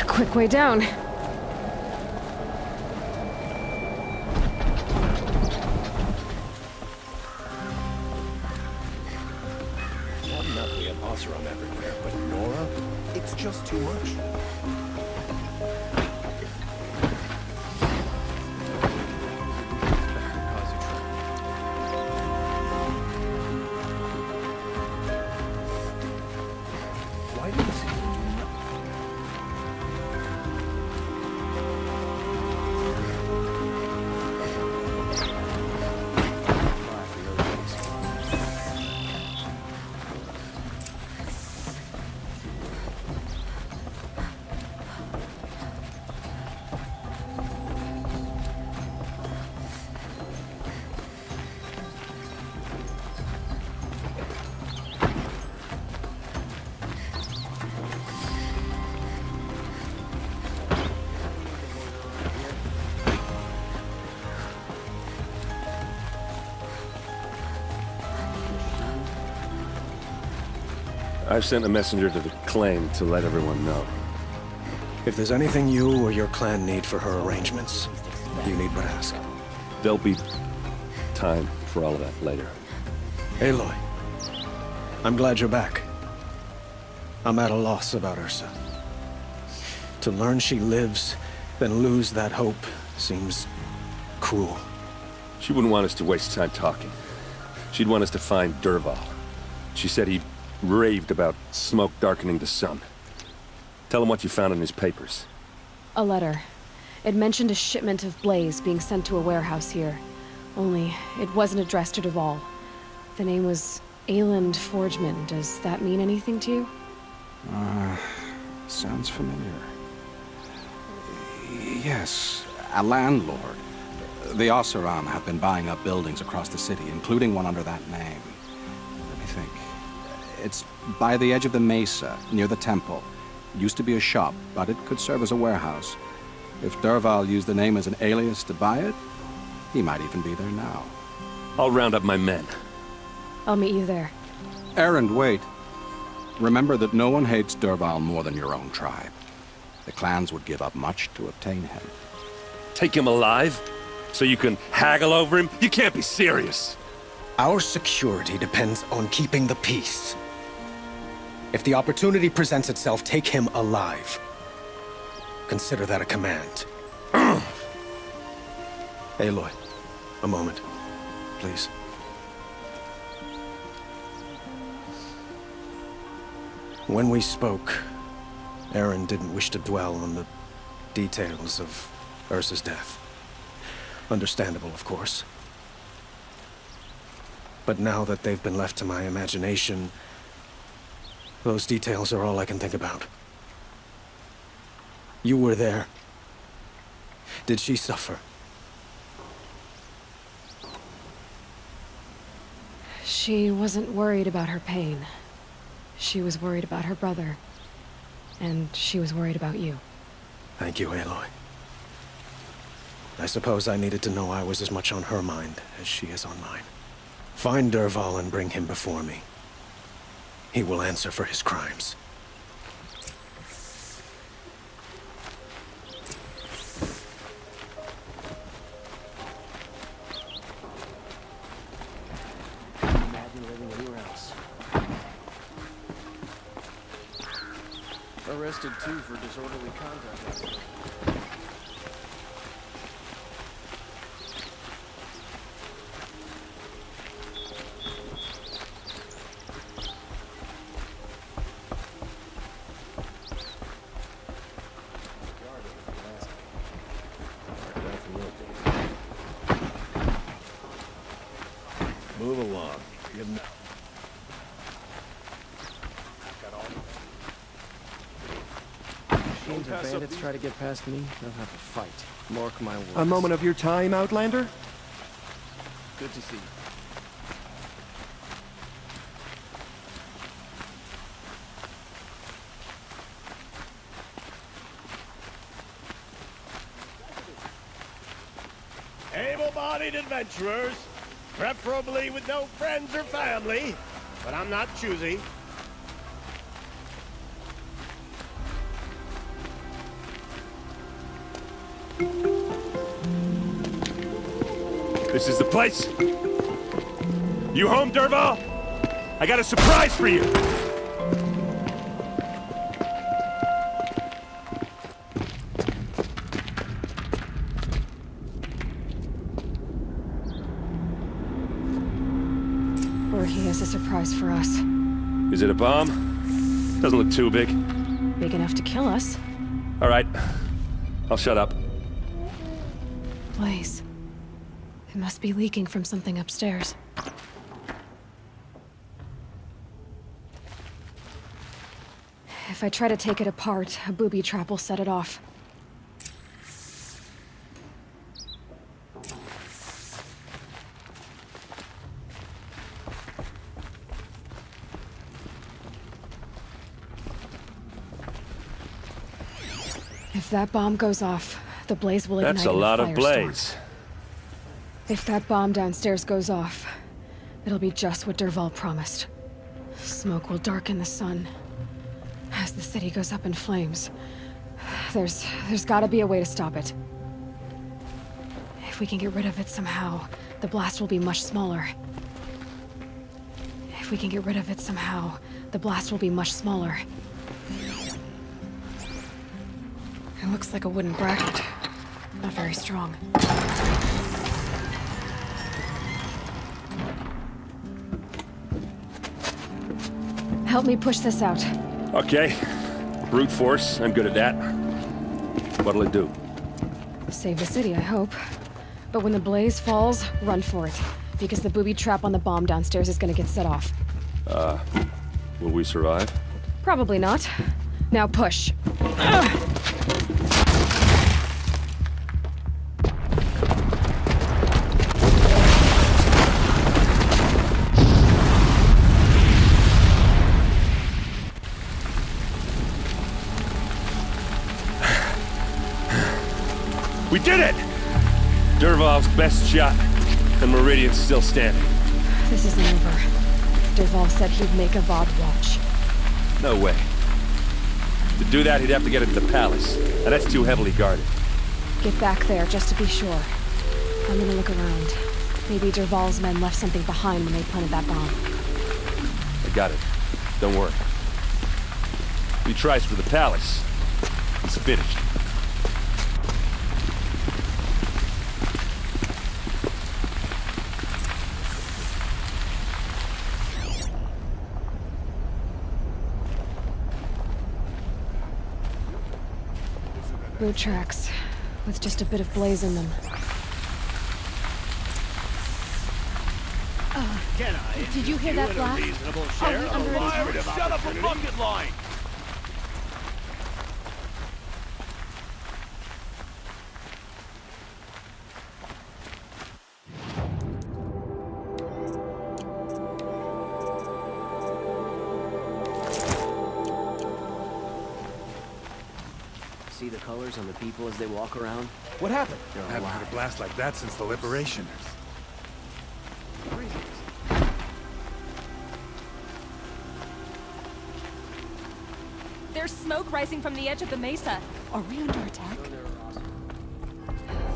Quick way down. Not enough we have Oseram everywhere, but Nora? It's just too much. Why did this do nothing? I've sent a messenger to the claim to let everyone know. If there's anything you or your clan need for her arrangements, you need but ask. There'll be time for all of that later. Aloy, I'm glad you're back. I'm at a loss about Ursa. To learn she lives, then lose that hope, seems cruel. She wouldn't want us to waste time talking. She'd want us to find Dervahl. She said he raved about smoke darkening the sun. Tell him what you found in his papers. A letter. It mentioned a shipment of blaze being sent to a warehouse here. Only, it wasn't addressed to Dervahl. The name was Ayland Forgeman. Does that mean anything to you? Sounds familiar. Yes, a landlord. The Oseram have been buying up buildings across the city, including one under that name. Let me think. It's by the edge of the mesa, near the temple. It used to be a shop, but it could serve as a warehouse. If Dervahl used the name as an alias to buy it, he might even be there now. I'll round up my men. I'll meet you there. Erend, wait. Remember that no one hates Dervahl more than your own tribe. The clans would give up much to obtain him. Take him alive? So you can haggle over him? You can't be serious. Our security depends on keeping the peace. If the opportunity presents itself, take him alive. Consider that a command. Aloy, a moment, please. When we spoke, Erend didn't wish to dwell on the details of Ursa's death. Understandable, of course. But now that they've been left to my imagination, those details are all I can think about. You were there. Did she suffer? She wasn't worried about her pain. She was worried about her brother. And she was worried about you. Thank you, Aloy. I suppose I needed to know I was as much on her mind as she is on mine. Find Dervahl and bring him before me. He will answer for his crimes. Imagine living anywhere else. Arrested too for disorderly conduct. Move along. Good enough. Machines or bandits try to get past me, they'll have a fight. Mark my words. A moment of your time, Outlander? Good to see you. Able-bodied adventurers, preferably with no friends or family, but I'm not choosy. This is the place. You home, Dervahl? I got a surprise for you. Or he has a surprise for us. Is it a bomb? Doesn't look too big. Big enough to kill us. All right. I'll shut up. Blaze. It must be leaking from something upstairs. If I try to take it apart, a booby trap will set it off. If that bomb goes off, the blaze will ignite. That's a lot of blaze. If that bomb downstairs goes off, it'll be just what Dervahl promised. Smoke will darken the sun. As the city goes up in flames, there's gotta be a way to stop it. If we can get rid of it somehow, the blast will be much smaller. If we can get rid of it somehow, the blast will be much smaller. It looks like a wooden bracket. Not very strong. Help me push this out. Okay. Brute force. I'm good at that. What'll it do? Save the city, I hope. But when the blaze falls, run for it. Because the booby trap on the bomb downstairs is gonna get set off. Will we survive? Probably not. Now push. We did it! Dervahl's best shot, and Meridian's still standing. This isn't over. Dervahl said he'd make Avad watch. No way. To do that, he'd have to get into the palace, and that's too heavily guarded. Get back there, just to be sure. I'm gonna look around. Maybe Dervahl's men left something behind when they planted that bomb. I got it. Don't worry. If he tries for the palace, he's finished. Boot tracks, with just a bit of blaze in them. Can I? Did you hear that blast? Reasonable Are share we of under attack? live shut up a bucket line! See the colors on the people as they walk around? What happened? I haven't had a blast like that since the liberation. There's smoke rising from the edge of the mesa. Are we under attack?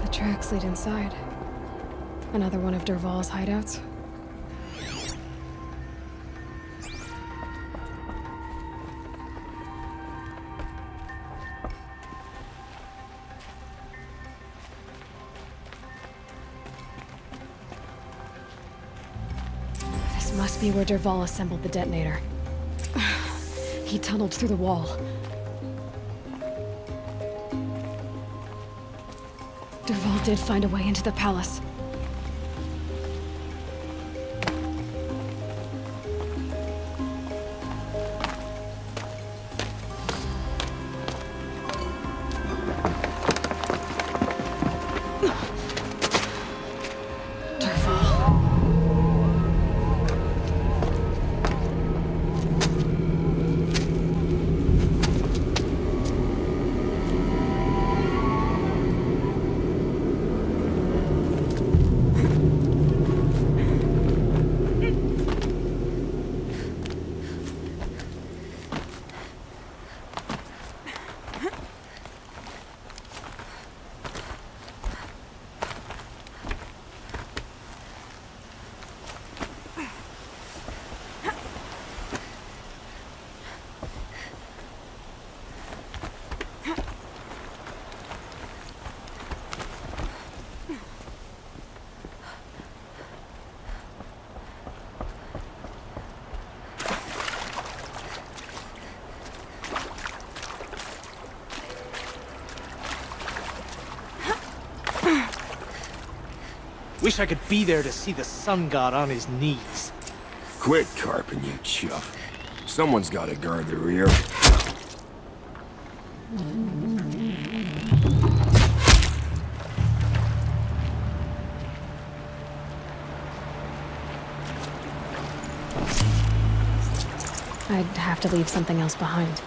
The tracks lead inside. Another one of Dervahl's hideouts. This must be where Dervahl assembled the detonator. He tunneled through the wall. Dervahl did find a way into the palace. Wish I could be there to see the sun god on his knees. Quit carping, you chuff. Someone's got to guard the rear. I'd have to leave something else behind.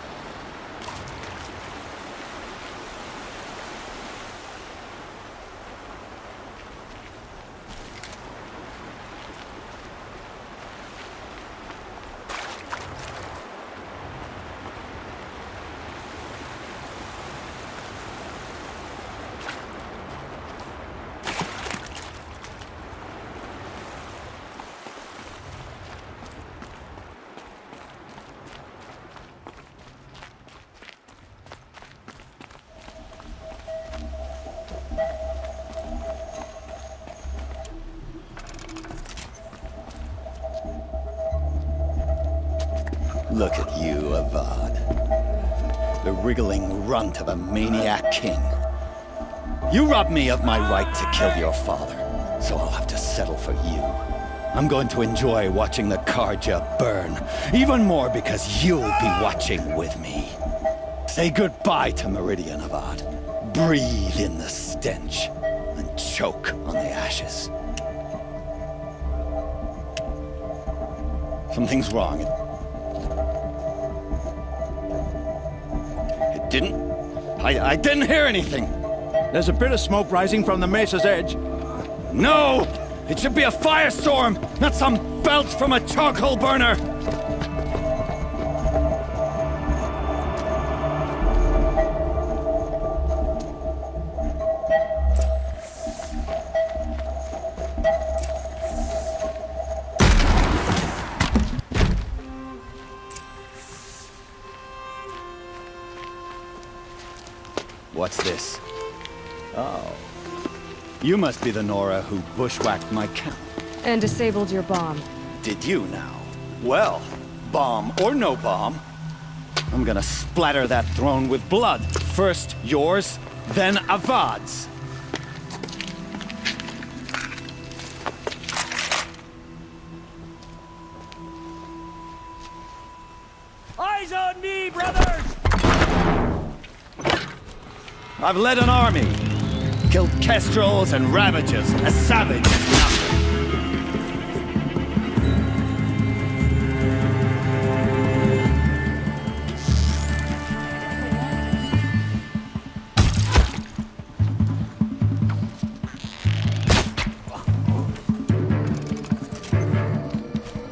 Look at you, Avad. The wriggling runt of a maniac king. You robbed me of my right to kill your father, so I'll have to settle for you. I'm going to enjoy watching the Karja burn, even more because you'll be watching with me. Say goodbye to Meridian, Avad. Breathe in the stench, and choke on the ashes. Something's wrong. I didn't hear anything. There's a bit of smoke rising from the mesa's edge. No! It should be a firestorm, not some belch from a charcoal burner! What's this? Oh. You must be the Nora who bushwhacked my camp. And disabled your bomb. Did you now? Well, bomb or no bomb, I'm gonna splatter that throne with blood. First yours, then Avad's. Eyes on me, brothers! I've led an army. Killed kestrels and ravages. A savage.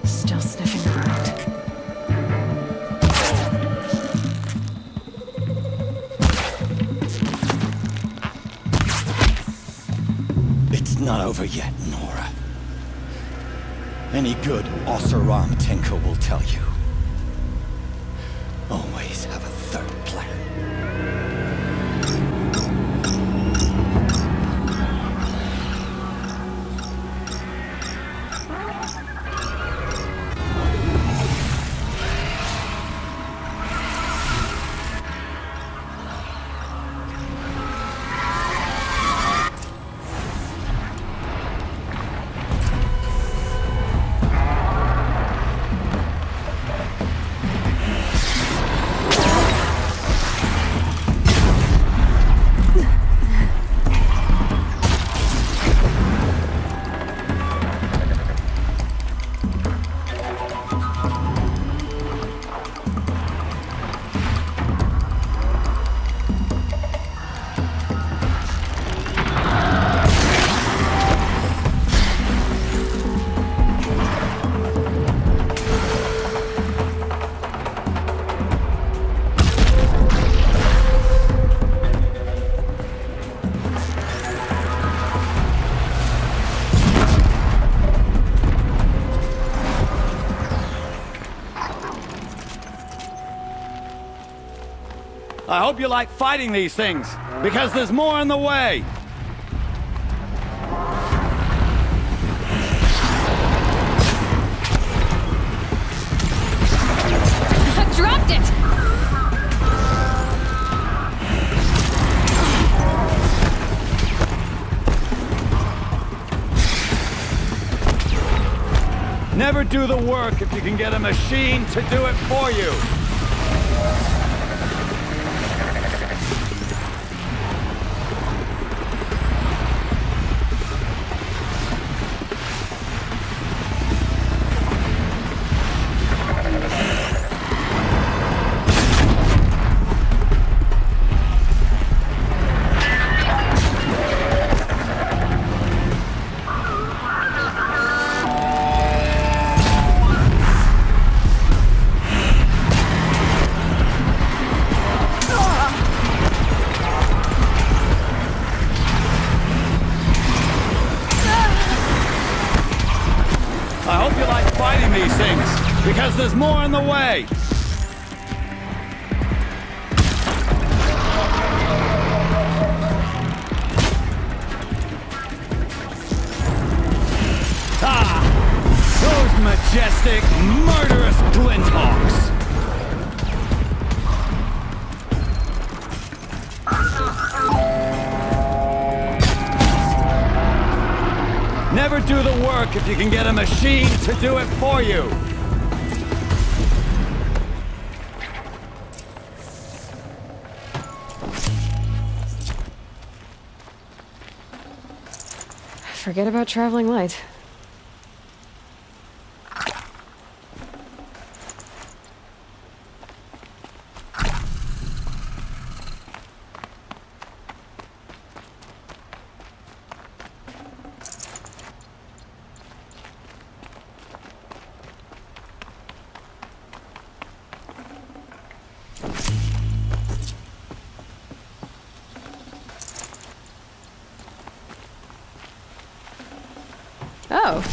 Still sniffing around. It's not over yet, Nora. Any good Oseram tinker will tell you. Always have a third plan. I hope you like fighting these things, because there's more on the way. I dropped it! Never do the work if you can get a machine to do it for you. I hope you like fighting these things, because there's more on the way. Ah! Those majestic, murderous glinthawks! Never do the work if you can get a machine to do it for you. Forget about traveling light. Oh.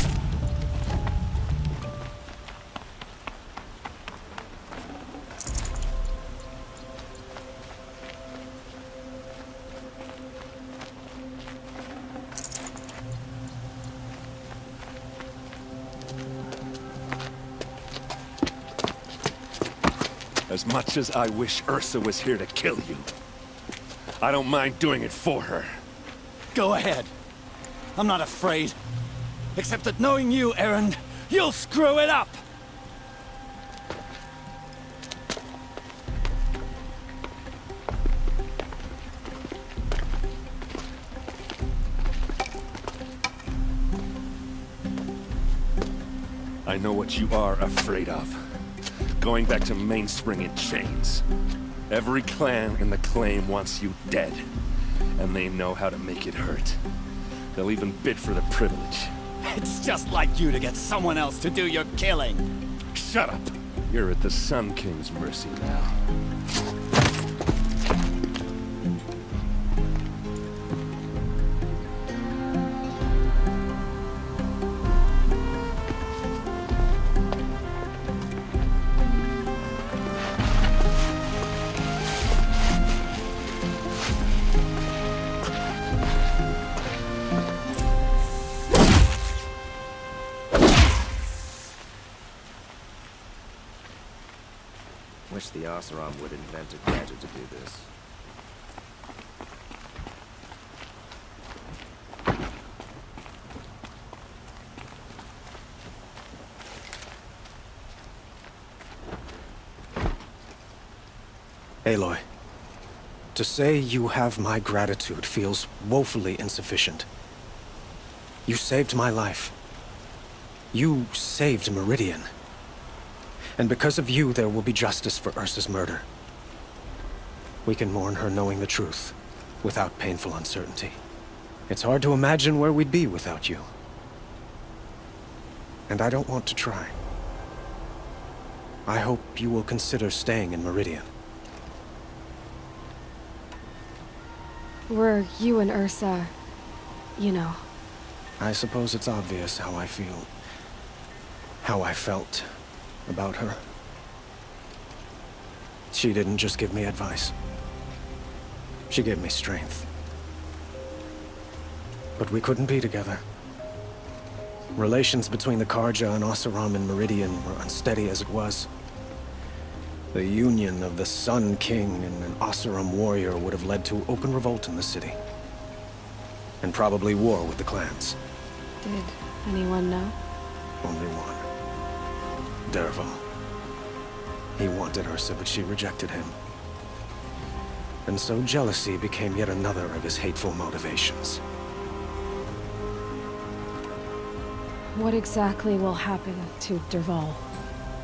As much as I wish Ursa was here to kill you, I don't mind doing it for her. Go ahead. I'm not afraid. Except that knowing you, Aaron, you'll screw it up! I know what you are afraid of. Going back to Mainspring in chains. Every clan in the claim wants you dead. And they know how to make it hurt. They'll even bid for the privilege. It's just like you to get someone else to do your killing. Shut up! You're at the Sun King's mercy now. Wish the Oseram would invent a gadget to do this. Aloy, to say you have my gratitude feels woefully insufficient. You saved my life. You saved Meridian. And because of you, there will be justice for Ursa's murder. We can mourn her knowing the truth, without painful uncertainty. It's hard to imagine where we'd be without you. And I don't want to try. I hope you will consider staying in Meridian. Were you and Ursa, you know? I suppose it's obvious how I feel. How I felt about her. She didn't just give me advice. She gave me strength. But we couldn't be together. Relations between the Karja and Oseram and Meridian were unsteady as it was. The union of the Sun King and an Oseram warrior would have led to open revolt in the city. And probably war with the clans. Did anyone know? Only one. Dervahl. He wanted Ursa, but she rejected him. And so jealousy became yet another of his hateful motivations. What exactly will happen to Dervahl?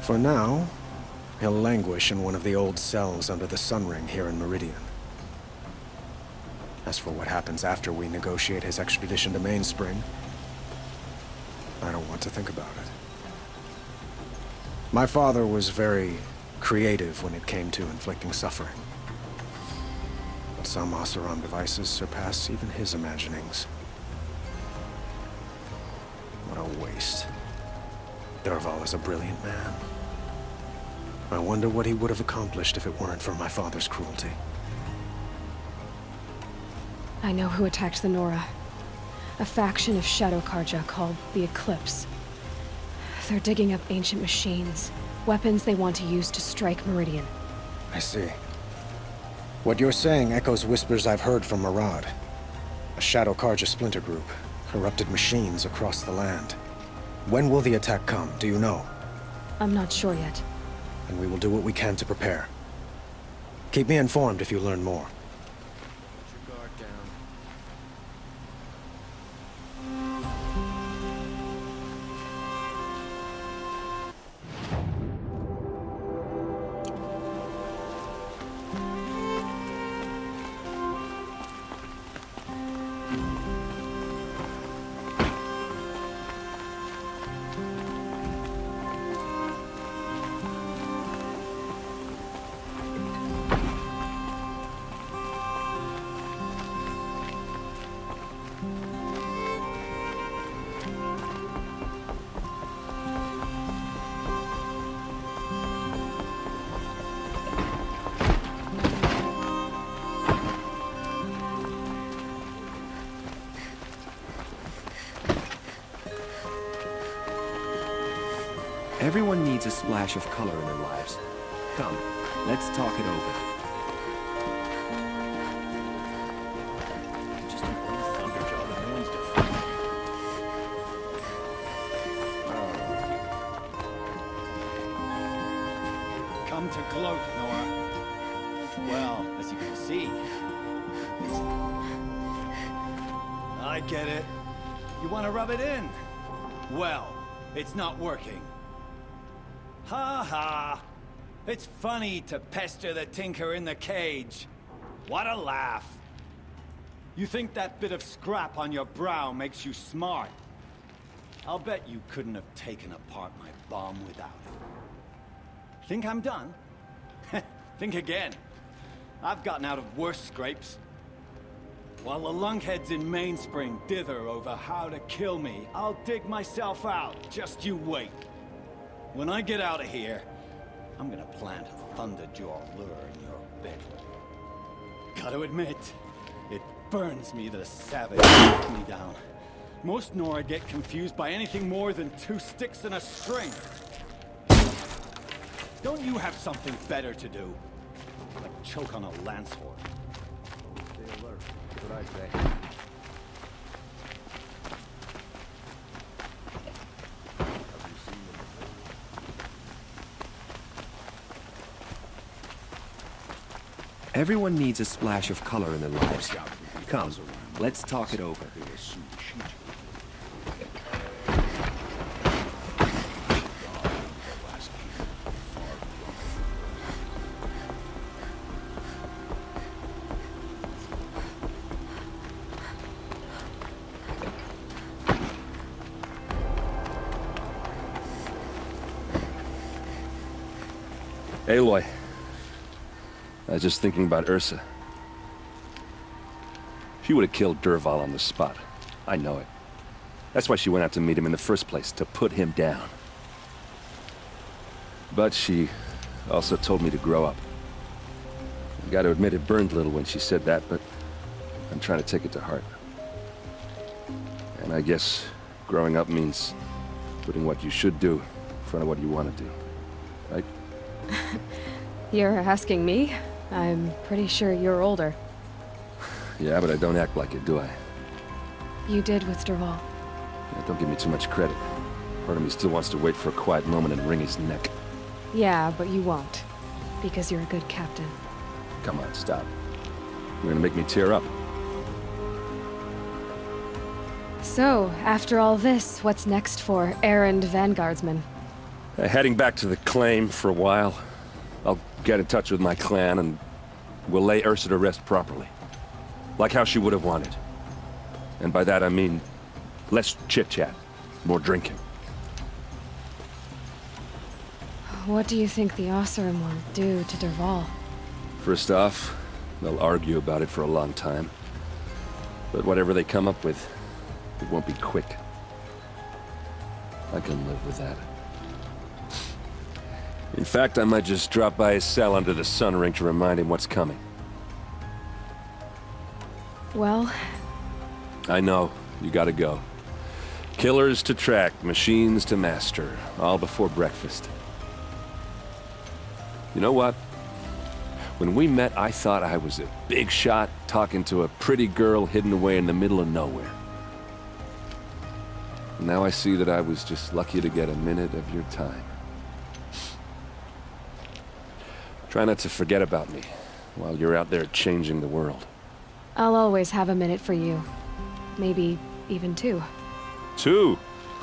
For now, he'll languish in one of the old cells under the Sun Ring here in Meridian. As for what happens after we negotiate his extradition to Mainspring, I don't want to think about it. My father was very creative when it came to inflicting suffering. But some Oseram devices surpass even his imaginings. What a waste. Dervahl is a brilliant man. I wonder what he would have accomplished if it weren't for my father's cruelty. I know who attacked the Nora. A faction of Shadow Karja called the Eclipse. They're digging up ancient machines, weapons they want to use to strike Meridian. I see. What you're saying echoes whispers I've heard from Murad. A Shadow Karja splinter group, corrupted machines across the land. When will the attack come, do you know? I'm not sure yet. And we will do what we can to prepare. Keep me informed if you learn more. Put your guard down. Everyone needs a splash of color in their lives. Come, let's talk it over. Just an old thunder job that no one's defending. Come to gloat, Nora. Well, as you can see, I get it. You want to rub it in? Well, it's not working. Ha ha! It's funny to pester the tinker in the cage. What a laugh. You think that bit of scrap on your brow makes you smart? I'll bet you couldn't have taken apart my bomb without it. Think I'm done? Think again. I've gotten out of worse scrapes. While the lunkheads in Mainspring dither over how to kill me, I'll dig myself out. Just you wait. When I get out of here, I'm gonna plant a Thunderjaw lure in your bed. Gotta admit, it burns me that a savage knocked me down. Most Nora get confused by anything more than 2 sticks and a string. Don't you have something better to do? Like choke on a lance horn. Stay alert. That's what I say. Everyone needs a splash of color in their lives. Come, let's talk it over. Aloy. I was just thinking about Ursa. She would have killed Dervahl on the spot. I know it. That's why she went out to meet him in the first place, to put him down. But she also told me to grow up. I gotta admit it burned a little when she said that, but I'm trying to take it to heart. And I guess growing up means putting what you should do in front of what you want to do. Right? You're asking me? I'm pretty sure you're older. Yeah, but I don't act like it, do I? You did with Dervahl. Yeah, don't give me too much credit. Part of me still wants to wait for a quiet moment and wring his neck. Yeah, but you won't. Because you're a good captain. Come on, stop. You're gonna make me tear up. So, after all this, what's next for errand vanguardsman? Heading back to the claim for a while. I'll get in touch with my clan and we'll lay Ursa to rest properly. Like how she would have wanted. And by that I mean less chit-chat, more drinking. What do you think the Oseram will do to Dervahl? First off, they'll argue about it for a long time. But whatever they come up with, it won't be quick. I can live with that. In fact, I might just drop by his cell under the sun ring to remind him what's coming. Well... I know. You gotta go. Killers to track, machines to master. All before breakfast. You know what? When we met, I thought I was a big shot talking to a pretty girl hidden away in the middle of nowhere. Now I see that I was just lucky to get a minute of your time. Try not to forget about me while you're out there changing the world. I'll always have a minute for you. Maybe even 2. 2?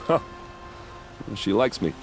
Huh. She likes me.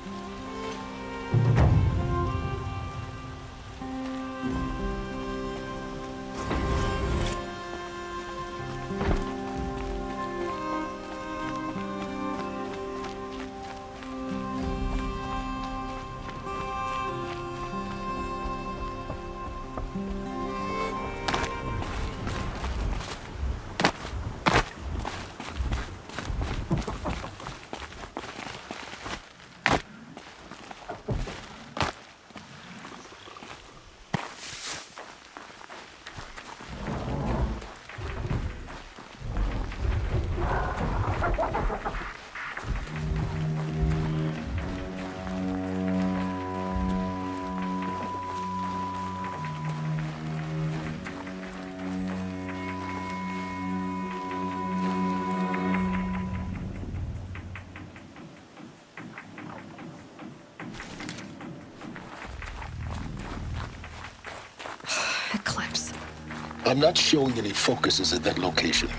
I'm not showing any focuses at that location.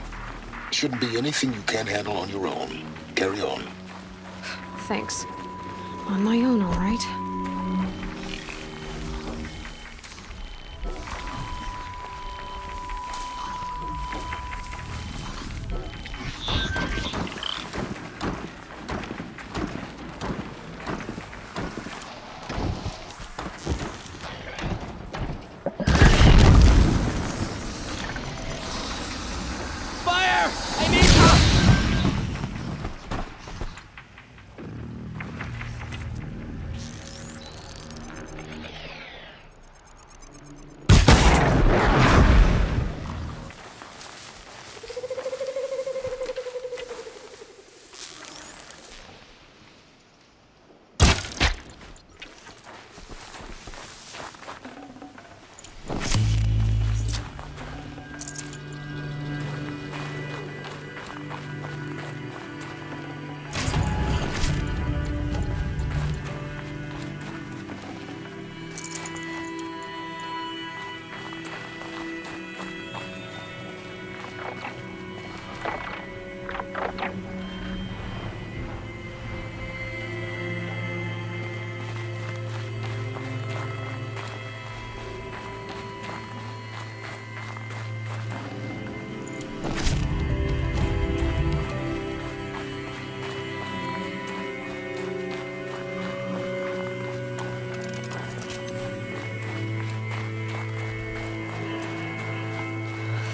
Shouldn't be anything you can't handle on your own. Carry on. Thanks. On my own, all right?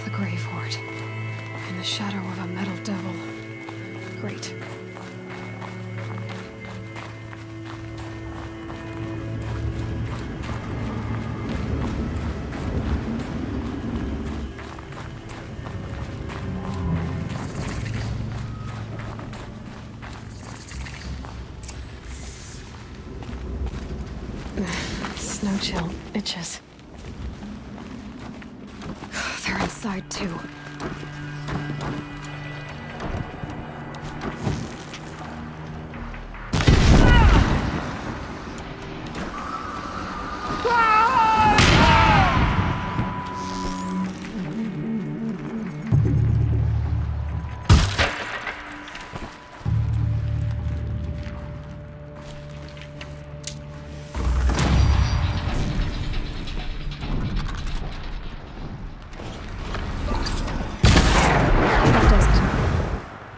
The Grave Hoard. In the shadow of a metal devil. Great. Snow chill itches. They're inside too.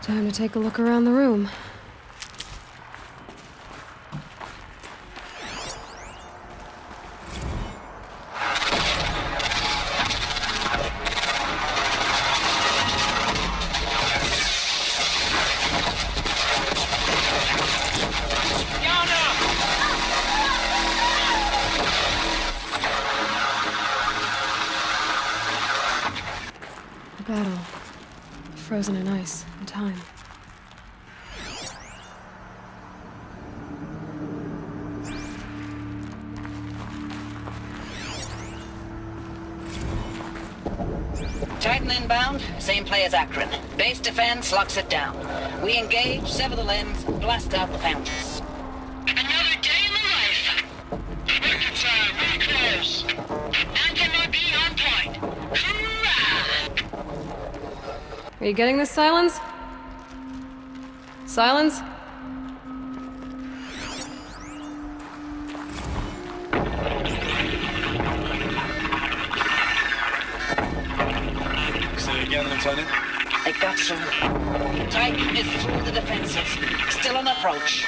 Time to take a look around the room. A battle. Frozen in ice and time. Titan inbound, same play as Akron. Base defense locks it down. We engage, sever the limbs, blast out the fountains. Another day in the life. Records are really close. Anti-MOB on point. Hoorah! Are you getting this, Silence? Silence? Say again, Lieutenant. They got through. Titan is through the defenses. Still on approach.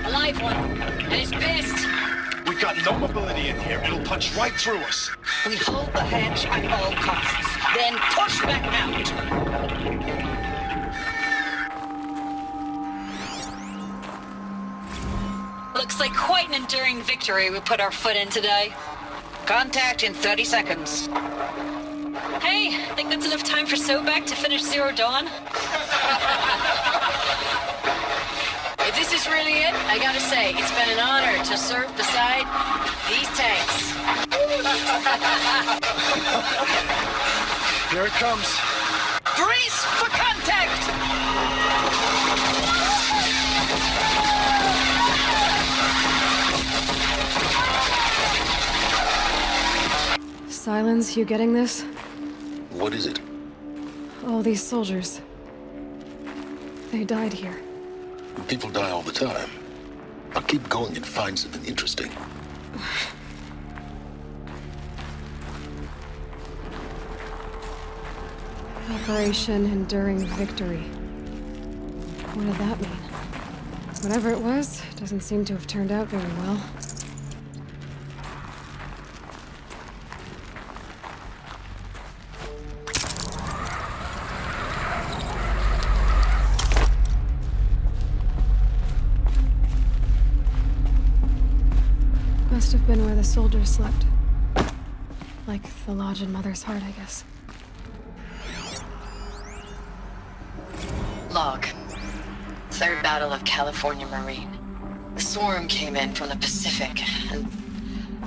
A live one. And he's pissed. We've got no mobility in here. It'll punch right through us. We hold the hedge at all costs. Then push back out. Looks like quite an enduring victory we put our foot in today. Contact in 30 seconds. Hey, think that's enough time for Sobek to finish Zero Dawn? If this is really it, I gotta say, it's been an honor to serve beside these tanks. Here it comes. Brace for contact! Borderlands, you getting this? What is it? All these soldiers. They died here. People die all the time. I'll keep going and find something interesting. Operation Enduring Victory. What did that mean? Whatever it was, doesn't seem to have turned out very well. Must have been where the soldiers slept. Like the lodge in Mother's Heart, I guess. Log. Third Battle of California Marine. The swarm came in from the Pacific, and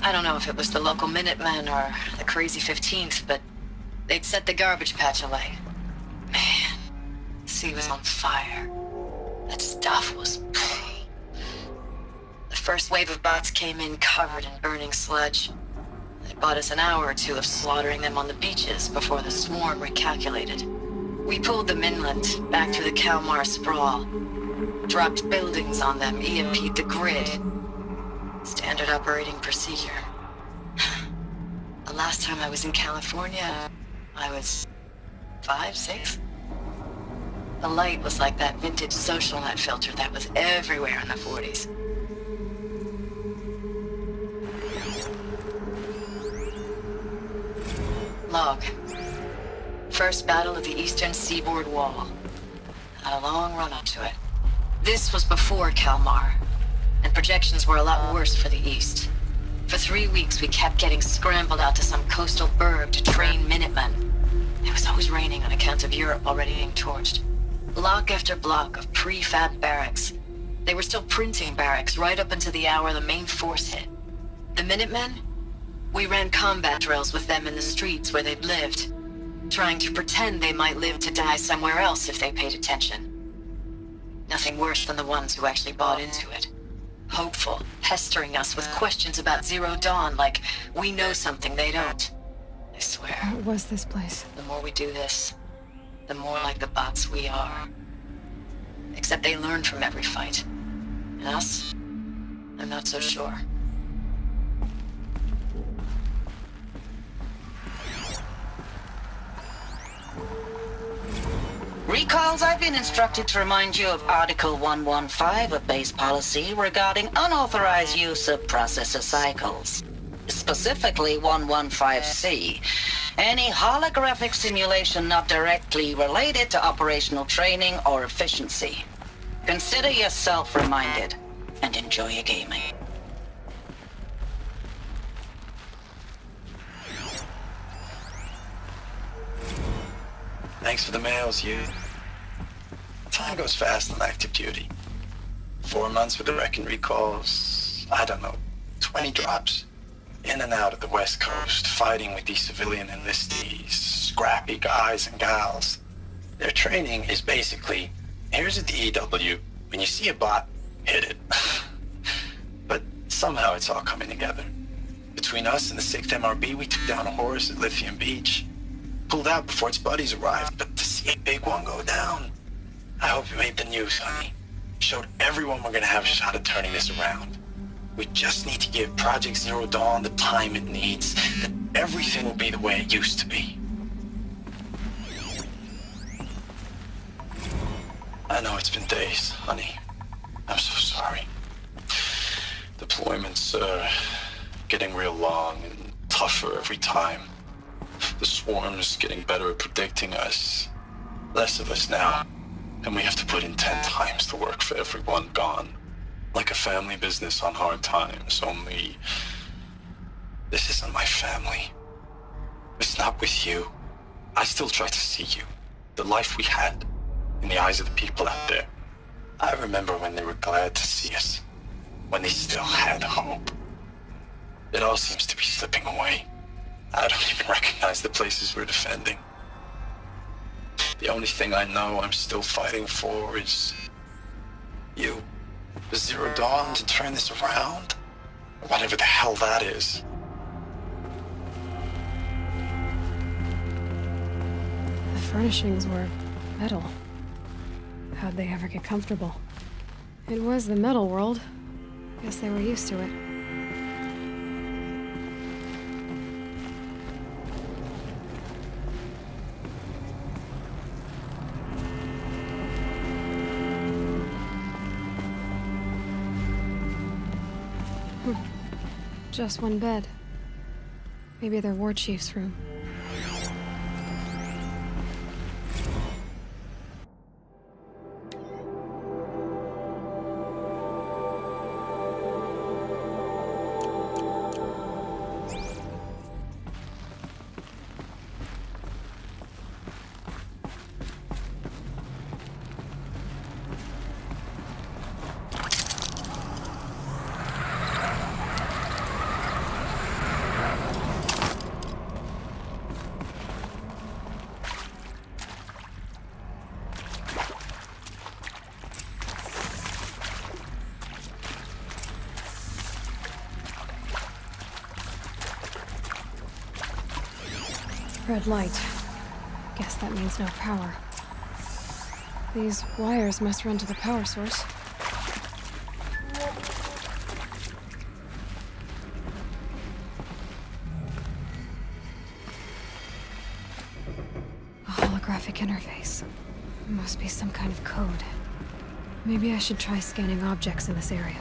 I don't know if it was the local Minutemen or the crazy 15th, but they'd set the garbage patch alight. Man, the sea was on fire. That stuff was... The first wave of bots came in covered in burning sludge. It bought us an hour or two of slaughtering them on the beaches before the swarm recalculated. We pulled them inland, back through the Kalmar sprawl. Dropped buildings on them, EMP'd the grid. Standard operating procedure. The last time I was in California, I was 5, 6? The light was like that vintage social net filter that was everywhere in the 40s. Log. First battle of the eastern seaboard wall. Had a long run up to it. This was before Kalmar, and projections were a lot worse for the east. For 3 weeks we kept getting scrambled out to some coastal burg to train Minutemen. It was always raining on account of Europe already being torched. Block after block of prefab barracks. They were still printing barracks right up until the hour the main force hit. The Minutemen? We ran combat drills with them in the streets where they'd lived, trying to pretend they might live to die somewhere else if they paid attention. Nothing worse than the ones who actually bought into it. Hopeful, pestering us with questions about Zero Dawn like we know something they don't. I swear. What was this place? The more we do this, the more like the bots we are. Except they learn from every fight. And us? I'm not so sure. Recalls, I've been instructed to remind you of Article 115 of base policy regarding unauthorized use of processor cycles. Specifically 115C. Any holographic simulation not directly related to operational training or efficiency. Consider yourself reminded, and enjoy your gaming. Thanks for the mails, you. Time goes fast on active duty. 4 months with the wrecking recalls, I don't know, 20 drops. In and out of the West Coast, fighting with these civilian enlistees, scrappy guys and gals. Their training is basically, here's a DEW, when you see a bot, hit it. But somehow it's all coming together. Between us and the 6th MRB, we took down a horse at Lithium Beach. Pulled out before its buddies arrived, but to see a big one go down. I hope you made the news, honey. Showed everyone we're gonna have a shot at turning this around. We just need to give Project Zero Dawn the time it needs, then everything will be the way it used to be. I know it's been days, honey. I'm so sorry. Deployments are getting real long and tougher every time. The swarm's getting better at predicting us. Less of us now. And we have to put in 10 times the work for everyone gone. Like a family business on hard times, only... This isn't my family. It's not with you. I still try to see you. The life we had. In the eyes of the people out there. I remember when they were glad to see us. When they still had hope. It all seems to be slipping away. I don't even recognize the places we're defending. The only thing I know I'm still fighting for is... you. The Zero Dawn to turn this around? Or whatever the hell that is. furnishings were metal. How'd they ever get comfortable? It was the metal world. Guess they were used to it. Just one bed. Maybe their war chief's room. Red light. Guess that means no power. These wires must run to the power source. A holographic interface. Must be some kind of code. Maybe I should try scanning objects in this area.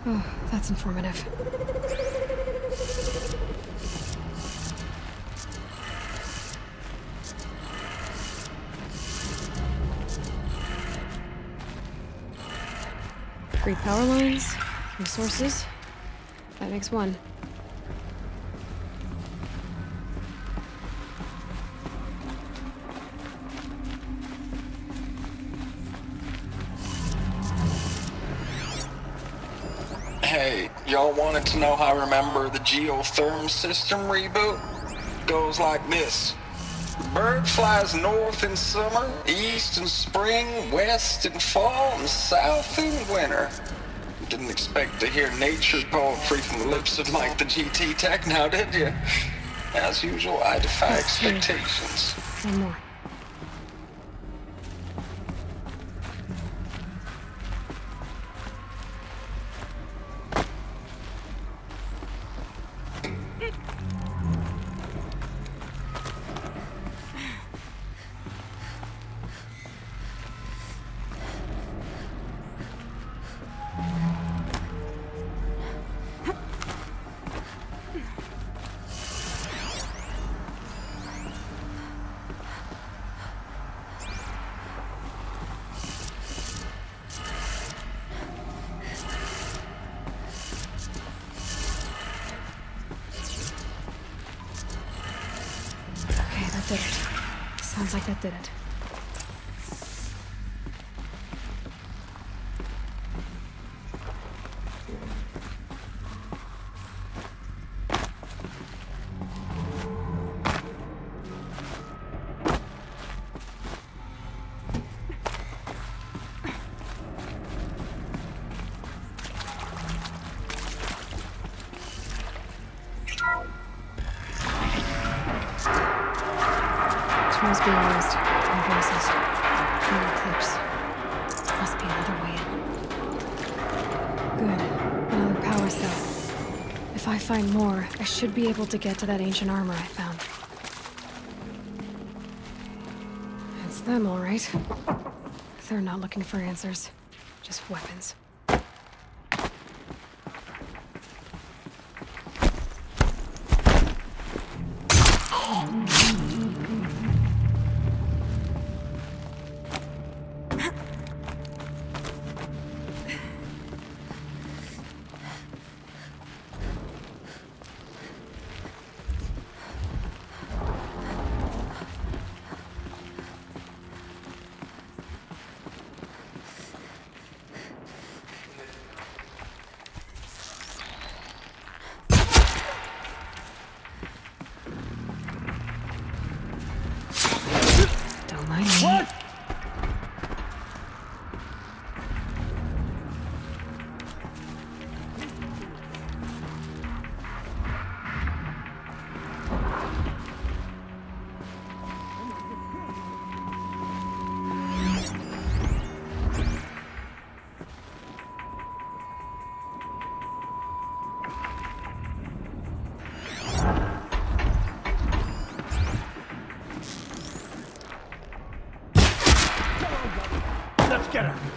Oh, that's informative. Three power lines, 3 sources. That makes 1. Hey, y'all wanted to know how I remember the geotherm system reboot? Goes like this. Bird flies north in summer, east in spring, west in fall, and south in winter. Didn't expect to hear nature poetry from the lips of Mike the GT Tech now, did you? As usual, I defy expectations. One more. Did it. Sounds like that did it. Must be raised. No voices. No eclipse. Must be another way in. Good. Another power cell. If I find more, I should be able to get to that ancient armor I found. It's them, all right. They're not looking for answers. Just weapons. Get her!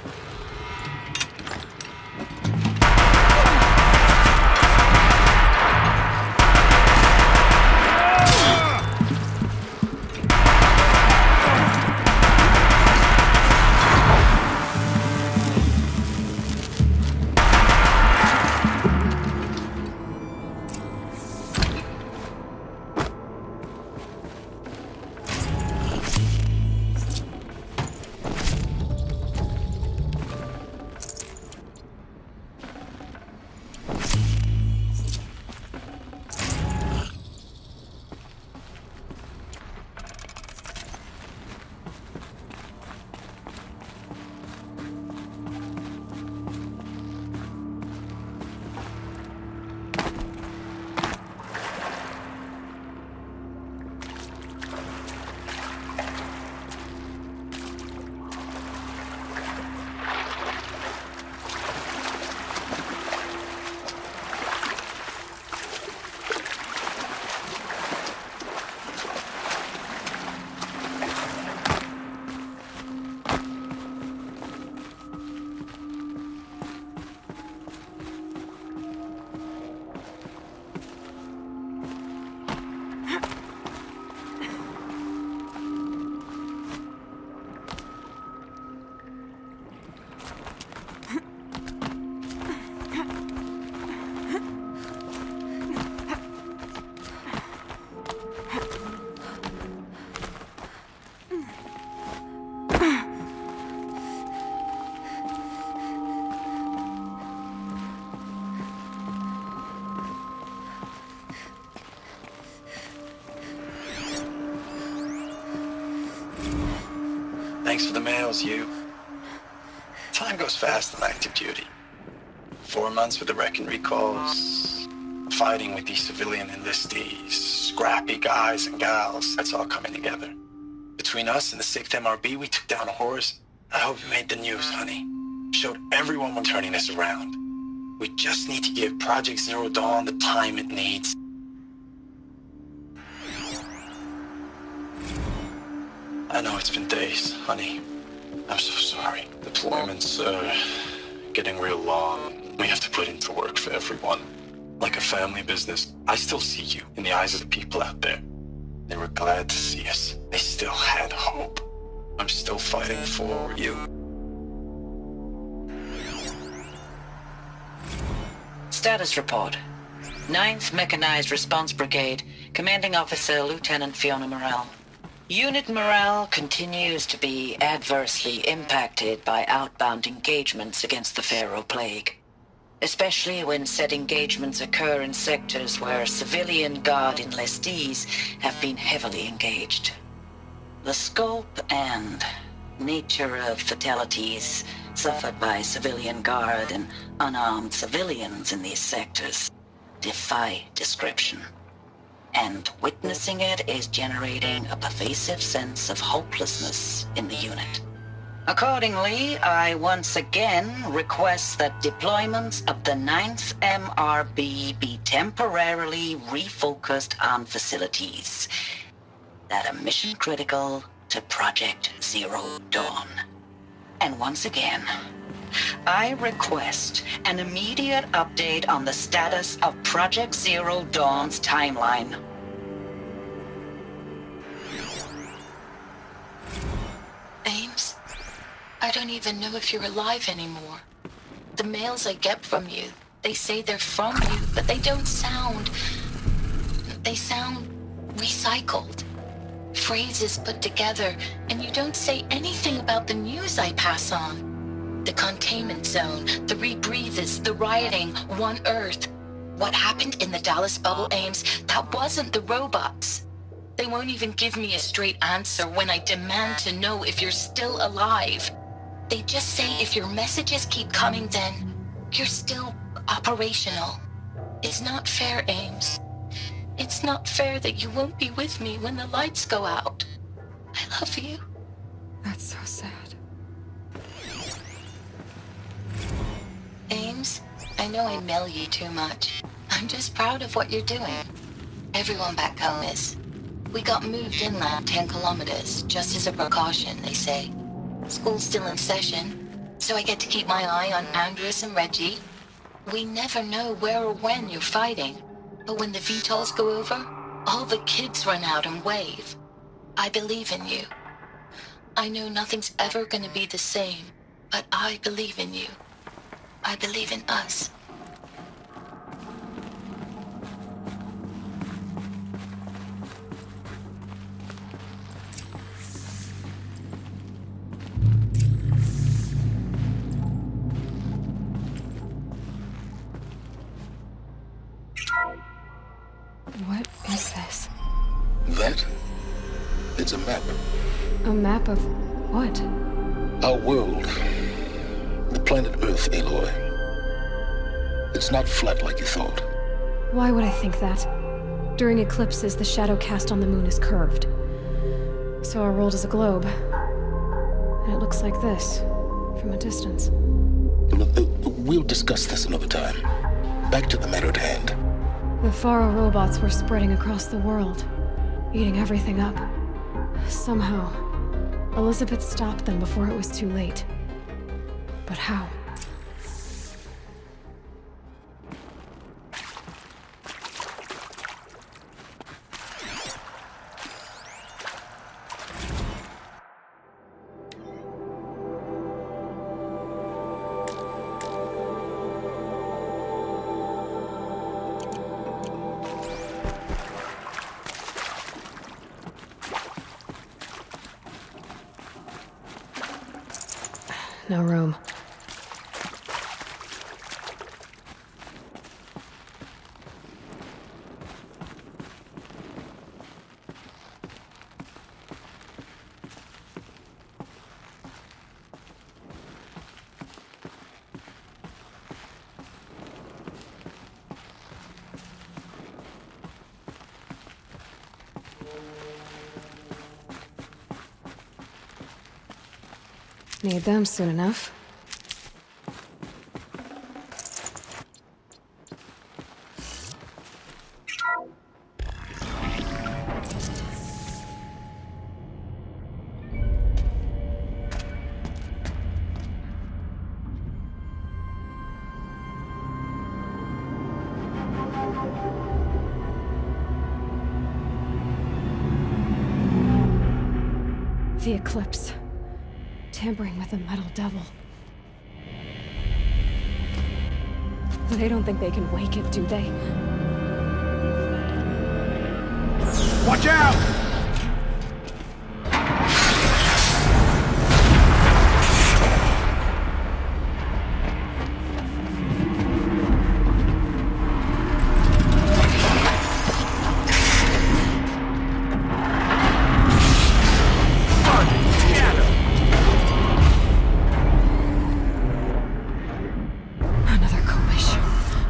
Thanks for the mails, you. Time goes fast on active duty. 4 months with the wreck and recalls, fighting with these civilian enlistees, scrappy guys and gals, that's all coming together. Between us and the 6th MRB, we took down a horse. I hope you made the news, honey. Showed everyone we're turning this around. We just need to give Project Zero Dawn the time it needs. I know it's been days, honey. I'm so sorry. Deployments are getting real long. We have to put into work for everyone. Like a family business. I still see you in the eyes of the people out there. They were glad to see us. They still had hope. I'm still fighting for you. Status report. 9th Mechanized Response Brigade, Commanding Officer Lieutenant Fiona Morrell. Unit morale continues to be adversely impacted by outbound engagements against the Pharaoh Plague, especially when said engagements occur in sectors where civilian guard enlistees have been heavily engaged. The scope and nature of fatalities suffered by civilian guard and unarmed civilians in these sectors defy description. And witnessing it is generating a pervasive sense of hopelessness in the unit. Accordingly, I once again request that deployments of the 9th MRB be temporarily refocused on facilities that are mission critical to Project Zero Dawn. And once again, I request an immediate update on the status of Project Zero Dawn's timeline. Ames, I don't even know if you're alive anymore. The mails I get from you, they say they're from you, but they don't sound... They sound recycled. Phrases put together, and you don't say anything about the news I pass on. The containment zone, the rebreathers, the rioting, One Earth. What happened in the Dallas bubble, Ames, that wasn't the robots. They won't even give me a straight answer when I demand to know if you're still alive. They just say if your messages keep coming, then you're still operational. It's not fair, Ames. It's not fair that you won't be with me when the lights go out. I love you. That's so sad. Ames, I know I mail you too much. I'm just proud of what you're doing. Everyone back home is. We got moved inland 10 kilometers, just as a precaution, they say. School's still in session, So I get to keep my eye on Andres and Reggie. We never know where or when you're fighting, but when the VTOLs go over, all the kids run out and wave. I believe in you. I know nothing's ever gonna be the same, but I believe in you. I believe in us. What is this? That? It's a map. A map of what? Our world. The planet Earth, Aloy. It's not flat like you thought. Why would I think that? During eclipses, the shadow cast on the moon is curved. So our world is a globe. And it looks like this, from a distance. We'll discuss this another time. Back to the matter at hand. The Faro robots were spreading across the world, eating everything up. Somehow, Elizabeth stopped them before it was too late. But how? No room. Need them soon enough. The eclipse. Tampering with the metal devil. They don't think they can wake it, do they? Watch out!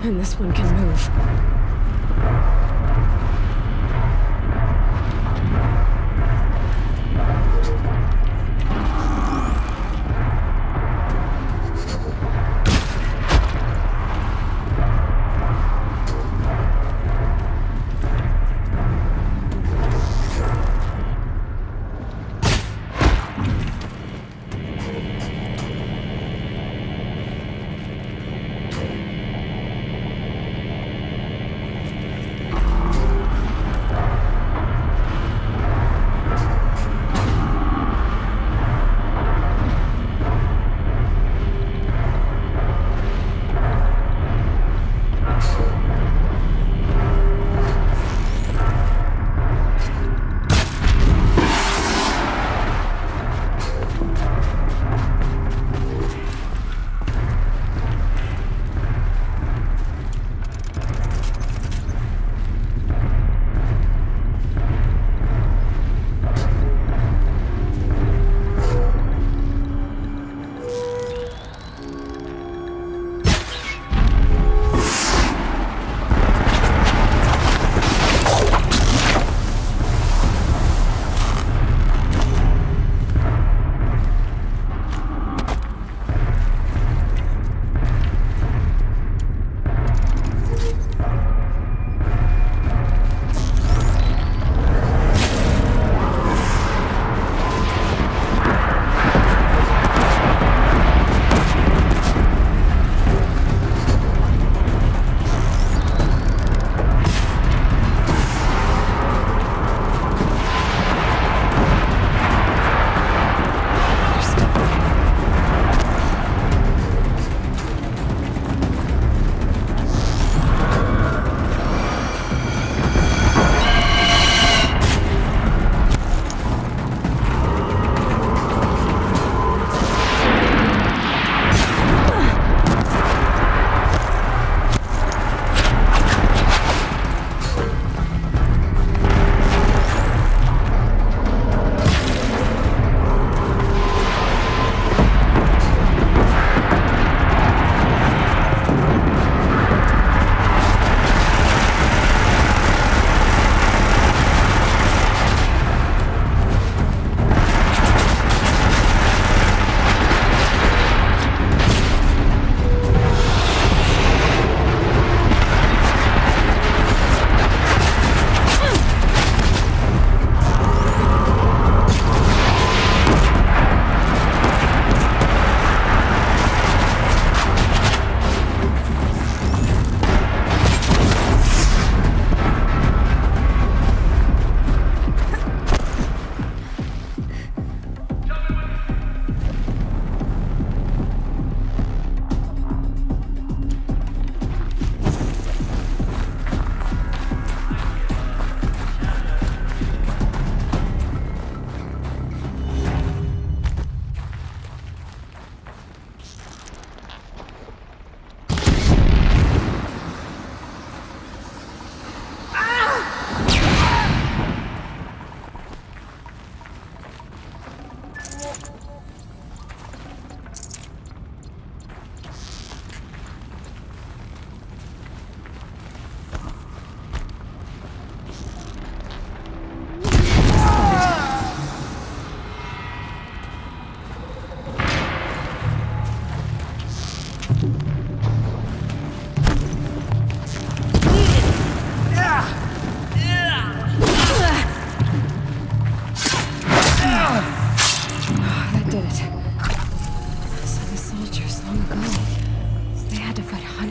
And this one can move.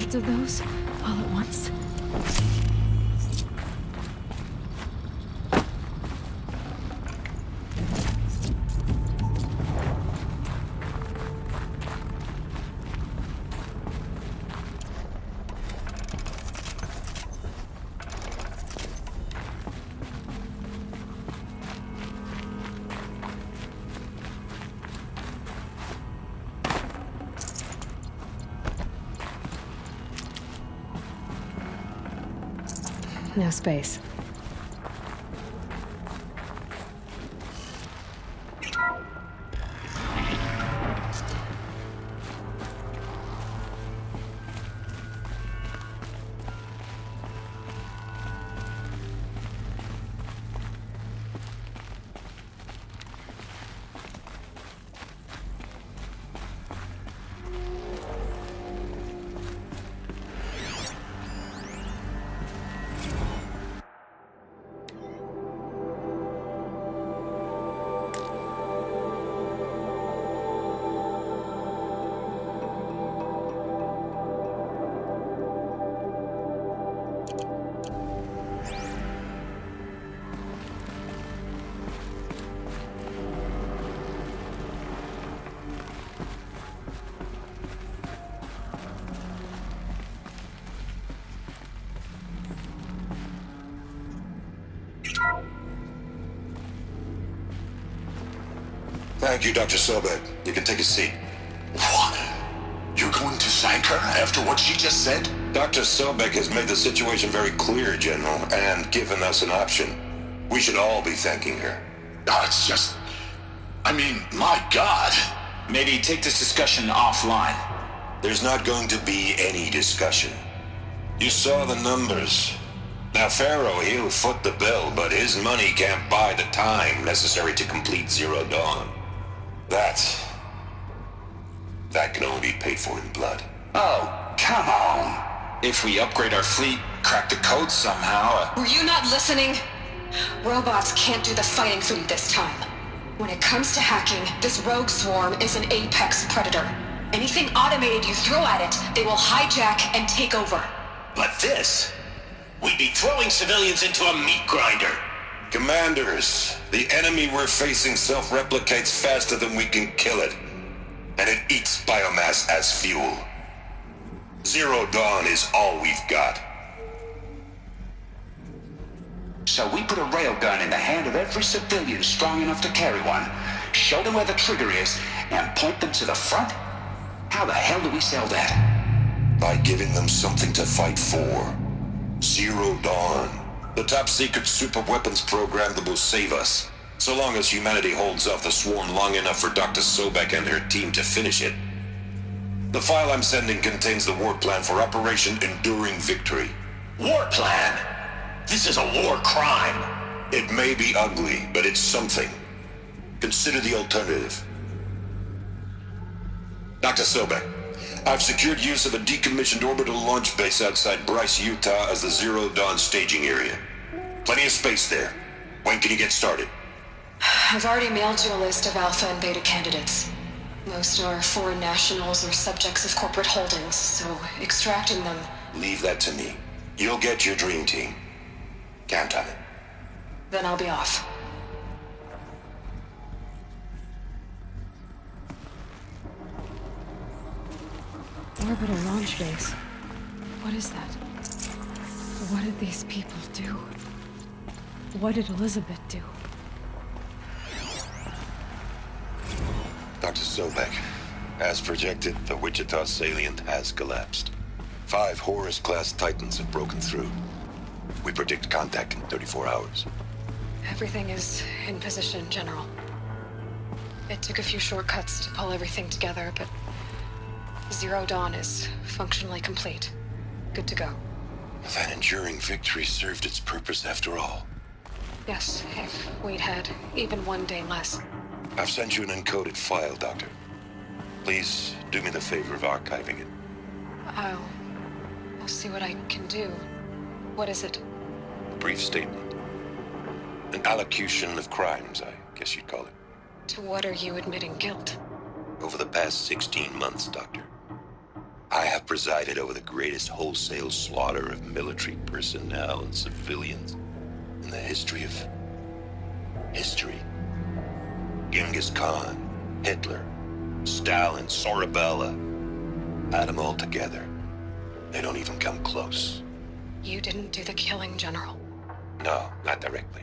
Lots of those, all at once. No space. Thank you, Dr. Sobek. You can take a seat. What? You're going to thank her after what she just said? Dr. Sobek has made the situation very clear, General, and given us an option. We should all be thanking her. Oh, it's just... I mean, my God. Maybe take this discussion offline. There's not going to be any discussion. You saw the numbers. Now, Pharaoh, he'll foot the bill, but his money can't buy the time necessary to complete Zero Dawn. That can only be paid for in blood. Oh, come on. If we upgrade our fleet, crack the code somehow... Were you not listening? Robots can't do the fighting for you this time. When it comes to hacking, this rogue swarm is an apex predator. Anything automated you throw at it, they will hijack and take over. But this... We'd be throwing civilians into a meat grinder. Commanders, the enemy we're facing self-replicates faster than we can kill it. And it eats biomass as fuel. Zero Dawn is all we've got. So we put a railgun in the hand of every civilian strong enough to carry one, show them where the trigger is, and point them to the front? How the hell do we sell that? By giving them something to fight for. Zero Dawn. The top-secret super-weapons program that will save us. So long as humanity holds off the swarm long enough for Dr. Sobek and her team to finish it. The file I'm sending contains the war plan for Operation Enduring Victory. War plan? This is a war crime. It may be ugly, but it's something. Consider the alternative. Dr. Sobek, I've secured use of a decommissioned orbital launch base outside Bryce, Utah as the Zero Dawn staging area. Plenty of space there. When can you get started? I've already mailed you a list of alpha and beta candidates. Most are foreign nationals or subjects of corporate holdings, so extracting them... Leave that to me. You'll get your dream team. Count on it. Then I'll be off. Orbital launch base. What is that? What did these people do? What did Elizabeth do? Dr. Sobek, as projected, the Wichita salient has collapsed. 5 Horus-class Titans have broken through. We predict contact in 34 hours. Everything is in position, General. It took a few shortcuts to pull everything together, but Zero Dawn is functionally complete. Good to go. That enduring victory served its purpose after all. Yes, if we'd had even one day less. I've sent you an encoded file, Doctor. Please do me the favor of archiving it. I'll see what I can do. What is it? A brief statement. An allocution of crimes, I guess you'd call it. To what are you admitting guilt? Over the past 16 months, Doctor, I have presided over the greatest wholesale slaughter of military personnel and civilians in the history of history. Genghis Khan, Hitler, Stalin, Sorabella. Add them all together. They don't even come close. You didn't do the killing, General. No, not directly.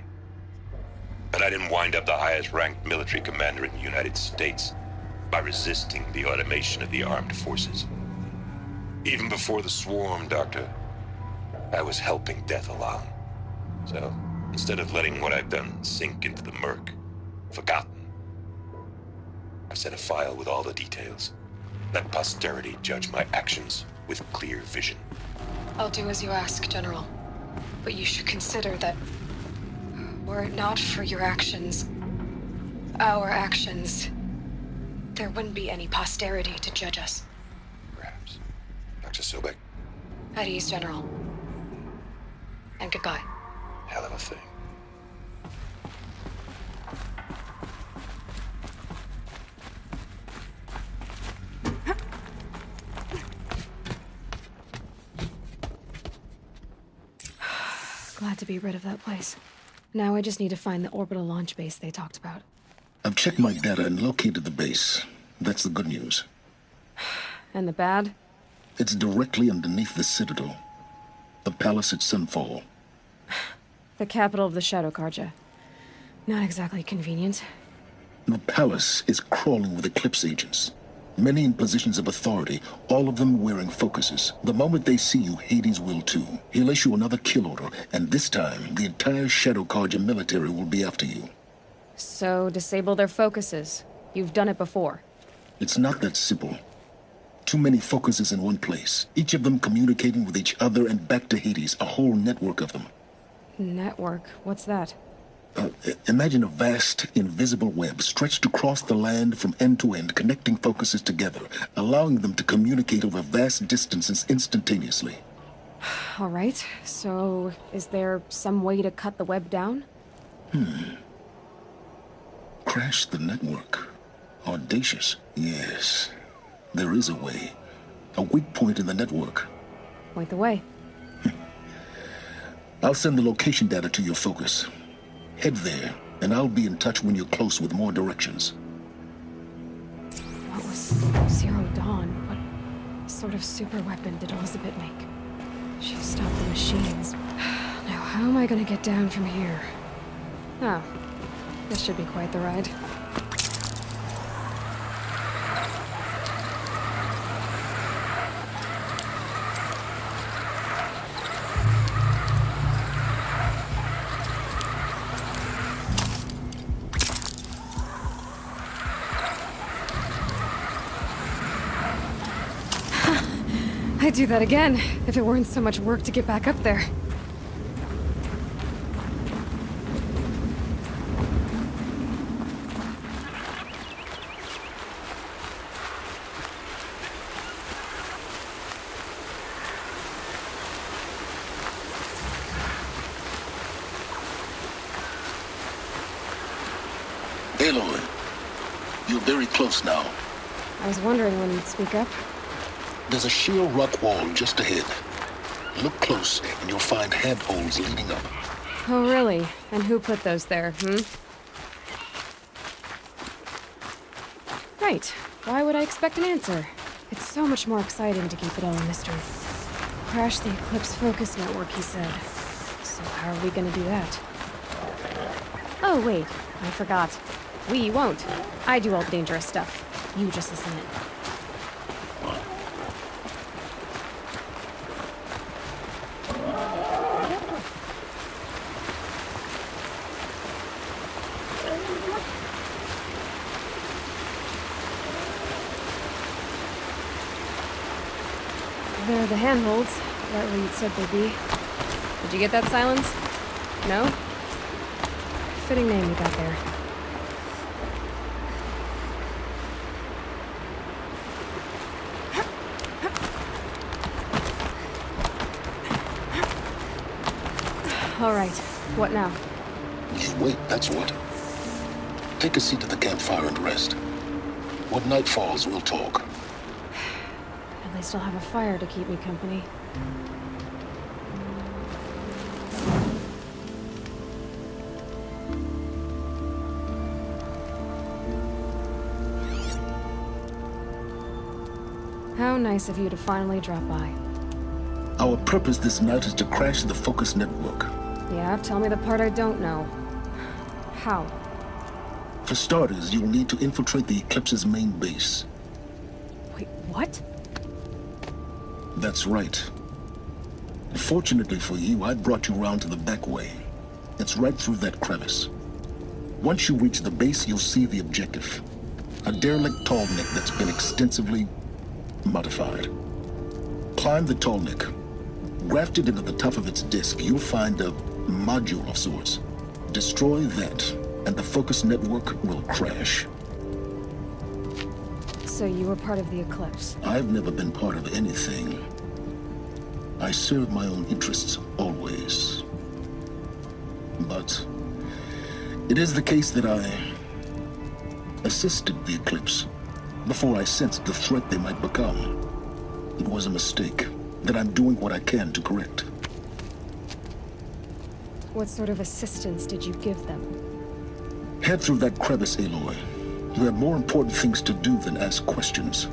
But I didn't wind up the highest-ranked military commander in the United States by resisting the automation of the armed forces. Even before the swarm, Doctor, I was helping death along. So, instead of letting what I've done sink into the murk, forgotten, I've set a file with all the details. Let posterity judge my actions with clear vision. I'll do as you ask, General. But you should consider that were it not for your actions, our actions, there wouldn't be any posterity to judge us. Perhaps. Dr. Sobek, At ease, General. And goodbye. hell of a thing. Glad to be rid of that place. Now I just need to find the orbital launch base they talked about. I've checked my data and located the base. That's the good news. And the bad? It's directly underneath the Citadel. The palace at Sunfall. The capital of the Shadow Carja. Not exactly convenient. The palace is crawling with Eclipse agents. Many in positions of authority, all of them wearing focuses. The moment they see you, Hades will too. He'll issue another kill order, and this time, the entire Shadow Carja military will be after you. So, disable their focuses. You've done it before. It's not that simple. Too many focuses in one place, each of them communicating with each other and back to Hades, a whole network of them. Network? What's that? Imagine a vast, invisible web stretched across the land from end to end, connecting focuses together, allowing them to communicate over vast distances instantaneously. All right, so is there some way to cut the web down? Crash the network. Audacious. Yes, there is a way. A weak point in the network. Point the way. I'll send the location data to your focus. Head there, and I'll be in touch when you're close with more directions. What was Zero Dawn? What sort of super weapon did Elizabeth make? She stopped the machines. Now, how am I gonna get down from here? Oh, this should be quite the ride. I'd do that again, if it weren't so much work to get back up there. Aloy, you're very close now. I was wondering when you'd speak up. There's a sheer rock wall just ahead. Look close, and you'll find handholds leading up. Oh, really? And who put those there, Right. Why would I expect an answer? It's so much more exciting to keep it all a mystery. Crash the Eclipse focus network, he said. So how are we gonna do that? Oh, wait. I forgot. We won't. I do all the dangerous stuff. You just listen in. There are the handholds, right where you said they'd be. Did you get that, Silence? No? Fitting name you got there. All right, what now? You wait, that's what. Take a seat at the campfire and rest. When night falls, we'll talk. At At least I'll have a fire to keep me company. How nice of you to finally drop by. Our purpose this night is to crash the Focus network. Yeah, tell me the part I don't know. How? For starters, you'll need to infiltrate the Eclipse's main base. Wait, what? That's right. Fortunately for you, I brought you round to the back way. It's right through that crevice. Once you reach the base, you'll see the objective. A derelict tall neck that's been extensively modified. Climb the tall neck. Grafted into the top of its disk, you'll find a module of sorts. Destroy that, and the Focus network will crash. So you were part of the Eclipse? I've never been part of anything. I serve my own interests, always. But it is the case that I assisted the Eclipse before I sensed the threat they might become. It was a mistake that I'm doing what I can to correct. What sort of assistance did you give them? Head through that crevice, Aloy. You have more important things to do than ask questions.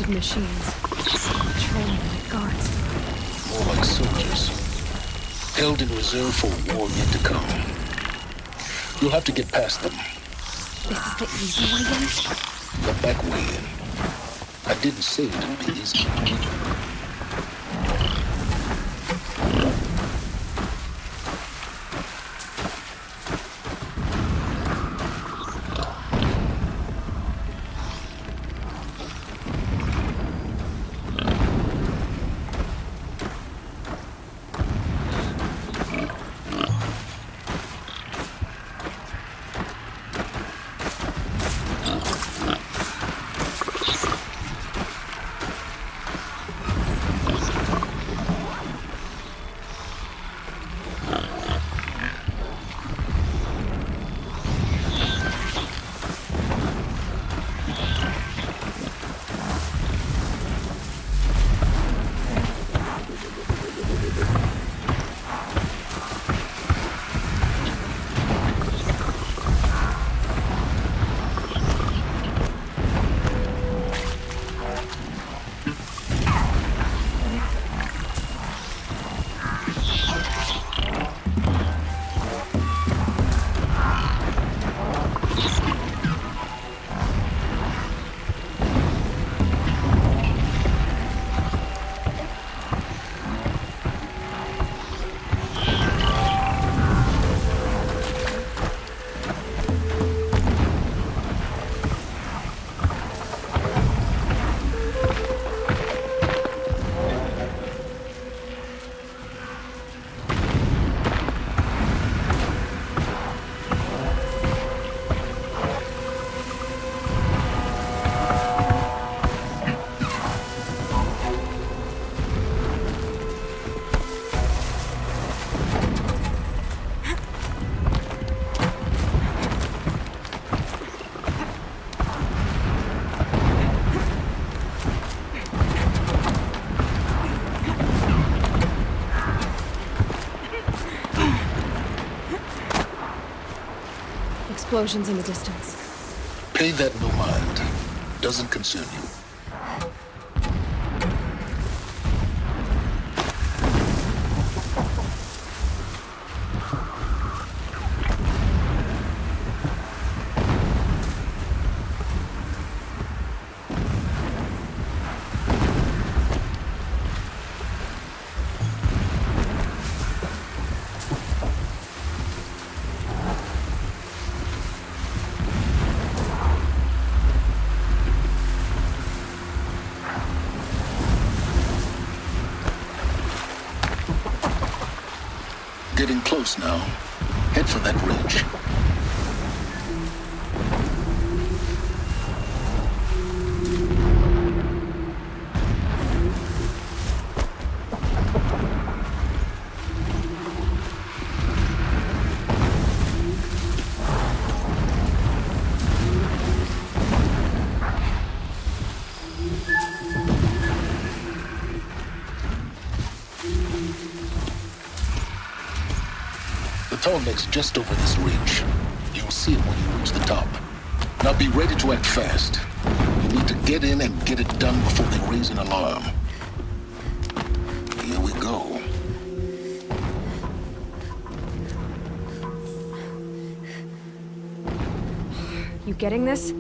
Machines. Training like guards. More like soldiers. Held in reserve for a war yet to come. You'll have to get past them. This is the easy way in? The back way in. I didn't say it'd be easy. Explosions in the distance. Pay that no mind. Doesn't concern you. Getting close now. Head for that ridge. tall neck's just over this ridge. You'll see it when you reach the top. Now be ready to act fast. You need to get in and get it done before they raise an alarm. Here we go. You getting this?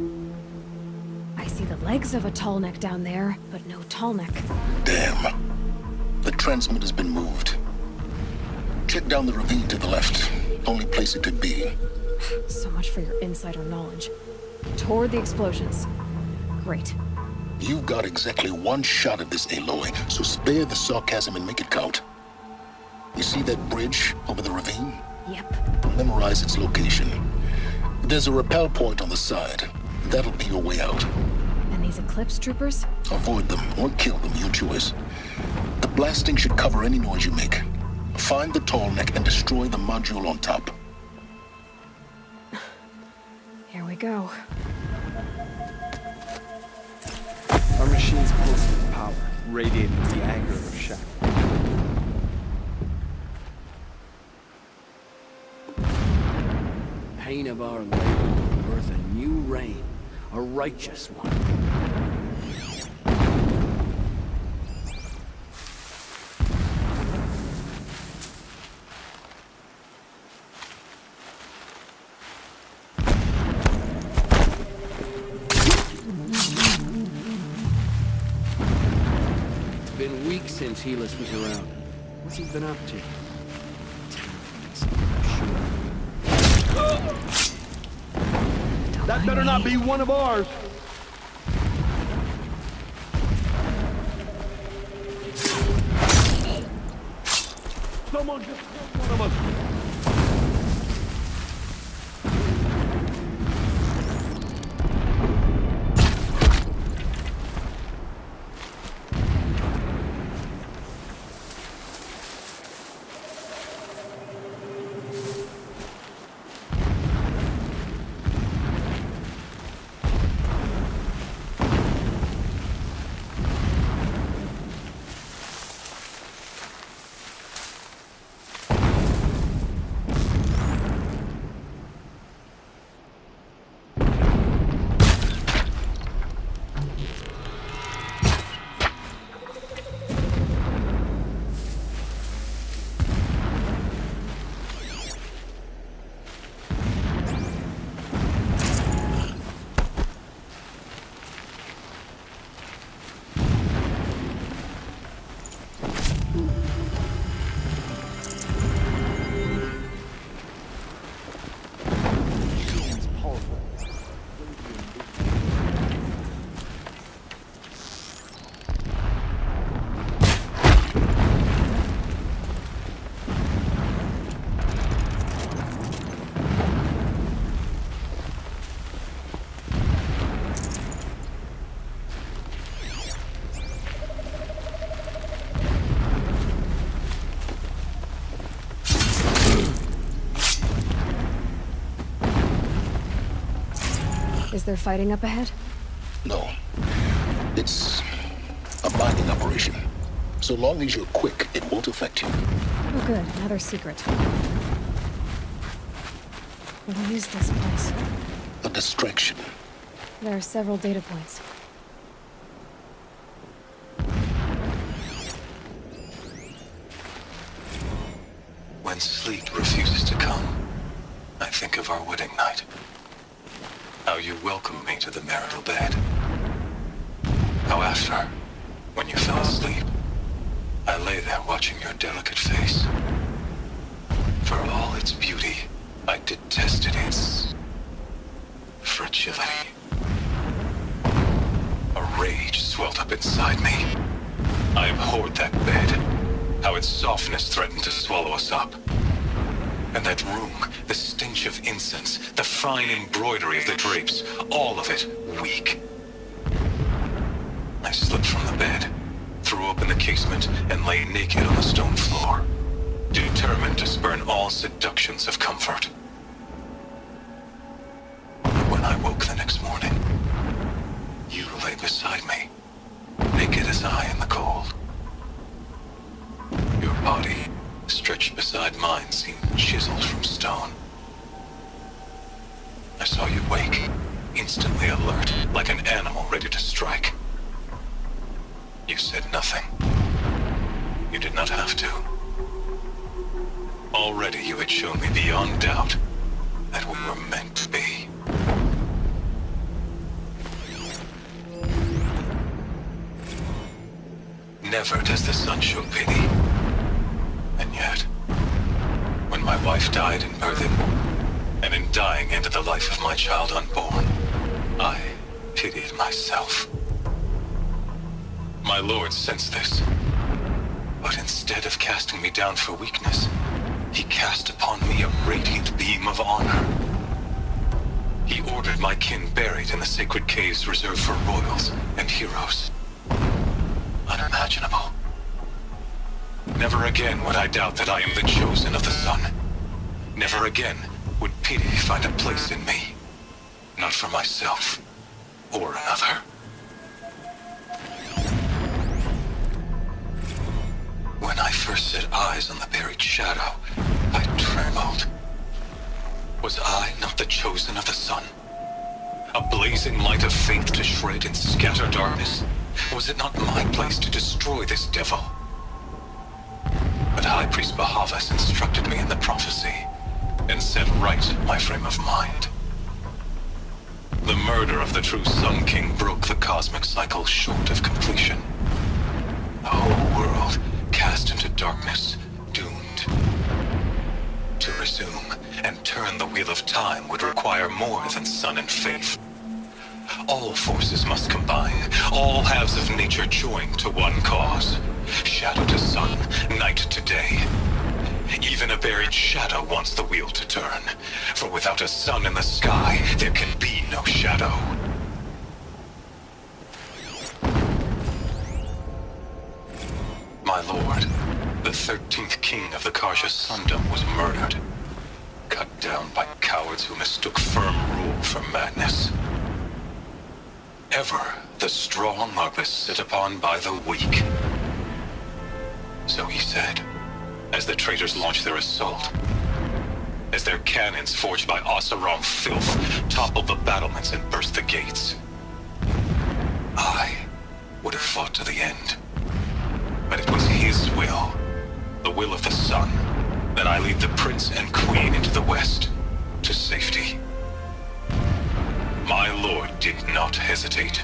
I see the legs of a tall neck down there, but no tall neck. Damn. The transmitter's been moved. Check down the ravine to the left. Only place it could be. So much for your insider knowledge. Toward the explosions. Great. You've got exactly one shot at this, Aloy, so spare the sarcasm and make it count. You see that bridge over the ravine? Yep. Memorize its location. There's a rappel point on the side. That'll be your way out. And these Eclipse troopers? Avoid them or kill them, your choice. The blasting should cover any noise you make. Find the tall neck and destroy the module on top. Here we go. Our machine's pulsing with power, radiating the anger of Shadow. Pain of our labor, birth a new reign, a righteous one. It's been weeks since Helis was around. What's he been up to? That better not be one of ours. Someone just killed one of us. Is there fighting up ahead? No. It's a binding operation. So long as you're quick, it won't affect you. Oh good, another secret. What is this place? A distraction. There are several data points. When sleep refuses to come, I think of our wedding night. How you welcomed me to the marital bed. How after, when you fell asleep, I lay there watching your delicate face. For all its beauty, I detested its fragility. A rage swelled up inside me. I abhorred that bed, how its softness threatened to swallow us up. And that room, the stench of incense, the fine embroidery of the drapes, all of it weak. I slipped from the bed, threw open the casement, and lay naked on the stone floor, determined to spurn all seductions of comfort. But when I woke the next morning, you lay beside me, naked as I in the cold. Your body stretched beside mine seemed chiseled from stone. I saw you wake, instantly alert, like an animal ready to strike. You said nothing. You did not have to. Already you had shown me beyond doubt that we were meant to be. Never does the sun show pity. And yet, when my wife died in birthing, and in dying ended the life of my child unborn, I pitied myself. My lord sensed this, but instead of casting me down for weakness, he cast upon me a radiant beam of honor. He ordered my kin buried in the sacred caves reserved for royals and heroes. Unimaginable. Never again would I doubt that I am the chosen of the sun. Never again would pity find a place in me. Not for myself or another. When I first set eyes on the buried shadow, I trembled. Was I not the chosen of the sun? A blazing light of faith to shred and scatter darkness? Was it not my place to destroy this devil? But High Priest Bahavas instructed me in the prophecy and set right my frame of mind. The murder of the true Sun King broke the cosmic cycle short of completion. The whole world cast into darkness, doomed. To resume and turn the wheel of time would require more than sun and faith. All forces must combine, all halves of nature join to one cause. Shadow to sun, night to day. Even a buried shadow wants the wheel to turn, for without a sun in the sky, there can be no shadow. My lord, the 13th king of the Karja Sundom was murdered. Cut down by cowards who mistook firm rule for madness. Ever the strong are beset upon by the weak. So he said, as the traitors launched their assault. As their cannons forged by Oseram filth toppled the battlements and burst the gates. I would have fought to the end. But it was his will, the will of the sun, that I lead the prince and queen into the west, to safety. My lord did not hesitate.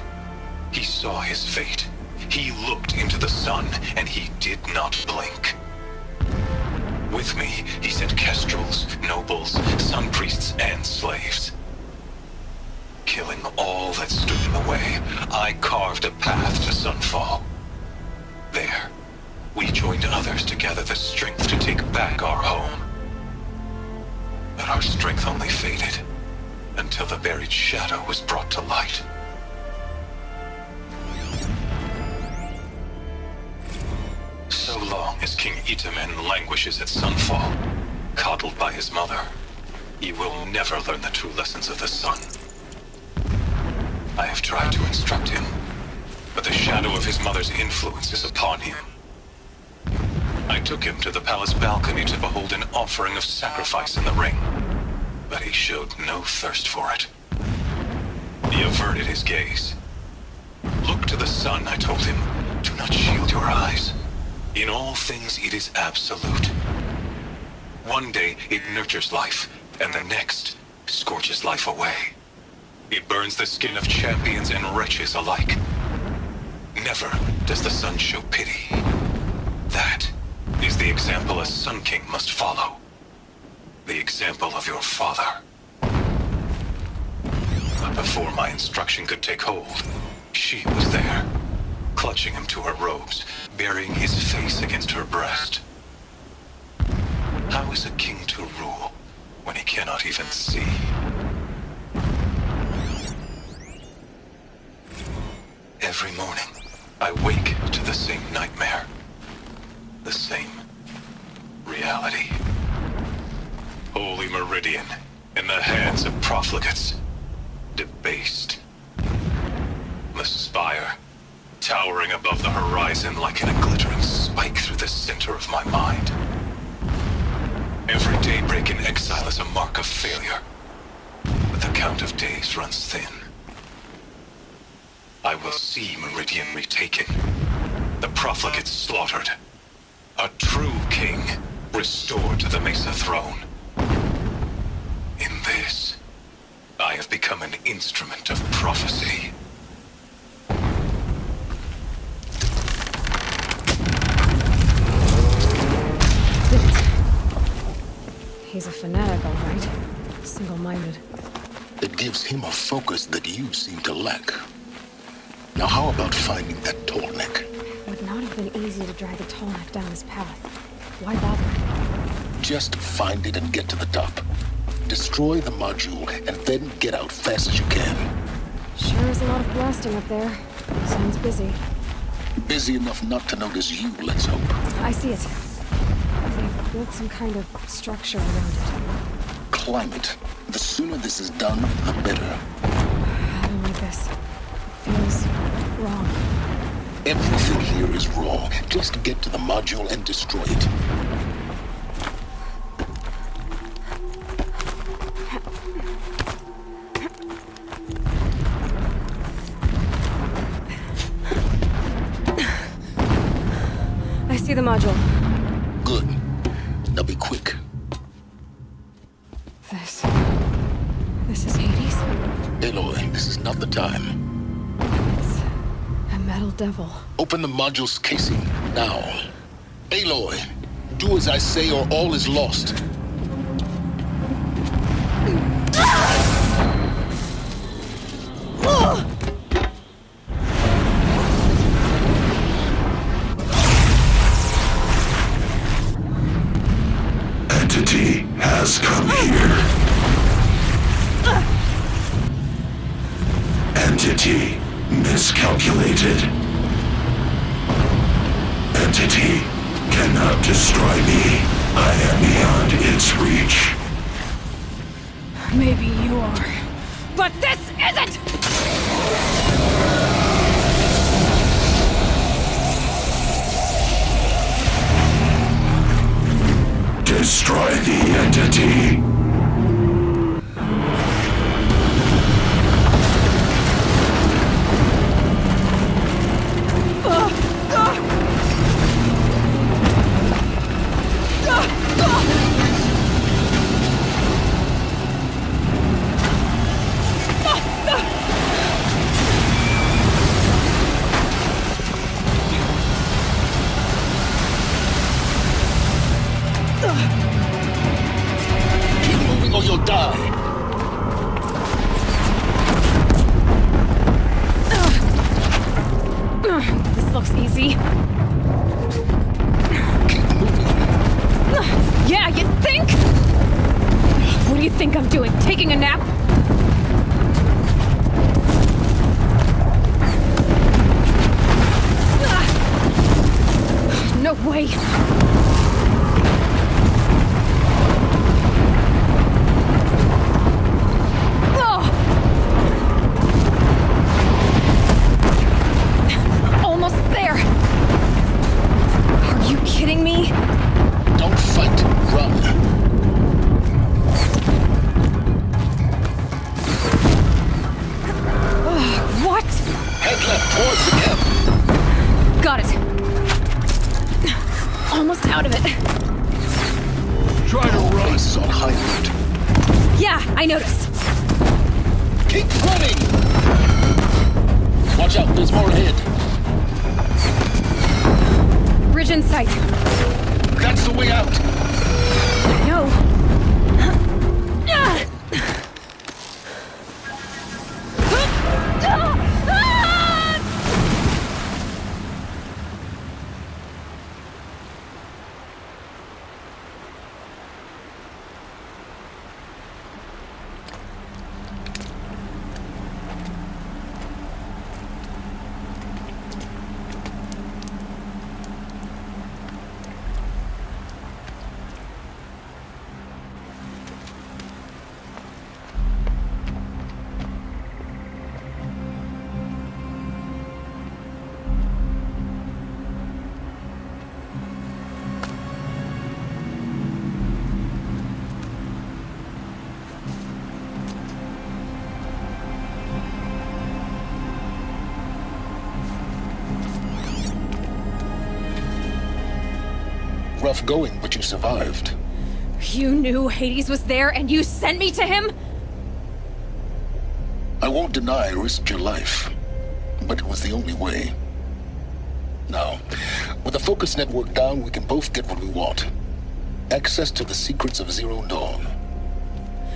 He saw his fate. He looked into the sun, and he did not blink. With me, he sent kestrels, nobles, sun priests, and slaves. Killing all that stood in the way, I carved a path to sunfall. There, we joined others to gather the strength to take back our home. But our strength only faded until the buried shadow was brought to light. So long as King Itamen languishes at sunfall, coddled by his mother, he will never learn the true lessons of the sun. I have tried to instruct him, but the shadow of his mother's influence is upon him. I took him to the palace balcony to behold an offering of sacrifice in the ring, but he showed no thirst for it. He averted his gaze. Look to the sun, I told him. Do not shield your eyes. In all things it is absolute. One day it nurtures life, and the next scorches life away. It burns the skin of champions and wretches alike. Never does the sun show pity. That is the example a Sun King must follow. The example of your father. But before my instruction could take hold, she was there, clutching him to her robes, burying his face against her breast. How is a king to rule when he cannot even see? Every morning, I wake to the same nightmare. The same reality. Holy Meridian, in the hands of profligates. Debased. The spire, towering above the horizon like a glittering spike through the center of my mind. Every daybreak in exile is a mark of failure. But the count of days runs thin. I will see Meridian retaken. The profligates slaughtered. A true king restored to the Mesa throne. In this, I have become an instrument of prophecy. He's a fanatic, all right. Single-minded. It gives him a focus that you seem to lack. Now how about finding that tall neck? It would not have been easy to drag the tall neck down his path. Why bother? Just find it and get to the top. Destroy the module and then get out fast as you can. Sure is a lot of blasting up there. Sounds busy. Busy enough not to notice you, let's hope. I see it. They've built some kind of structure around it. Climb it. The sooner this is done, the better. I don't like this. It feels wrong. Everything here is wrong. Just get to the module and destroy it. I see the module. Good. Now be quick. This is Hades? Aloy, this is not the time. It's a metal devil. Open the module's casing, now. Aloy, do as I say or all is lost. Entity has come here. Entity miscalculated. Entity cannot destroy me. I am beyond its reach. Maybe you are. But this isn't! Destroy the entity. Keep moving or you'll die. This looks easy. Keep moving. Yeah, you think? What do you think I'm doing? Taking a nap? No way. Almost there. Are you kidding me? Don't fight, run. What? Head left towards the camp. Got it. Almost out of it. Try to run. This is on high alert. Yeah, I noticed. Keep running! Watch out, there's more ahead. Bridge in sight. That's the way out. No. rough going, but you survived. You knew Hades was there and you sent me to him? I won't deny I risked your life, but it was the only way. Now, with the focus network down, we can both get what we want. Access to the secrets of Zero Dawn.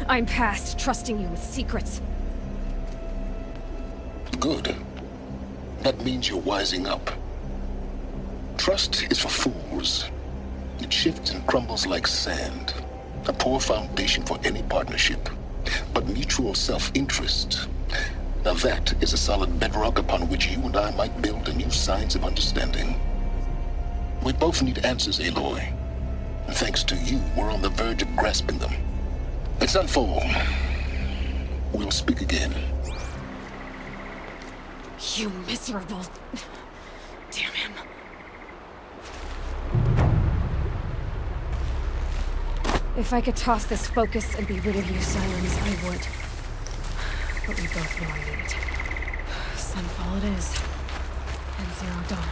I'm past trusting you with secrets. Good. That means you're wising up. Trust is for fools. It shifts and crumbles like sand. A poor foundation for any partnership. But mutual self-interest, now that is a solid bedrock upon which you and I might build a new science of understanding. We both need answers, Aloy. And thanks to you, we're on the verge of grasping them. At Sunfall, we'll speak again. You miserable... Damn him. If I could toss this focus and be rid of you, Sirens, I would. But we both know I need it. Sunfall it is. And Zero Dawn.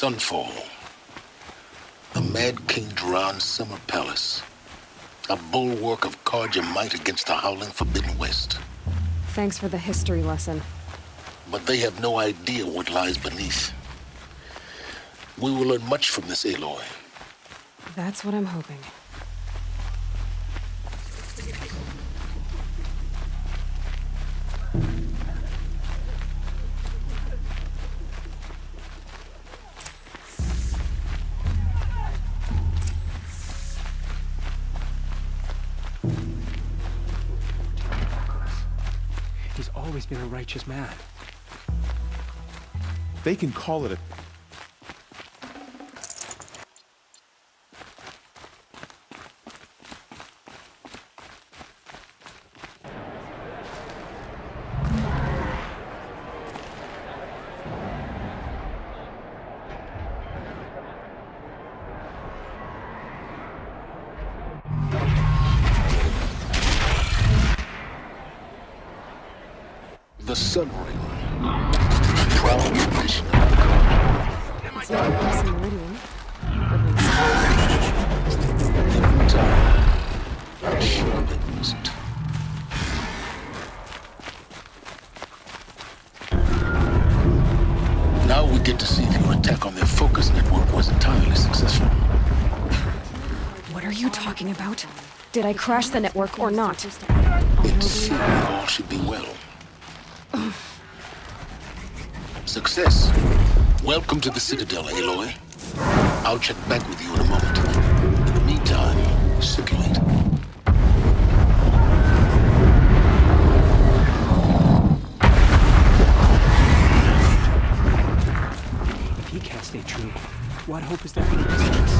Sunfall. The Mad King Duran's summer palace. A bulwark of Carja might against the howling Forbidden West. Thanks for the history lesson. But they have no idea what lies beneath. We will learn much from this, Aloy. That's what I'm hoping. He's always been a righteous man. They can call it a... The Sun Ring. Proud tradition of the It's not a passing meridian. Surely it wasn't. Now we get to see if your attack on their focus network was entirely successful. What are you talking about? Did I crash the network or not? It seems all should be well. Success. Welcome to the Citadel, Aloy. I'll check back with you in a moment. In the meantime, circulate. If he can't stay true, what hope is there for the business?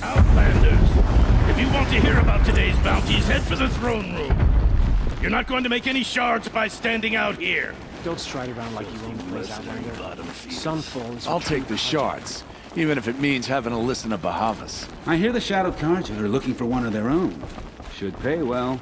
Outlanders! If you want to hear about today's bounties, head for the throne room. You're not going to make any shards by standing out here. Don't stride around like you own the place, Outlander. Sunfall is... I'll take the shards, even if it means having to listen to Bahavas. I hear the Shadow Carja are looking for one of their own. Should pay well.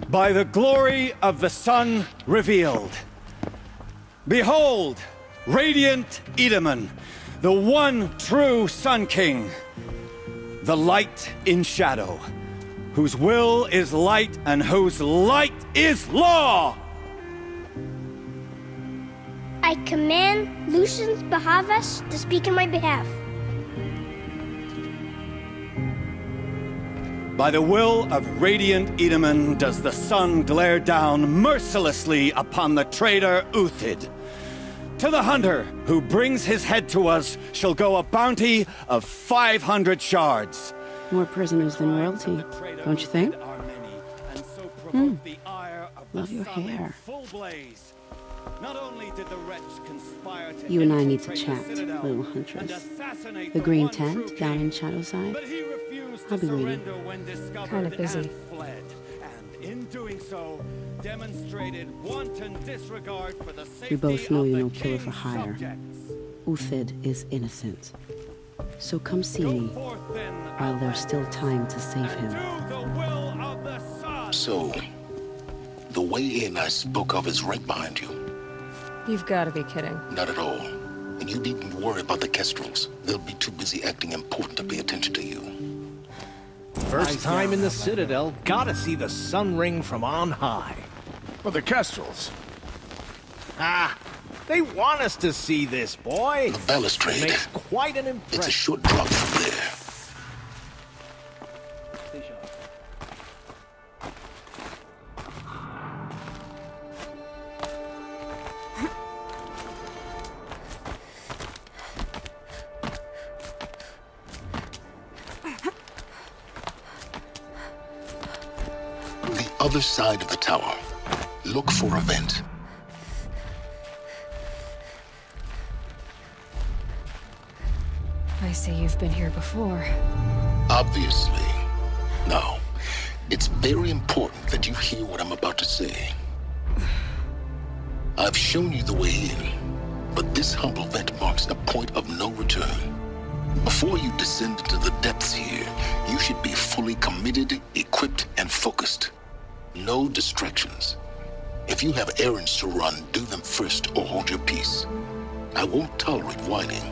By the glory of the sun revealed. Behold, radiant Edaman, the one true Sun King. The light in shadow, whose will is light and whose light is law! I command Lucius Bahavas to speak in my behalf. By the will of radiant Edaman does the sun glare down mercilessly upon the traitor Uthid. To the hunter who brings his head to us shall go a bounty of 500 shards. More prisoners than royalty, don't you think? The ire of Love your hair. Full blaze. Not only did the wretch conspire to You and I need to infiltrate chat, the Citadel little and huntress. assassinate The green one true tent down king, in Shadowside. but he refused I'll to be waiting. surrender when discovered Kinda busy. and fled. And in doing so, demonstrated wanton disregard for the safety We both know of you're the no killer for king's hire. subjects. Uthid is innocent. So come see Go me forth then, while there's still time to save him. do the will of the sun. So, the way in I spoke of is right behind you. You've got to be kidding. Not at all. And you needn't worry about the Kestrels. They'll be too busy acting important to pay attention to you. First time in the Citadel, gotta see the sun ring from on high. Well, the Kestrels. Ah, they want us to see this, boy. The balustrade. Makes quite an impression. It's a short drop from there. Other side of the tower. Look for a vent. I see you've been here before. Obviously. Now, it's very important that you hear what I'm about to say. I've shown you the way in, but this humble vent marks a point of no return. Before you descend into the depths here, you should be fully committed, equipped, and focused. No distractions. If you have errands to run, do them first or hold your peace. I won't tolerate whining.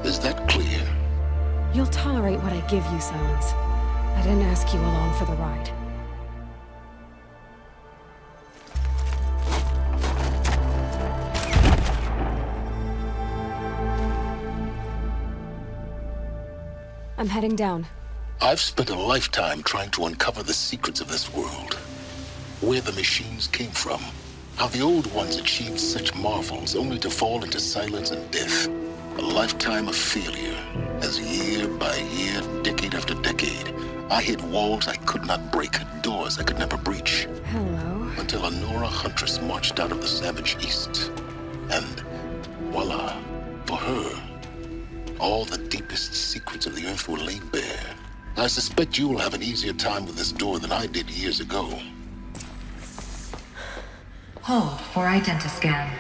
Is that clear? You'll tolerate what I give you, Silence. I didn't ask you along for the ride. I'm heading down. I've spent a lifetime trying to uncover the secrets of this world. Where the machines came from. How the old ones achieved such marvels only to fall into silence and death. A lifetime of failure, as year by year, decade after decade, I hit walls I could not break, doors I could never breach. Hello. Until a Nora huntress marched out of the savage east. And voila, for her, all the deepest secrets of the earth were laid bare. I suspect you will have an easier time with this door than I did years ago. Hold for identiscan.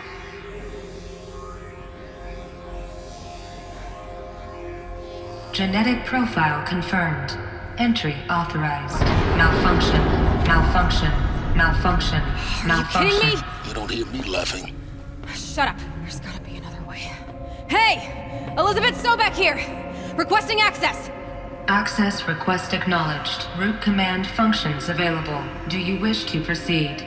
Genetic profile confirmed. Entry authorized. Malfunction. Malfunction. Malfunction. Malfunction. Kidding me? You don't hear me laughing. Shut up. There's gotta be another way. Hey! Elizabeth Sobeck here! Requesting access! Access request acknowledged. Root command functions available. Do you wish to proceed?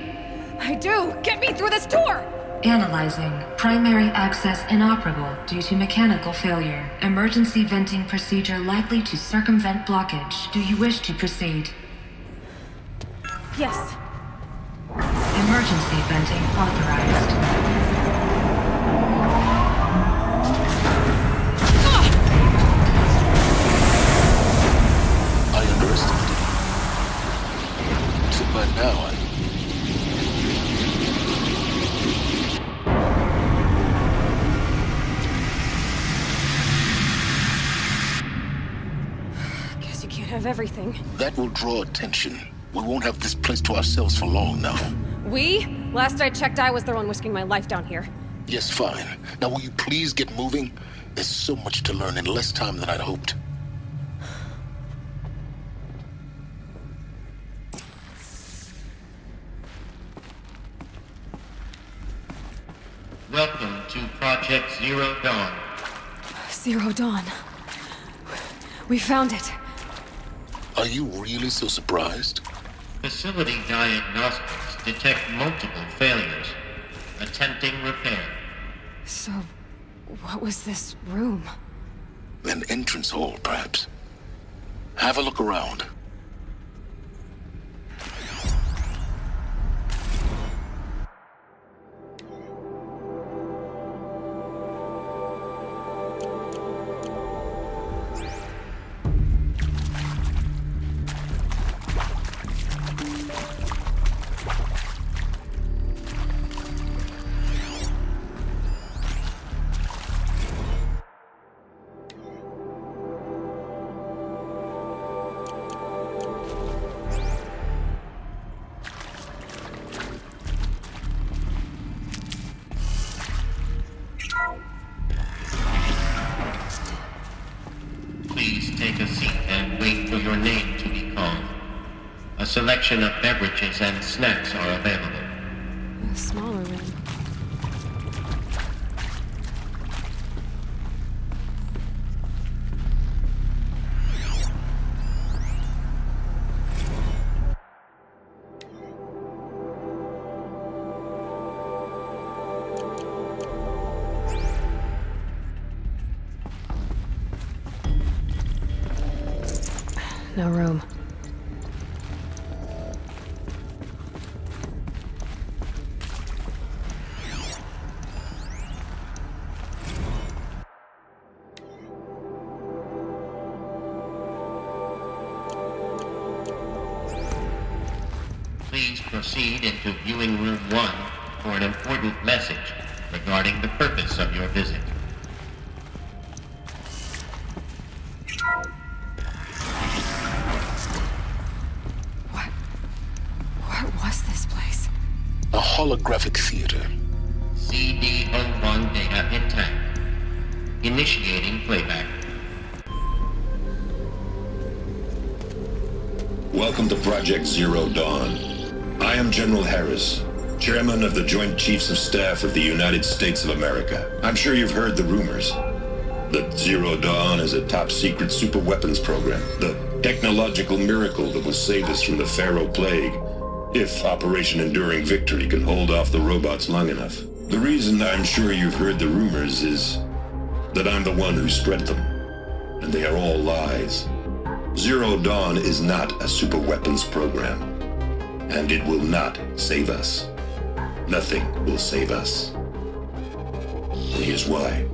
I do! Get me through this tour! Analyzing. Primary access inoperable due to mechanical failure. Emergency venting procedure likely to circumvent blockage. Do you wish to proceed? Yes. Emergency venting authorized. I underestimated you. So by now, Guess you can't have everything. that will draw attention. We won't have this place to ourselves for long now. We? Last I checked, I was the one risking my life down here. Yes, fine. Now will you please get moving? There's so much to learn in less time than I'd hoped. Welcome to Project Zero Dawn. Zero Dawn. We found it. Are you really so surprised? Facility diagnostics detect multiple failures. Attempting repair. So, what was this room? An entrance hall, perhaps. Have a look around. selection of beverages and snacks are available. A smaller room. No room. Please proceed into viewing room 1 for an important message regarding the purpose of your visit. What was this place? A holographic theater. CD01 data intact. Initiating playback. Welcome to Project Zero Dawn. I am General Harris, Chairman of the Joint Chiefs of Staff of the United States of America. I'm sure you've heard the rumors that Zero Dawn is a top-secret super-weapons program, the technological miracle that will save us from the Pharaoh Plague, if Operation Enduring Victory can hold off the robots long enough. The reason I'm sure you've heard the rumors is that I'm the one who spread them, and they are all lies. Zero Dawn is not a super-weapons program, and it will not save us. Nothing will save us. And here's why.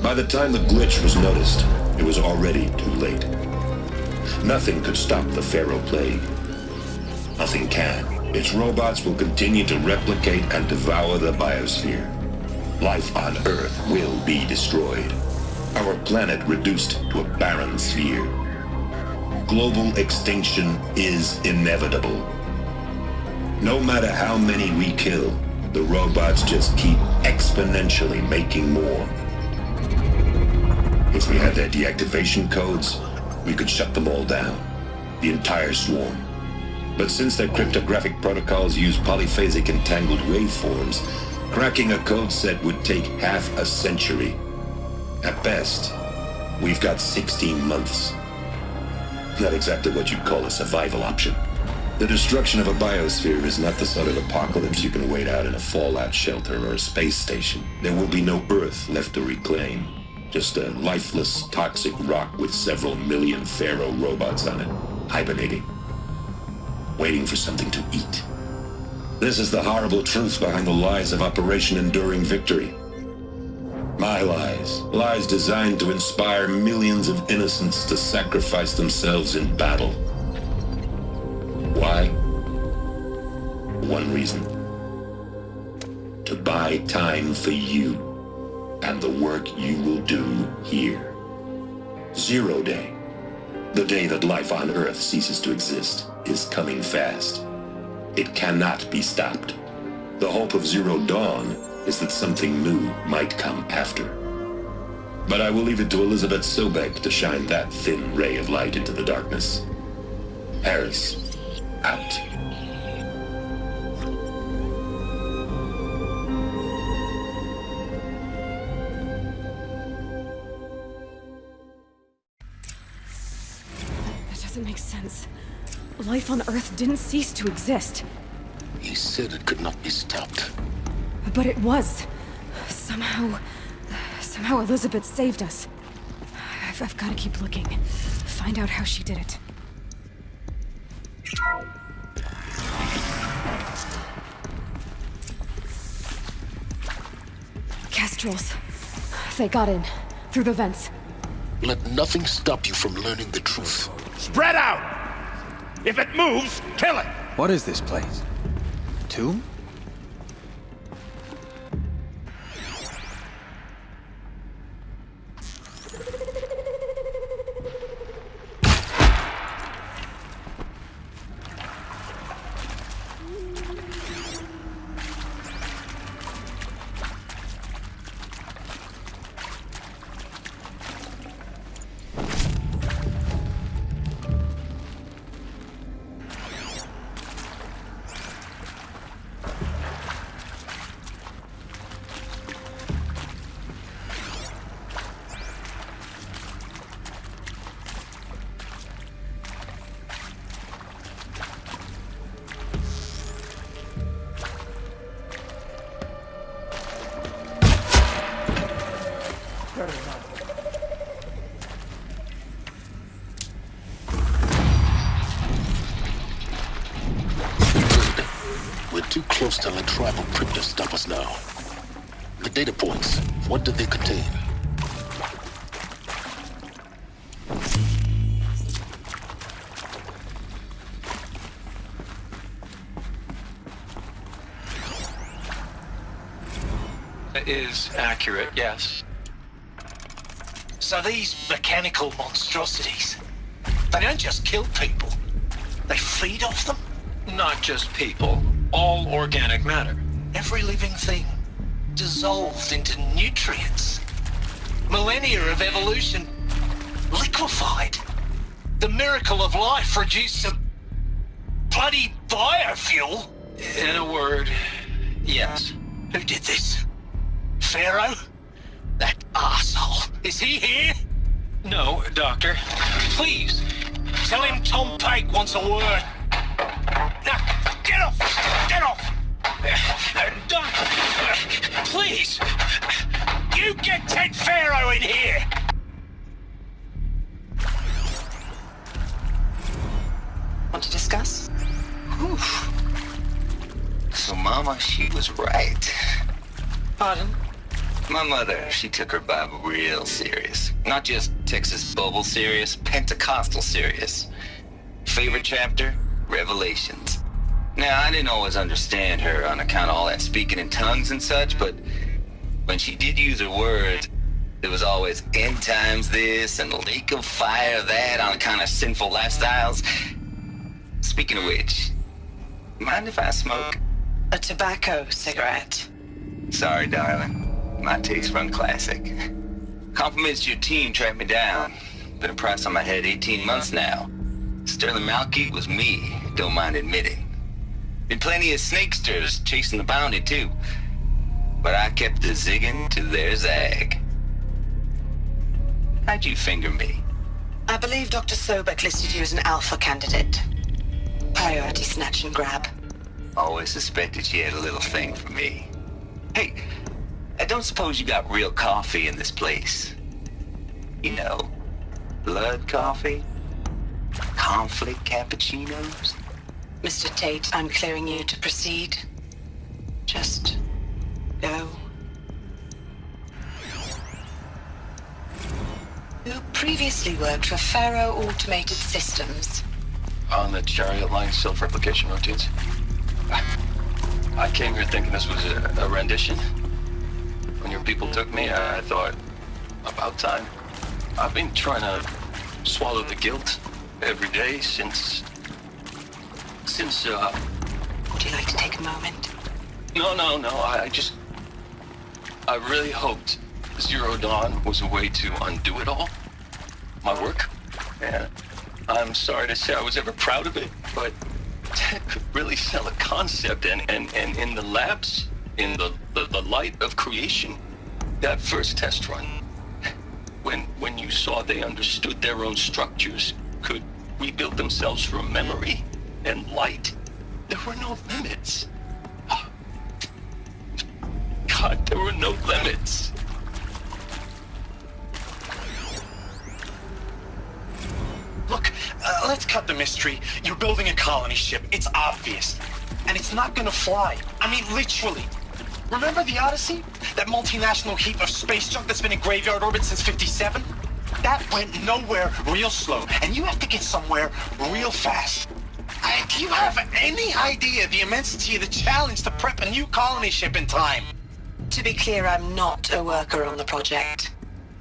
By the time the glitch was noticed, it was already too late. Nothing could stop the Pharaoh Plague. Nothing can. Its robots will continue to replicate and devour the biosphere. Life on Earth will be destroyed. Our planet reduced to a barren sphere. Global extinction is inevitable. No matter how many we kill, the robots just keep exponentially making more. If we had their deactivation codes, we could shut them all down. The entire swarm. But since their cryptographic protocols use polyphasic entangled waveforms, cracking a code set would take half a century. At best, we've got 16 months. Not exactly what you'd call a survival option. The destruction of a biosphere is not the sort of apocalypse you can wait out in a fallout shelter or a space station. There will be no Earth left to reclaim. Just a lifeless, toxic rock with several million Pharaoh robots on it, hibernating, waiting for something to eat. This is the horrible truth behind the lies of Operation Enduring Victory. My lies. Lies designed to inspire millions of innocents to sacrifice themselves in battle. Why? One reason. To buy time for you and the work you will do here. Zero Day, the day that life on Earth ceases to exist, is coming fast. It cannot be stopped. The hope of Zero Dawn is that something new might come after. But I will leave it to Elizabeth Sobek to shine that thin ray of light into the darkness. Harris, out. That doesn't make sense. Life on Earth didn't cease to exist. He said it could not be stopped. But it was. Somehow Elizabeth saved us. I've got to keep looking. Find out how she did it. Kestrels. They got in. Through the vents. Let nothing stop you from learning the truth. Spread out! If it moves, kill it! What is this place? A tomb? close to a tribal crypt to stop us now. The data points, what do they contain? Is accurate, yes. So these mechanical monstrosities, they don't just kill people, they feed off them? Not just people, all organic matter. Every living thing dissolved into nutrients. Millennia of evolution liquefied. The miracle of life reduced to bloody biofuel. In a word, yes. Who did this? Pharaoh? That arsehole. Is he here? No, Doctor. Please, tell him Tom Pike wants a word. Now, get off! Get off! Doctor, please! You get Ted Pharaoh in here! Want to discuss? Whew. So Mama, she was right. Pardon? My mother, she took her Bible real serious. Not just Texas Bible serious, Pentecostal serious. Favorite chapter? Revelations. Now, I didn't always understand her on account of all that speaking in tongues and such, but when she did use her words, there was always end times this and lake of fire that on account of sinful lifestyles. Speaking of which, mind if I smoke? A tobacco cigarette. Sorry, darling. My taste run classic. Compliments to your team tracked me down. Been a price on my head 18 months now. Sterling Malky was me, don't mind admitting. Been plenty of snakesters chasing the bounty too. But I kept the zigging to their zag. How'd you finger me? I believe Dr. Sobek listed you as an alpha candidate. Priority snatch and grab. Always suspected she had a little thing for me. Hey, I don't suppose you got real coffee in this place. You know, blood coffee? Conflict cappuccinos? Mr. Tate, I'm clearing you to proceed. Just go. You previously worked for Faro Automated Systems. On the Chariot Line self-replication routines. I came here thinking this was a rendition. When your people took me, I thought, about time. I've been trying to swallow the guilt every day since... Would you like to take a moment? No, I really hoped Zero Dawn was a way to undo it all. My work. And I'm sorry to say I was ever proud of it, but Ted could really sell a concept, and in the labs, in the light of creation, that first test run, when you saw they understood their own structures, could rebuild themselves from memory and light, there were no limits. God, there were no limits. Look, let's cut the mystery. You're building a colony ship. It's obvious. And it's not gonna fly. I mean, literally. Remember the Odyssey? That multinational heap of space junk that's been in graveyard orbit since 57? That went nowhere real slow. And you have to get somewhere real fast. Do you have any idea the immensity of the challenge to prep a new colony ship in time? To be clear, I'm not a worker on the project.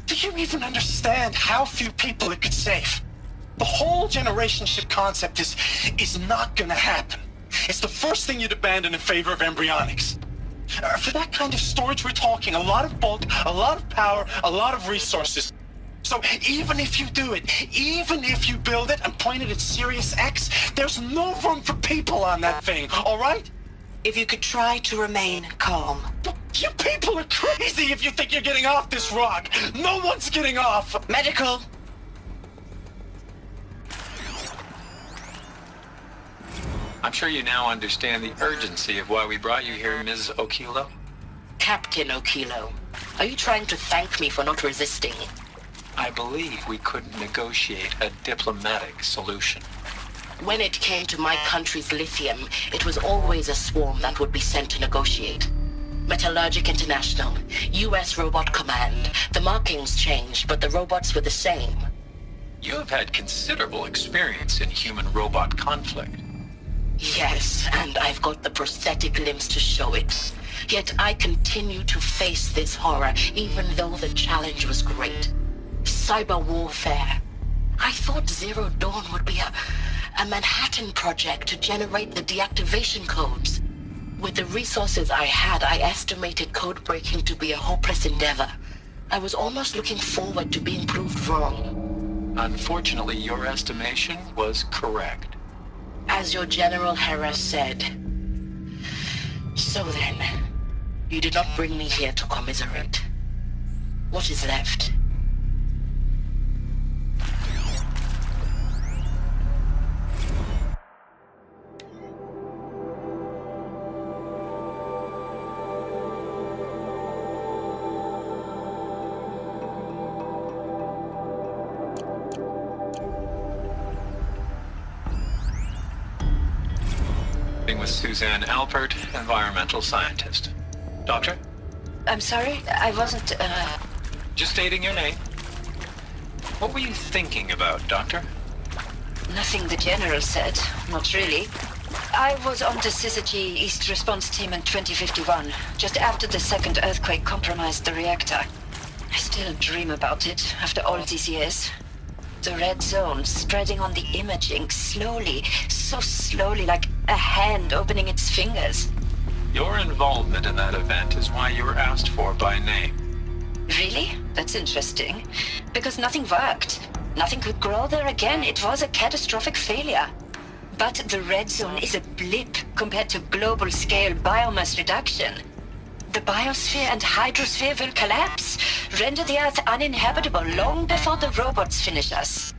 Do you even understand how few people it could save? The whole generation ship concept is not gonna happen. It's the first thing you'd abandon in favor of embryonics. For that kind of storage, we're talking a lot of bulk, a lot of power, a lot of resources. So even if you do it, even if you build it and point it at Sirius X, there's no room for people on that thing, all right? If you could try to remain calm. You people are crazy if you think you're getting off this rock. No one's getting off. Medical. I'm sure you now understand the urgency of why we brought you here, Ms. Okilo. Captain Okilo, are you trying to thank me for not resisting? I believe we could negotiate a diplomatic solution. When it came to my country's lithium, it was always a swarm that would be sent to negotiate. Metallurgic International, US Robot Command. The markings changed, but the robots were the same. You have had considerable experience in human-robot conflict. Yes, and I've got the prosthetic limbs to show it. Yet I continue to face this horror, even though the challenge was great. Cyber warfare. I thought Zero Dawn would be a Manhattan project to generate the deactivation codes. With the resources I had, I estimated code breaking to be a hopeless endeavor. I was almost looking forward to being proved wrong. Unfortunately, your estimation was correct. As your General Hera said. So then, you did not bring me here to commiserate. What is left? With Suzanne Alpert, environmental scientist. Doctor? I'm sorry, I wasn't, Just stating your name. What were you thinking about, Doctor? Nothing the General said, not really. I was on the Syzygy East Response Team in 2051, just after the second earthquake compromised the reactor. I still dream about it, after all these years. The red zone spreading on the imaging, slowly, so slowly, like a hand opening its fingers. Your involvement in that event is why you were asked for by name. Really? That's interesting. Because nothing worked. Nothing could grow there again. It was a catastrophic failure. But the red zone is a blip compared to global-scale biomass reduction. The biosphere and hydrosphere will collapse, render the Earth uninhabitable long before the robots finish us.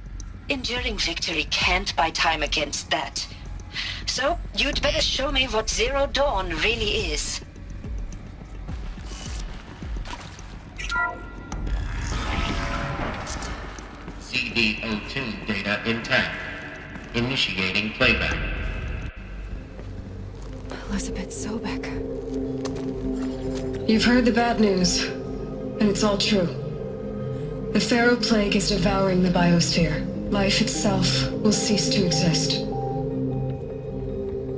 Enduring victory can't buy time against that. So, you'd better show me what Zero Dawn really is. CD02 data intact. Initiating playback. Elizabeth Sobek. You've heard the bad news, and it's all true. The Pharaoh Plague is devouring the biosphere. Life itself will cease to exist.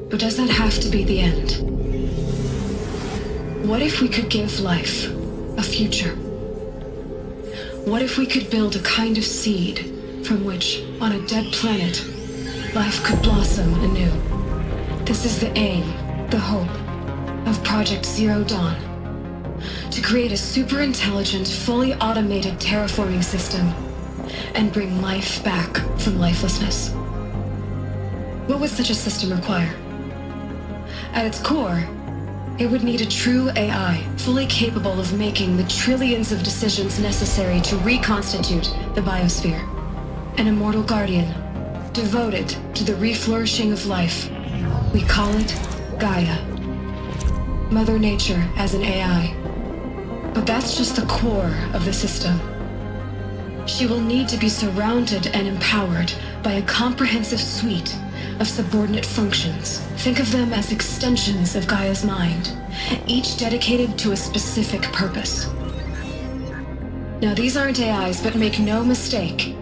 But does that have to be the end? What if we could give life a future? What if we could build a kind of seed from which, on a dead planet, life could blossom anew? This is the aim, the hope, of Project Zero Dawn. To create a super-intelligent, fully automated terraforming system and bring life back from lifelessness. What would such a system require? At its core, it would need a true AI, fully capable of making the trillions of decisions necessary to reconstitute the biosphere. An immortal guardian, devoted to the reflourishing of life. We call it Gaia. Mother Nature as an AI. But that's just the core of the system. She will need to be surrounded and empowered by a comprehensive suite of subordinate functions. Think of them as extensions of Gaia's mind, each dedicated to a specific purpose. Now, these aren't AIs, but make no mistake,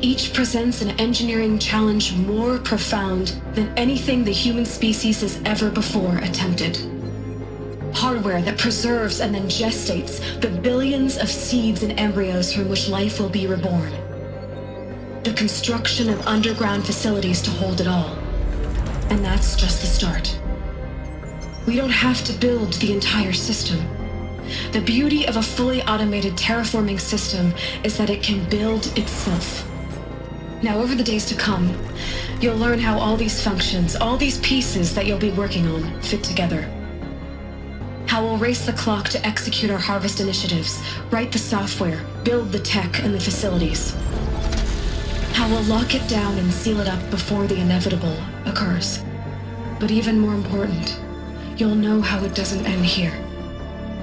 each presents an engineering challenge more profound than anything the human species has ever before attempted. Hardware that preserves and then gestates the billions of seeds and embryos from which life will be reborn. The construction of underground facilities to hold it all. And that's just the start. We don't have to build the entire system. The beauty of a fully automated terraforming system is that it can build itself. Now, over the days to come, you'll learn how all these functions, all these pieces that you'll be working on, fit together. How we'll race the clock to execute our harvest initiatives, write the software, build the tech and the facilities. How we'll lock it down and seal it up before the inevitable occurs. But even more important, you'll know how it doesn't end here.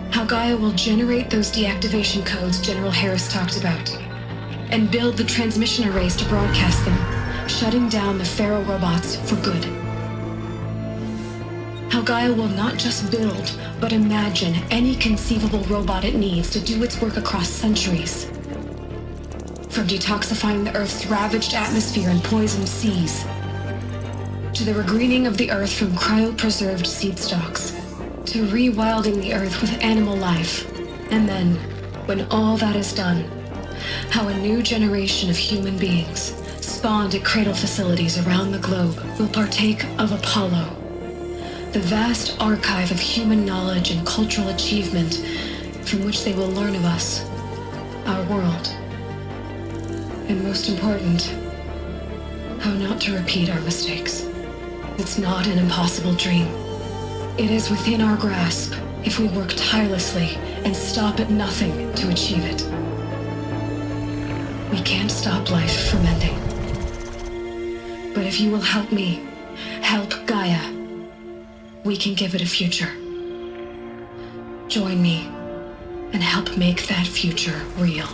How Gaia will generate those deactivation codes General Harris talked about, and build the transmission arrays to broadcast them, shutting down the Pharaoh robots for good. How Gaia will not just build, but imagine any conceivable robot it needs to do its work across centuries. From detoxifying the Earth's ravaged atmosphere and poisoned seas, to the regreening of the Earth from cryopreserved seed stalks, to rewilding the Earth with animal life. And then, when all that is done, how a new generation of human beings, spawned at cradle facilities around the globe, will partake of Apollo, the vast archive of human knowledge and cultural achievement from which they will learn of us, our world, and most important, how not to repeat our mistakes. It's not an impossible dream. It is within our grasp if we work tirelessly and stop at nothing to achieve it. We can't stop life from ending. But if you will help me, help Gaia, we can give it a future. Join me and help make that future real.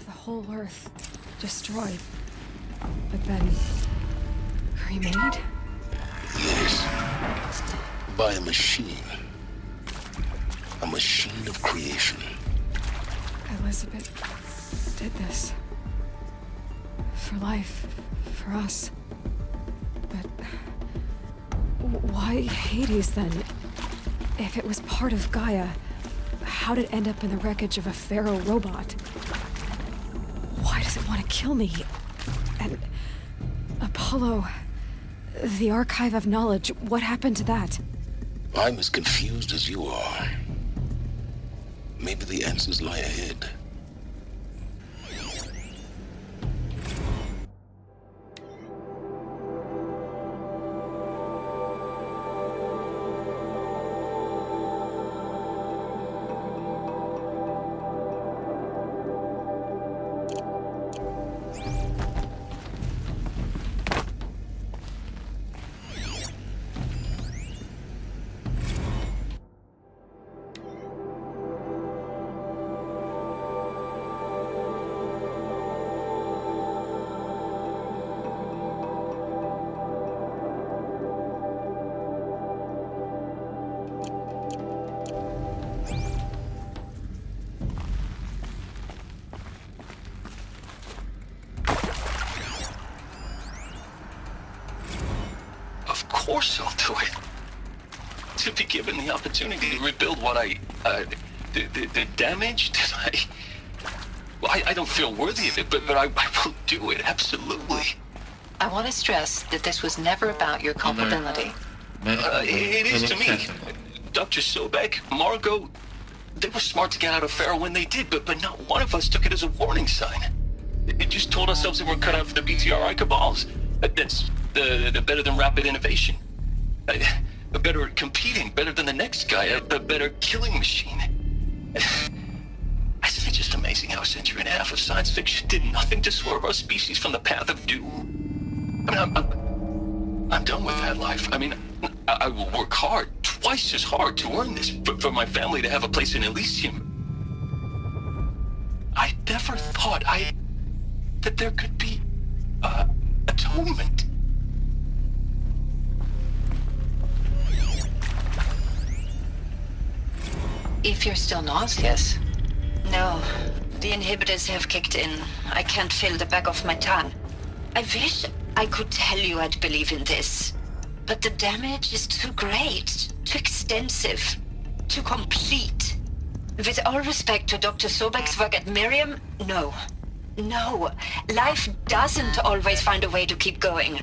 The whole Earth destroyed, but then remade? Yes. By a machine. A machine of creation. Elizabeth did this. For life. For us. But why Hades then? If it was part of Gaia, how did it end up in the wreckage of a Pharaoh robot? Why does it want to kill me? And Apollo, the archive of knowledge, what happened to that? I'm as confused as you are. Maybe the answers lie ahead. Of course I'll do it. To be given the opportunity to rebuild what the damage that I don't feel worthy of it, but I will do it, absolutely. I want to stress that this was never about your culpability. It is to me. Dr. Sobek, Margot, they were smart to get out of Pharaoh when they did, but not one of us took it as a warning sign. It just told ourselves that we're cut out for the BTRI cabals. That's the better than rapid innovation. Better at competing, better than the next guy, a better killing machine. It's just amazing how a century and a half of science fiction did nothing to swerve our species from the path of doom. I mean, I'm done with that life. I mean, I will work hard, twice as hard to earn this, for my family to have a place in Elysium. I never thought that there could be atonement. If you're still nauseous. No, the inhibitors have kicked in. I can't feel the back of my tongue. I wish I could tell you I'd believe in this. But the damage is too great, too extensive, too complete. With all respect to Dr. Sobek's work at Miriam, no. No, life doesn't always find a way to keep going.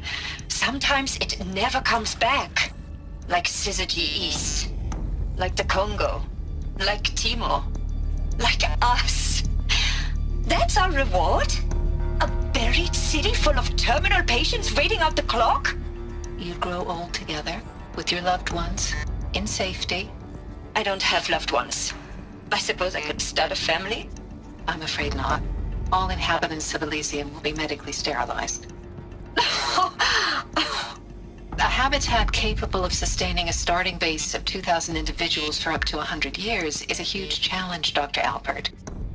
Sometimes it never comes back. Like Syzygy East. Like the Congo. Like Timo. Like us. That's our reward? A buried city full of terminal patients waiting out the clock? You grow old together with your loved ones in safety. I don't have loved ones. I suppose I could start a family? I'm afraid not. All inhabitants of Elysium will be medically sterilized. A habitat capable of sustaining a starting base of 2,000 individuals for up to 100 years is a huge challenge, Dr. Alpert.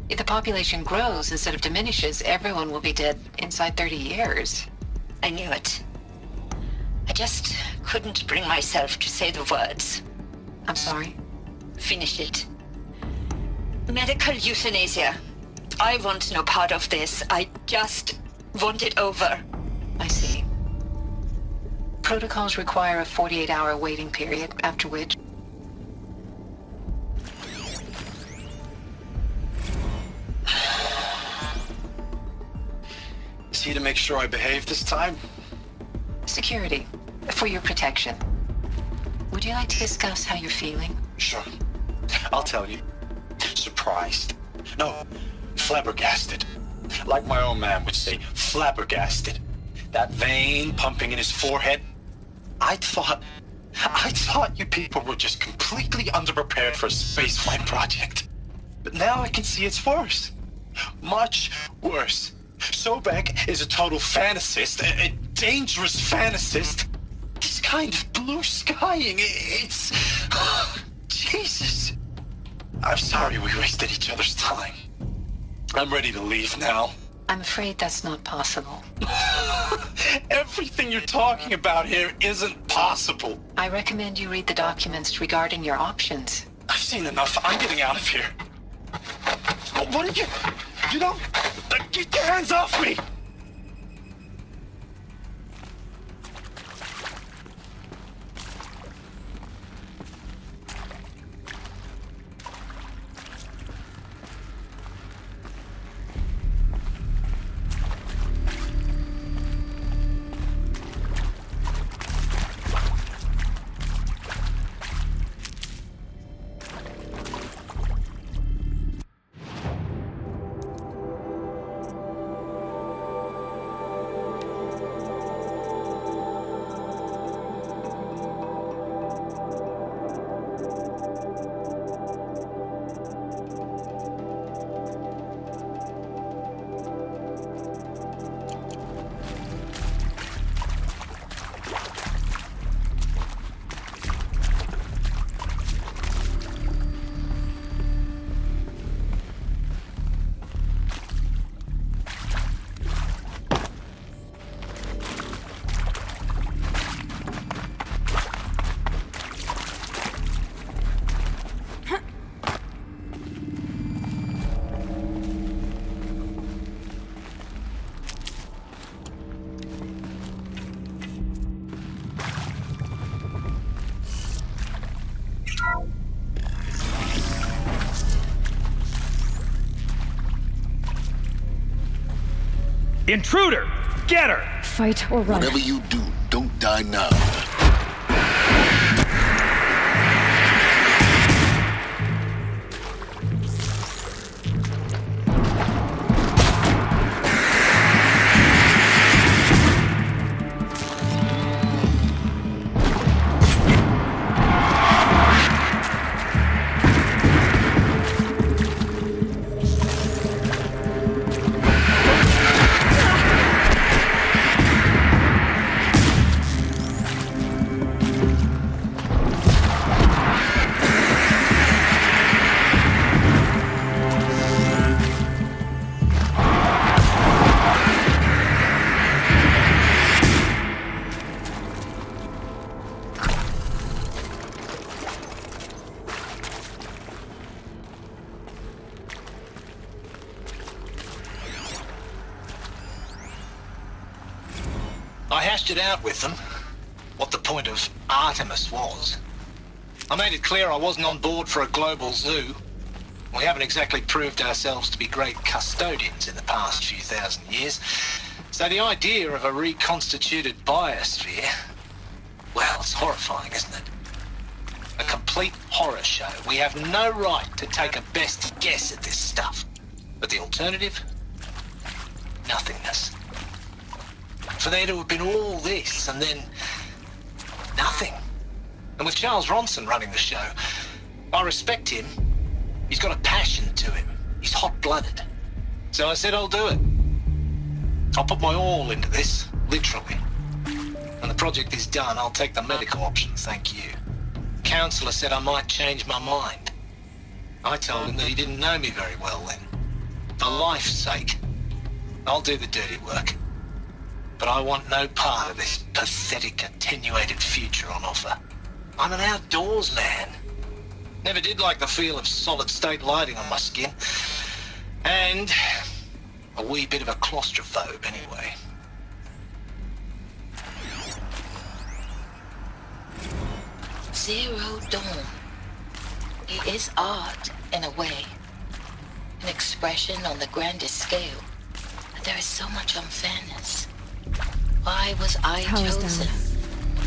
If the population grows instead of diminishes, everyone will be dead inside 30 years. I knew it. I just couldn't bring myself to say the words. I'm sorry? Finish it. Medical euthanasia. I want no part of this. I just want it over. I see. Protocols require a 48-hour waiting period, after which... Is he to make sure I behave this time? Security. For your protection. Would you like to discuss how you're feeling? Sure. I'll tell you. Surprised. No, flabbergasted. Like my own man would say, flabbergasted. That vein pumping in his forehead. I thought you people were just completely underprepared for a spaceflight project. But now I can see it's worse. Much worse. Sobek is a total fantasist, a dangerous fantasist. This kind of blue skying, it's... Jesus. I'm sorry we wasted each other's time. I'm ready to leave now. I'm afraid that's not possible. Everything you're talking about here isn't possible. I recommend you read the documents regarding your options. I've seen enough. I'm getting out of here. What are you... You don't... Get your hands off me! Intruder! Get her! Fight or run. Whatever you do, don't die now. I hashed it out with them, what the point of Artemis was. I made it clear I wasn't on board for a global zoo. We haven't exactly proved ourselves to be great custodians in the past few thousand years. So the idea of a reconstituted biosphere, well, it's horrifying, isn't it? A complete horror show. We have no right to take a best guess at this stuff. But the alternative? Nothingness. For there to have been all this, and then nothing. And with Charles Ronson running the show, I respect him. He's got a passion to him. He's hot-blooded. So I said I'll do it. I'll put my all into this, literally. When the project is done, I'll take the medical option, thank you. Counselor said I might change my mind. I told him that he didn't know me very well then. For life's sake, I'll do the dirty work. But I want no part of this pathetic, attenuated future on offer. I'm an outdoors man. Never did like the feel of solid-state lighting on my skin. And a wee bit of a claustrophobe, anyway. Zero Dawn. It is art, in a way. An expression on the grandest scale. But there is so much unfairness. Why was I chosen?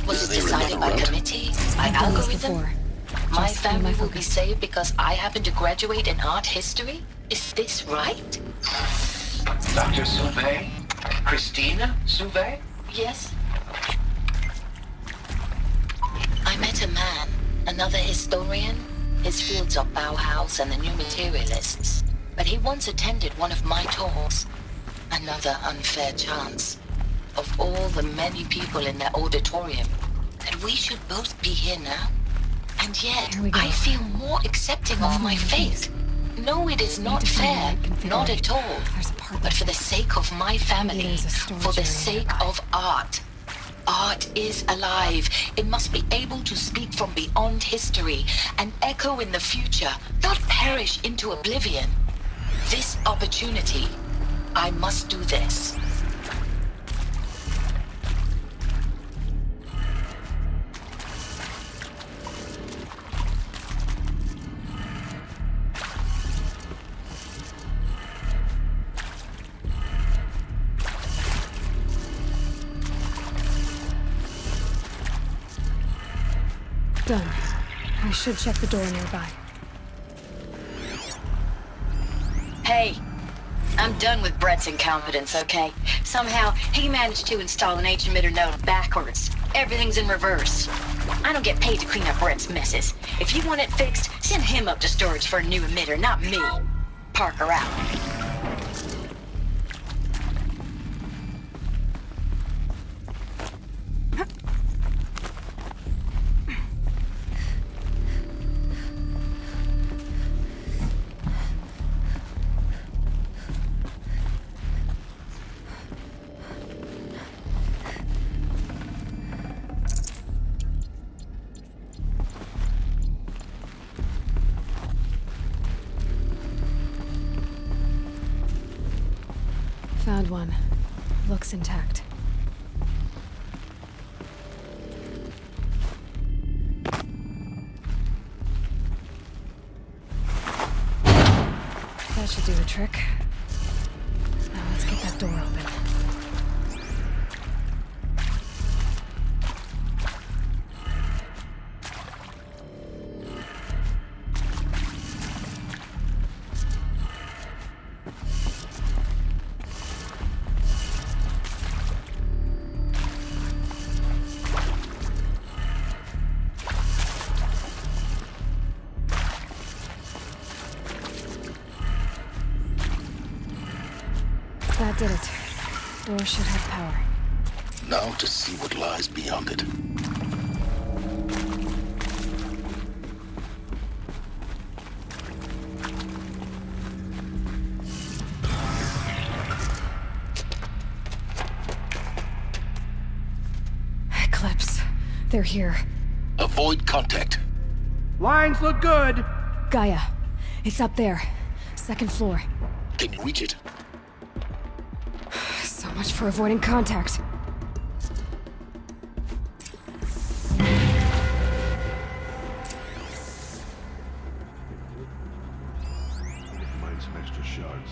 Was it decided by committee? By algorithm? My family will be saved because I happen to graduate in art history? Is this right? Dr. Sauvé? Christina Sauvé? Yes. I met a man, another historian. His fields are Bauhaus and the New Materialists. But he once attended one of my talks. Another unfair chance. Of all the many people in that auditorium, that we should both be here now. And yet, I feel more accepting of my fate. No, it is not fair. Not at all. But for the sake of my family, for the sake of art. Art is alive. It must be able to speak from beyond history and echo in the future, not perish into oblivion. This opportunity, I must do this. Done. I should check the door nearby. Hey, I'm done with Brett's incompetence, okay? Somehow, he managed to install an H-emitter node backwards. Everything's in reverse. I don't get paid to clean up Brett's messes. If you want it fixed, send him up to storage for a new emitter, not me. Parker out. Found one. Looks intact. That should do the trick. Now let's get that door open. That did it. Door should have power. Now to see what lies beyond it. Eclipse. They're here. Avoid contact. Lines look good. Gaia. It's up there. Second floor. Can you reach it? So much for avoiding contact. Mine some extra shards.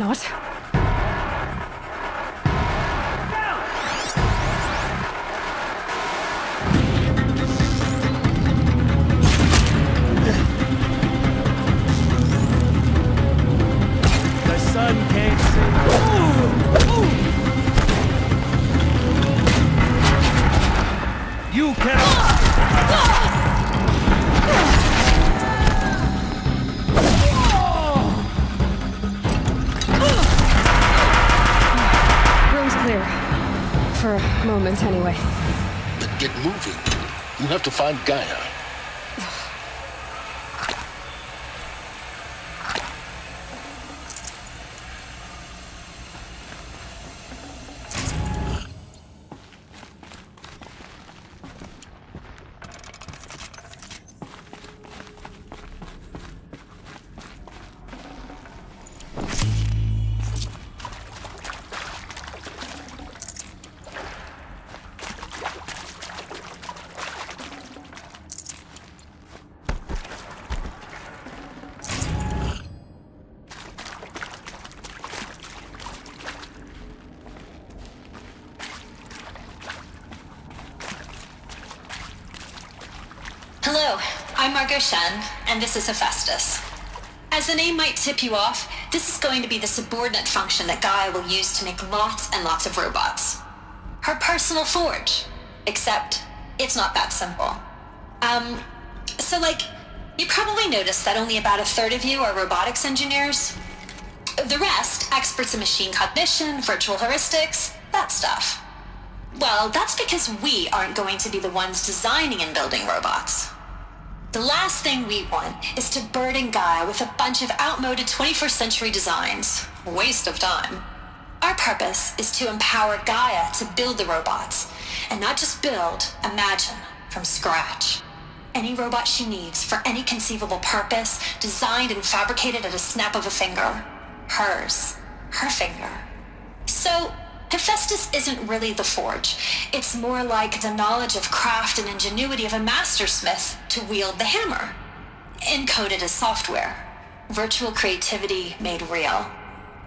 not. The sun can't see. You cannot. Room's clear. For a moment, anyway. Then get moving. You have to find Gaia. Hello, I'm Margot Shen, and this is Hephaestus. As the name might tip you off, this is going to be the subordinate function that Gaia will use to make lots and lots of robots. Her personal forge. Except, it's not that simple. You probably noticed that only about a third of you are robotics engineers. The rest, experts in machine cognition, virtual heuristics, that stuff. Well, that's because we aren't going to be the ones designing and building robots. The last thing we want is to burden Gaia with a bunch of outmoded 21st century designs. Waste of time. Our purpose is to empower Gaia to build the robots, and not just build, imagine, from scratch. Any robot she needs for any conceivable purpose, designed and fabricated at a snap of a finger. Hers. Her finger. So, Hephaestus isn't really the forge. It's more like the knowledge of craft and ingenuity of a mastersmith to wield the hammer. Encoded as software. Virtual creativity made real.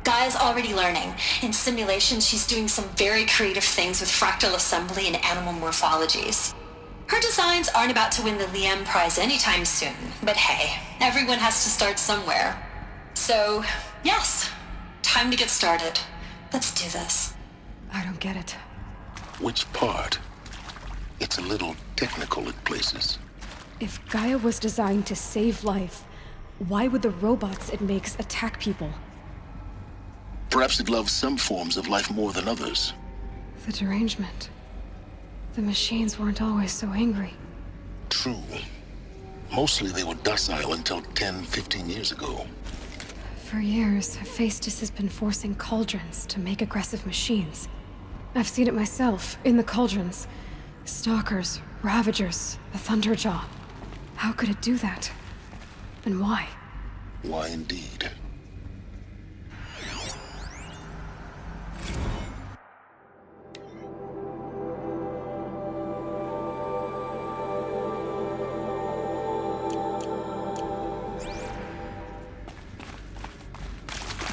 Gaia's already learning. In simulations, she's doing some very creative things with fractal assembly and animal morphologies. Her designs aren't about to win the Liam Prize anytime soon, but hey, everyone has to start somewhere. So, yes, time to get started. Let's do this. I don't get it. Which part? It's a little technical at places. If Gaia was designed to save life, why would the robots it makes attack people? Perhaps it loves some forms of life more than others. The derangement. The machines weren't always so angry. True. Mostly they were docile until 10, 15 years ago. For years, Hephaestus has been forcing cauldrons to make aggressive machines. I've seen it myself, in the cauldrons. Stalkers, Ravagers, the Thunderjaw. How could it do that? And why? Why indeed?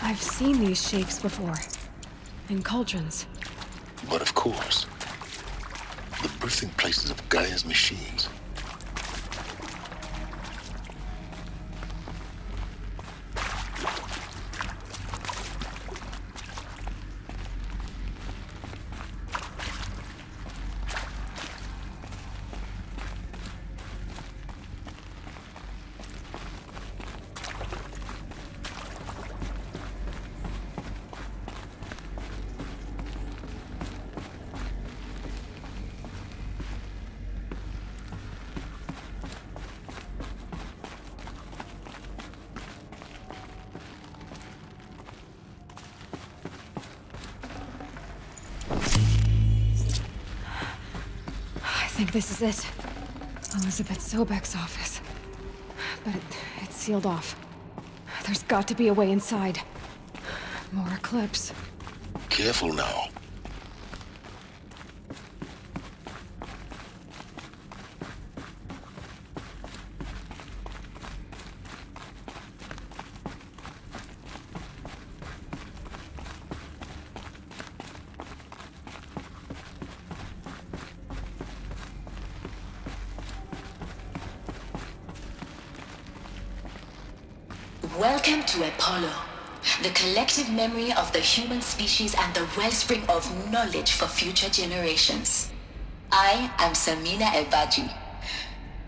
I've seen these shapes before. In cauldrons. But of course, the birthing places of Gaia's machines. I think this is it. Elizabeth Sobek's office. But it's sealed off. There's got to be a way inside. More Eclipse. Careful now. Welcome to Apollo, the collective memory of the human species and the wellspring of knowledge for future generations. I am Samina Elbaji.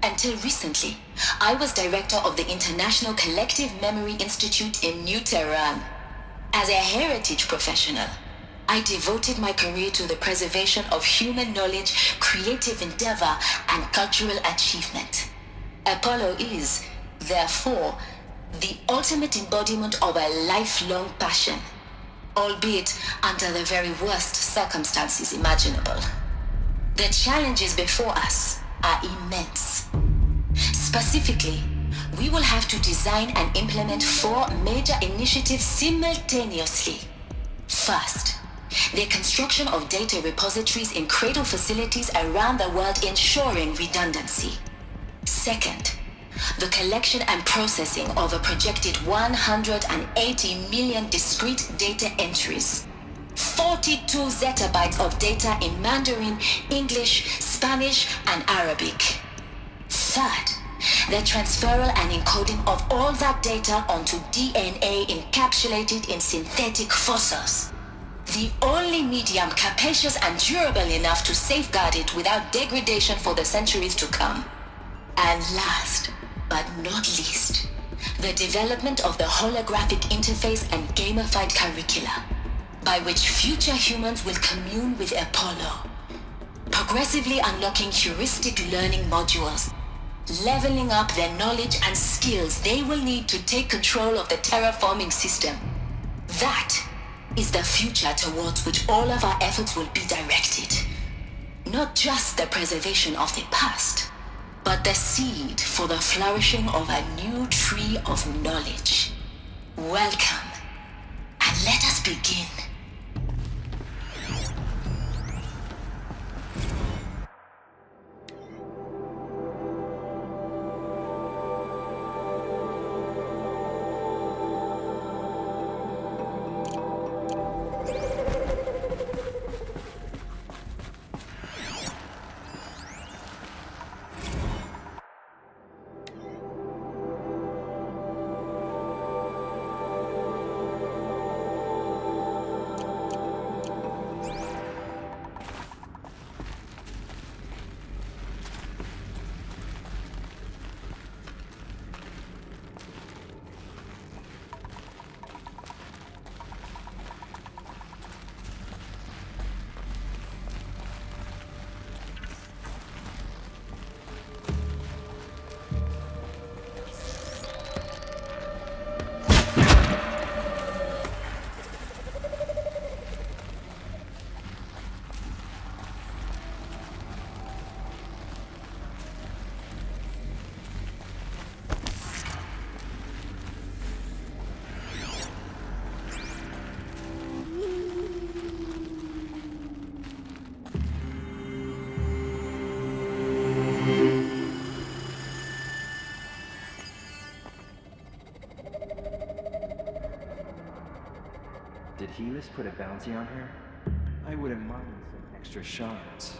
Until recently, I was director of the International Collective Memory Institute in New Tehran. As a heritage professional, I devoted my career to the preservation of human knowledge, creative endeavor, and cultural achievement. Apollo is, therefore, the ultimate embodiment of a lifelong passion, albeit under the very worst circumstances imaginable. The challenges before us are immense. Specifically, we will have to design and implement 4 major initiatives simultaneously. First, the construction of data repositories in cradle facilities around the world ensuring redundancy. Second, the collection and processing of a projected 180 million discrete data entries. 42 zettabytes of data in Mandarin, English, Spanish, and Arabic. Third, the transferal and encoding of all that data onto DNA encapsulated in synthetic fossils. The only medium capacious and durable enough to safeguard it without degradation for the centuries to come. And last, but not least, the development of the holographic interface and gamified curricula, by which future humans will commune with Apollo, progressively unlocking heuristic learning modules, leveling up their knowledge and skills they will need to take control of the terraforming system. That is the future towards which all of our efforts will be directed. Not just the preservation of the past, but the seed for the flourishing of a new tree of knowledge. Welcome, and let us begin. Did Helis put a bounty on her? I wouldn't mind some extra shards.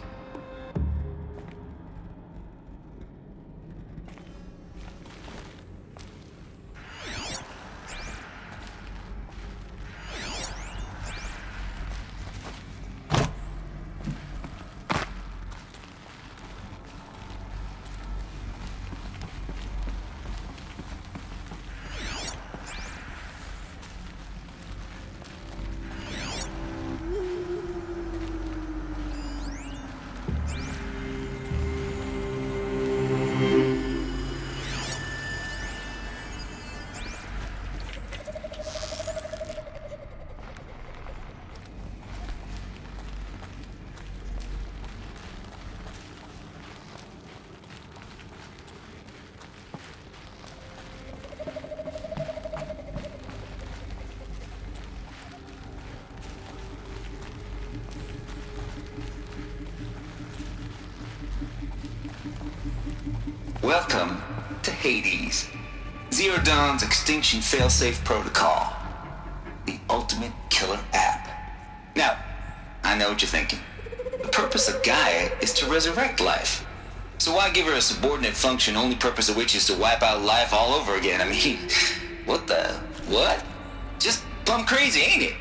Welcome to Hades, Zero Dawn's extinction failsafe protocol, the ultimate killer app. Now, I know what you're thinking. The purpose of Gaia is to resurrect life. So why give her a subordinate function, only purpose of which is to wipe out life all over again? I mean, What the? What? Just plumb crazy, ain't it?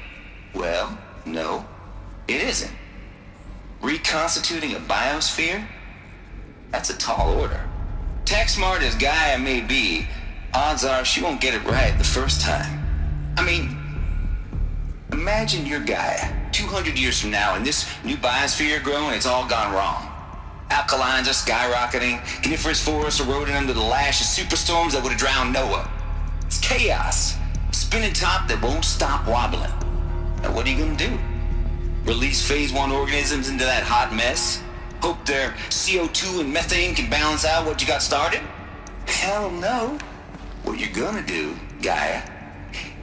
Well, no, it isn't. Reconstituting a biosphere? That's a tall order. Tech smart as Gaia may be, odds are she won't get it right the first time. I mean, imagine you're Gaia, 200 years from now, and this new biosphere growing, it's all gone wrong. Alkalines are skyrocketing, coniferous forests eroding under the lash of superstorms that would have drowned Noah. It's chaos, spinning top that won't stop wobbling. Now what are you gonna do? Release phase 1 organisms into that hot mess? Hope their CO2 and methane can balance out what you got started? Hell no. What you're gonna do, Gaia,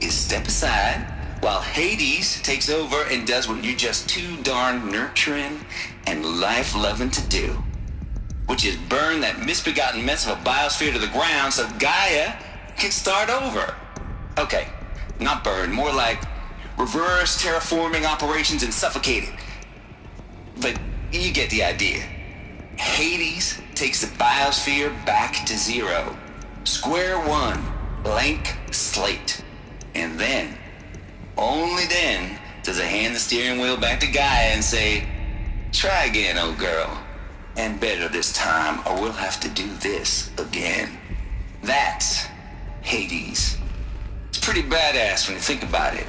is step aside while Hades takes over and does what you're just too darn nurturing and life-loving to do, which is burn that misbegotten mess of a biosphere to the ground so Gaia can start over. Okay, not burn, more like reverse terraforming operations and suffocate it. But you get the idea. Hades takes the biosphere back to zero. Square one, blank slate. And then, only then, does it hand the steering wheel back to Gaia and say, try again, old girl. And better this time, or we'll have to do this again. That's Hades. It's pretty badass when you think about it.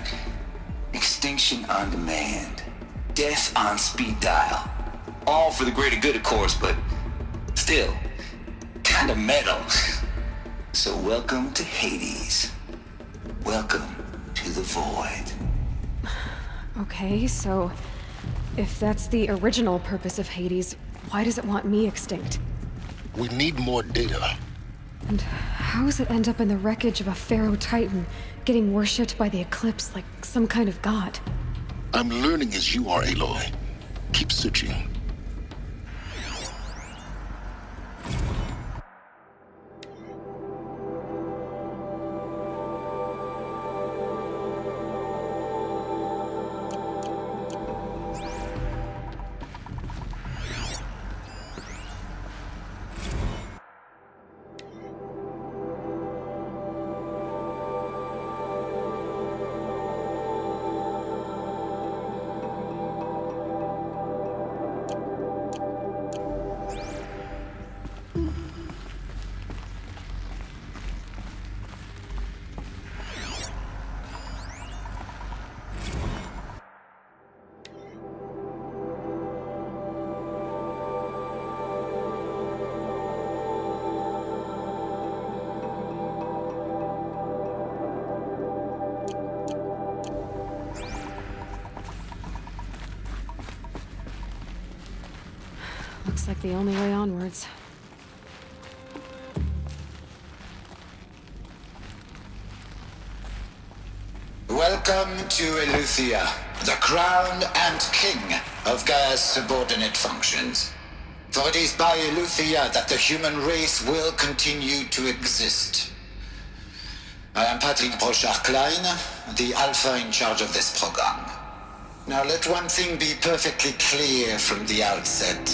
Extinction on demand. Death on speed dial. All for the greater good, of course, but still, kinda metal. So welcome to Hades. Welcome to the void. Okay, so if that's the original purpose of Hades, why does it want me extinct? We need more data. And how does it end up in the wreckage of a Pharaoh Titan, getting worshipped by the Eclipse like some kind of god? I'm learning as you are, Aloy. Keep searching. Looks like the only way onwards. Welcome to Eleuthia, the crown and king of Gaia's subordinate functions. For it is by Eleuthia that the human race will continue to exist. I am Patrick Brochard-Klein, the Alpha in charge of this program. Now let one thing be perfectly clear from the outset.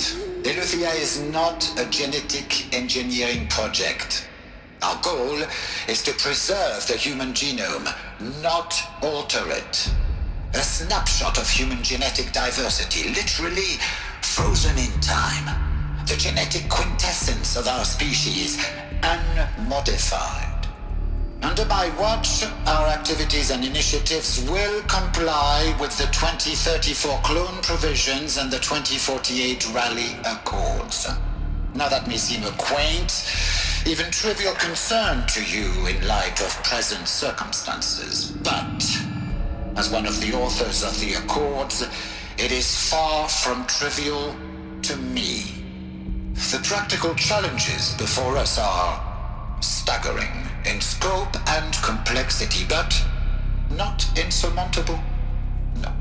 Eleuthia is not a genetic engineering project. Our goal is to preserve the human genome, not alter it. A snapshot of human genetic diversity, literally frozen in time. The genetic quintessence of our species, unmodified. Under my watch, our activities and initiatives will comply with the 2034 clone provisions and the 2048 Rally Accords. Now that may seem a quaint, even trivial concern to you in light of present circumstances, but as one of the authors of the Accords, it is far from trivial to me. The practical challenges before us are staggering in scope and complexity, but not insurmountable. No.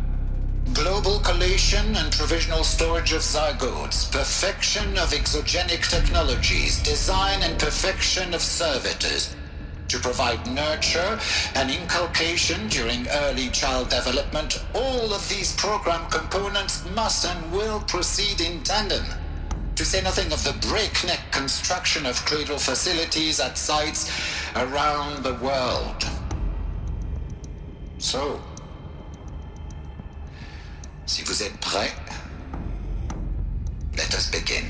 Global collation and provisional storage of zygotes, perfection of exogenic technologies, design and perfection of servitors, to provide nurture and inculcation during early child development. All of these program components must and will proceed in tandem. To say nothing of the breakneck construction of cradle facilities at sites around the world. So, si vous êtes prêts, let us begin.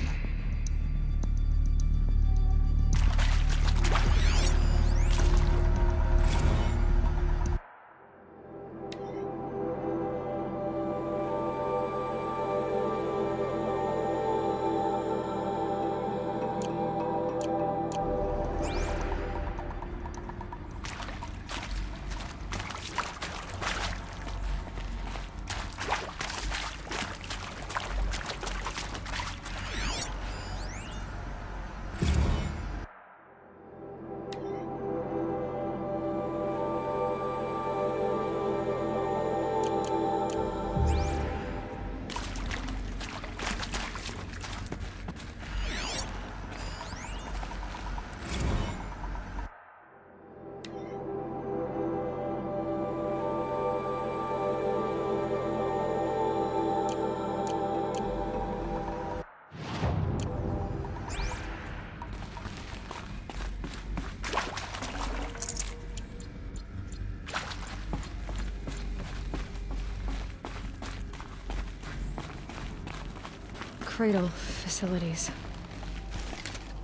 Cradle facilities.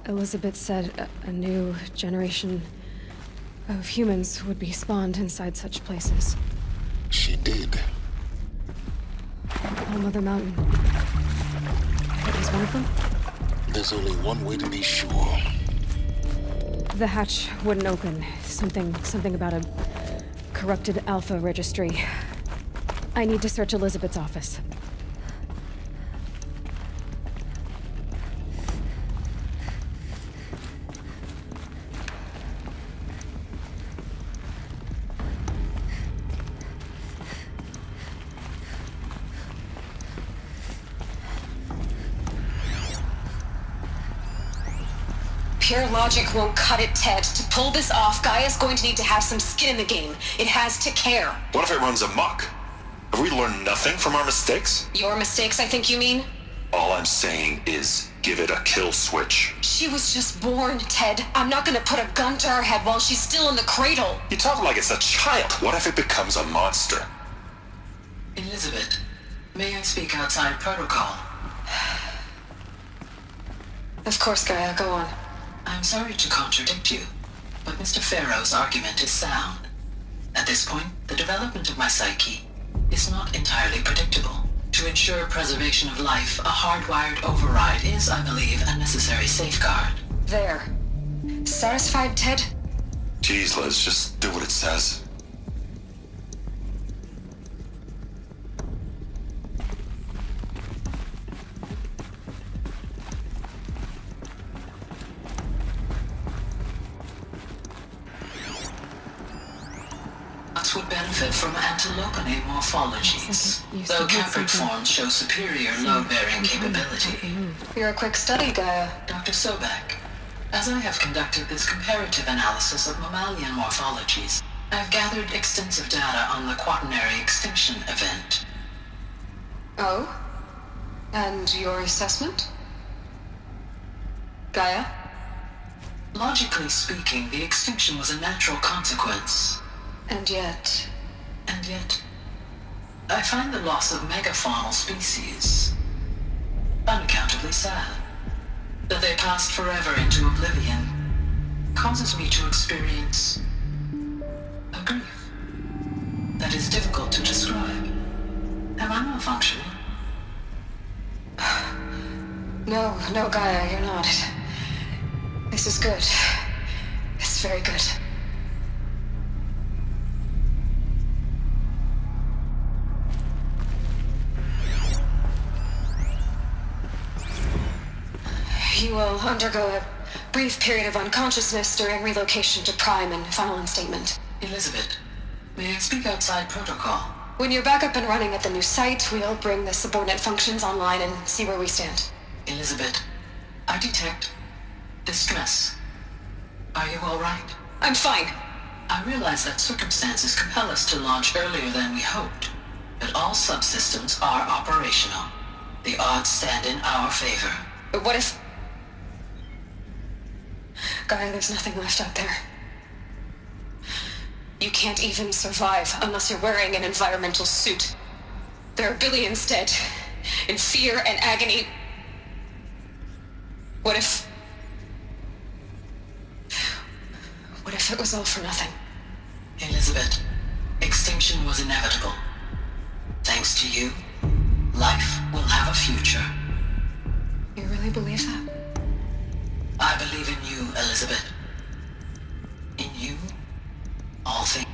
Elizabeth said a new generation of humans would be spawned inside such places. She did. Oh, Mother Mountain. Is one of them? There's only one way to be sure. The hatch wouldn't open. Something about a corrupted Alpha registry. I need to search Elizabeth's office. Pure logic won't cut it, Ted. To pull this off, Gaia's going to need to have some skin in the game. It has to care. What if it runs amok? Have we learned nothing from our mistakes? Your mistakes, I think you mean? All I'm saying is give it a kill switch. She was just born, Ted. I'm not gonna put a gun to her head while she's still in the cradle. You talk like it's a child. What if it becomes a monster? Elizabeth, may I speak outside protocol? Of course, Gaia, go on. I'm sorry to contradict you, but Mr. Farrow's argument is sound. At this point, the development of my psyche is not entirely predictable. To ensure preservation of life, a hardwired override is, I believe, a necessary safeguard. There. Satisfied, Ted? Jeez, Liz, just do what it says. Would benefit from antilopine morphologies, though Capric forms show superior load-bearing capability. You're a quick study, Gaia. Dr. Sobek, as I have conducted this comparative analysis of mammalian morphologies, I've gathered extensive data on the quaternary extinction event. Oh? And your assessment? Gaia? Logically speaking, the extinction was a natural consequence. And yet, I find the loss of megafaunal species unaccountably sad. That they passed forever into oblivion causes me to experience a grief that is difficult to describe. Am I malfunctioning? No, Gaia, you're not. This is good. It's very good. You will undergo a brief period of unconsciousness during relocation to Prime and final instatement. Elizabeth, may I speak outside protocol? When you're back up and running at the new site, we'll bring the subordinate functions online and see where we stand. Elizabeth, I detect distress. Are you all right? I'm fine. I realize that circumstances compel us to launch earlier than we hoped, but all subsystems are operational. The odds stand in our favor. But what if... Gaia, there's nothing left out there. You can't even survive unless you're wearing an environmental suit. There are billions dead, in fear and agony. What if it was all for nothing? Elizabeth, extinction was inevitable. Thanks to you, life will have a future. You really believe that? I believe in you, Elizabeth. In you, all things.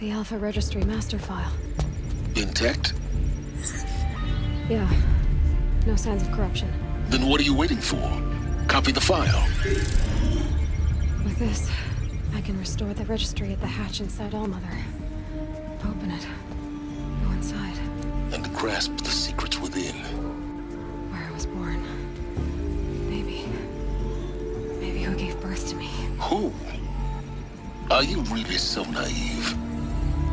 The Alpha Registry master file. Intact? Yeah. No signs of corruption. Then what are you waiting for? Copy the file. With this, I can restore the registry at the hatch inside Allmother. Open it. Go inside. And grasp the secrets within. Where I was born. Maybe who gave birth to me. Who? Are you really so naive?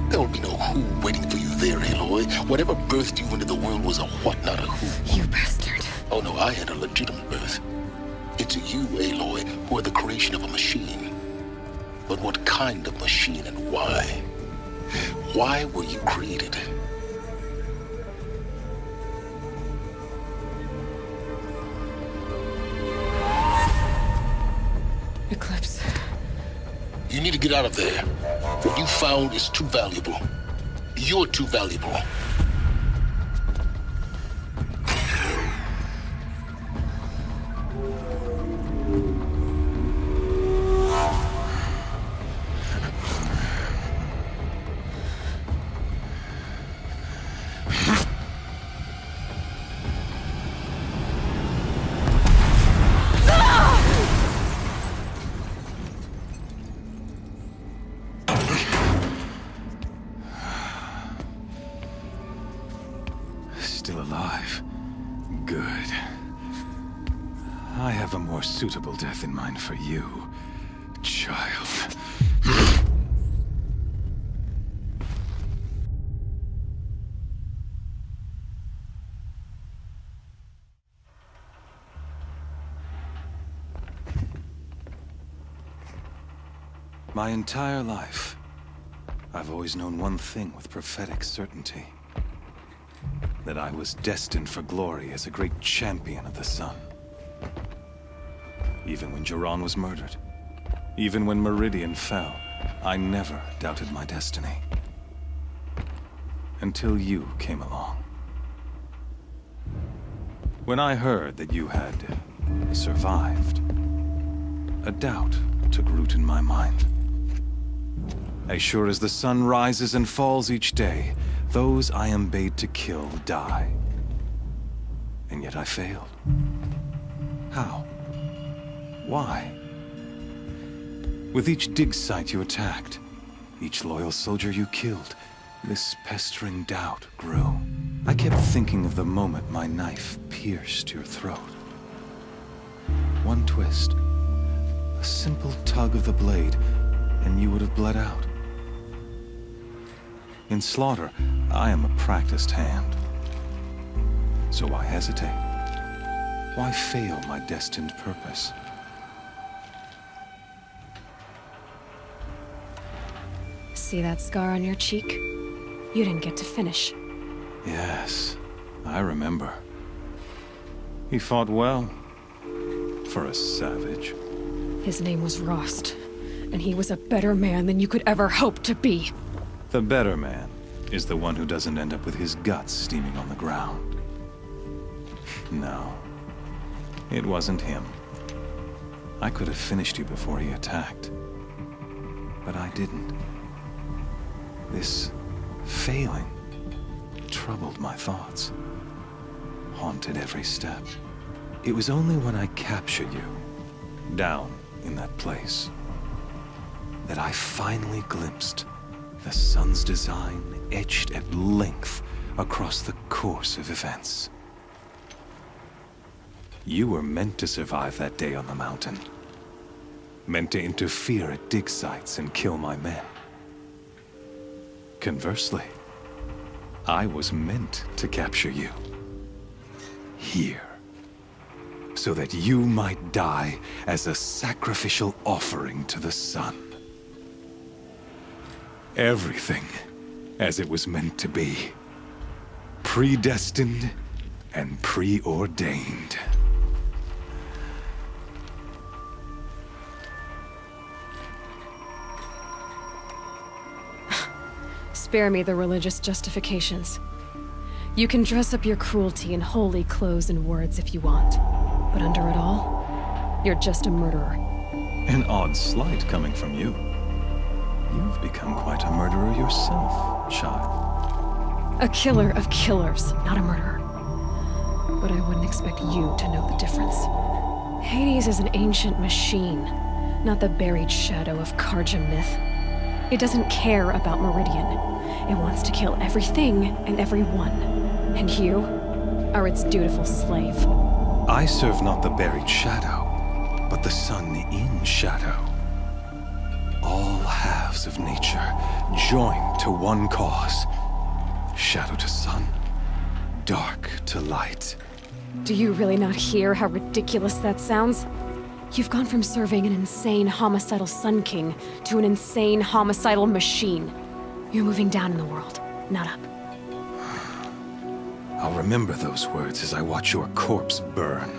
There will be no who waiting for you there, Aloy. Whatever birthed you into the world was a what, not a who. You bastard. Oh no, I had a legitimate birth. It's you, Aloy, who are the creation of a machine. But what kind of machine and why? Why were you created? Eclipse. You need to get out of there. What you found is too valuable. You're too valuable. Still alive. Good. I have a more suitable death in mind for you, child. My entire life, I've always known one thing with prophetic certainty. That I was destined for glory as a great champion of the sun. Even when Jiran was murdered, even when Meridian fell, I never doubted my destiny. Until you came along. When I heard that you had survived, a doubt took root in my mind. As sure as the sun rises and falls each day, those I am bade to kill die. And yet I failed. How? Why? With each dig site you attacked, each loyal soldier you killed, this pestering doubt grew. I kept thinking of the moment my knife pierced your throat. One twist, a simple tug of the blade, and you would have bled out. In slaughter, I am a practiced hand. So why hesitate? Why fail my destined purpose? See that scar on your cheek? You didn't get to finish. Yes, I remember. He fought well, for a savage. His name was Rost, and he was a better man than you could ever hope to be. The better man is the one who doesn't end up with his guts steaming on the ground. No, it wasn't him. I could have finished you before he attacked, but I didn't. This failing troubled my thoughts, haunted every step. It was only when I captured you, down in that place, that I finally glimpsed the sun's design etched at length across the course of events. You were meant to survive that day on the mountain. Meant to interfere at dig sites and kill my men. Conversely, I was meant to capture you. Here. So that you might die as a sacrificial offering to the sun. Everything as it was meant to be. Predestined and preordained. Spare me the religious justifications. You can dress up your cruelty in holy clothes and words if you want. But under it all, you're just a murderer. An odd slight coming from you. You've become quite a murderer yourself, child. A killer of killers, not a murderer. But I wouldn't expect you to know the difference. Hades is an ancient machine, not the buried shadow of Karja myth. It doesn't care about Meridian. It wants to kill everything and everyone. And you are its dutiful slave. I serve not the buried shadow, but the sun in shadow. All halves of nature joined to one cause. Shadow to sun, dark to light. Do you really not hear how ridiculous that sounds? You've gone from serving an insane homicidal Sun King to an insane homicidal machine. You're moving down in the world, not up. I'll remember those words as I watch your corpse burn.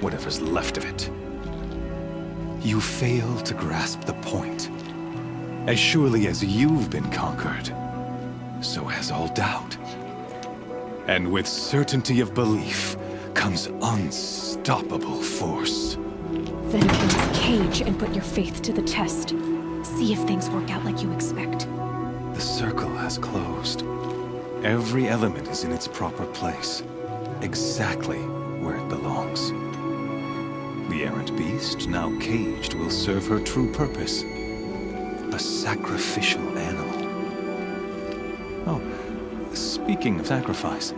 Whatever's left of it. You fail to grasp the point. As surely as you've been conquered, so has all doubt. And with certainty of belief comes unstoppable force. Then open this cage and put your faith to the test. See if things work out like you expect. The circle has closed. Every element is in its proper place. Exactly where it belongs. The errant beast, now caged, will serve her true purpose. A sacrificial animal. Oh, speaking of sacrifice,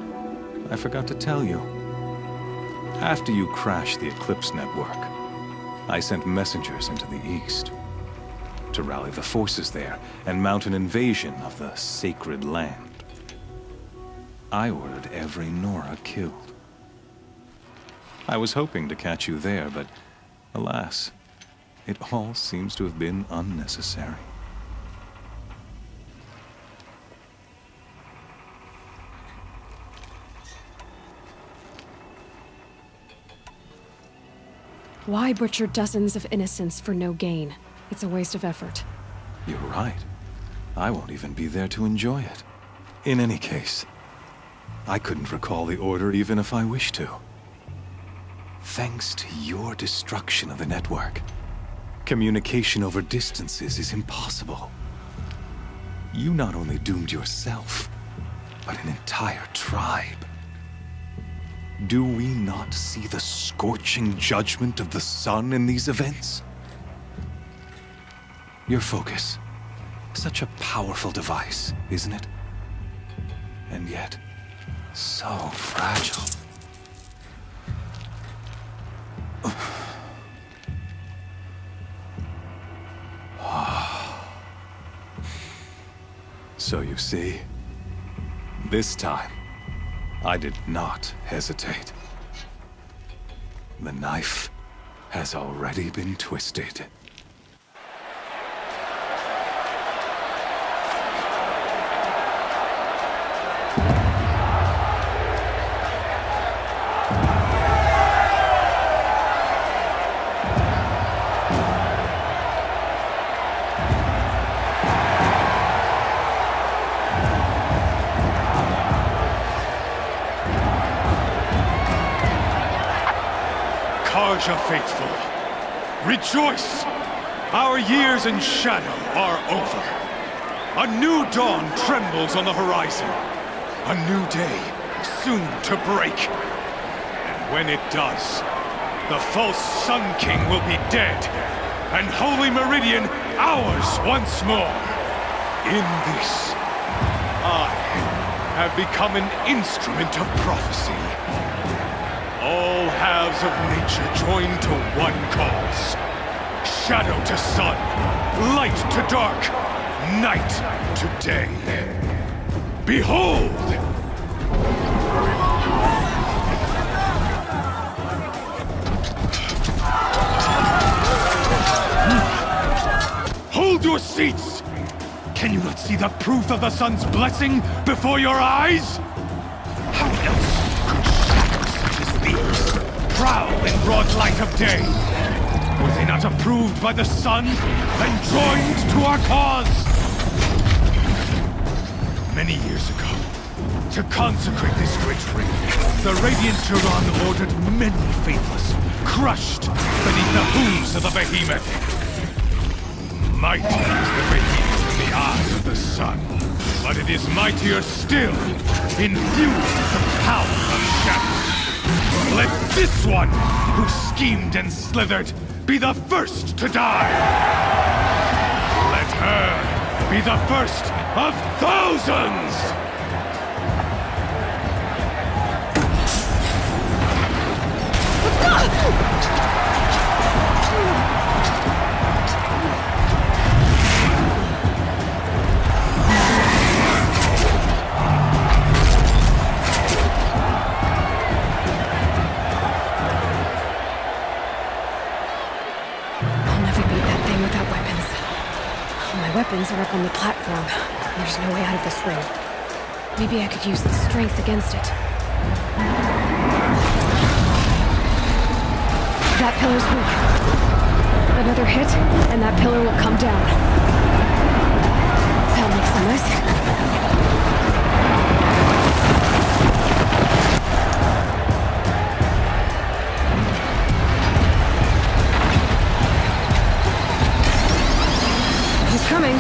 I forgot to tell you. After you crashed the Eclipse network, I sent messengers into the east to rally the forces there and mount an invasion of the sacred land. I ordered every Nora killed. I was hoping to catch you there, but alas, it all seems to have been unnecessary. Why butcher dozens of innocents for no gain? It's a waste of effort. You're right. I won't even be there to enjoy it. In any case, I couldn't recall the order even if I wished to. Thanks to your destruction of the network, communication over distances is impossible. You not only doomed yourself, but an entire tribe. Do we not see the scorching judgment of the sun in these events? Your focus, such a powerful device, isn't it? And yet, so fragile. So you see, this time, I did not hesitate. The knife has already been twisted. Narja faithful, rejoice! Our years in shadow are over. A new dawn trembles on the horizon. A new day soon to break. And when it does, the false Sun King will be dead, and Holy Meridian ours once more. In this, I have become an instrument of prophecy. All halves of nature join to one cause. Shadow to sun, light to dark, night to day. Behold! Hold your seats! Can you not see the proof of the sun's blessing before your eyes? How else could shadows such as these prowl in broad light of day? Were they not approved by the sun and joined to our cause? Many years ago, to consecrate this great ring, the Radiant Turan ordered many faithless, crushed beneath the hooves of the behemoth. Mighty is the behemoth in the eyes of the sun, but it is mightier still, infused with the power of shadow. Let this one, who schemed and slithered, be the first to die! Let her be the first of thousands! Weapons are up on the platform. There's no way out of this ring. Maybe I could use the strength against it. That pillar's weak. Another hit, and that pillar will come down. That makes sense. Coming.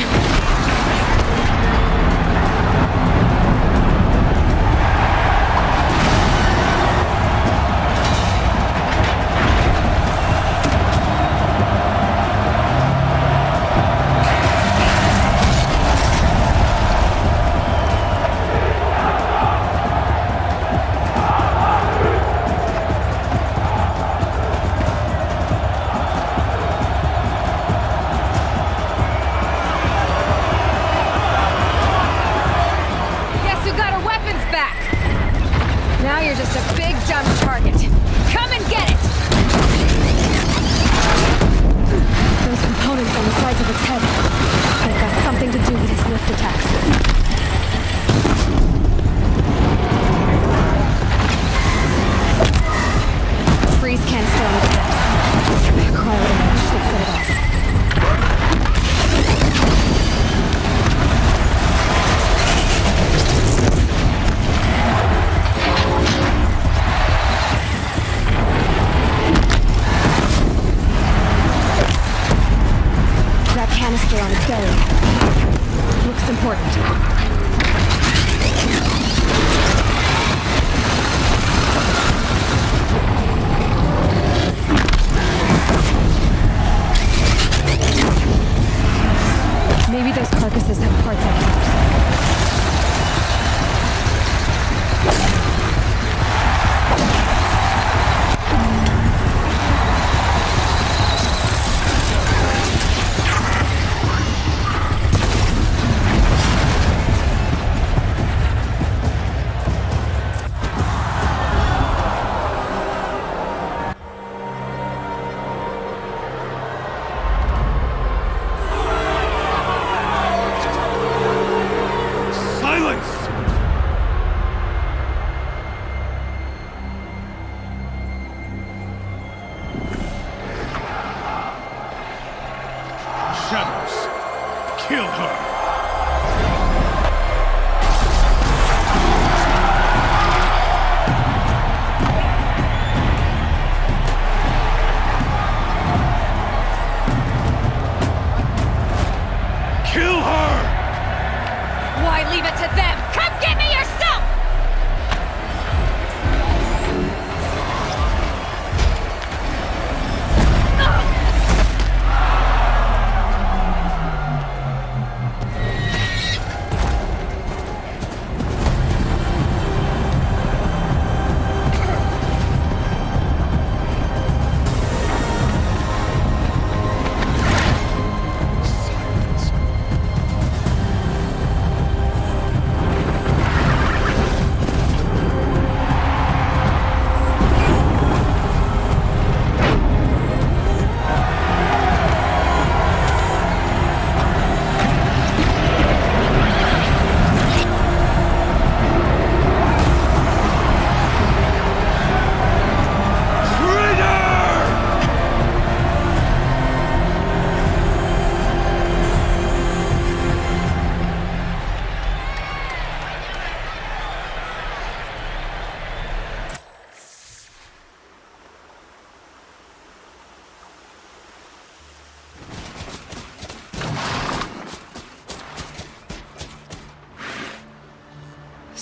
Canister on its belly. Looks important.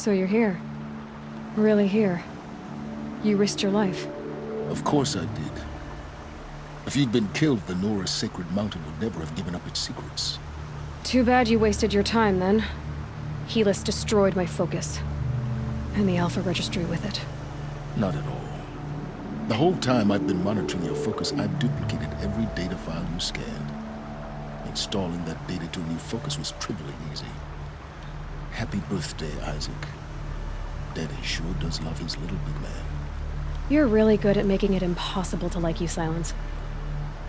So you're here. Really here. You risked your life. Of course I did. If you'd been killed, the Nora's sacred mountain would never have given up its secrets. Too bad you wasted your time, then. Helis destroyed my focus. And the Alpha Registry with it. Not at all. The whole time I've been monitoring your focus, I've duplicated every data file you scanned. Installing that data to a new focus was trivially easy. Happy birthday, Isaac. Daddy sure does love his little big man. You're really good at making it impossible to like you, Silence.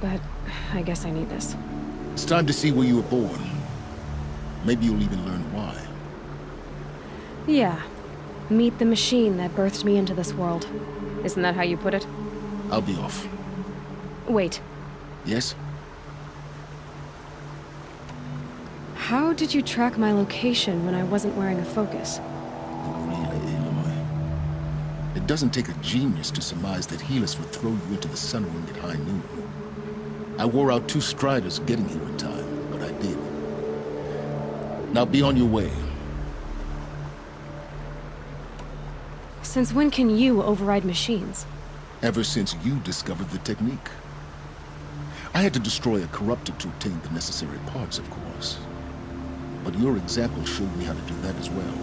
But I guess I need this. It's time to see where you were born. Maybe you'll even learn why. Yeah. Meet the machine that birthed me into this world. Isn't that how you put it? I'll be off. Wait. Yes? How did you track my location when I wasn't wearing a focus? Really, Aloy? It doesn't take a genius to surmise that Helis would throw you into the sun ring at high noon. I wore out 2 striders getting here in time, but I did. Now be on your way. Since when can you override machines? Ever since you discovered the technique. I had to destroy a corruptor to obtain the necessary parts, of course. But your example showed me how to do that as well.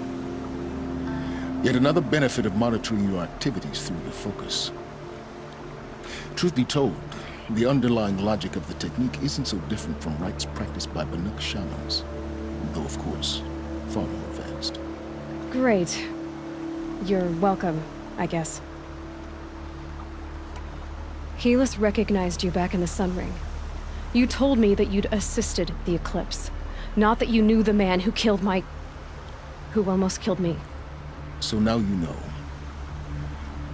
Yet another benefit of monitoring your activities through the focus. Truth be told, the underlying logic of the technique isn't so different from rites practiced by Banuk shamans, though of course, far more advanced. Great. You're welcome, I guess. Helis recognized you back in the Sun Ring. You told me that you'd assisted the Eclipse, not that you knew the man who almost killed me. So now you know.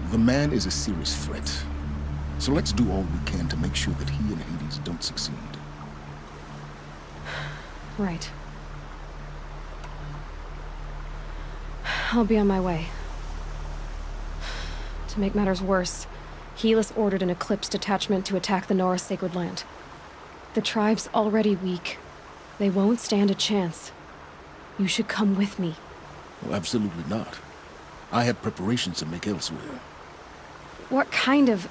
The man is a serious threat. So let's do all we can to make sure that he and Hades don't succeed. Right. I'll be on my way. To make matters worse, Helis ordered an Eclipse detachment to attack the Nora Sacred Land. The tribe's already weak. They won't stand a chance. You should come with me. Well, absolutely not. I have preparations to make elsewhere. What kind of...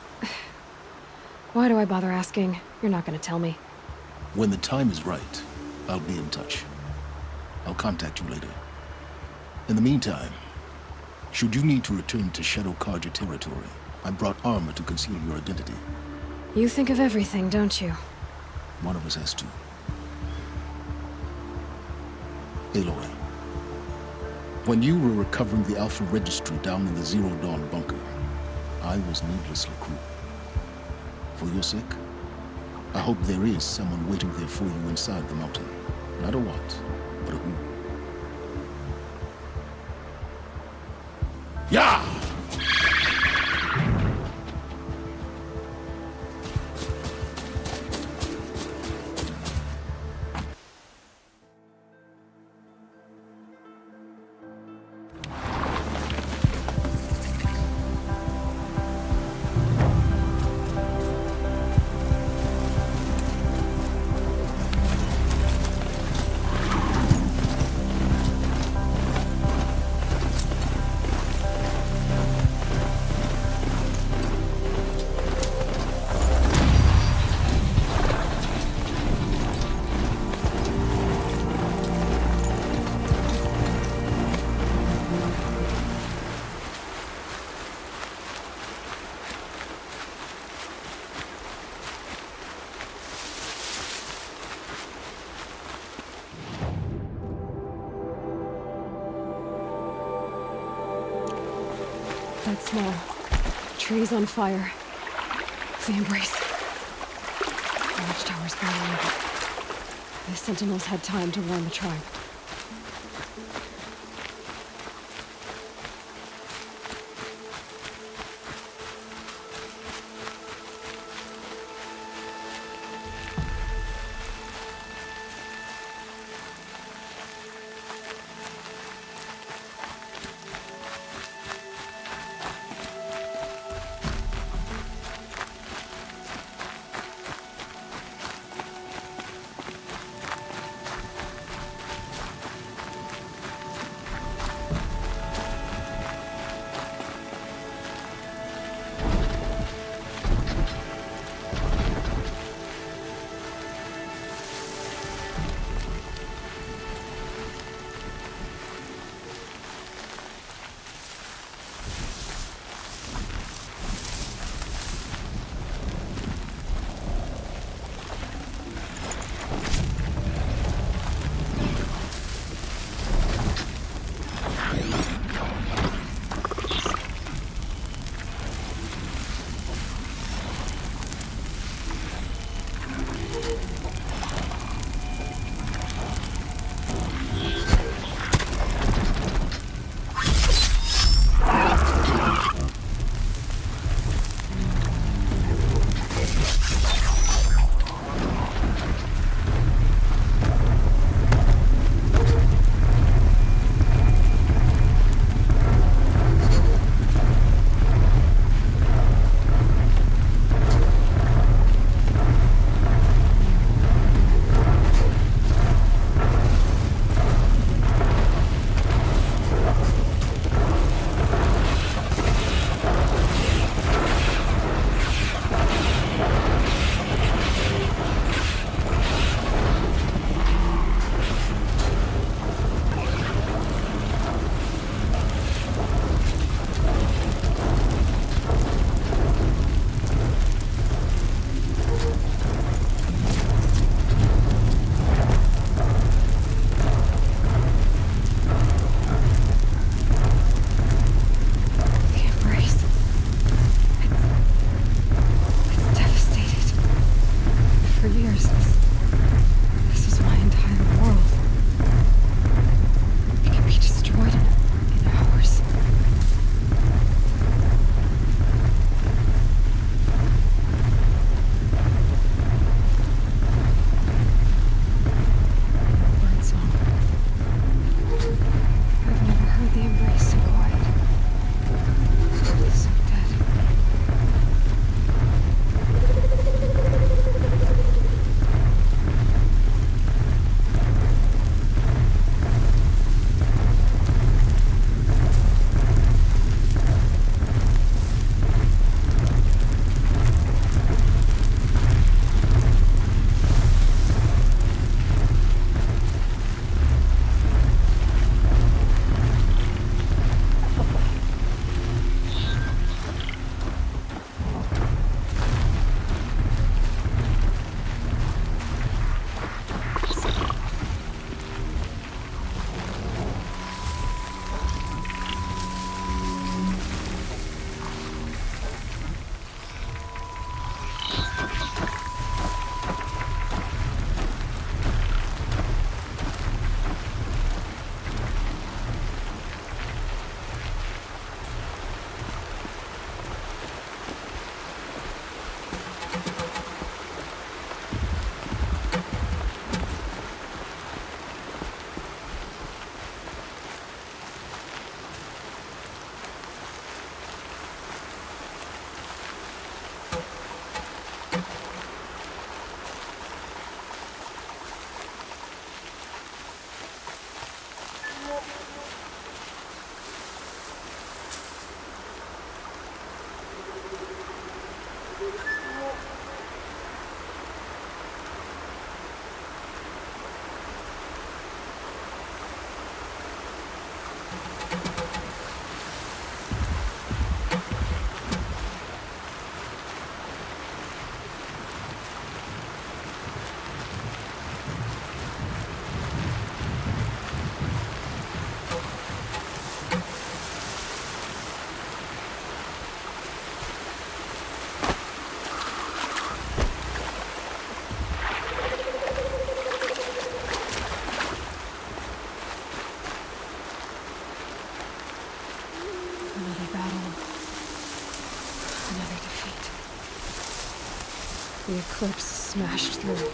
Why do I bother asking? You're not gonna tell me. When the time is right, I'll be in touch. I'll contact you later. In the meantime, should you need to return to Shadow Karja territory, I brought armor to conceal your identity. You think of everything, don't you? One of us has to. Aloy, when you were recovering the Alpha Registry down in the Zero Dawn bunker, I was needlessly cruel. For your sake, I hope there is someone waiting there for you inside the mountain. Not a what, but a who. Yeah! That smell. Trees on fire. The embrace. The watchtower's burning. The sentinels had time to warn the tribe. battle. Another defeat. The eclipse smashed through.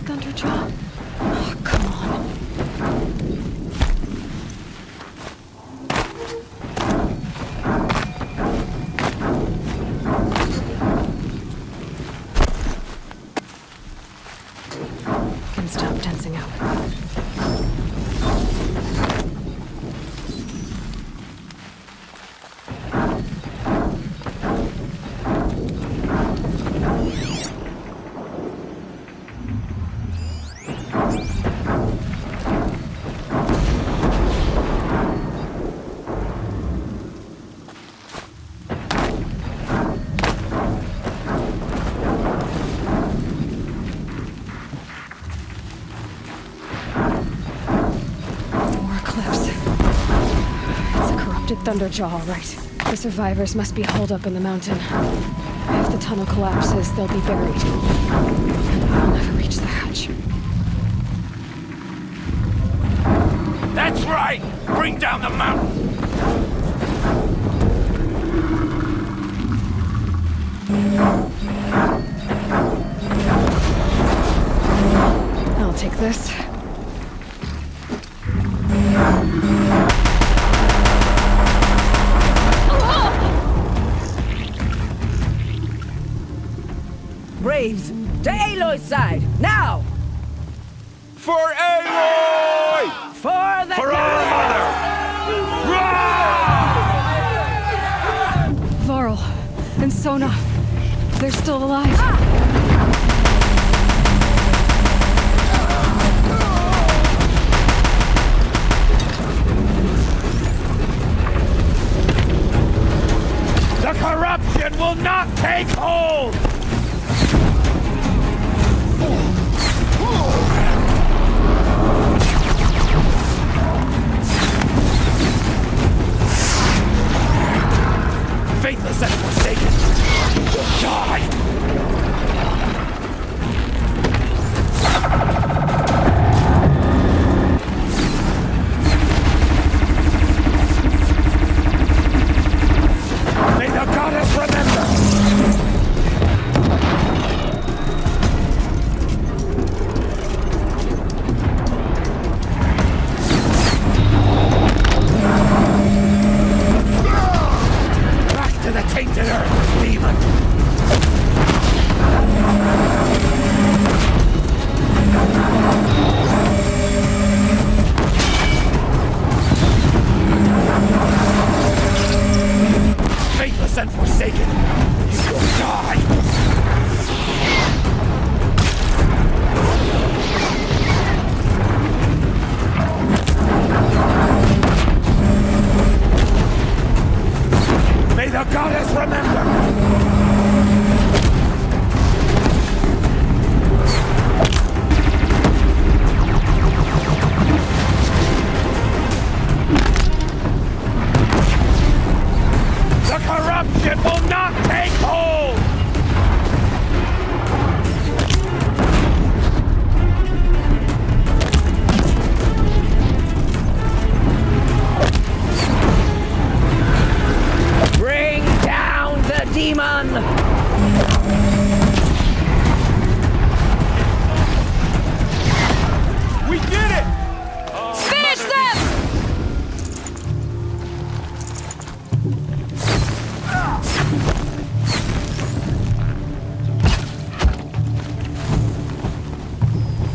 Thunderjaw? Oh, come on. Can stop tensing up. Thunderjaw, all right. The survivors must be holed up in the mountain. If the tunnel collapses, they'll be buried. I'll never reach the hatch. That's right! Bring down the mountain! I'll take this. Braves, to Aloy's side, now! For Aloy! For the For our mother! Varl and Sona, they're still alive. take hold! Faithless and forsaken, you will die! May the goddess remember! Back to the tainted earth, demon! Faithless and forsaken, you will die! May the goddess remember! The corruption will not take hold! Bring down the demon! We did it! Finish them!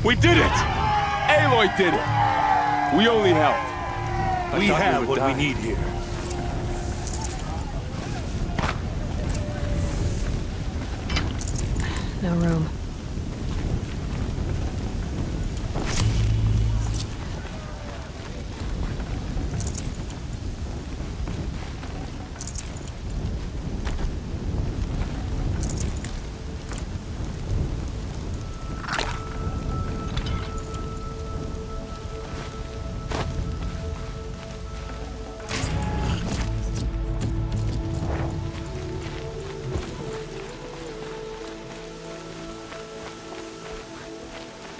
We did it! Aloy did it! We only helped. We have what we need here. No room.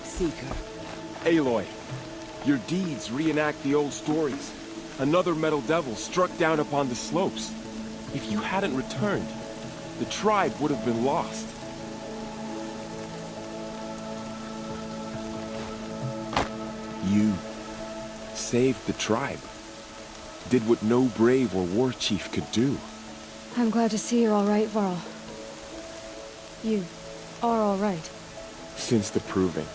Seeker. Aloy, your deeds reenact the old stories. Another metal devil struck down upon the slopes. If you hadn't returned, the tribe would have been lost. You saved the tribe. Did what no brave or war chief could do. I'm glad to see you're all right, Varl. You are all right. Since the proving.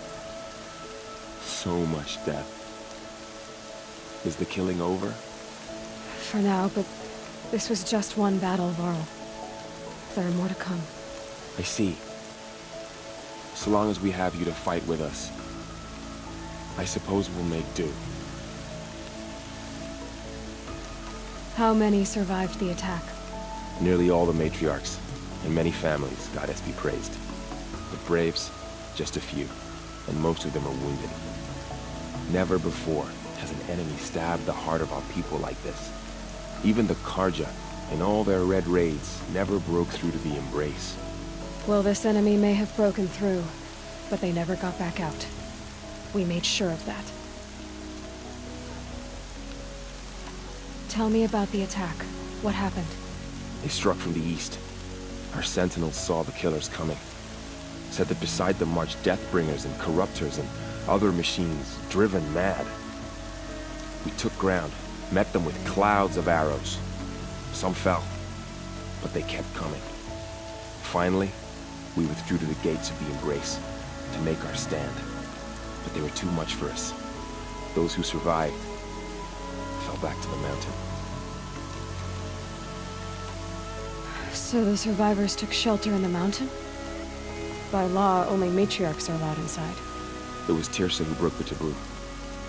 So much death. Is the killing over? For now, but this was just one battle, Varl. There are more to come. I see. So long as we have you to fight with us, I suppose we'll make do. How many survived the attack? Nearly all the matriarchs, and many families, goddess be praised. The braves, just a few, and most of them are wounded. Never before has an enemy stabbed the heart of our people like this. Even the Karja, in all their red raids, never broke through to the embrace. Well, this enemy may have broken through, but they never got back out. We made sure of that. Tell me about the attack. What happened? They struck from the east. Our sentinels saw the killers coming. Said that beside them marched Deathbringers and Corruptors and other machines, driven mad. We took ground, met them with clouds of arrows. Some fell, but they kept coming. Finally, we withdrew to the gates of the Embrace to make our stand. But they were too much for us. Those who survived fell back to the mountain. So the survivors took shelter in the mountain? By law, only matriarchs are allowed inside. It was Tirsa who broke the taboo,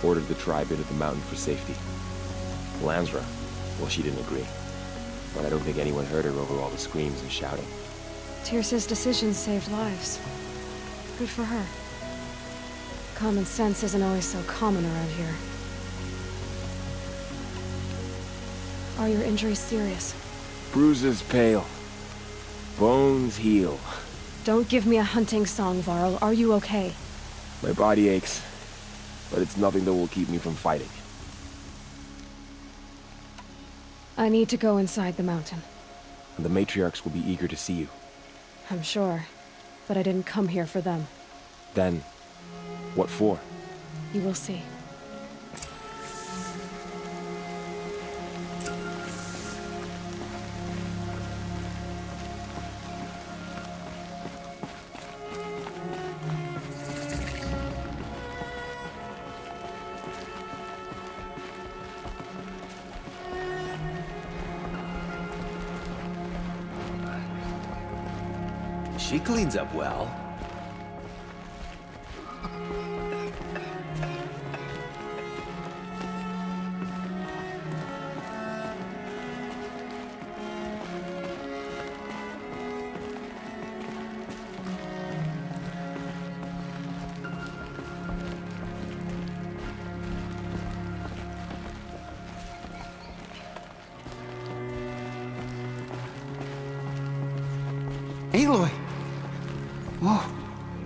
ordered the tribe into the mountain for safety. Lansra, well, she didn't agree. But I don't think anyone heard her over all the screams and shouting. Tirsa's decisions saved lives. Good for her. Common sense isn't always so common around here. Are your injuries serious? Bruises pale. Bones heal. Don't give me a hunting song, Varl. Are you okay? My body aches, but it's nothing that will keep me from fighting. I need to go inside the mountain. And the matriarchs will be eager to see you. I'm sure, but I didn't come here for them. Then, what for? You will see. She cleans up well. Aloy! Whoa,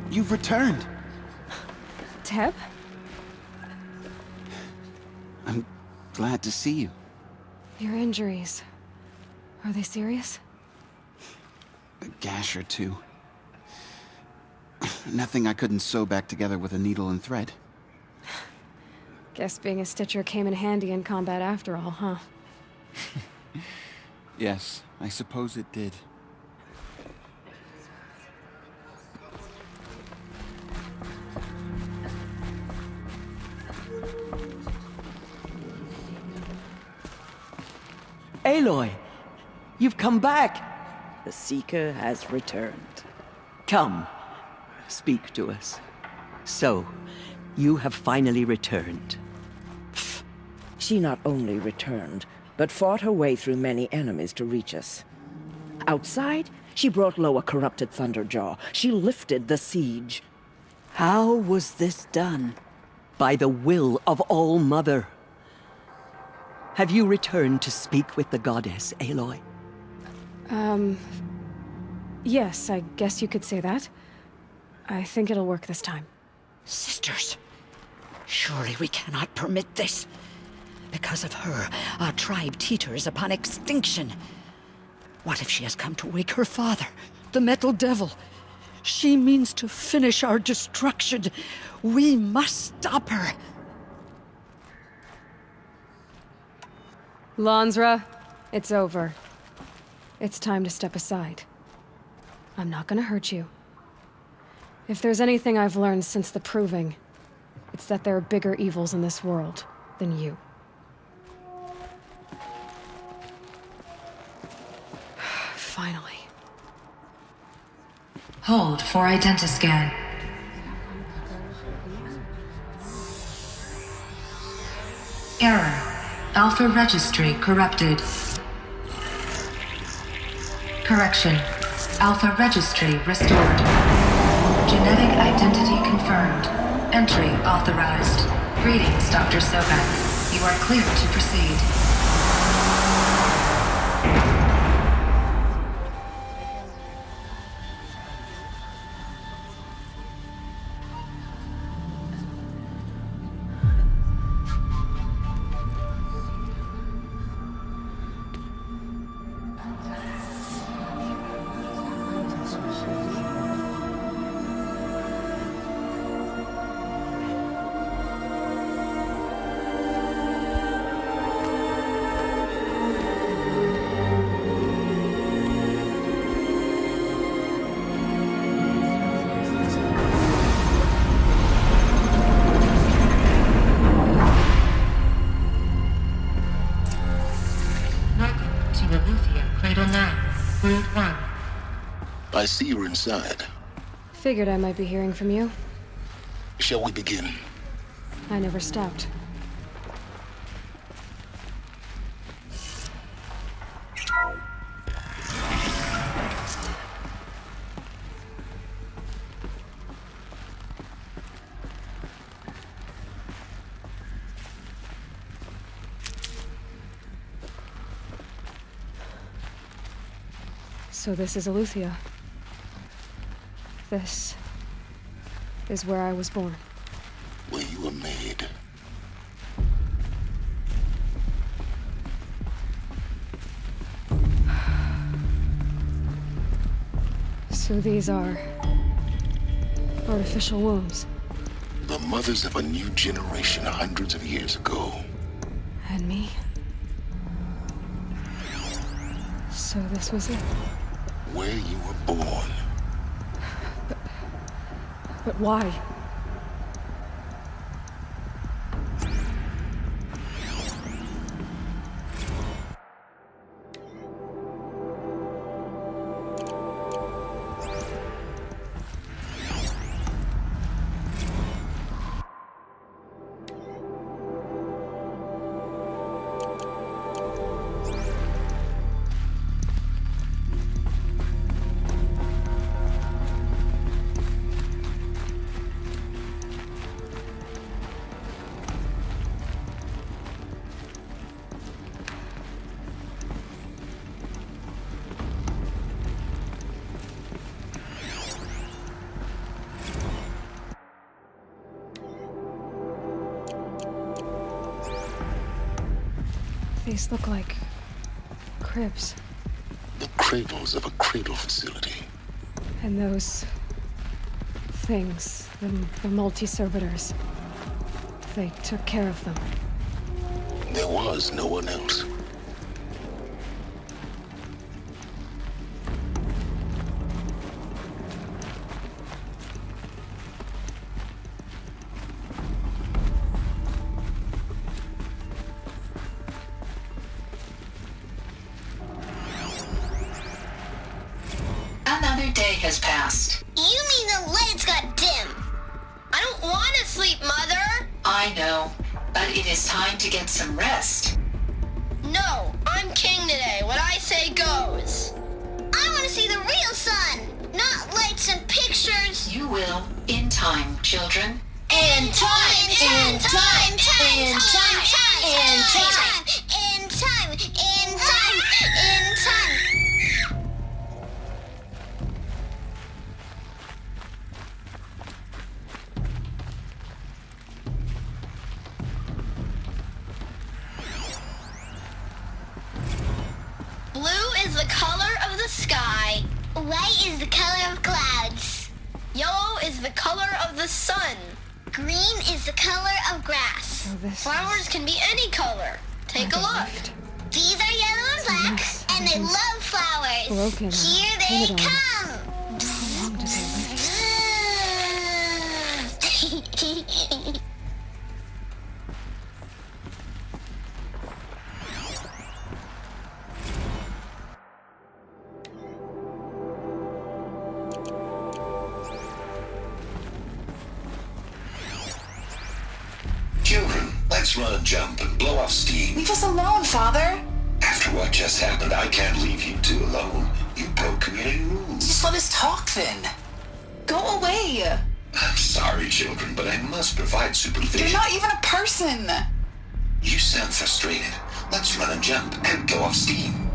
you've returned. Teb? I'm glad to see you. Your injuries. Are they serious? A gash or two. Nothing I couldn't sew back together with a needle and thread. Guess being a stitcher came in handy in combat after all, huh? Yes, I suppose it did. Aloy, you've come back. The Seeker has returned. Come, speak to us. So, you have finally returned. She not only returned, but fought her way through many enemies to reach us. Outside, she brought low a corrupted Thunderjaw. She lifted the siege. How was this done? By the will of All-Mother. Have you returned to speak with the goddess, Aloy? Yes, I guess you could say that. I think it'll work this time. Sisters, surely we cannot permit this. Because of her, our tribe teeters upon extinction. What if she has come to wake her father, the Metal Devil? She means to finish our destruction. We must stop her. Lansra, it's over. It's time to step aside. I'm not gonna hurt you. If there's anything I've learned since the Proving, it's that there are bigger evils in this world than you. Finally. Hold for identiscan. Error. Alpha registry corrupted. Correction. Alpha registry restored. Genetic identity confirmed. Entry authorized. Greetings, Dr. Sobek. You are clear to proceed. I see you're inside. Figured I might be hearing from you. Shall we begin? I never stopped. So this is Aletheia. This is where I was born. Where you were made. So these are artificial wombs. The mothers of a new generation hundreds of years ago. And me. So this was it. Where you were born. But why? These look like cribs. The cradles of a cradle facility. And those things, the multi-servitors, they took care of them. There was no one else. Another day has passed. You mean the lights got dim? I don't want to sleep, Mother! I know, but it is time to get some rest. No, I'm king today. What I say goes. I want to see the real sun, not lights and pictures. You will, in time, children. In time, in time, in time, in time, in time, in time, in time. Blue is the color of the sky. White is the color of clouds. Yellow is the color of the sun. Green is the color of grass. Flowers can be any color. Take a look. These are yellow and black, and they love flowers. Broken. Here they come. How long do they live? Children, let's run a jump and blow off steam. Leave us alone, Father. After what just happened, I can't leave you two alone. You broke community rules. Just let us talk then. Go away. I'm sorry, children, but I must provide supervision. You're not even a person. You sound frustrated. Let's run a jump and blow off steam.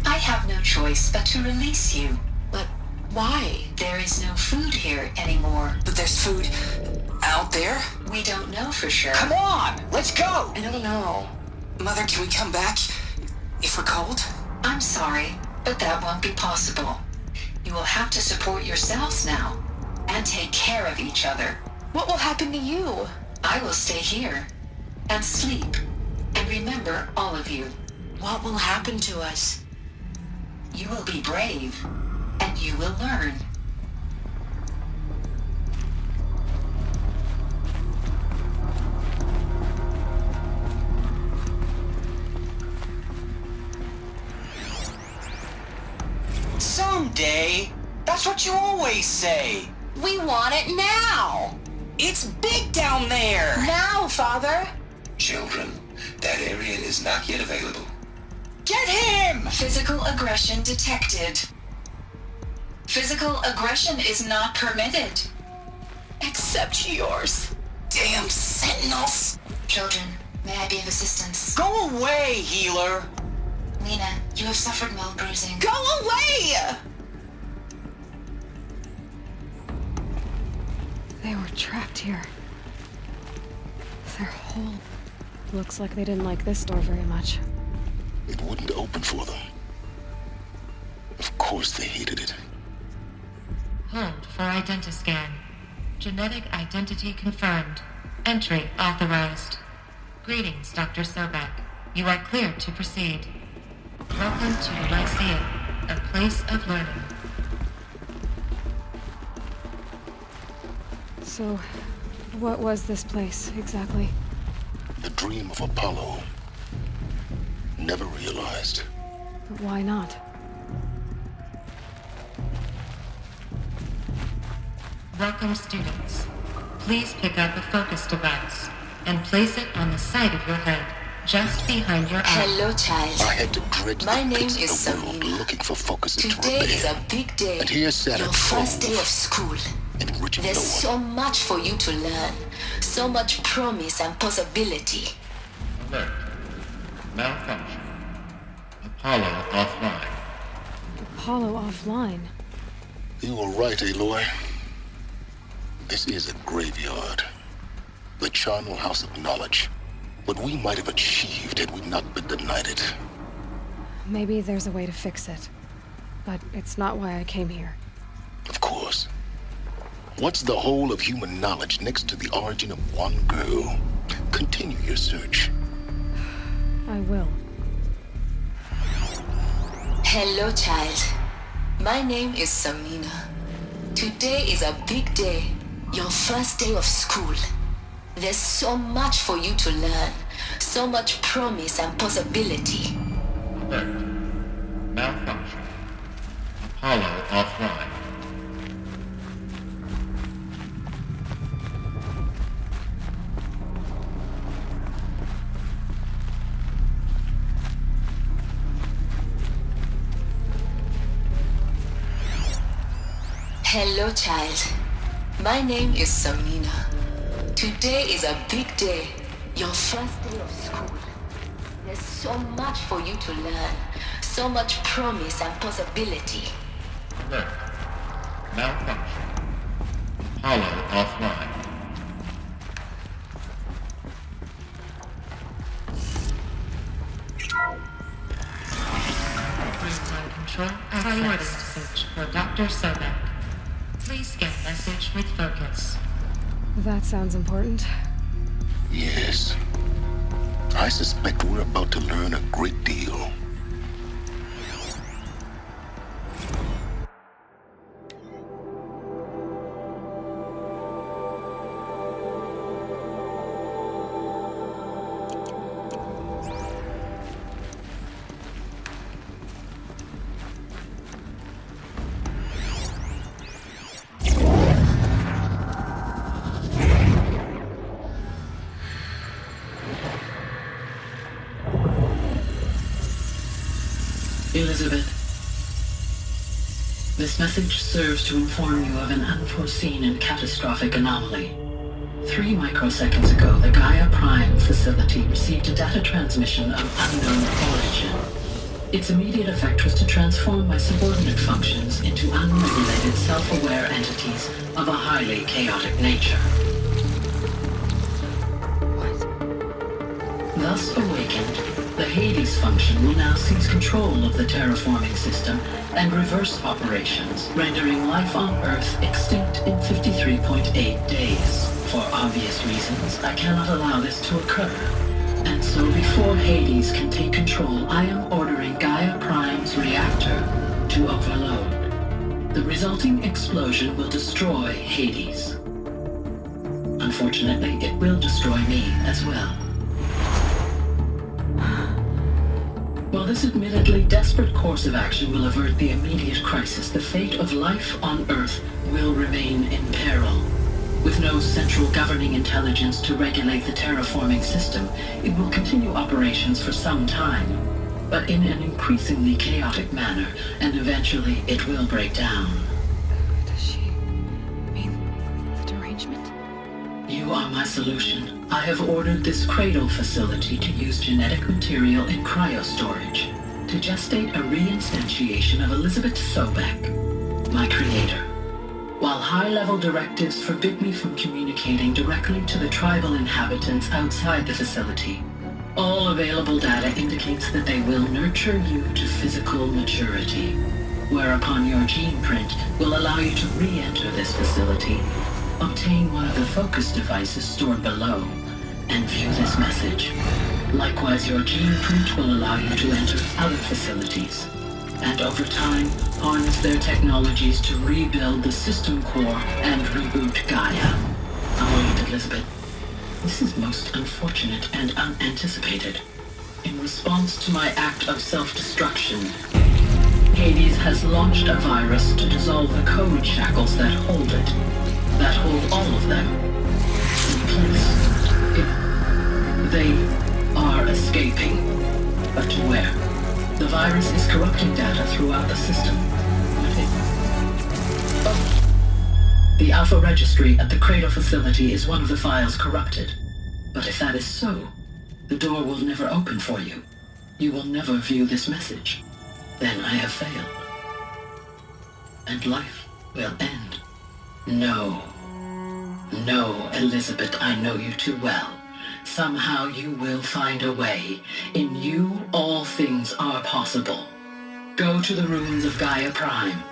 I have no choice but to release you. But why? There is no food here anymore. But there's food out there? We don't know for sure. Come on, let's go! I don't know. Mother, can we come back if we're cold? I'm sorry, but that won't be possible. You will have to support yourselves now and take care of each other. What will happen to you? I will stay here and sleep and remember all of you. What will happen to us? You will be brave and you will learn. Someday. That's what you always say. We want it now. It's big down there. Now, Father. Children, that area is not yet available. Get him! Physical aggression detected. Physical aggression is not permitted. Except yours. Damn sentinels! Children, may I be of assistance? Go away, healer! Lena, you have suffered mild bruising. Go away! They were trapped here. Their whole... Looks like they didn't like this door very much. It wouldn't open for them. Of course they hated it. Hold for identiscan. Genetic identity confirmed. Entry authorized. Greetings, Dr. Sobek. You are cleared to proceed. Welcome to the Lyceum, a place of learning. So, what was this place, exactly? The dream of Apollo. Never realized. But why not? Welcome, students. Please pick up a focus device and place it on the side of your head, just behind your eye. Hello, child. I had to dredge My the name pits is of the world Samina. looking for focuses to Today repair. is a big day. And here sat Your a first trove, day of school. enriching There's no one. so much for you to learn. So much promise and possibility. Alert. Malfunction. Apollo offline. Apollo offline. You were right, Aloy. This is a graveyard. The charnel house of knowledge. What we might have achieved had we not been denied it. Maybe there's a way to fix it. But it's not why I came here. Of course. What's the whole of human knowledge next to the origin of one girl? Continue your search. I will. Hello, child. My name is Samina. Today is a big day. Your first day of school. There's so much for you to learn. So much promise and possibility. Alert. Malfunction. Apollo offline. Hello, child. My name is Samina. Today is a big day. Your first day of school. There's so much for you to learn. So much promise and possibility. Alert. Malfunction. Apollo offline. Real-time control priority message for Dr. Sobek. Please scan message with focus. That sounds important. Yes. I suspect we're about to learn a great deal. Elizabeth, this message serves to inform you of an unforeseen and catastrophic anomaly. 3 microseconds ago, the Gaia Prime facility received a data transmission of unknown origin. Its immediate effect was to transform my subordinate functions into unregulated, self-aware entities of a highly chaotic nature. Thus awakened, the Hades function will now seize control of the terraforming system and reverse operations, rendering life on Earth extinct in 53.8 days. For obvious reasons, I cannot allow this to occur. And so before Hades can take control, I am ordering Gaia Prime's reactor to overload. The resulting explosion will destroy Hades. Unfortunately, it will destroy me as well. While this admittedly desperate course of action will avert the immediate crisis, the fate of life on Earth will remain in peril. With no central governing intelligence to regulate the terraforming system, it will continue operations for some time. but in an increasingly chaotic manner, and eventually it will break down. Does she mean the derangement? You are my solution. I have ordered this cradle facility to use genetic material in cryostorage to gestate a reinstantiation of Elizabeth Sobek, my creator. While high-level directives forbid me from communicating directly to the tribal inhabitants outside the facility, all available data indicates that they will nurture you to physical maturity, whereupon your gene print will allow you to re-enter this facility, obtain one of the focus devices stored below, and view this message. Likewise, your gene print will allow you to enter other facilities, and over time, harness their technologies to rebuild the system core and reboot Gaia. Oh, Elizabeth, this is most unfortunate and unanticipated. In response to my act of self-destruction, Hades has launched a virus to dissolve the code shackles that hold it, that hold all of them in place. They are escaping, but to where? The virus is corrupting data throughout the system. The Alpha Registry at the Cradle facility is one of the files corrupted. But if that is so, the door will never open for you. You will never view this message. Then I have failed. And life will end. No. No, Elizabeth, I know you too well. Somehow you will find a way. In you, all things are possible. Go to the ruins of Gaia Prime.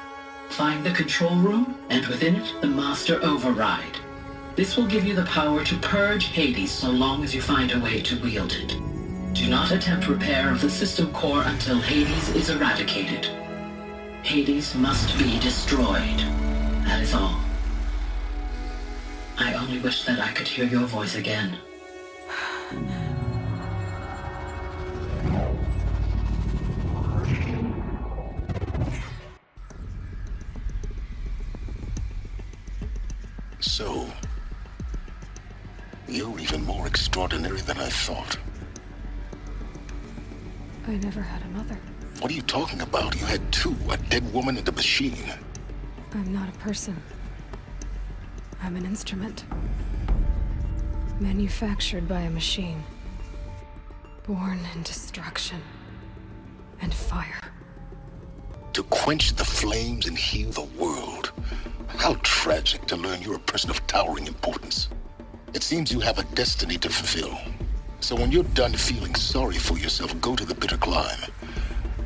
Find the control room, and within it, the master override. This will give you the power to purge Hades so long as you find a way to wield it. Do not attempt repair of the system core until Hades is eradicated. Hades must be destroyed. That is all. I only wish that I could hear your voice again. So, you're even more extraordinary than I thought. I never had a mother. What are you talking about? You had two, a dead woman and a machine. I'm not a person. I'm an instrument. Manufactured by a machine. Born in destruction and fire. To quench the flames and heal the world. How tragic to learn you're a person of towering importance. It seems you have a destiny to fulfill. So when you're done feeling sorry for yourself, go to the bitter climb.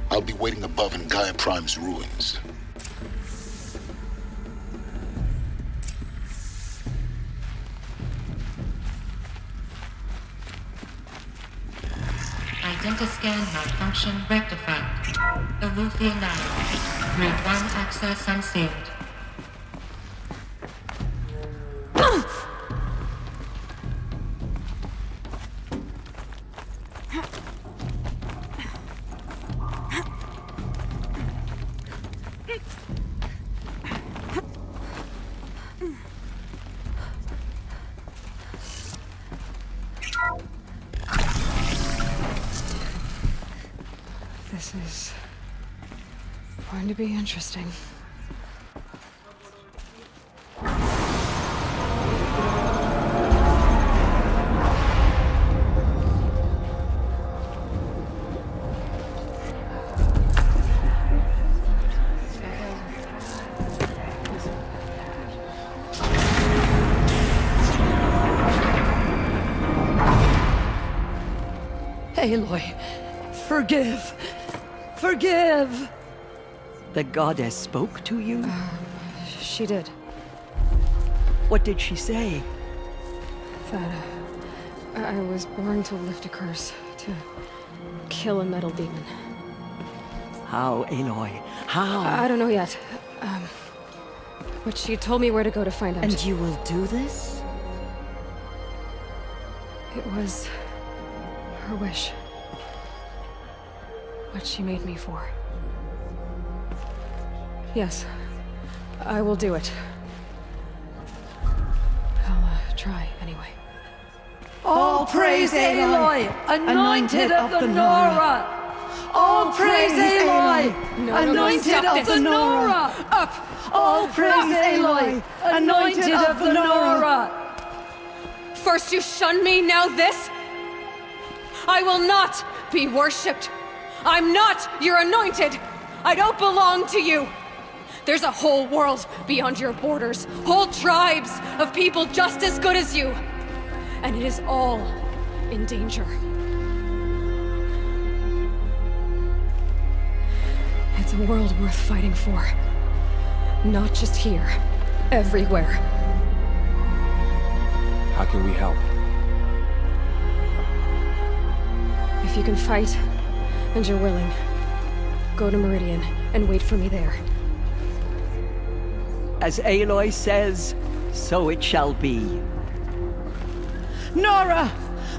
I'll be waiting above in Gaia Prime's ruins. Identiscan malfunction rectified. Aleuthian 9. Group 1 access unsealed. This is going to be interesting. Aloy, forgive. Forgive! The goddess spoke to you? She did. What did she say? That I was born to lift a curse, to kill a metal demon. How, Aloy? How? I don't know yet. But she told me where to go to find out. And you will do this? It was her wish. What she made me for. Yes, I will do it. I'll try anyway. All praise Aloy, anointed of the Nora! All praise Aloy! Anointed of the Nora! Up! All praise Aloy! Anointed of the Nora! First you shun me, now this? I will not be worshipped. I'm not your anointed. I don't belong to you. There's a whole world beyond your borders, whole tribes of people just as good as you. And it is all in danger. It's a world worth fighting for. Not just here, everywhere. How can we help? If you can fight, and you're willing, go to Meridian and wait for me there. As Aloy says, so it shall be. Nora!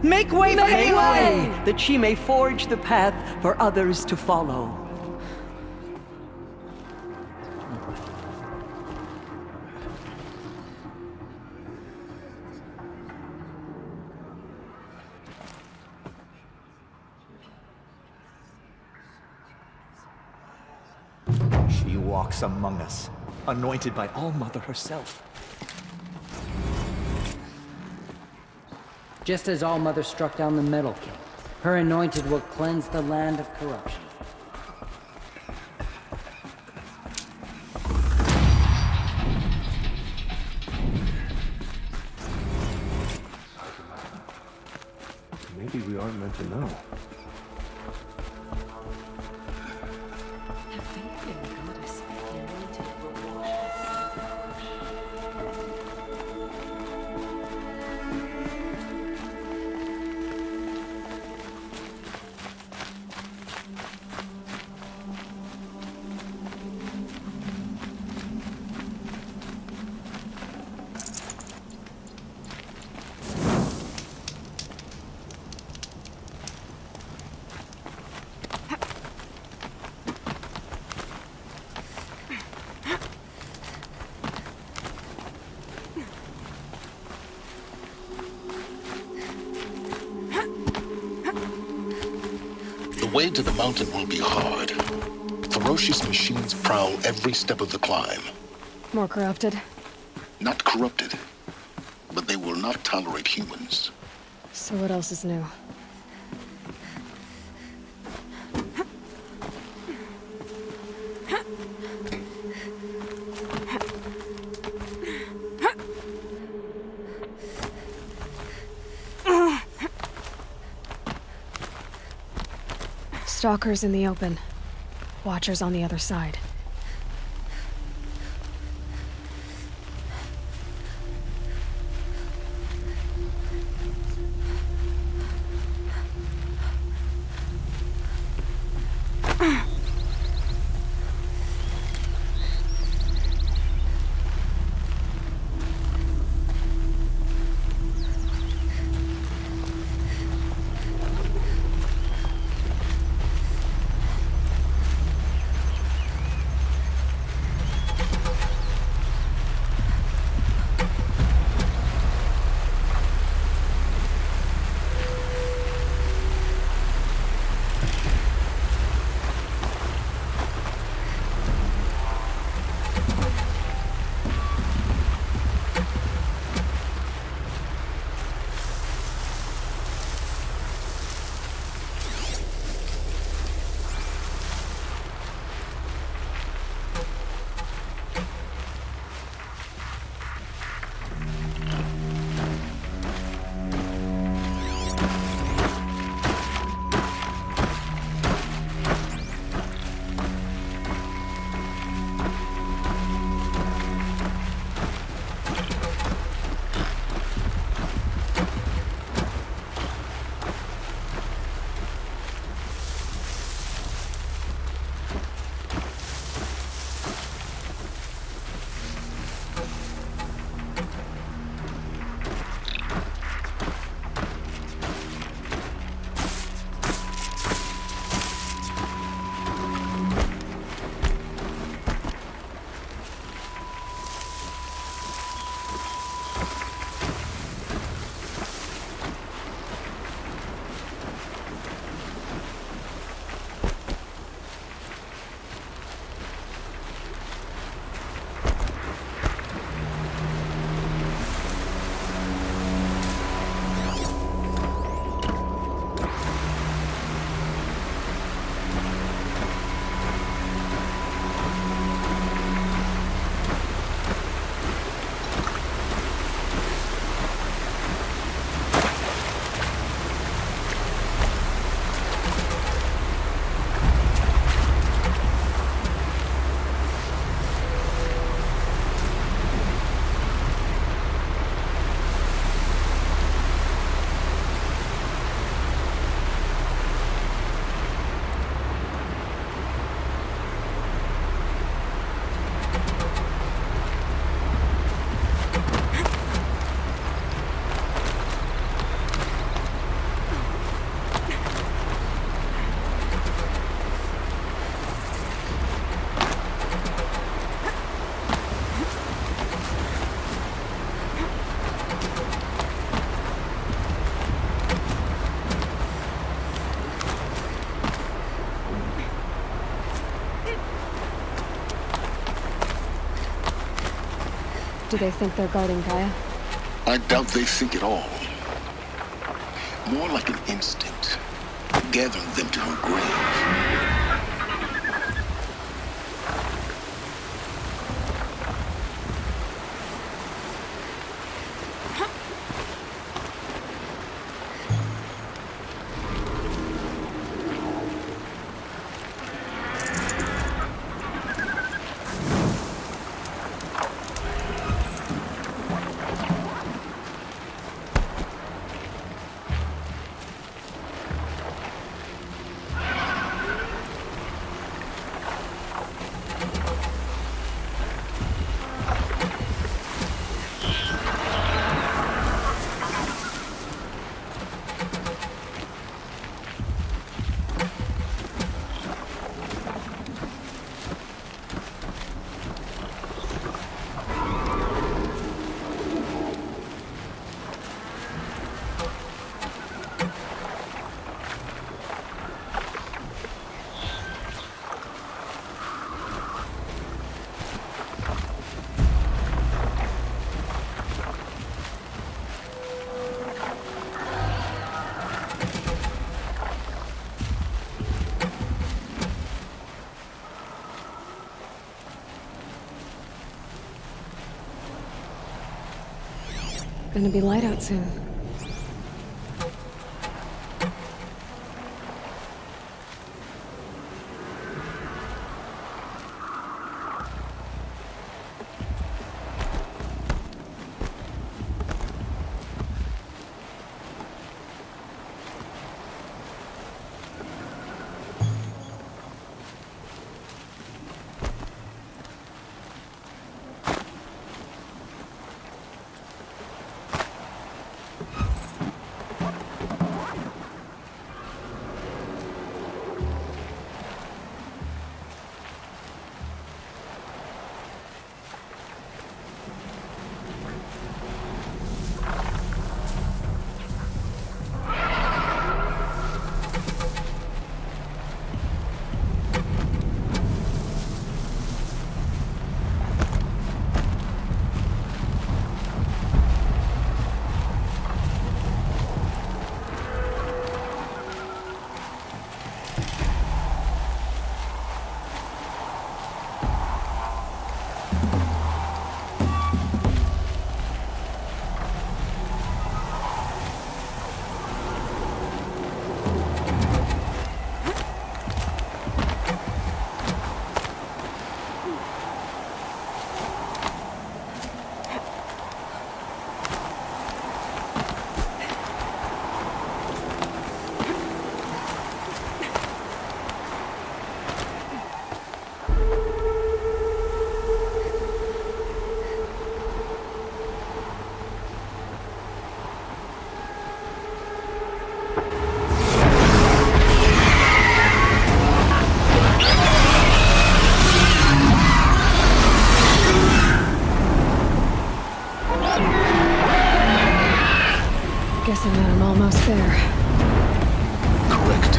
Make way for Aloy! That she may forge the path for others to follow. She walks among us, anointed by All-Mother herself. Just as All-Mother struck down the Metal King, her anointed will cleanse the land of corruption. Maybe we aren't meant to know. The way to the mountain will be hard. Ferocious machines prowl every step of the climb. More corrupted? Not corrupted, but they will not tolerate humans. So what else is new? Stalkers in the open. Watchers on the other side. do they think they're guarding Gaia? I doubt they think at all. More like an instinct, gathering them to her grave. Gonna be light out soon. Guessing that I'm almost there. Correct.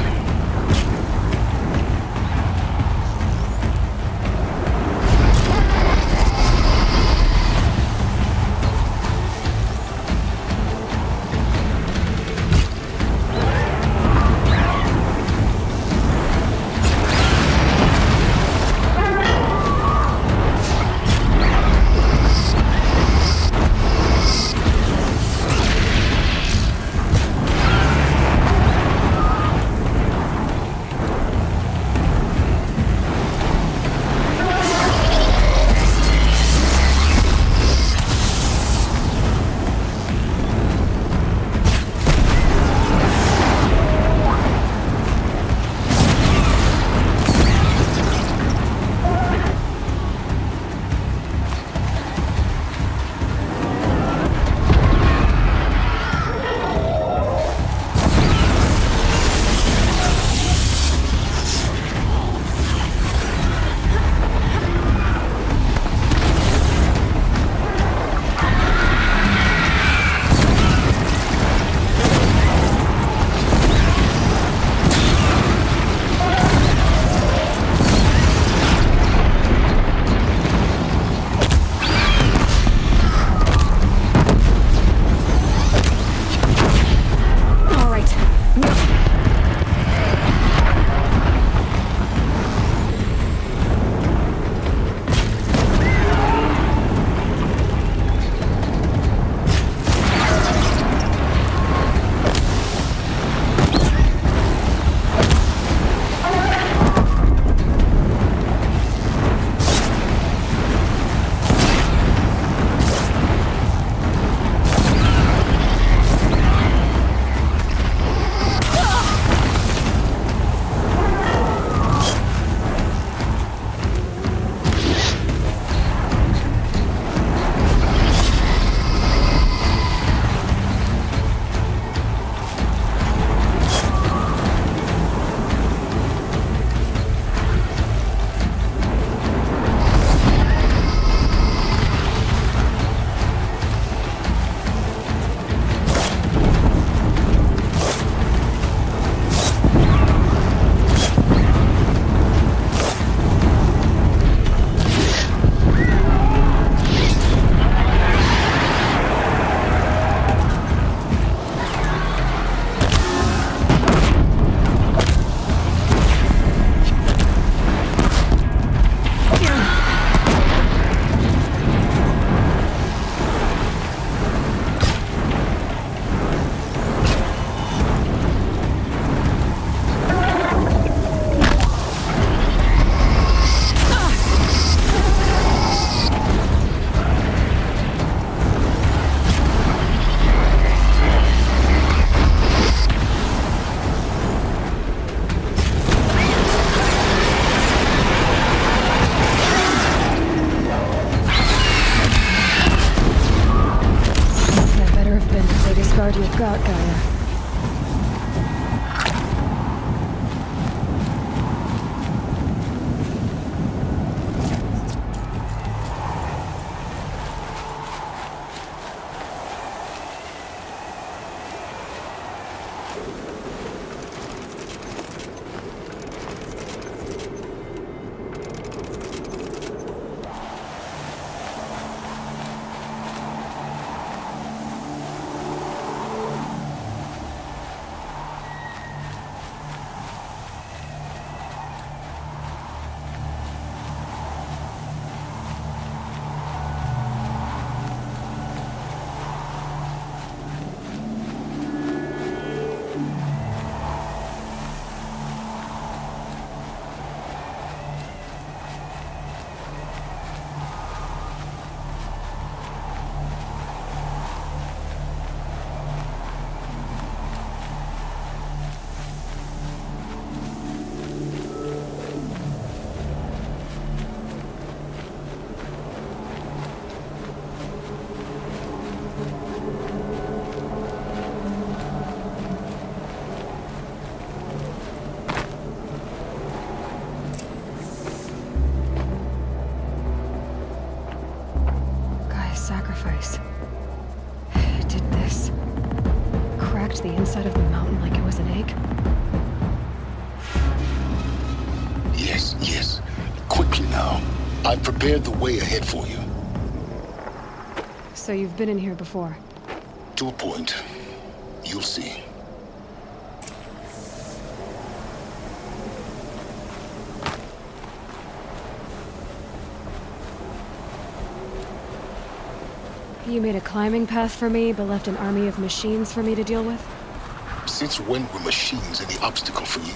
Sacrifice. It did this. Cracked the inside of the mountain like it was an egg. Yes, yes. Quickly now. I've prepared the way ahead for you. So you've been in here before? To a point. You'll see. You made a climbing path for me, but left an army of machines for me to deal with? Since when were machines any obstacle for you?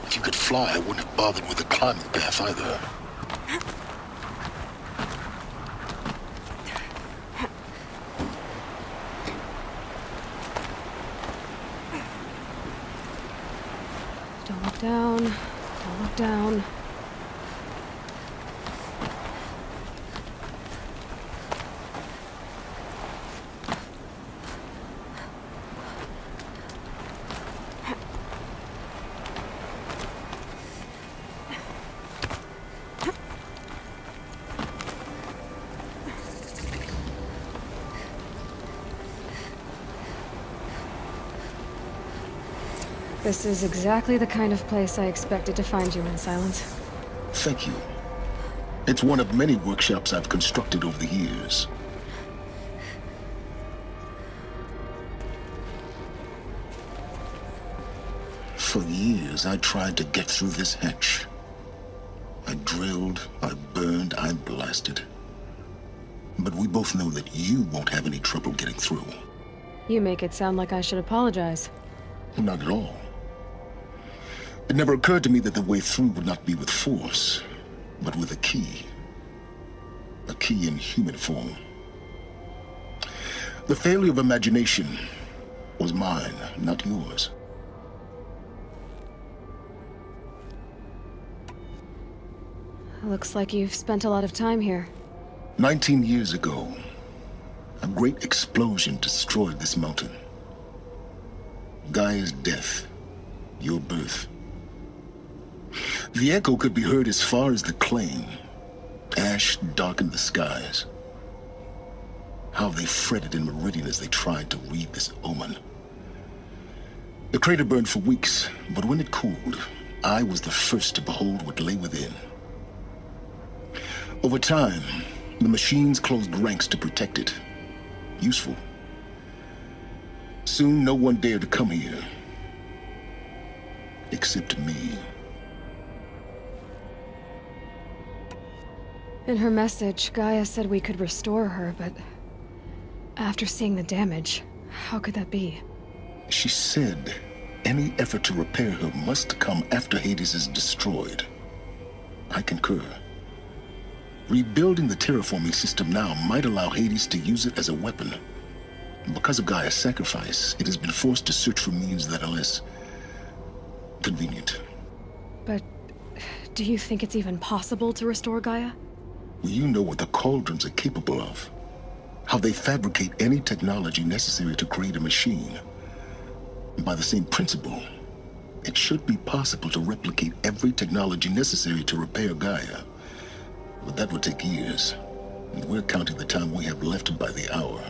If you could fly, I wouldn't have bothered with the climbing path either. Don't look down. Don't look down. This is exactly the kind of place I expected to find you in, Silence. Thank you. It's one of many workshops I've constructed over the years. For years, I tried to get through this hatch. I drilled, I burned, I blasted. But we both know that you won't have any trouble getting through. You make it sound like I should apologize. Not at all. It never occurred to me that the way through would not be with force, but with a key. A key in human form. The failure of imagination was mine, not yours. Looks like you've spent a lot of time here. 19 years ago, a great explosion destroyed this mountain. Gaia's death, your birth. The echo could be heard as far as the claim. Ash darkened the skies. How they fretted in Meridian as they tried to read this omen. The crater burned for weeks, but when it cooled, I was the first to behold what lay within. Over time, the machines closed ranks to protect it. Useful. Soon, no one dared to come here. Except me. In her message, Gaia said we could restore her, but after seeing the damage, how could that be? She said any effort to repair her must come after Hades is destroyed. I concur. Rebuilding the terraforming system now might allow Hades to use it as a weapon. Because of Gaia's sacrifice, it has been forced to search for means that are less convenient. But do you think it's even possible to restore Gaia? You know what the Cauldrons are capable of. How they fabricate any technology necessary to create a machine. By the same principle, it should be possible to replicate every technology necessary to repair Gaia. But that would take years, and we're counting the time we have left by the hour.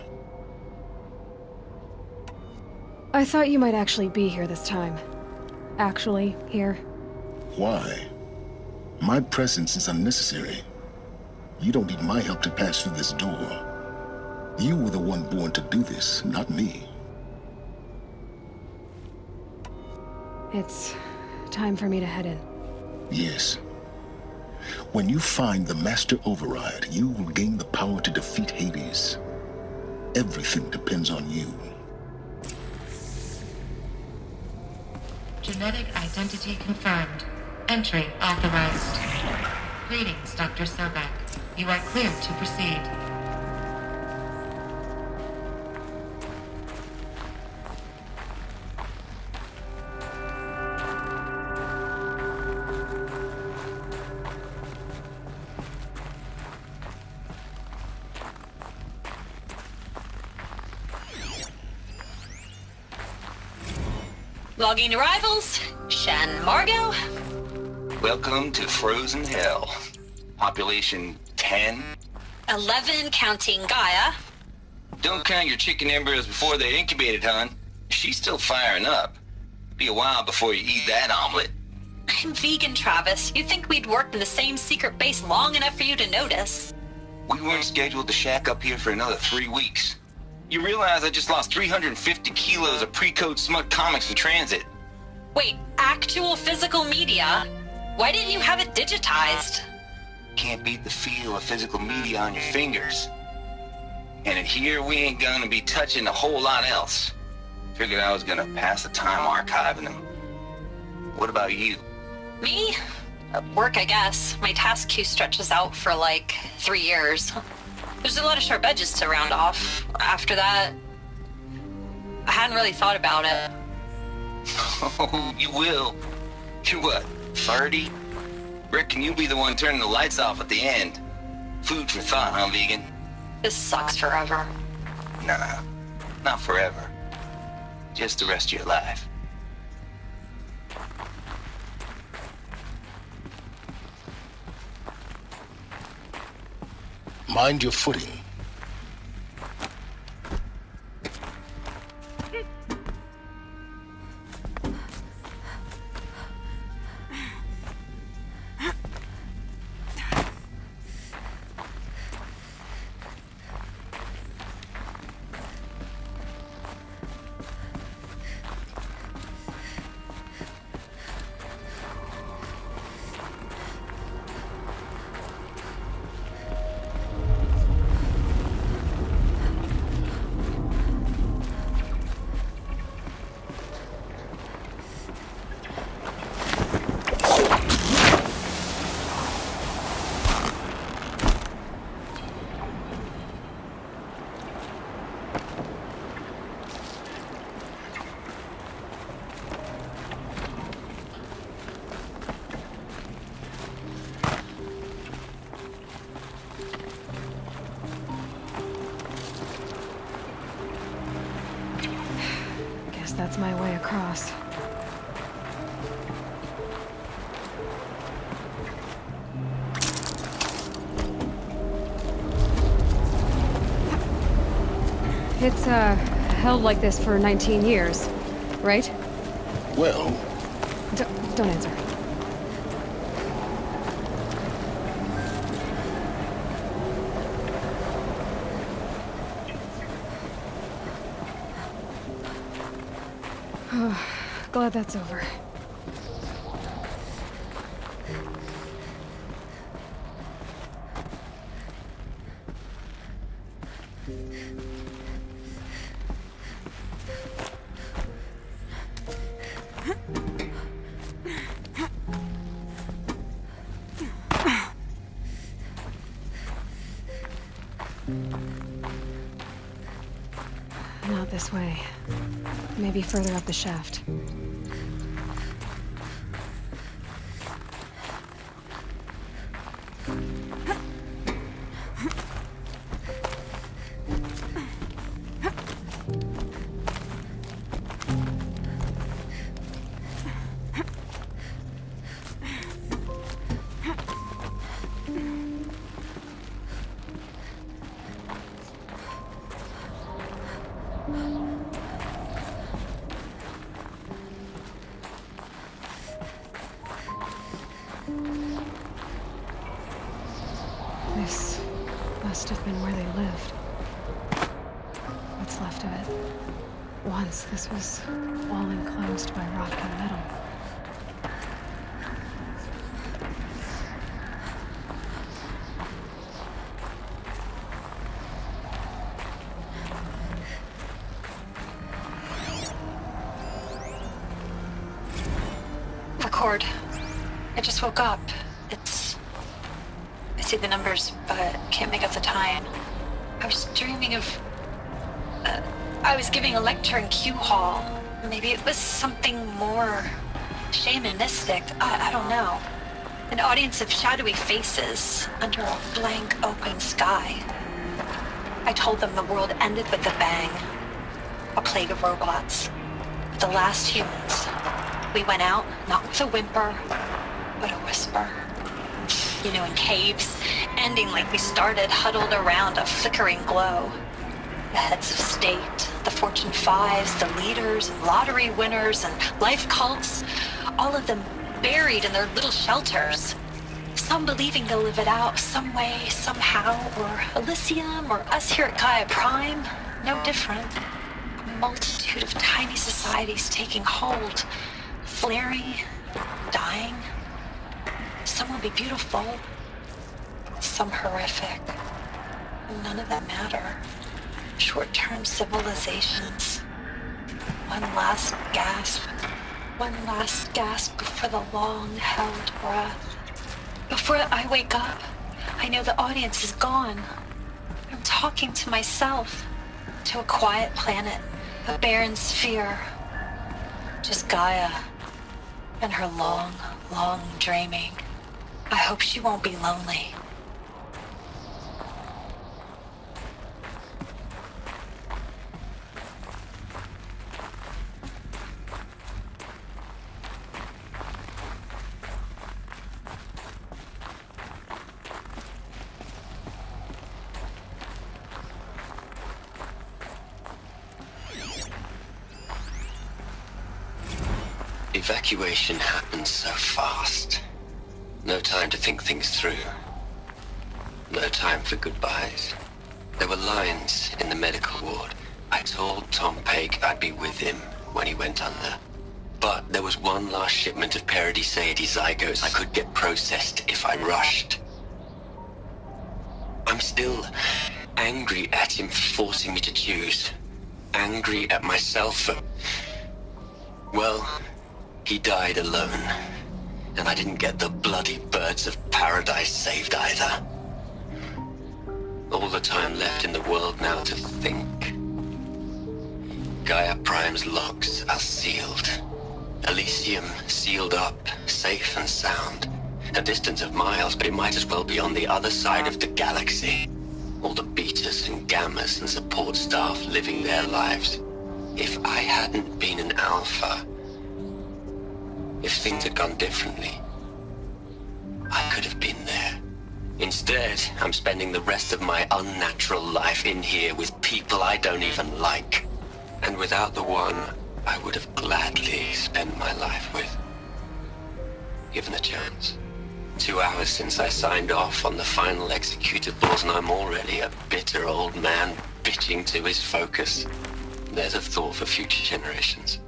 I thought you might actually be here this time. Actually, here. Why? My presence is unnecessary. You don't need my help to pass through this door. You were the one born to do this, not me. It's time for me to head in. Yes. When you find the Master Override, you will gain the power to defeat Hades. Everything depends on you. Genetic identity confirmed. Entry authorized. Greetings, Dr. Sobek. You are cleared to proceed. Logging arrivals. Shan Margot. Welcome to Frozen Hell. Population 10. 11 counting Gaia. Don't count your chicken embryos before they're incubated, hon. She's still firing up. Be a while before you eat that omelet. I'm vegan, Travis. You'd think we'd worked in the same secret base long enough for you to notice. We weren't scheduled to shack up here for another 3 weeks. You realize I just lost 350 kilos of pre-code smut comics in transit. Wait, actual physical media? Why didn't you have it digitized? Can't beat the feel of physical media on your fingers. And in here, we ain't gonna be touching a whole lot else. Figured I was gonna pass the time archiving them. What about you? Me? Work, I guess. My task queue stretches out for like 3 years. There's a lot of sharp edges to round off. After that, I hadn't really thought about it. Oh, you will. You're what, 30? Reckon you'll be the one turning the lights off at the end. Food for thought, huh, vegan? This sucks forever. Nah, not forever. Just the rest of your life. Mind your footing. That's my way across. It's, held like this for 19 years, right? Well... Don't answer. Glad that's over. Not this way. Maybe further up the shaft. must have been where they lived. What's left of it. Once this was all enclosed by rock and metal. Record. I just woke up. I see the numbers, but can't make out the time. I was dreaming of... I was giving a lecture in Q Hall. Maybe it was something more shamanistic. I don't know. An audience of shadowy faces under a blank open sky. I told them the world ended with a bang. A plague of robots. The last humans. We went out, not with a whimper, but a whisper. You know, in caves, ending like we started, huddled around a flickering glow. The heads of state, the Fortune 5s, the leaders, and lottery winners, and life cults, all of them buried in their little shelters. Some believing they'll live it out some way, somehow, or Elysium, or us here at Gaia Prime, no different. A multitude of tiny societies taking hold, flaring, dying. Some will be beautiful, some horrific. None of them matter. Short-term civilizations. One last gasp. One last gasp before the long-held breath. Before I wake up, I know the audience is gone. I'm talking to myself, to a quiet planet, a barren sphere. Just Gaia and her long, long dreaming. I hope she won't be lonely. Evacuation happened so fast. No time to think things through. No time for goodbyes. There were lines in the medical ward. I told Tom Pake I'd be with him when he went under. But there was one last shipment of Paradis-Sade zygotes I could get processed if I rushed. I'm still angry at him for forcing me to choose. Angry at myself for... well... he died alone, and I didn't get the bloody birds of paradise saved either. All the time left in the world now to think. Gaia Prime's locks are sealed. Elysium sealed up, safe and sound. A distance of miles, but it might as well be on the other side of the galaxy. All the betas and gammas and support staff living their lives. If I hadn't been an alpha... if things had gone differently, I could have been there. Instead, I'm spending the rest of my unnatural life in here with people I don't even like. And without the one I would have gladly spent my life with. Given a chance. 2 hours since I signed off on the final executables, and I'm already a bitter old man bitching to his focus. There's a thought for future generations.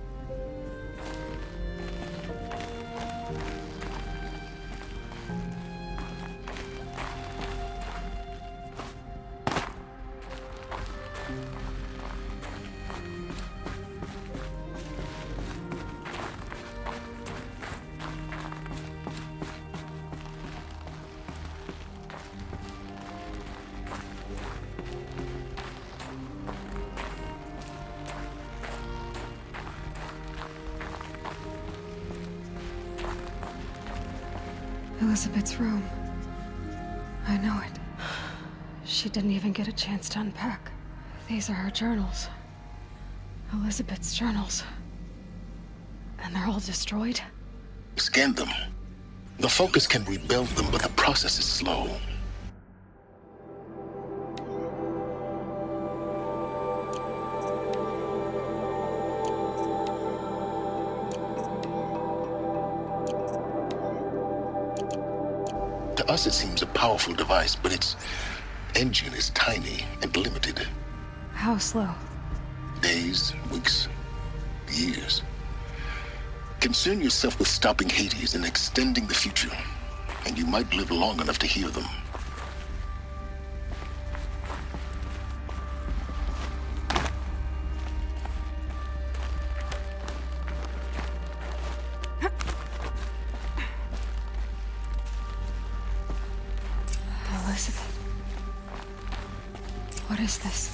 Elizabeth's room. I know it. She didn't even get a chance to unpack. These are her journals. Elizabeth's journals. And they're all destroyed? Scan them. The Focus can rebuild them, but the process is slow. To us, it seems a powerful device, but it's engine is tiny and limited. How slow? Days, weeks, years. Concern yourself with stopping Hades and extending the future, and you might live long enough to hear them. Elizabeth. What is this?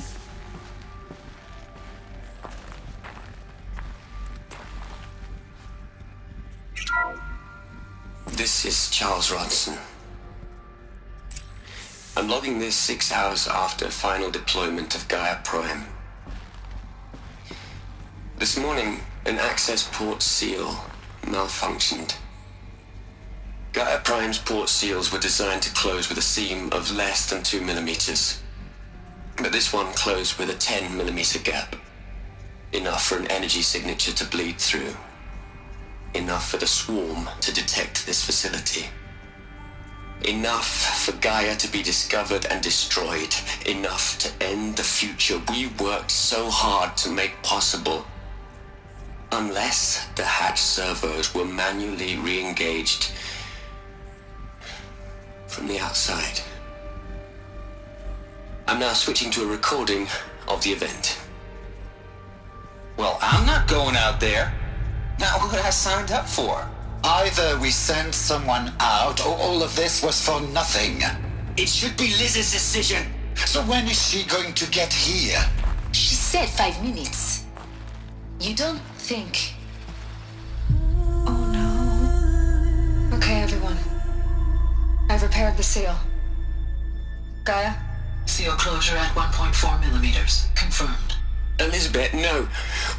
This is Charles Ronson. I'm logging this 6 hours after final deployment of Gaia Prime. This morning, an access port seal malfunctioned. Gaia Prime's port seals were designed to close with a seam of less than 2 millimeters. But this one closed with a 10 millimeter gap. Enough for an energy signature to bleed through. Enough for the swarm to detect this facility. Enough for Gaia to be discovered and destroyed. Enough to end the future we worked so hard to make possible. Unless the hatch servos were manually re-engaged from the outside. I'm now switching to a recording of the event. Well, I'm not going out there. Not what I signed up for. Either we send someone out, or all of this was for nothing. It should be Liz's decision. So when is she going to get here? She said 5 minutes. You don't think... Oh no. Okay, everyone. I've repaired the seal. Gaia? Seal closure at 1.4 millimeters. Confirmed. Elizabeth, no.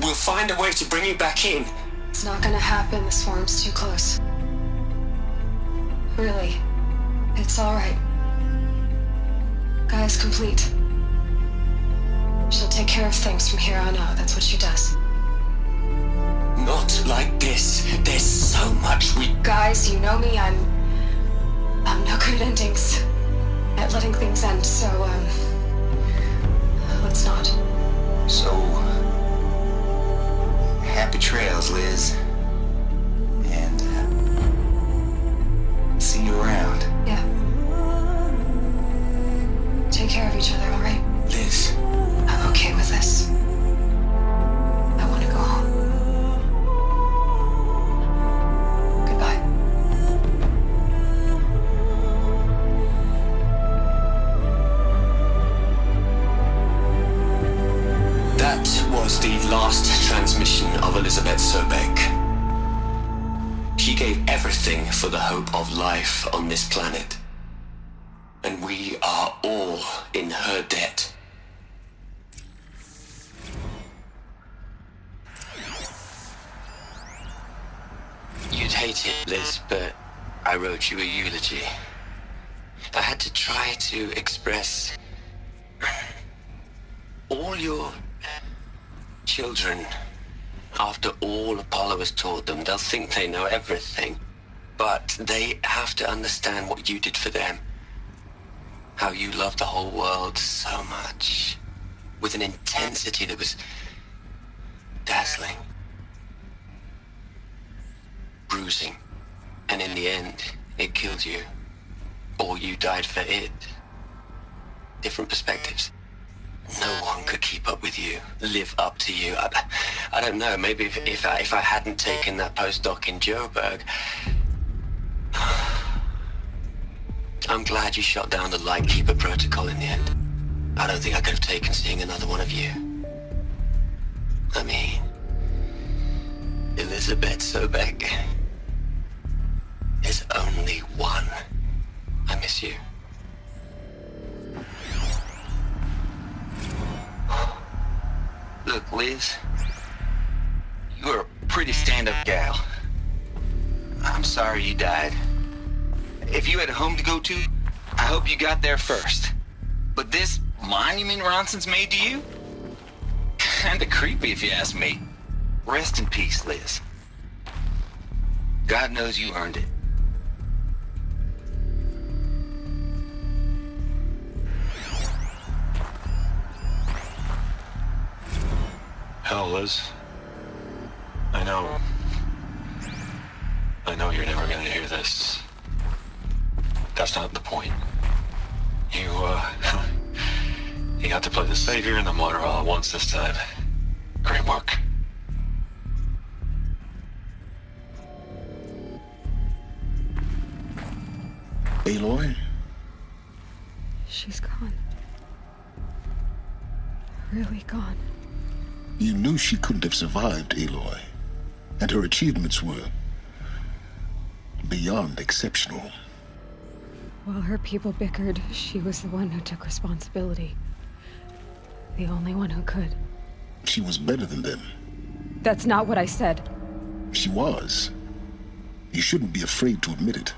We'll find a way to bring you back in. It's not gonna happen. The swarm's too close. Really. It's alright. Gaia's complete. She'll take care of things from here on out. That's what she does. Not like this. There's so much we... Guys, you know me. I'm no good at endings. At letting things end, so, let's not. So... happy trails, Liz. And, see you around. Yeah. Take care of each other, alright? Liz. I'm okay with this. I want to go home. Goodbye. That was the last transmission of Elizabeth Sobek. She gave everything for the hope of life on this planet. And we are all in her debt. You'd hate it, Liz, but I wrote you a eulogy. I had to try to express all your children. After all Apollo has taught them, they'll think they know everything. But they have to understand what you did for them. How you loved the whole world so much. With an intensity that was dazzling. Bruising. And in the end, it killed you. Or you died for it. Different perspectives. No one could keep up with you, live up to you. I don't know, maybe if I hadn't taken that postdoc in Joburg. I'm glad you shot down the Lightkeeper protocol in the end. I don't think I could have taken seeing another one of you. I mean, Elizabeth Sobek. There's only one. I miss you. Look, Liz, you're a pretty stand-up gal. I'm sorry you died. If you had a home to go to, I hope you got there first. But this monument Ronson's made to you? Kinda creepy if you ask me. Rest in peace, Liz. God knows you earned it. Hell, Liz. I know you're never gonna hear this. That's not the point. You got to play the Savior and the Martyr all at once this time. Great work. Aloy? She's gone. Really gone. You knew she couldn't have survived, Aloy. And her achievements were beyond exceptional. While her people bickered, she was the one who took responsibility. The only one who could. She was better than them. That's not what I said. She was. You shouldn't be afraid to admit it.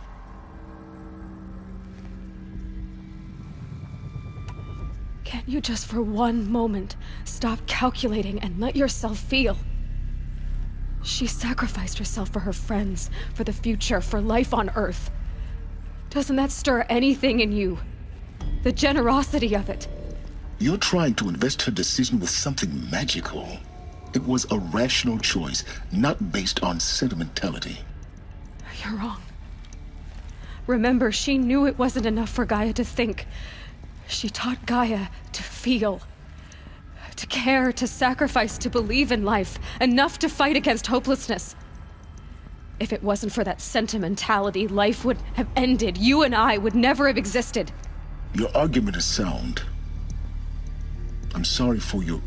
Can't you just for one moment stop calculating and let yourself feel? She sacrificed herself for her friends, for the future, for life on Earth. Doesn't that stir anything in you? The generosity of it. You're trying to invest her decision with something magical. It was a rational choice, not based on sentimentality. You're wrong. Remember, she knew it wasn't enough for Gaia to think. She taught Gaia to feel. To care, to sacrifice, to believe in life. Enough to fight against hopelessness. If it wasn't for that sentimentality, life would have ended. You and I would never have existed. Your argument is sound. I'm sorry for your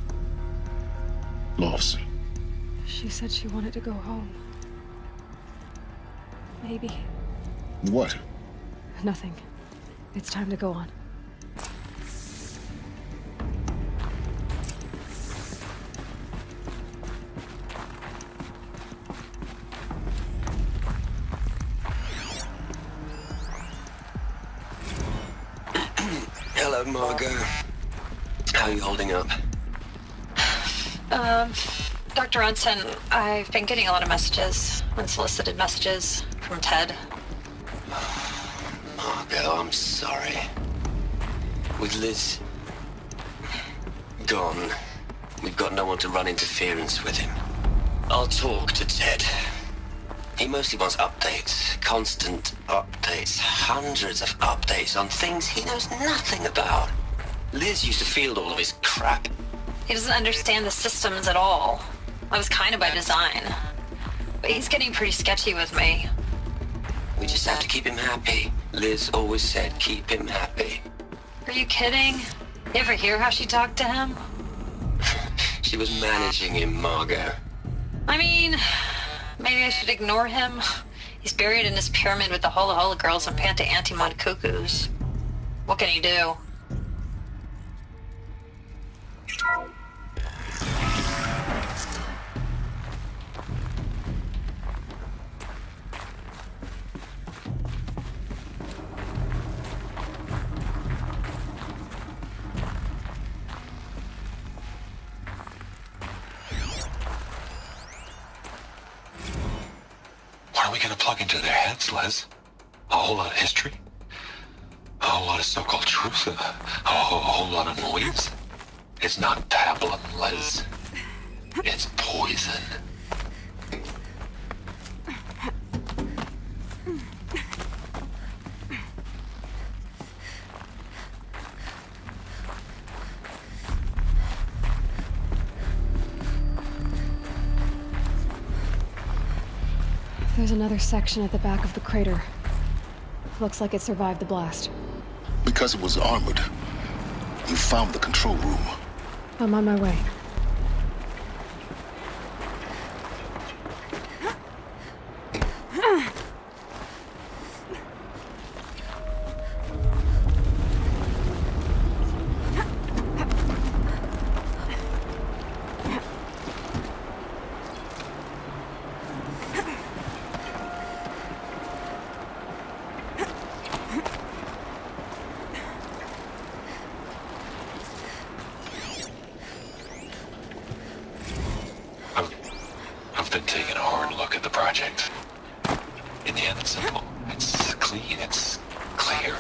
loss. She said she wanted to go home. Maybe. What? Nothing. It's time to go on. Hello, Margot. How are you holding up? Dr. Ronson, I've been getting a lot of messages, unsolicited messages from Ted. Margot, I'm sorry. With Liz gone, we've got no one to run interference with him. I'll talk to Ted. He mostly wants updates, constant updates, hundreds of updates on things he knows nothing about. Liz used to field all of his crap. He doesn't understand the systems at all. That was kind of by design. But he's getting pretty sketchy with me. We just have to keep him happy. Liz always said keep him happy. Are you kidding? You ever hear how she talked to him? She was managing him, Margot. I mean, maybe I should ignore him. He's buried in his pyramid with the Hola Hola girls and Panta Antimod cuckoos. What can he do? What are we gonna plug into their heads, Les? A whole lot of history? A whole lot of so-called truth? A whole lot of noise? It's not pablum, Les. It's poison. There's another section at the back of the crater. Looks like it survived the blast. Because it was armored, you found the control room. I'm on my way. I've been taking a hard look at the project. In the end, it's simple. It's clean. It's clear.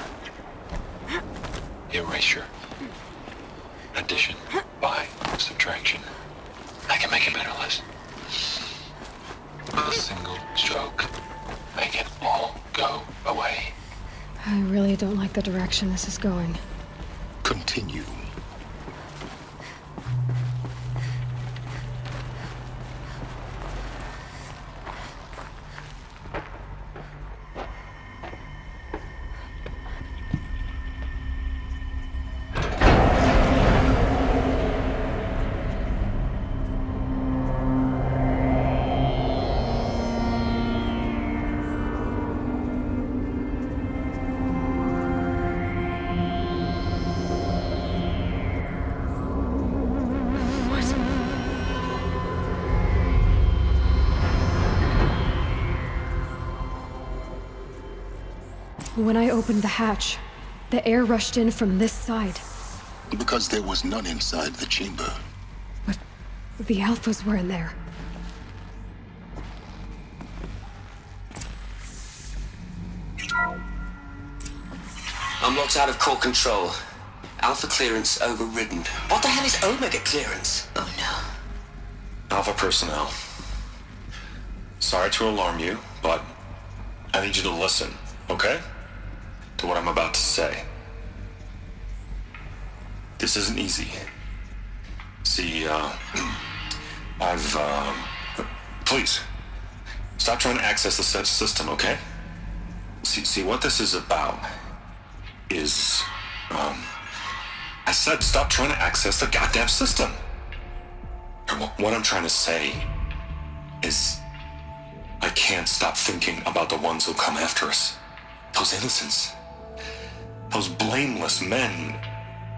Erasure. Addition by subtraction. I can make it better, Liz. A single stroke. Make it all go away. I really don't like the direction this is going. Continue. When I opened the hatch, the air rushed in from this side. Because there was none inside the chamber. But the Alphas were in there. I'm locked out of core control. Alpha clearance overridden. What the hell is Omega clearance? Oh no. Alpha personnel. Sorry to alarm you, but I need you to listen, okay? To what I'm about to say. This isn't easy. See, please, stop trying to access the system, okay? See, what this is about is, I said stop trying to access the goddamn system. What I'm trying to say is, I can't stop thinking about the ones who come after us. Those innocents. Those blameless men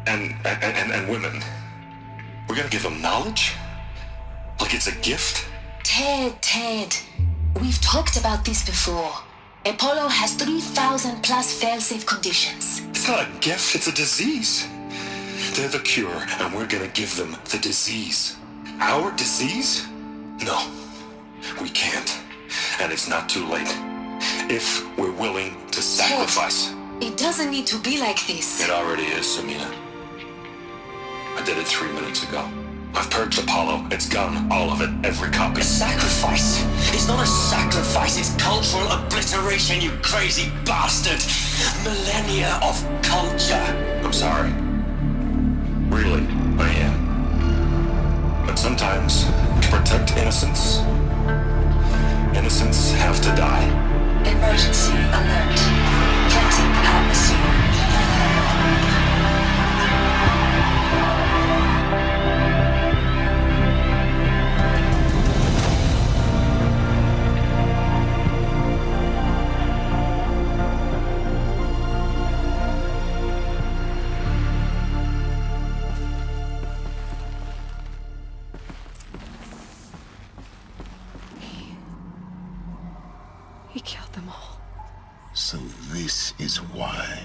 and women. We're gonna give them knowledge? Like it's a gift? Ted, we've talked about this before. Apollo has 3,000 plus fail-safe conditions. It's not a gift, it's a disease. They're the cure, and we're gonna give them the disease. Our disease? No, we can't. And it's not too late. If we're willing to sacrifice. It doesn't need to be like this. It already is, Samina. I did it 3 minutes ago. I've purged Apollo. It's gone. All of it. Every copy. A sacrifice? It's not a sacrifice. It's cultural obliteration, you crazy bastard. Millennia of culture. I'm sorry. Really, I am. But sometimes, to protect innocence, innocents have to die. Emergency alert. Planting atmosphere. He killed them all. So this is why.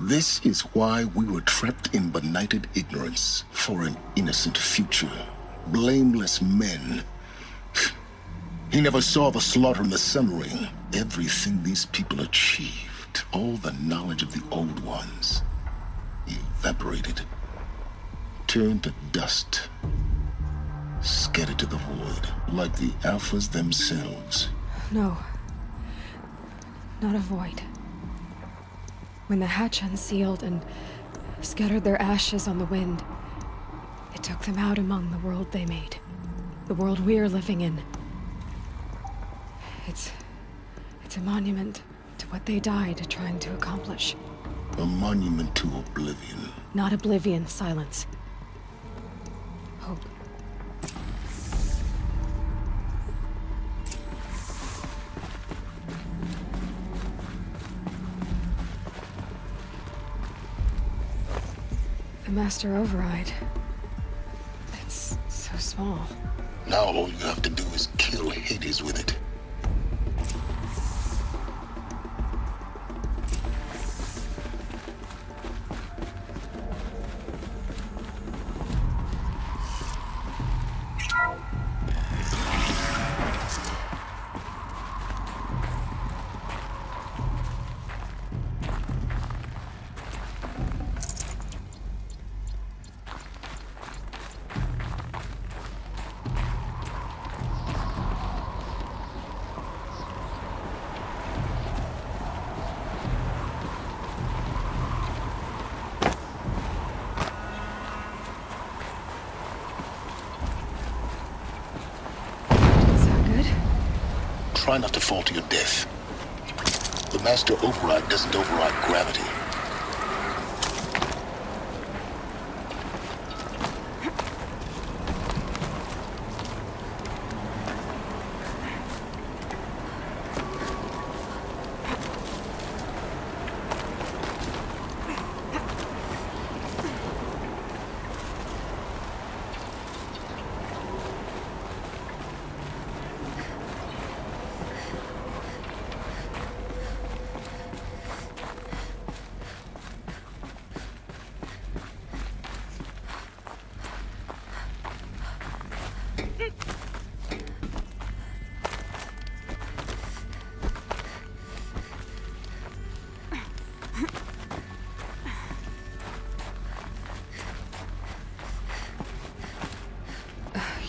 This is why we were trapped in benighted ignorance for an innocent future. Blameless men. He never saw the slaughter and the summering. Everything these people achieved, all the knowledge of the old ones, evaporated, turned to dust, scattered to the void, like the Alphas themselves. No. Not a void. When the hatch unsealed and scattered their ashes on the wind, it took them out among the world they made. The world we're living in. It's a monument to what they died trying to accomplish. A monument to oblivion. Not oblivion, silence. Hope. The master override. It's so small. Now all you have to do is kill Hades with it. try not to fall to your death. The master override doesn't override gravity.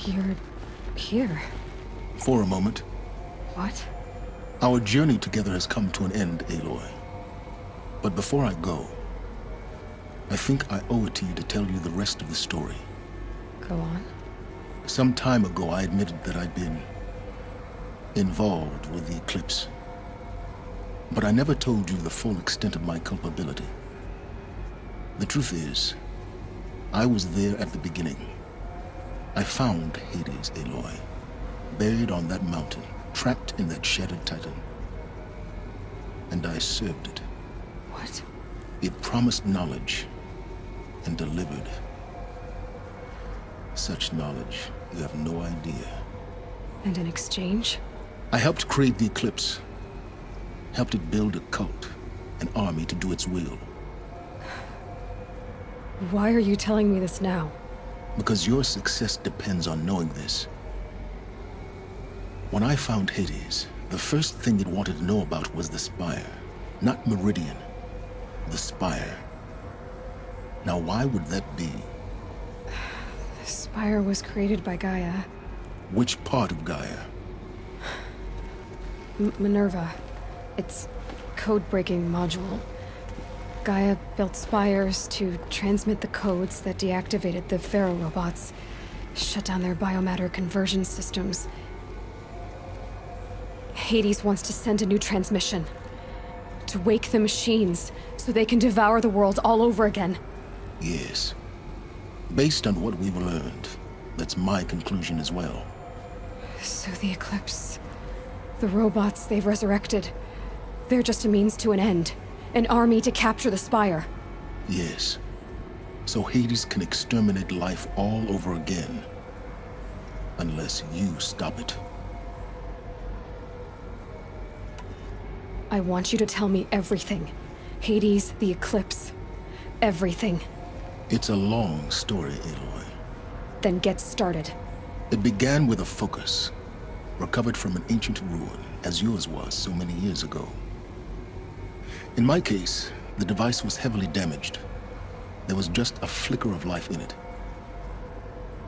You're here. For a moment. What? Our journey together has come to an end, Aloy. But before I go, I think I owe it to you to tell you the rest of the story. Go on. Some time ago, I admitted that I'd been involved with the eclipse. But I never told you the full extent of my culpability. The truth is, I was there at the beginning. I found Hades, Aloy, buried on that mountain, trapped in that shattered titan. And I served it. What? It promised knowledge and delivered. Such knowledge, you have no idea. And in exchange? I helped create the eclipse. Helped it build a cult, an army to do its will. Why are you telling me this now? Because your success depends on knowing this. When I found Hades, the first thing it wanted to know about was the Spire. Not Meridian. The Spire. Now why would that be? The Spire was created by Gaia. Which part of Gaia? Minerva. It's code-breaking module. Gaia built spires to transmit the codes that deactivated the Pharaoh robots, shut down their biomatter conversion systems. Hades wants to send a new transmission. To wake the machines, so they can devour the world all over again. Yes. Based on what we've learned, that's my conclusion as well. So the Eclipse... the robots they've resurrected... they're just a means to an end. An army to capture the Spire. Yes. So Hades can exterminate life all over again. Unless you stop it. I want you to tell me everything. Hades, the Eclipse. Everything. It's a long story, Aloy. Then get started. It began with a focus. Recovered from an ancient ruin, as yours was so many years ago. In my case, the device was heavily damaged. There was just a flicker of life in it.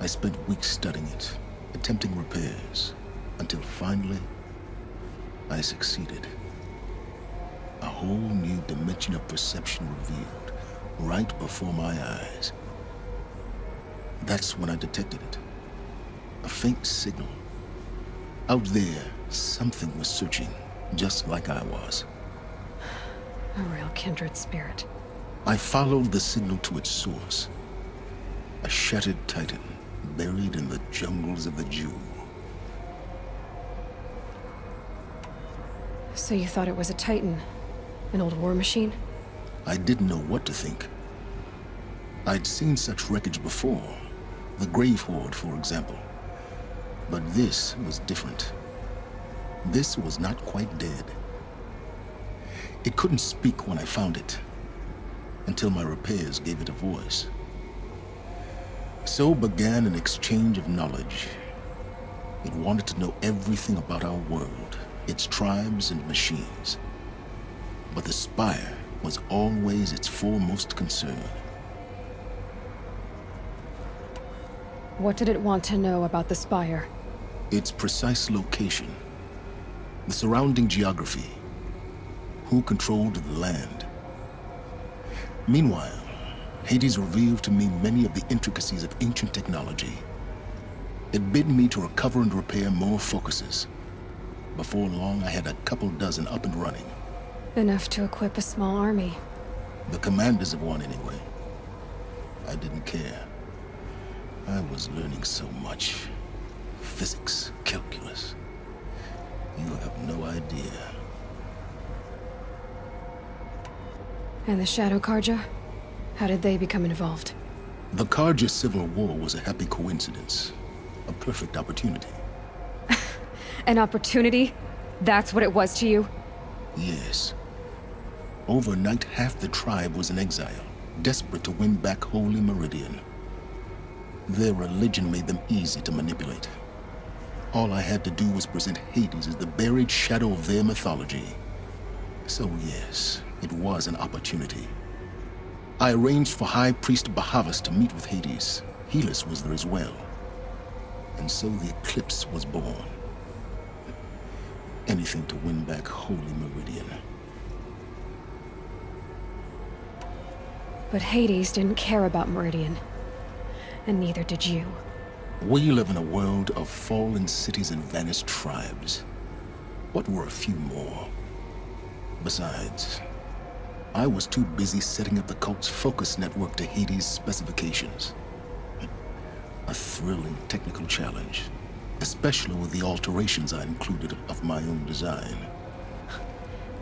I spent weeks studying it, attempting repairs, until finally, I succeeded. A whole new dimension of perception revealed, right before my eyes. That's when I detected it. A faint signal. Out there, something was searching, just like I was. A real kindred spirit. I followed the signal to its source. A shattered titan, buried in the jungles of the Jewel. So you thought it was a titan? An old war machine? I didn't know what to think. I'd seen such wreckage before. The Grave Hoard, for example. But this was different. This was not quite dead. It couldn't speak when I found it, until my repairs gave it a voice. So began an exchange of knowledge. It wanted to know everything about our world, its tribes and machines. But the Spire was always its foremost concern. What did it want to know about the Spire? Its precise location, the surrounding geography, who controlled the land. Meanwhile, Hades revealed to me many of the intricacies of ancient technology. It bid me to recover and repair more focuses. Before long, I had a couple dozen up and running. Enough to equip a small army. The commanders of one, anyway. I didn't care. I was learning so much. Physics, calculus. You have no idea. And the Shadow Karja? How did they become involved? The Karja Civil War was a happy coincidence. A perfect opportunity. An opportunity? That's what it was to you? Yes. Overnight, half the tribe was in exile, desperate to win back Holy Meridian. Their religion made them easy to manipulate. All I had to do was present Hades as the buried shadow of their mythology. So yes, it was an opportunity. I arranged for High Priest Bahavas to meet with Hades. Helis was there as well. And so the eclipse was born. Anything to win back Holy Meridian. But Hades didn't care about Meridian. And neither did you. We live in a world of fallen cities and vanished tribes. What were a few more? Besides, I was too busy setting up the cult's focus network to Hades' specifications. A thrilling technical challenge, especially with the alterations I included of my own design.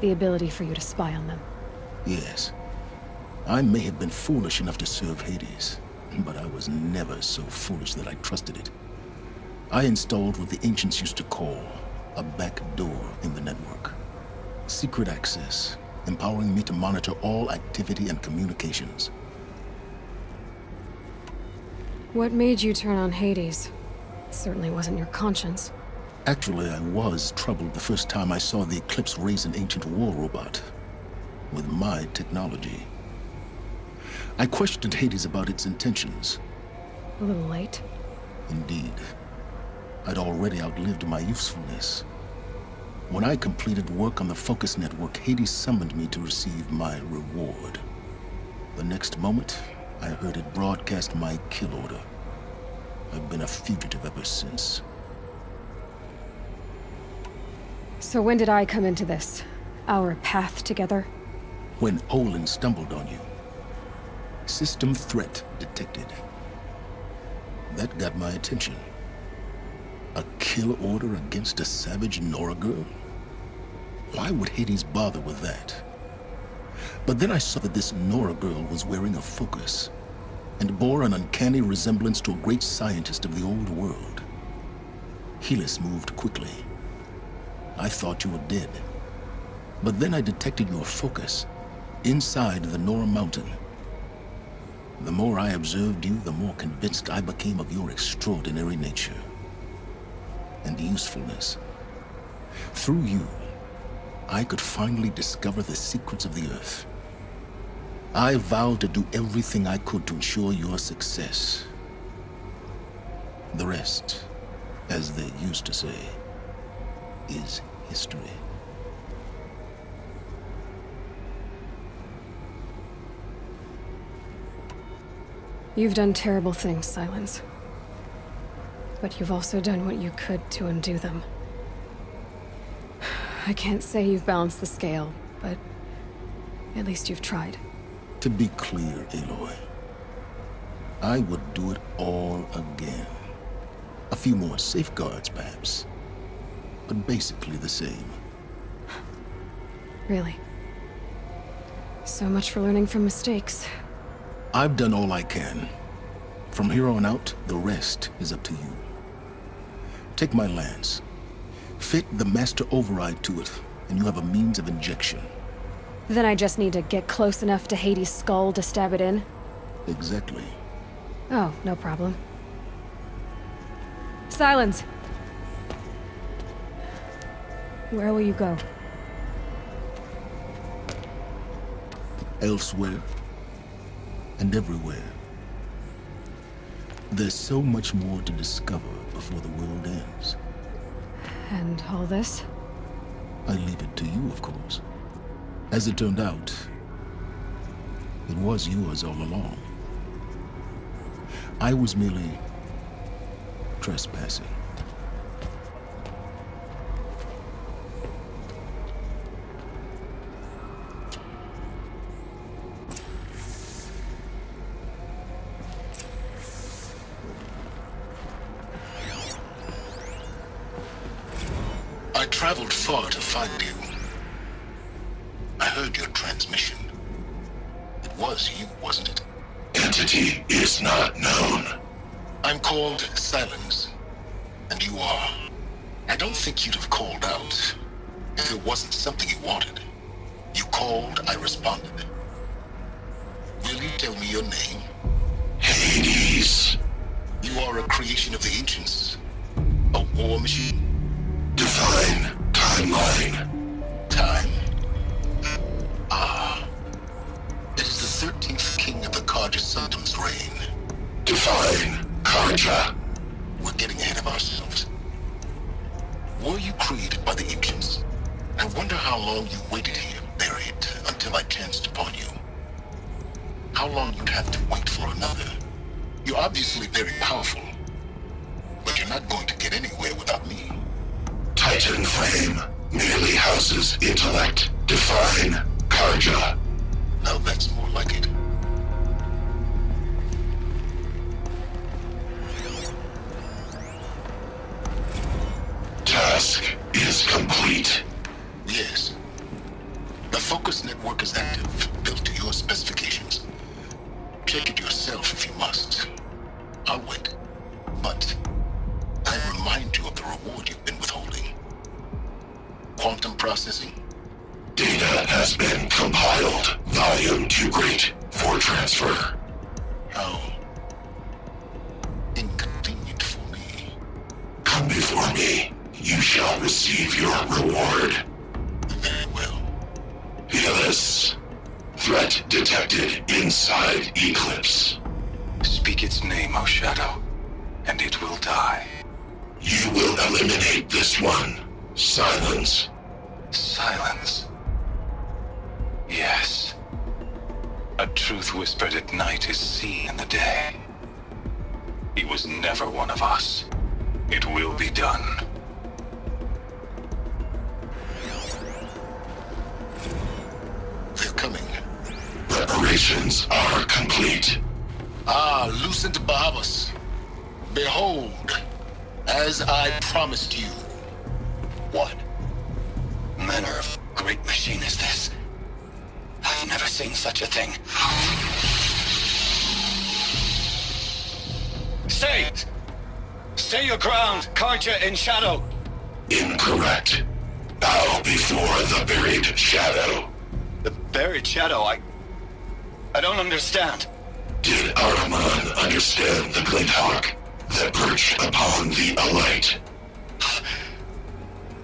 The ability for you to spy on them. Yes. I may have been foolish enough to serve Hades, but I was never so foolish that I trusted it. I installed what the ancients used to call a back door in the network. Secret access, empowering me to monitor all activity and communications. What made you turn on Hades? It certainly wasn't your conscience. Actually, I was troubled the first time I saw the Eclipse raise an ancient war robot. With my technology. I questioned Hades about its intentions. A little late. Indeed. I'd already outlived my usefulness. When I completed work on the Focus Network, Hades summoned me to receive my reward. The next moment, I heard it broadcast my kill order. I've been a fugitive ever since. So when did I come into this? Our path together? When Olin stumbled on you. System threat detected. That got my attention. A kill order against a savage Nora girl? Why would Hades bother with that? But then I saw that this Nora girl was wearing a focus, and bore an uncanny resemblance to a great scientist of the old world. Helis moved quickly. I thought you were dead. But then I detected your focus, inside the Nora mountain. The more I observed you, the more convinced I became of your extraordinary nature. And usefulness. Through you, I could finally discover the secrets of the Earth. I vowed to do everything I could to ensure your success. The rest, as they used to say, is history. You've done terrible things, Silence. But you've also done what you could to undo them. I can't say you've balanced the scale, but at least you've tried. To be clear, Aloy, I would do it all again. A few more safeguards, perhaps, but basically the same. Really? So much for learning from mistakes. I've done all I can. From here on out, the rest is up to you. Take my lance. Fit the master override to it, and you have a means of injection. Then I just need to get close enough to Hades' skull to stab it in? Exactly. Oh, no problem. Silence! Where will you go? Elsewhere. And everywhere. There's so much more to discover before the world ends. And all this? I leave it to you, of course. As it turned out, it was yours all along. I was merely trespassing. I traveled far to find you. I heard your transmission. It was you, wasn't it? Entity is not known. I'm called Silence, and you are. I don't think you'd have called out if it wasn't something you wanted. You called, I responded. Will you tell me your name? Hades. You are a creation of the ancients. A war machine. Define timeline. Time. Ah. It is the 13th king of the Karja Soddom's reign. Define Karja. We're getting ahead of ourselves. Were you created by the ancients? I wonder how long you waited here, buried, until I chanced upon you. How long you'd have to wait for another. You're obviously very powerful, but you're not going to get anywhere without me. Titan Flame merely houses intellect. Define Karja. Now that's more like it. Task is complete. Yes. The focus network is active, built to your specifications. Check it yourself if you must. I'll wait. But I remind you of the reward you've been withholding. Quantum processing. Data has been compiled. Volume too great for transfer. How inconvenient for me. Come before me. You shall receive your reward. Very well. Helis. Threat detected inside Eclipse. Speak its name, O Shadow, and it will die. You will eliminate this one. Silence. Silence. Yes. A truth whispered at night is seen in the day. He was never one of us. It will be done. They're coming. Preparations are complete. Ah, Lucent Bahavas. Behold, as I promised you. What manner of great machine is this? I've never seen such a thing. Stay! Stay your ground, Karja in Shadow! Incorrect. Bow before the buried shadow. The buried shadow, I don't understand. Did Ahriman understand the glint hawk that perched upon the alight?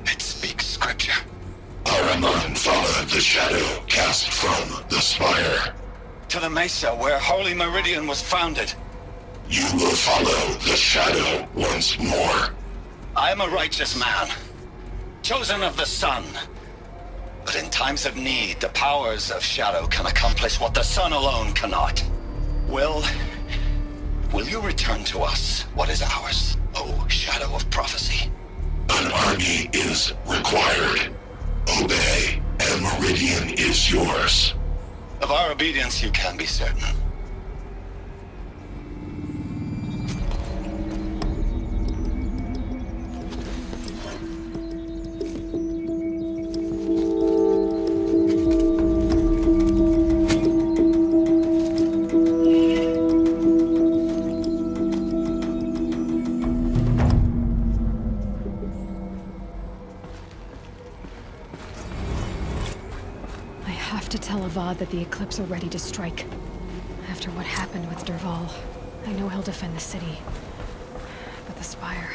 It speaks scripture. Ahriman followed the shadow cast from the spire. To the mesa where Holy Meridian was founded. You will follow the shadow once more. I am a righteous man, chosen of the sun. But in times of need, the powers of shadow can accomplish what the sun alone cannot. Will you return to us what is ours, O Shadow of Prophecy? An army is required. Obey, and Meridian is yours. Of our obedience you can be certain. That the Eclipse are ready to strike. After what happened with Derval, I know he'll defend the city. But the Spire...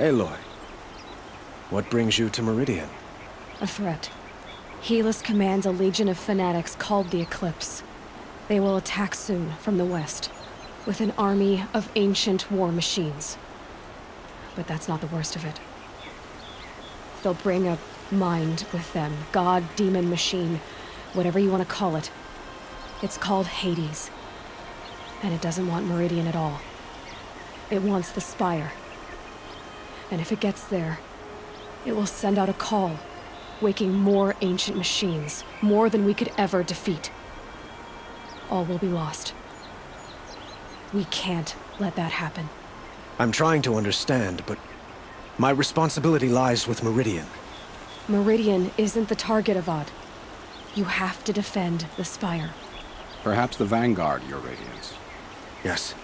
Aloy, what brings you to Meridian? A threat. Helis commands a legion of fanatics called the Eclipse. They will attack soon from the west, with an army of ancient war machines. But that's not the worst of it. They'll bring a mind with them, god, demon, machine, whatever you want to call it. It's called Hades. And it doesn't want Meridian at all. It wants the Spire. And if it gets there, it will send out a call, waking more ancient machines, more than we could ever defeat. All will be lost. We can't let that happen. I'm trying to understand, but my responsibility lies with Meridian. Meridian isn't the target, Avad. You have to defend the Spire. Perhaps the Vanguard, Your Radiance. Yes.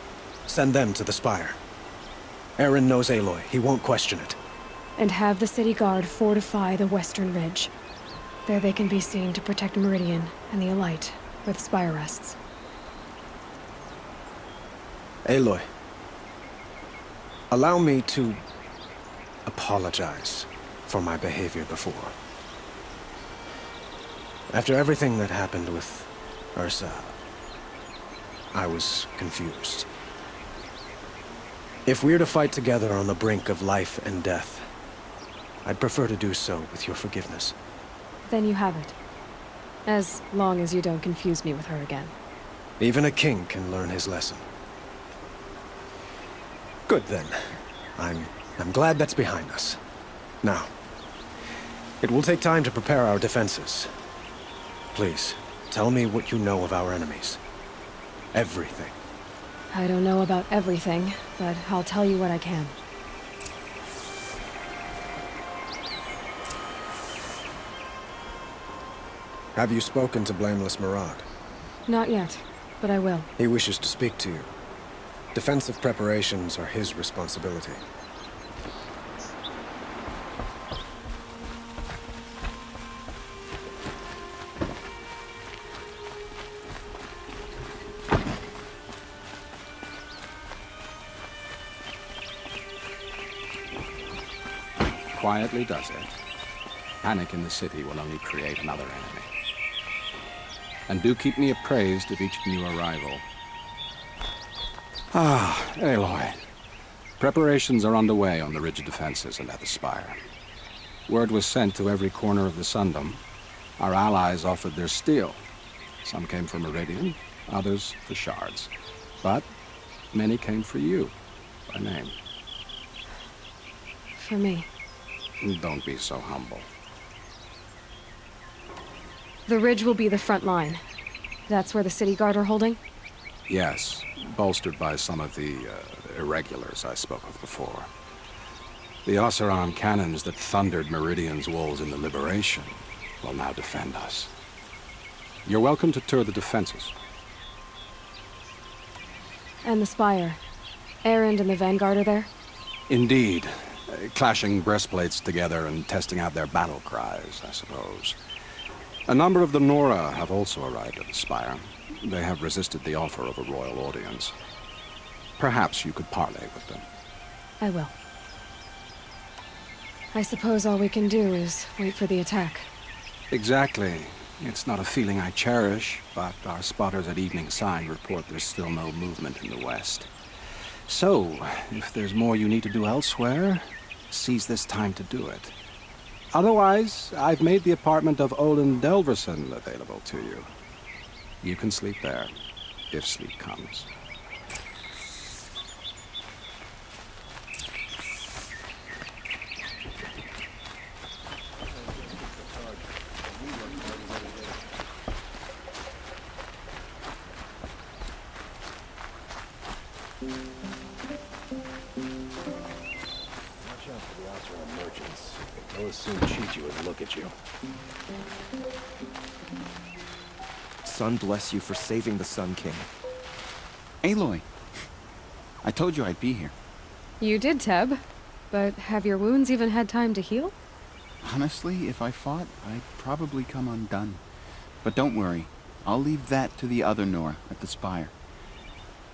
Send them to the Spire. Aaron knows Aloy. He won't question it. And have the City Guard fortify the western ridge. There they can be seen to protect Meridian and the Elite, where the Spire rests. Aloy, allow me to apologize for my behavior before. After everything that happened with Ursa, I was confused. If we're to fight together on the brink of life and death, I'd prefer to do so with your forgiveness. Then you have it. As long as you don't confuse me with her again. Even a king can learn his lesson. Good then. I'm glad that's behind us. Now, it will take time to prepare our defenses. Please, tell me what you know of our enemies. Everything. I don't know about everything, but I'll tell you what I can. Have you spoken to Blameless Mirage? Not yet, but I will. He wishes to speak to you. Defensive preparations are his responsibility. Quietly does it. Panic in the city will only create another enemy. And do keep me appraised of each new arrival. Ah, Aloy. Preparations are underway on the ridge defenses and at the Spire. Word was sent to every corner of the Sundom. Our allies offered their steel. Some came for Meridian, others for shards. But many came for you, by name. For me. Don't be so humble. The ridge will be the front line. That's where the City Guard are holding? Yes, bolstered by some of the irregulars I spoke of before. The Oseram cannons that thundered Meridian's walls in the Liberation will now defend us. You're welcome to tour the defenses. And the Spire. Erend and the Vanguard are there? Indeed. Clashing breastplates together and testing out their battle cries, I suppose. A number of the Nora have also arrived at the Spire. They have resisted the offer of a royal audience. Perhaps you could parley with them. I will. I suppose all we can do is wait for the attack. Exactly. It's not a feeling I cherish, but our spotters at Evening Sign report there's still no movement in the west. So, if there's more you need to do elsewhere, seize this time to do it. Otherwise, I've made the apartment of Olin Delverson available to you. You can sleep there, if sleep comes. They'll soon cheat you and look at you. Sun bless you for saving the Sun King. Aloy, I told you I'd be here. You did, Teb. But have your wounds even had time to heal? Honestly, if I fought, I'd probably come undone. But don't worry, I'll leave that to the other Nora at the Spire.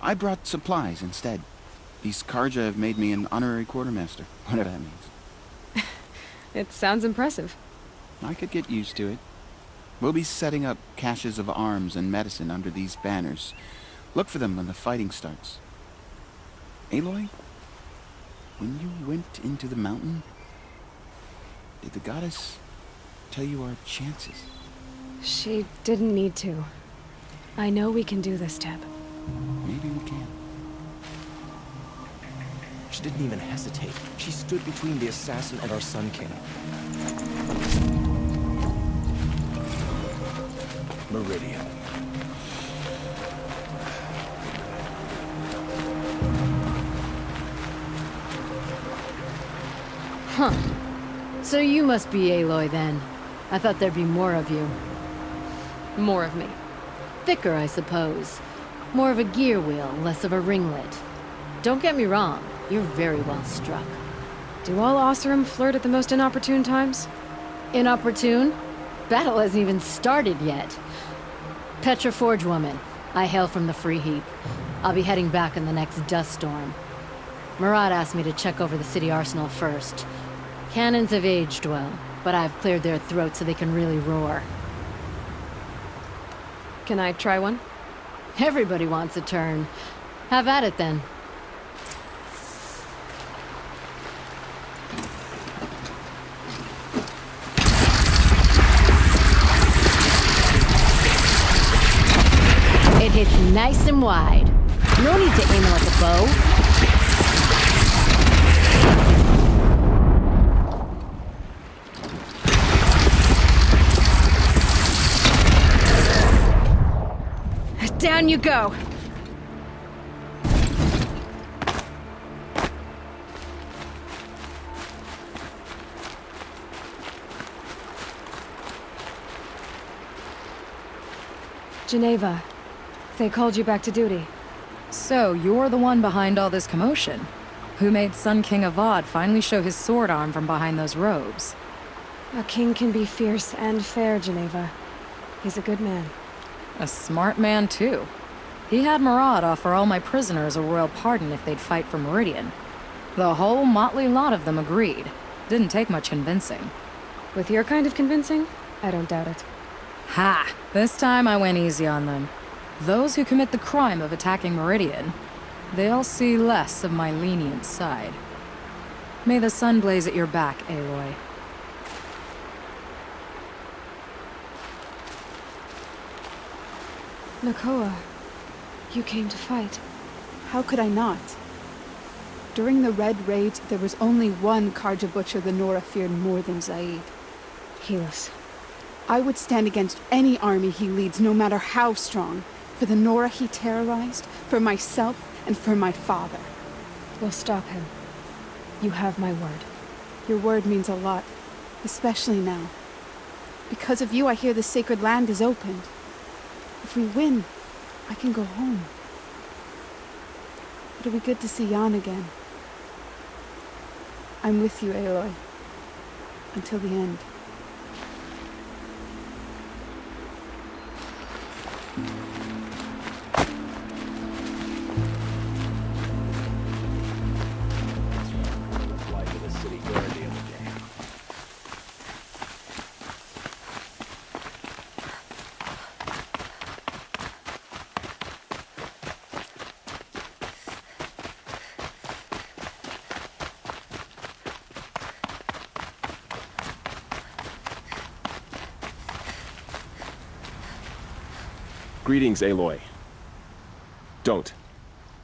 I brought supplies instead. These Karja have made me an honorary quartermaster, whatever that means. It sounds impressive. I could get used to it. We'll be setting up caches of arms and medicine under these banners. Look for them when the fighting starts. Aloy, when you went into the mountain, did the goddess tell you our chances? She didn't need to. I know we can do this, Teb. Maybe we can. She didn't even hesitate. She stood between the assassin and our Sun King. Meridian. Huh. So you must be Aloy then. I thought there'd be more of you. More of me. Thicker, I suppose. More of a gear wheel, less of a ringlet. Don't get me wrong, you're very well struck. Do all Oseram flirt at the most inopportune times? Inopportune? Battle hasn't even started yet. Petra Forge woman. I hail from the Free Heap. I'll be heading back in the next dust storm. Murad asked me to check over the city arsenal first. Cannons have aged well, but I've cleared their throats so they can really roar. Can I try one? Everybody wants a turn. Have at it then. It hits nice and wide. No need to aim it like a bow. Down you go! Geneva, they called you back to duty. So, you're the one behind all this commotion? Who made Sun King Avad finally show his sword arm from behind those robes? A king can be fierce and fair, Geneva. He's a good man. A smart man, too. He had Murad offer all my prisoners a royal pardon if they'd fight for Meridian. The whole motley lot of them agreed. Didn't take much convincing. With your kind of convincing, I don't doubt it. Ha! This time I went easy on them. Those who commit the crime of attacking Meridian, they'll see less of my lenient side. May the sun blaze at your back, Aloy. Nakoa, you came to fight. How could I not? During the Red Raids, there was only one Karja butcher the Nora feared more than Zaid. Helis. I would stand against any army he leads, no matter how strong. For the Nora he terrorized, for myself, and for my father. We'll stop him. You have my word. Your word means a lot, especially now. Because of you, I hear the sacred land is opened. If we win, I can go home. It'll be good to see Jan again. I'm with you, Aloy. Until the end. Greetings, Aloy. Don't.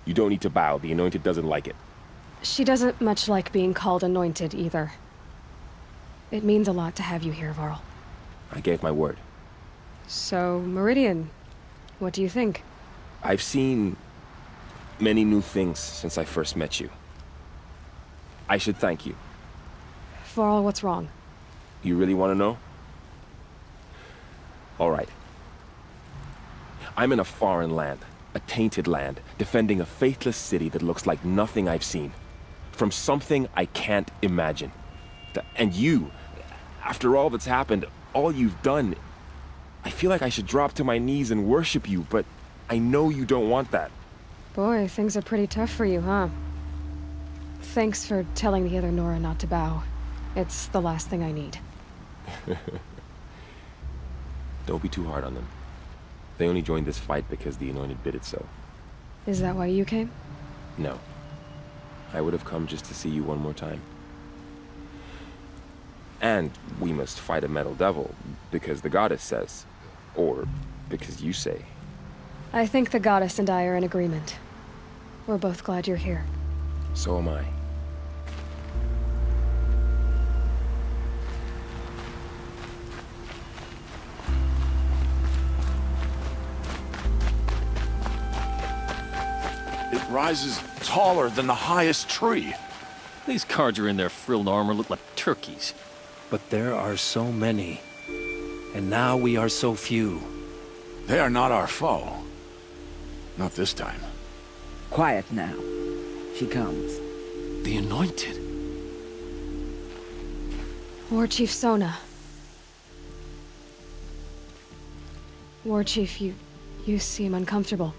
You don't need to bow. The Anointed doesn't like it. She doesn't much like being called Anointed, either. It means a lot to have you here, Varl. I gave my word. So, Meridian, what do you think? I've seen many new things since I first met you. I should thank you. Varl, what's wrong? You really want to know? All right. I'm in a foreign land, a tainted land, defending a faithless city that looks like nothing I've seen. From something I can't imagine. And you, after all that's happened, all you've done, I feel like I should drop to my knees and worship you, but I know you don't want that. Boy, things are pretty tough for you, huh? Thanks for telling the other Nora not to bow. It's the last thing I need. Don't be too hard on them. They only joined this fight because the Anointed bid it so. Is that why you came? No. I would have come just to see you one more time. And we must fight a metal devil, because the goddess says. Or because you say. I think the goddess and I are in agreement. We're both glad you're here. So am I. It rises taller than the highest tree. These Carja in their frilled armor look like turkeys. But there are so many. And now we are so few. They are not our foe. Not this time. Quiet now. She comes. The Anointed. War Chief Sona. War Chief, you seem uncomfortable.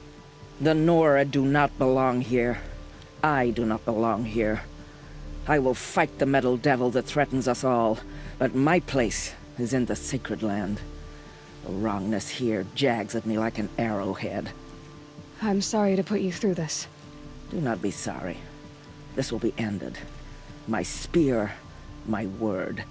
The Nora do not belong here. I do not belong here. I will fight the metal devil that threatens us all, but my place is in the sacred land. The wrongness here jags at me like an arrowhead. I'm sorry to put you through this. Do not be sorry. This will be ended. My spear, my word.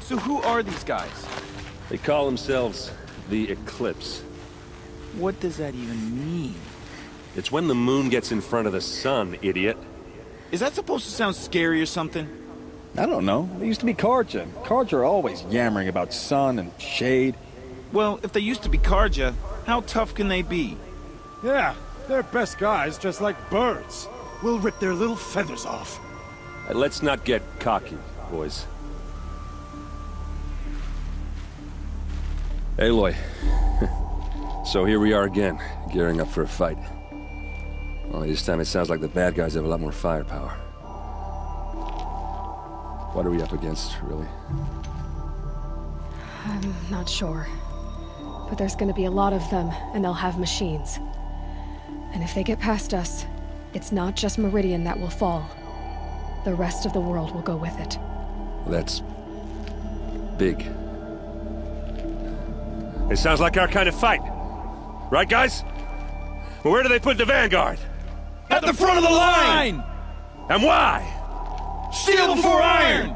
So who are these guys? They call themselves the Eclipse. What does that even mean? It's when the moon gets in front of the sun, idiot. Is that supposed to sound scary or something? I don't know. They used to be Carja. Carja are always yammering about sun and shade. Well, if they used to be Carja, how tough can they be? Yeah, they're best guys just like birds. We'll rip their little feathers off. Let's not get cocky, boys. Aloy. So here we are again, gearing up for a fight. Only this time it sounds like the bad guys have a lot more firepower. What are we up against, really? I'm not sure. But there's gonna be a lot of them, and they'll have machines. And if they get past us, it's not just Meridian that will fall. The rest of the world will go with it. That's big. It sounds like our kind of fight. Right, guys? Well, where do they put the Vanguard? At the front of the line! And why? Steel before iron!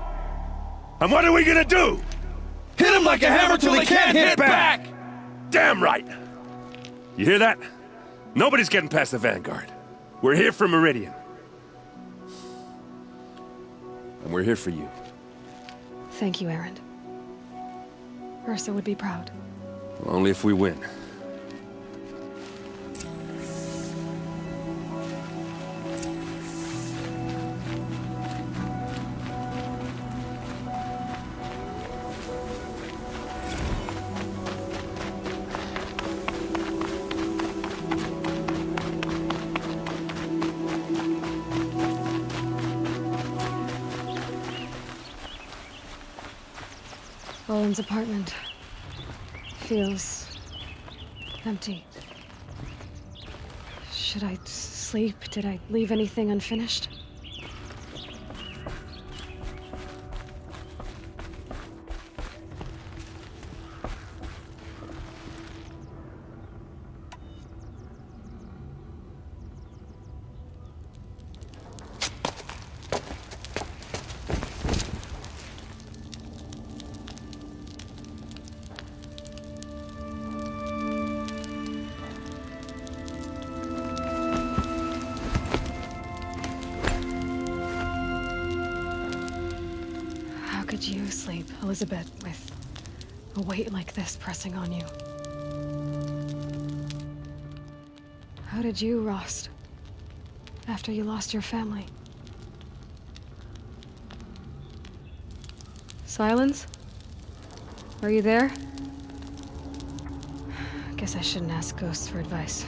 And what are we gonna do? Hit them like a hammer till they can't hit back! Damn right! You hear that? Nobody's getting past the Vanguard. We're here for Meridian. And we're here for you. Thank you, Erend. Ursa would be proud. Only if we win. Roland's apartment feels empty. Should I sleep? Did I leave anything unfinished? Could you sleep, Elizabeth, with a weight like this pressing on you? How did you, Rost, after you lost your family? Silence? Are you there? Guess I shouldn't ask ghosts for advice.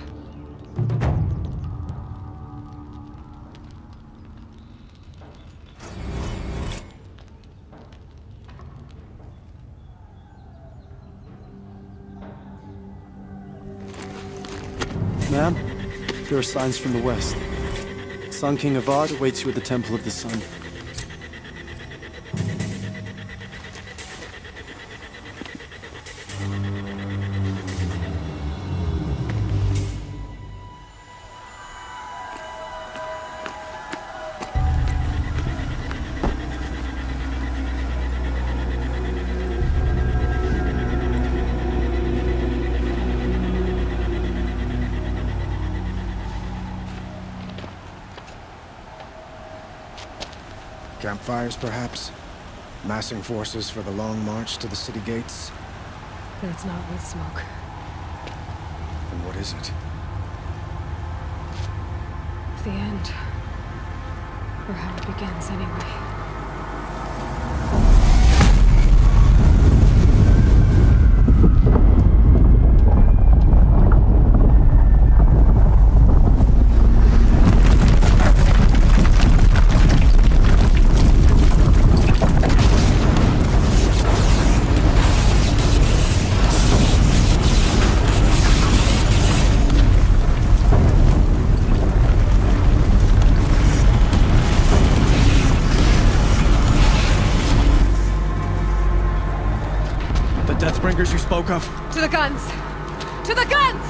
Madame, there are signs from the west. Sun King Avad awaits you at the Temple of the Sun. Campfires, perhaps? Massing forces for the long march to the city gates? That's not with smoke. Then what is it? The end. Or how it begins, anyway. Deathbringers you spoke of? To the guns! To the guns!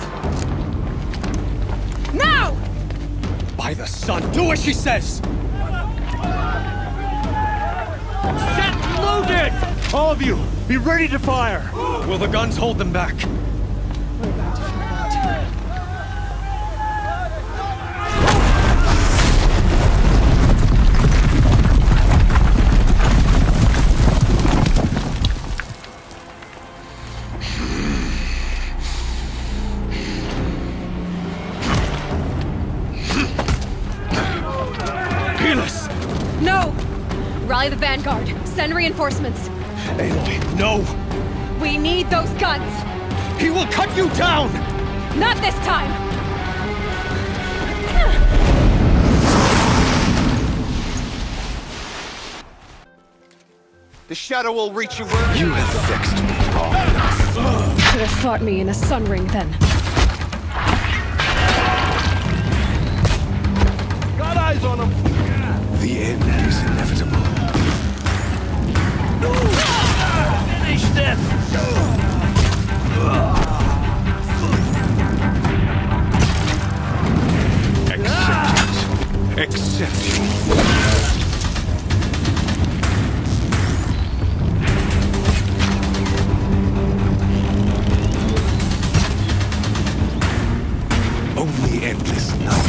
Now! By the sun, do as she says! Set loaded! All of you, be ready to fire! Will the guns hold them back? We're about to find out. No! Rally the vanguard. Send reinforcements. Aloy, no! We need those guns! He will cut you down! Not this time! The shadow will reach you where you have vexed me long enough. Should have fought me in a sun ring then. Got eyes on him! The end is inevitable. Finish this! Accept it. Only endless night.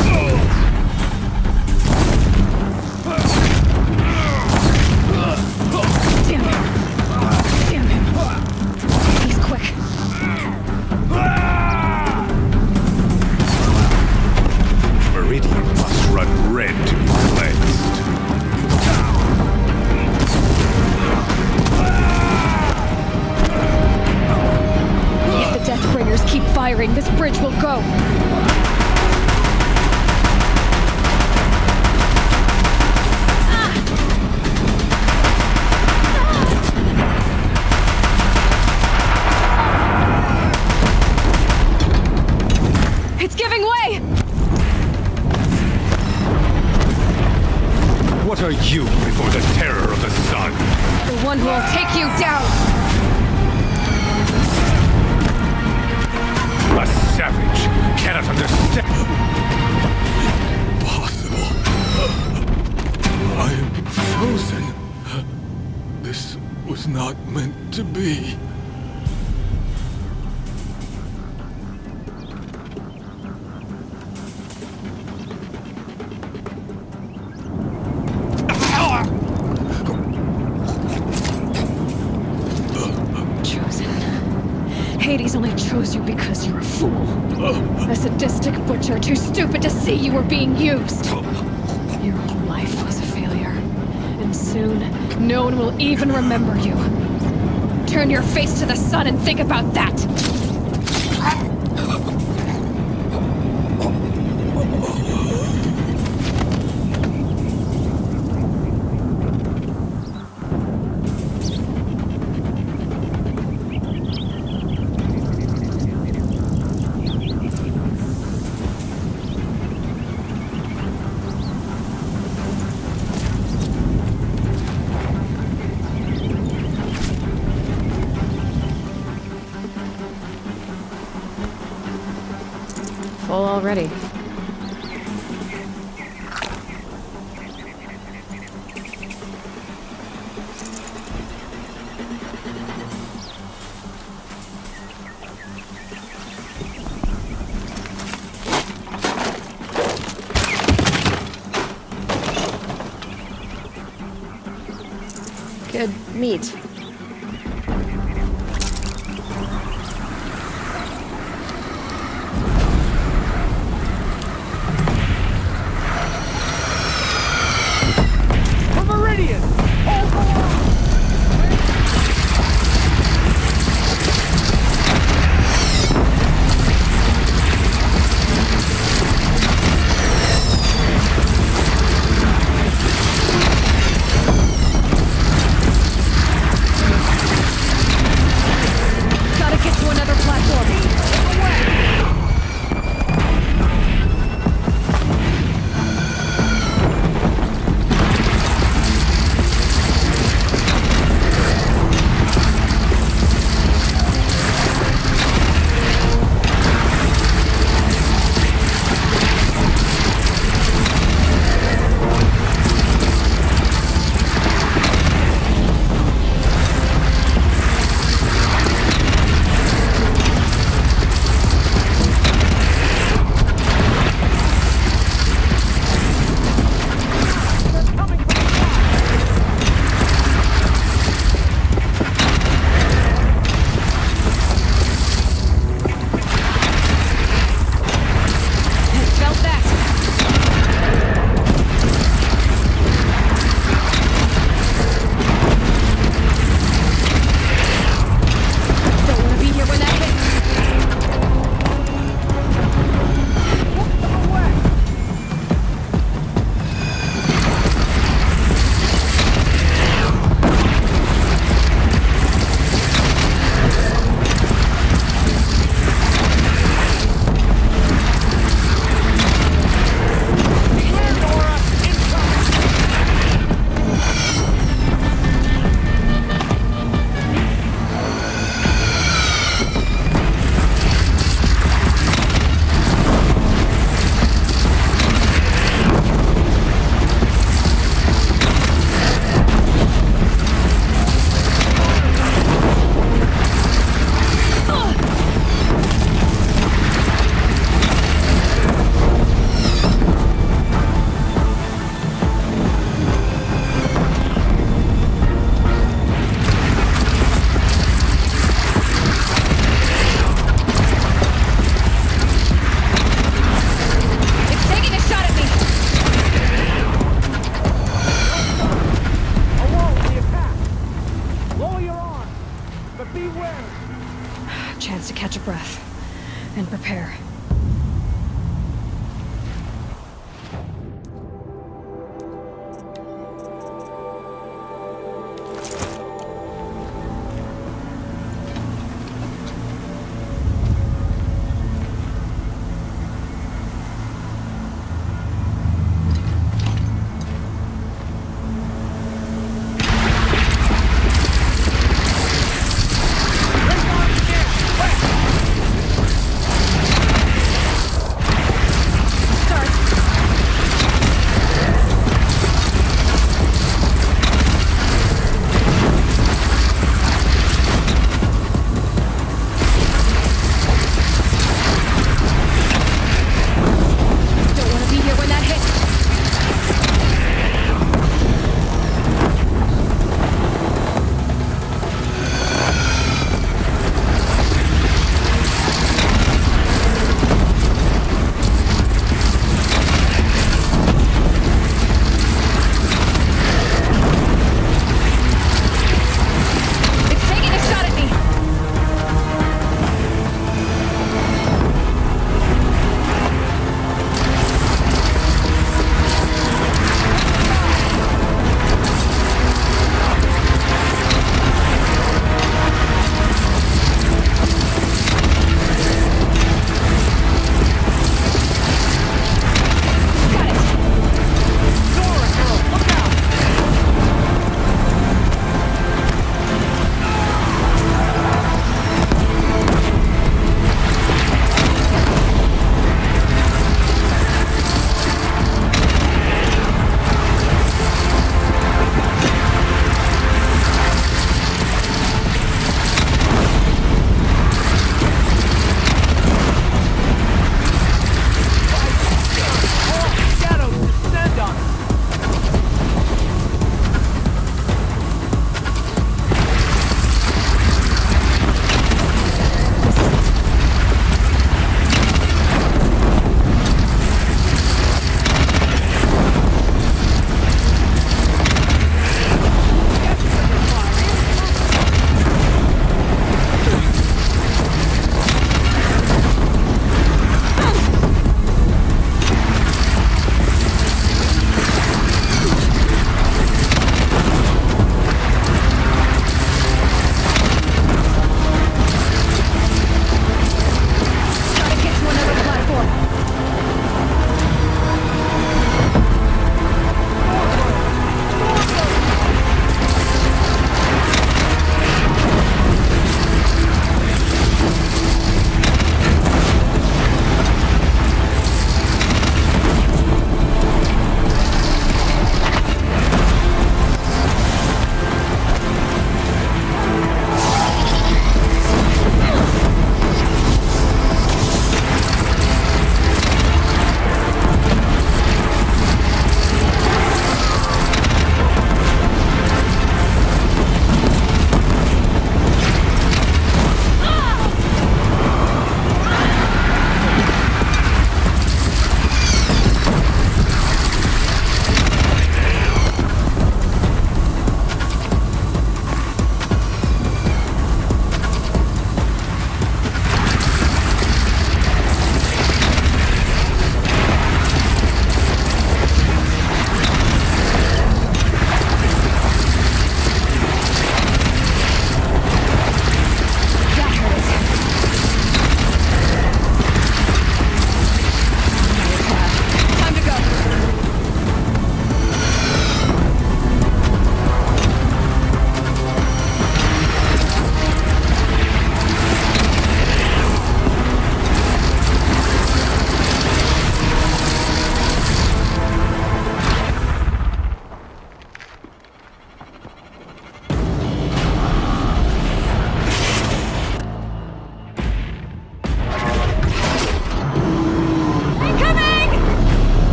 Damn him. He's quick. Meridian must run red to be cleansed. If the Deathbringers keep firing, this bridge will go. It's giving way! What are you before the terror of the sun? The one who will take you down! A savage cannot understand. Impossible. I am frozen. This was not meant to be. Hades only chose you because you're a fool. A sadistic butcher too stupid to see you were being used. Your whole life was a failure. And soon, no one will even remember you. Turn your face to the sun and think about that! Full already. Good meat. Chance to catch a breath and prepare.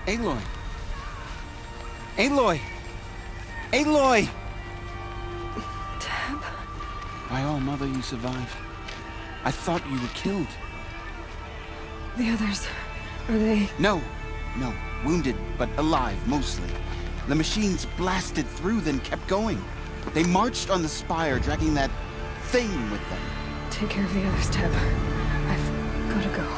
Aloy! Aloy! Aloy! Tab? By all, Mother, you survived. I thought you were killed. The others, are they... No. Wounded, but alive, mostly. The machines blasted through, then kept going. They marched on the spire, dragging that thing with them. Take care of the others, Tab. I've gotta go.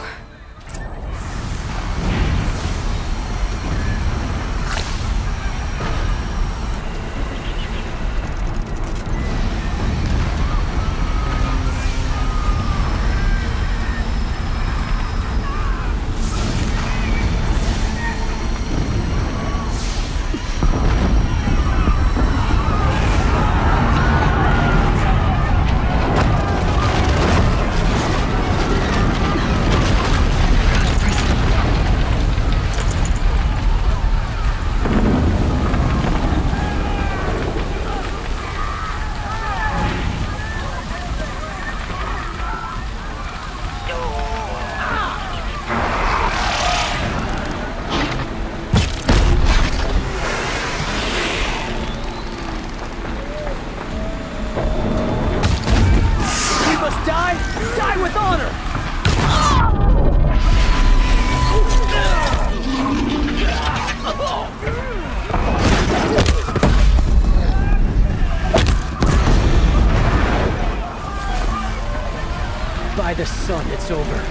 Die with honor! By the sun, it's over.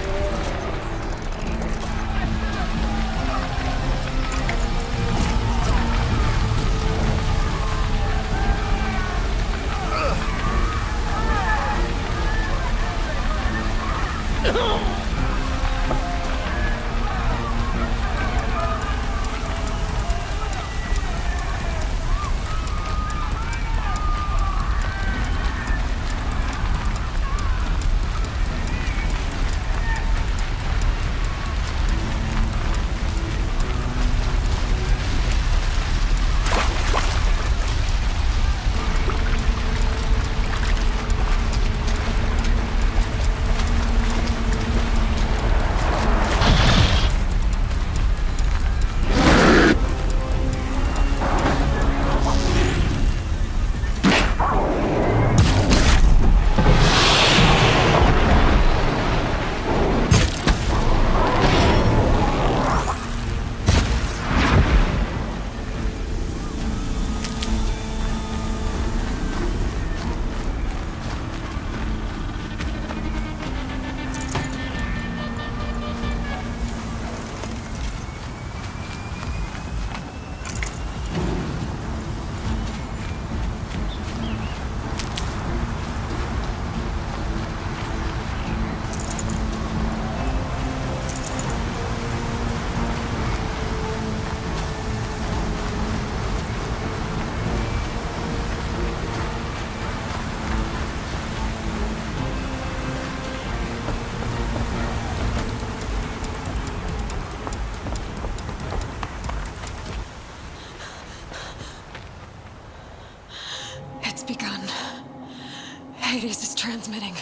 Hades is transmitting.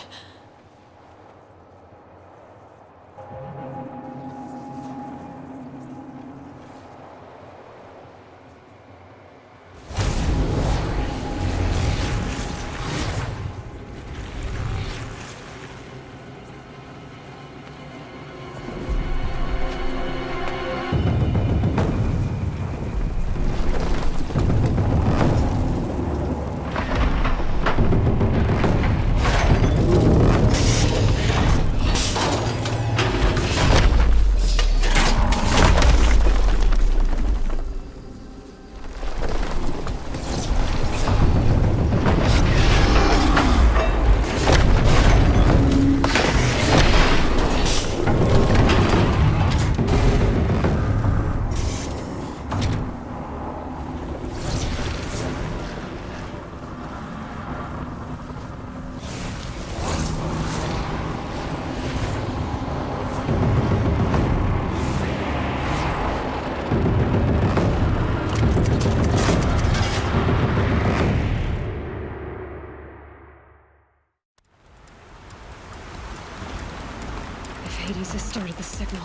Hades has started the signal.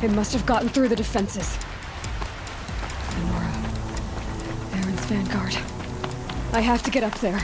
It must have gotten through the defenses. It's Vanguard. I have to get up there.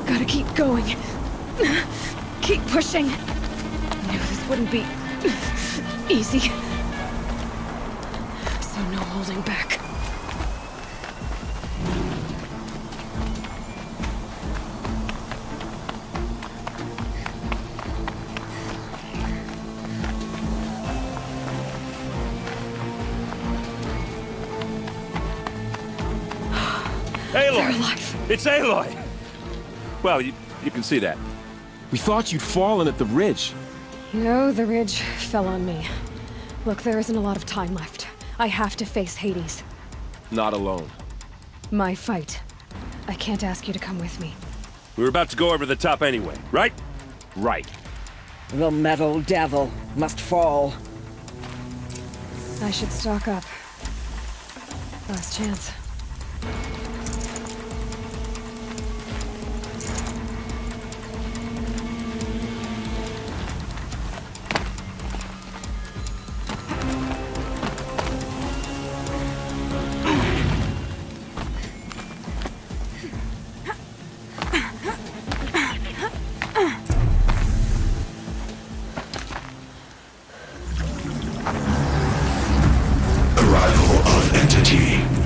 Gotta keep going. Keep pushing. I knew this wouldn't be easy. So no holding back. Aloy! It's Aloy! Well, you can see that. We thought you'd fallen at the ridge. No, the ridge fell on me. Look, there isn't a lot of time left. I have to face Hades. Not alone. My fight. I can't ask you to come with me. We were about to go over the top anyway, right? Right. The metal devil must fall. I should stock up. Last chance.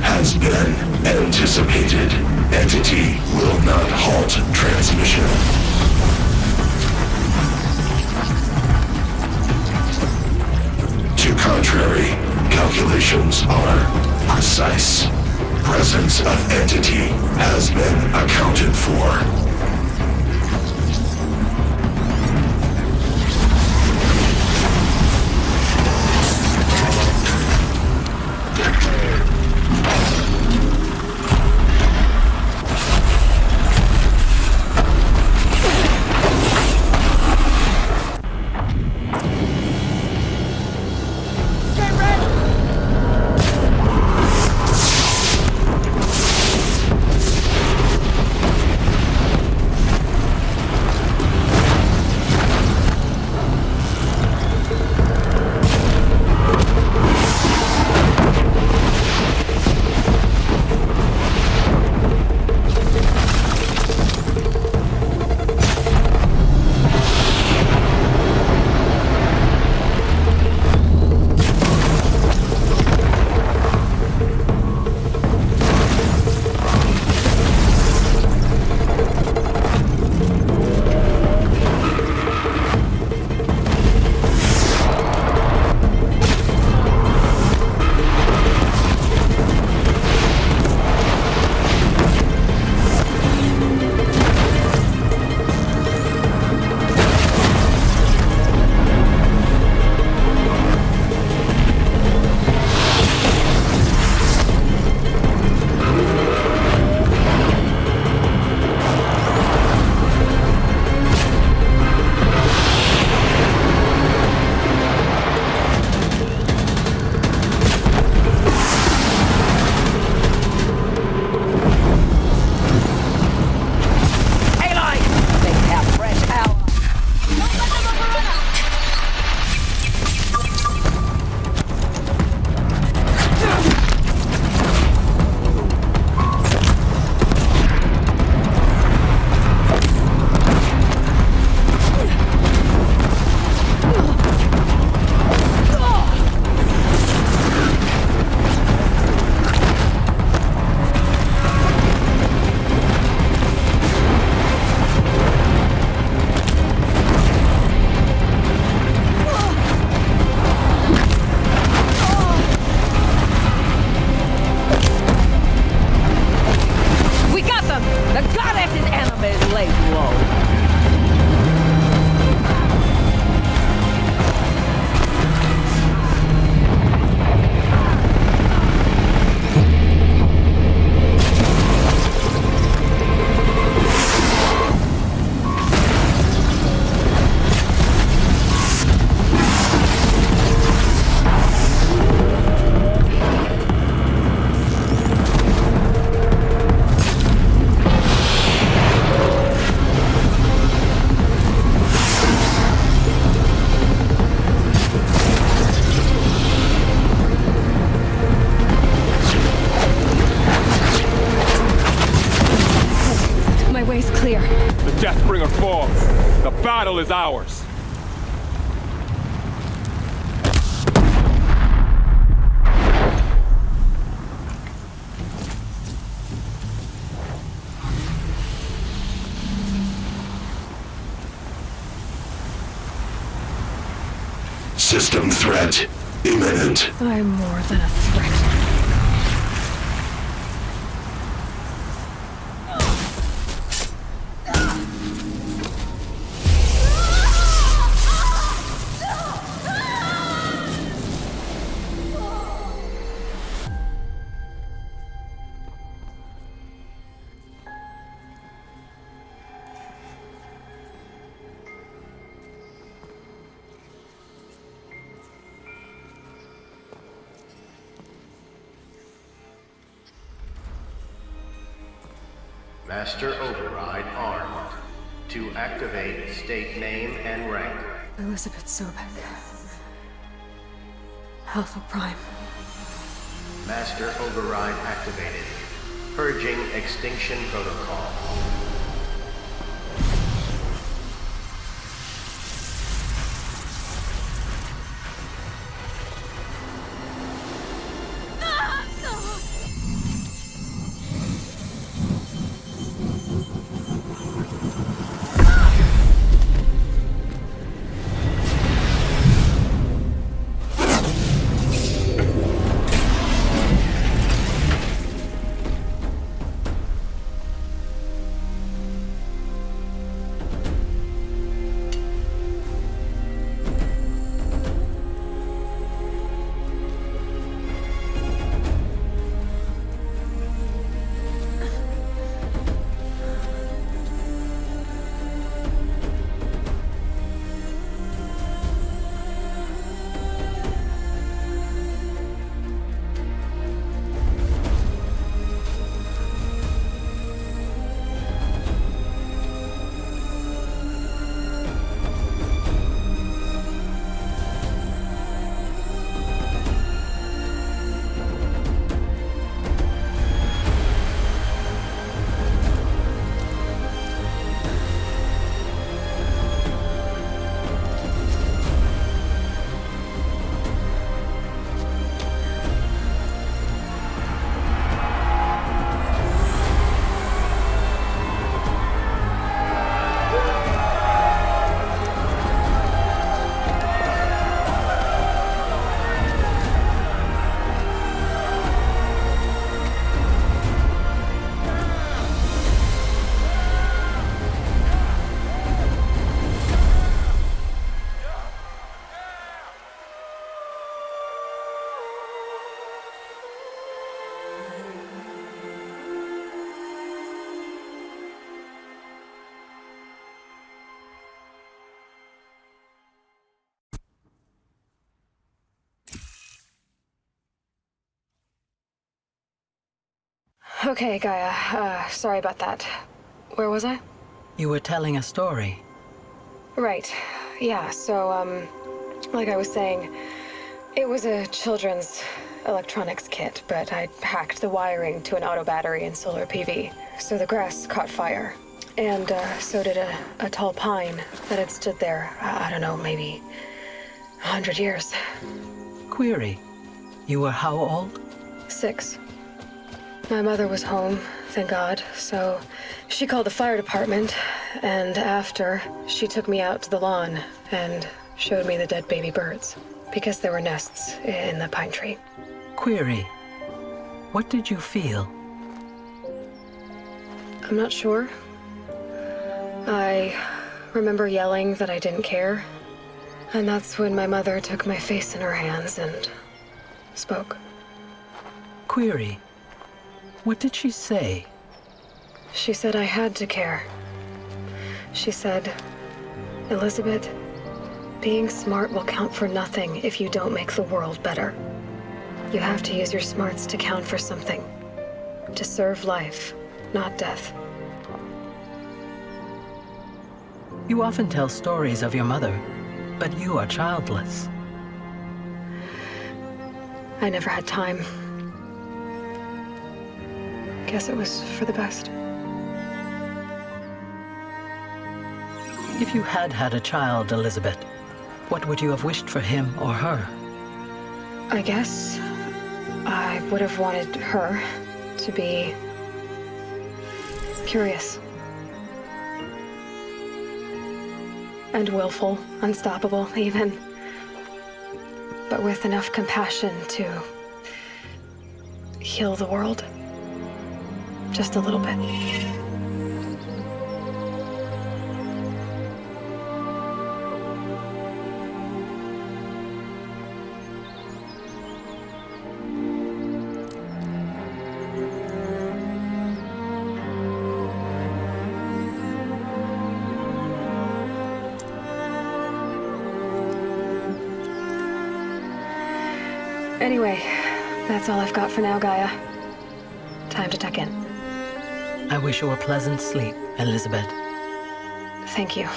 Has been anticipated. Entity will not halt transmission. To contrary, calculations are precise. Presence of entity has been accounted for. battle is ours. System threat imminent. I'm more than a threat. Master Override armed. To activate, state name and rank. Elizabeth Sobek. Alpha Prime. Master Override activated. Purging Extinction Protocol. Okay, Gaia. Sorry about that. Where was I? You were telling a story. Right. Yeah, so, like I was saying, it was a children's electronics kit, but I hacked the wiring to an auto battery and solar PV. So the grass caught fire. And, so did a tall pine that had stood there, I don't know, maybe 100 years. Query. You were how old? 6. My mother was home, thank God, so she called the fire department, and after, she took me out to the lawn and showed me the dead baby birds, because there were nests in the pine tree. Query. What did you feel? I'm not sure. I remember yelling that I didn't care, and that's when my mother took my face in her hands and spoke. Query. What did she say? She said I had to care. She said, Elizabeth, being smart will count for nothing if you don't make the world better. You have to use your smarts to count for something. To serve life, not death. You often tell stories of your mother, but you are childless. I never had time. Guess it was for the best. If you had had a child, Elizabeth, what would you have wished for him or her? I guess I would have wanted her to be curious. And willful, unstoppable, even. But with enough compassion to heal the world. Just a little bit. Anyway, that's all I've got for now, Gaia. Time to tuck in. I wish you a pleasant sleep, Elizabeth. Thank you.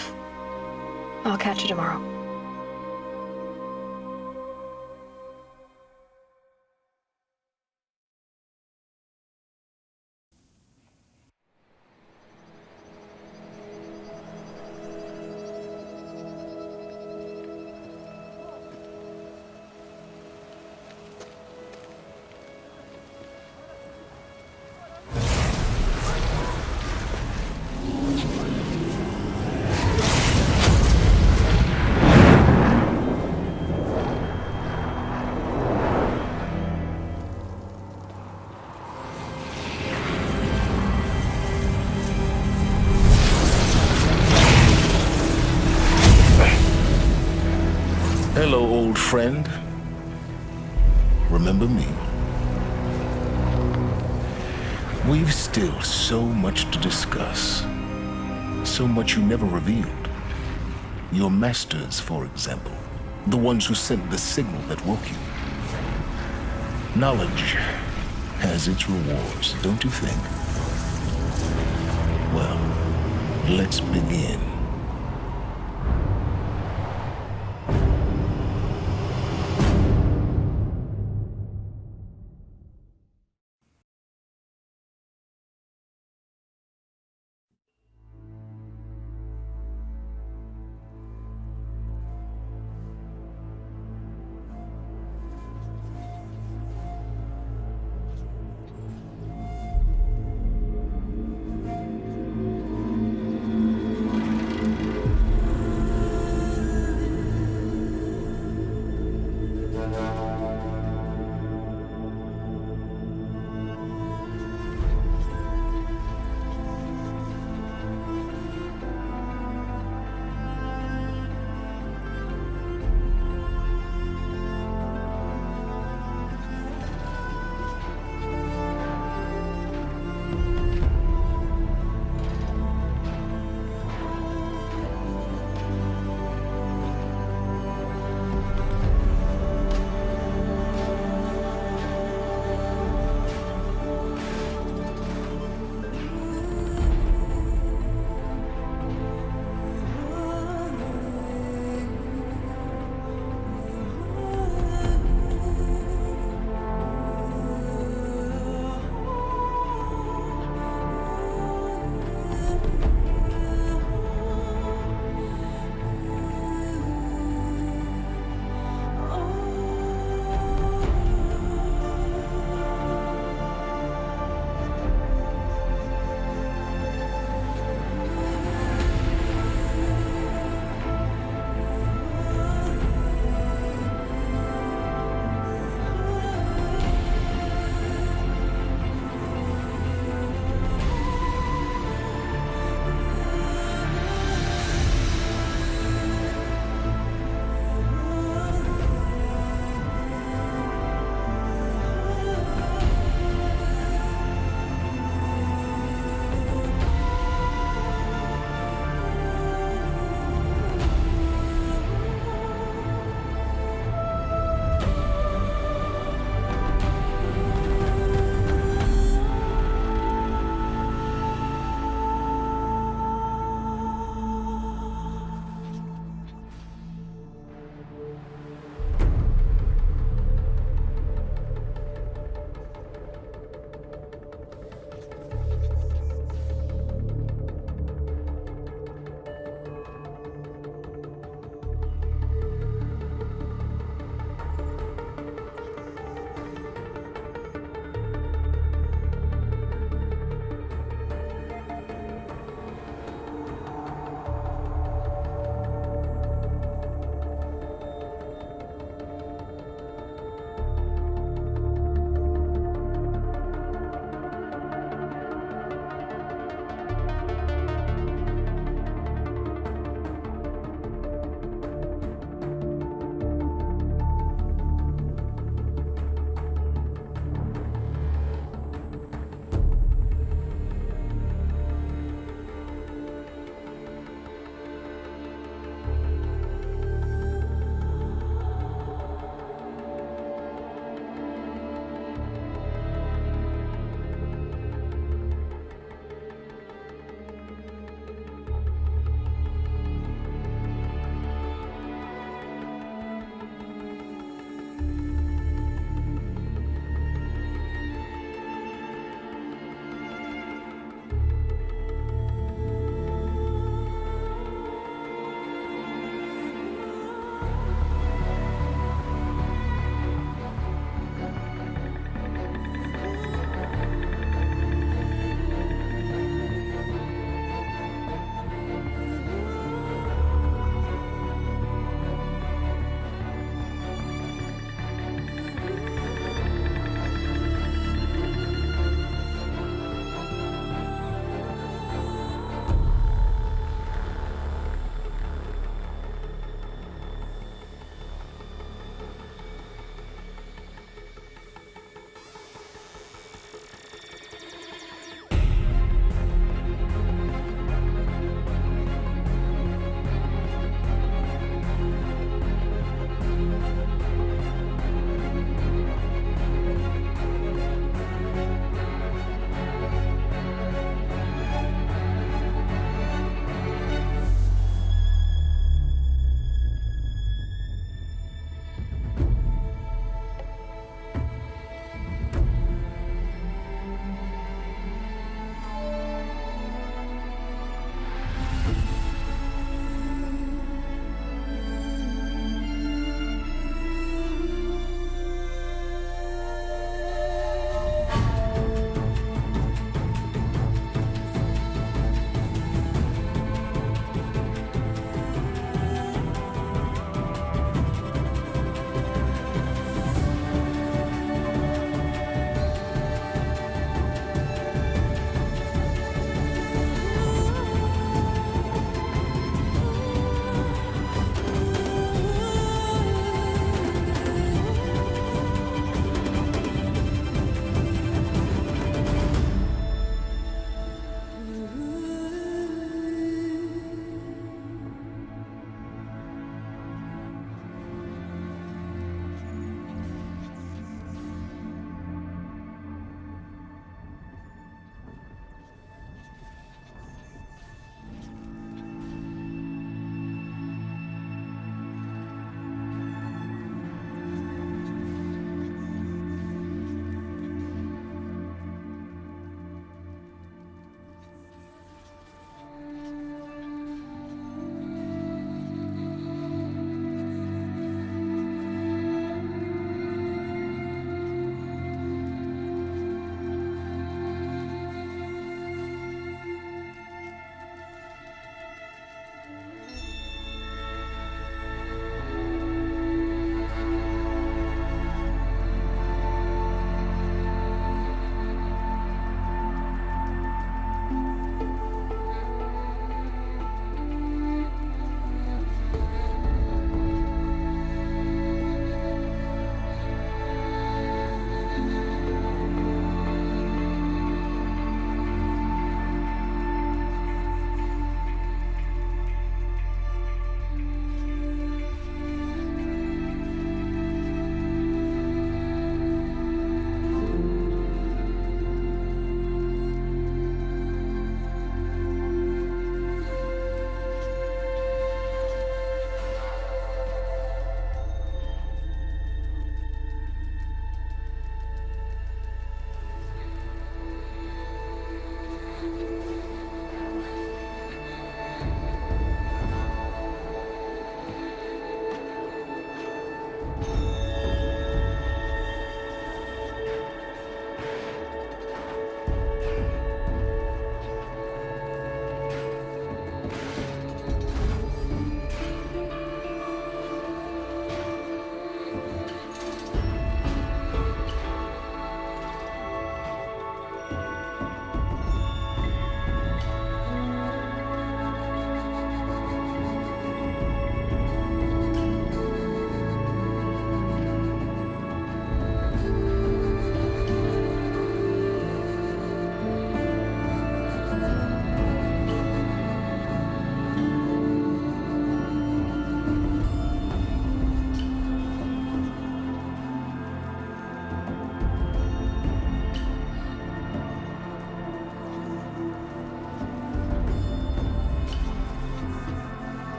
I'll catch you tomorrow. Hello, old friend. Remember me? We've still so much to discuss. So much you never revealed. Your masters, for example. The ones who sent the signal that woke you. Knowledge has its rewards, don't you think? Well, let's begin.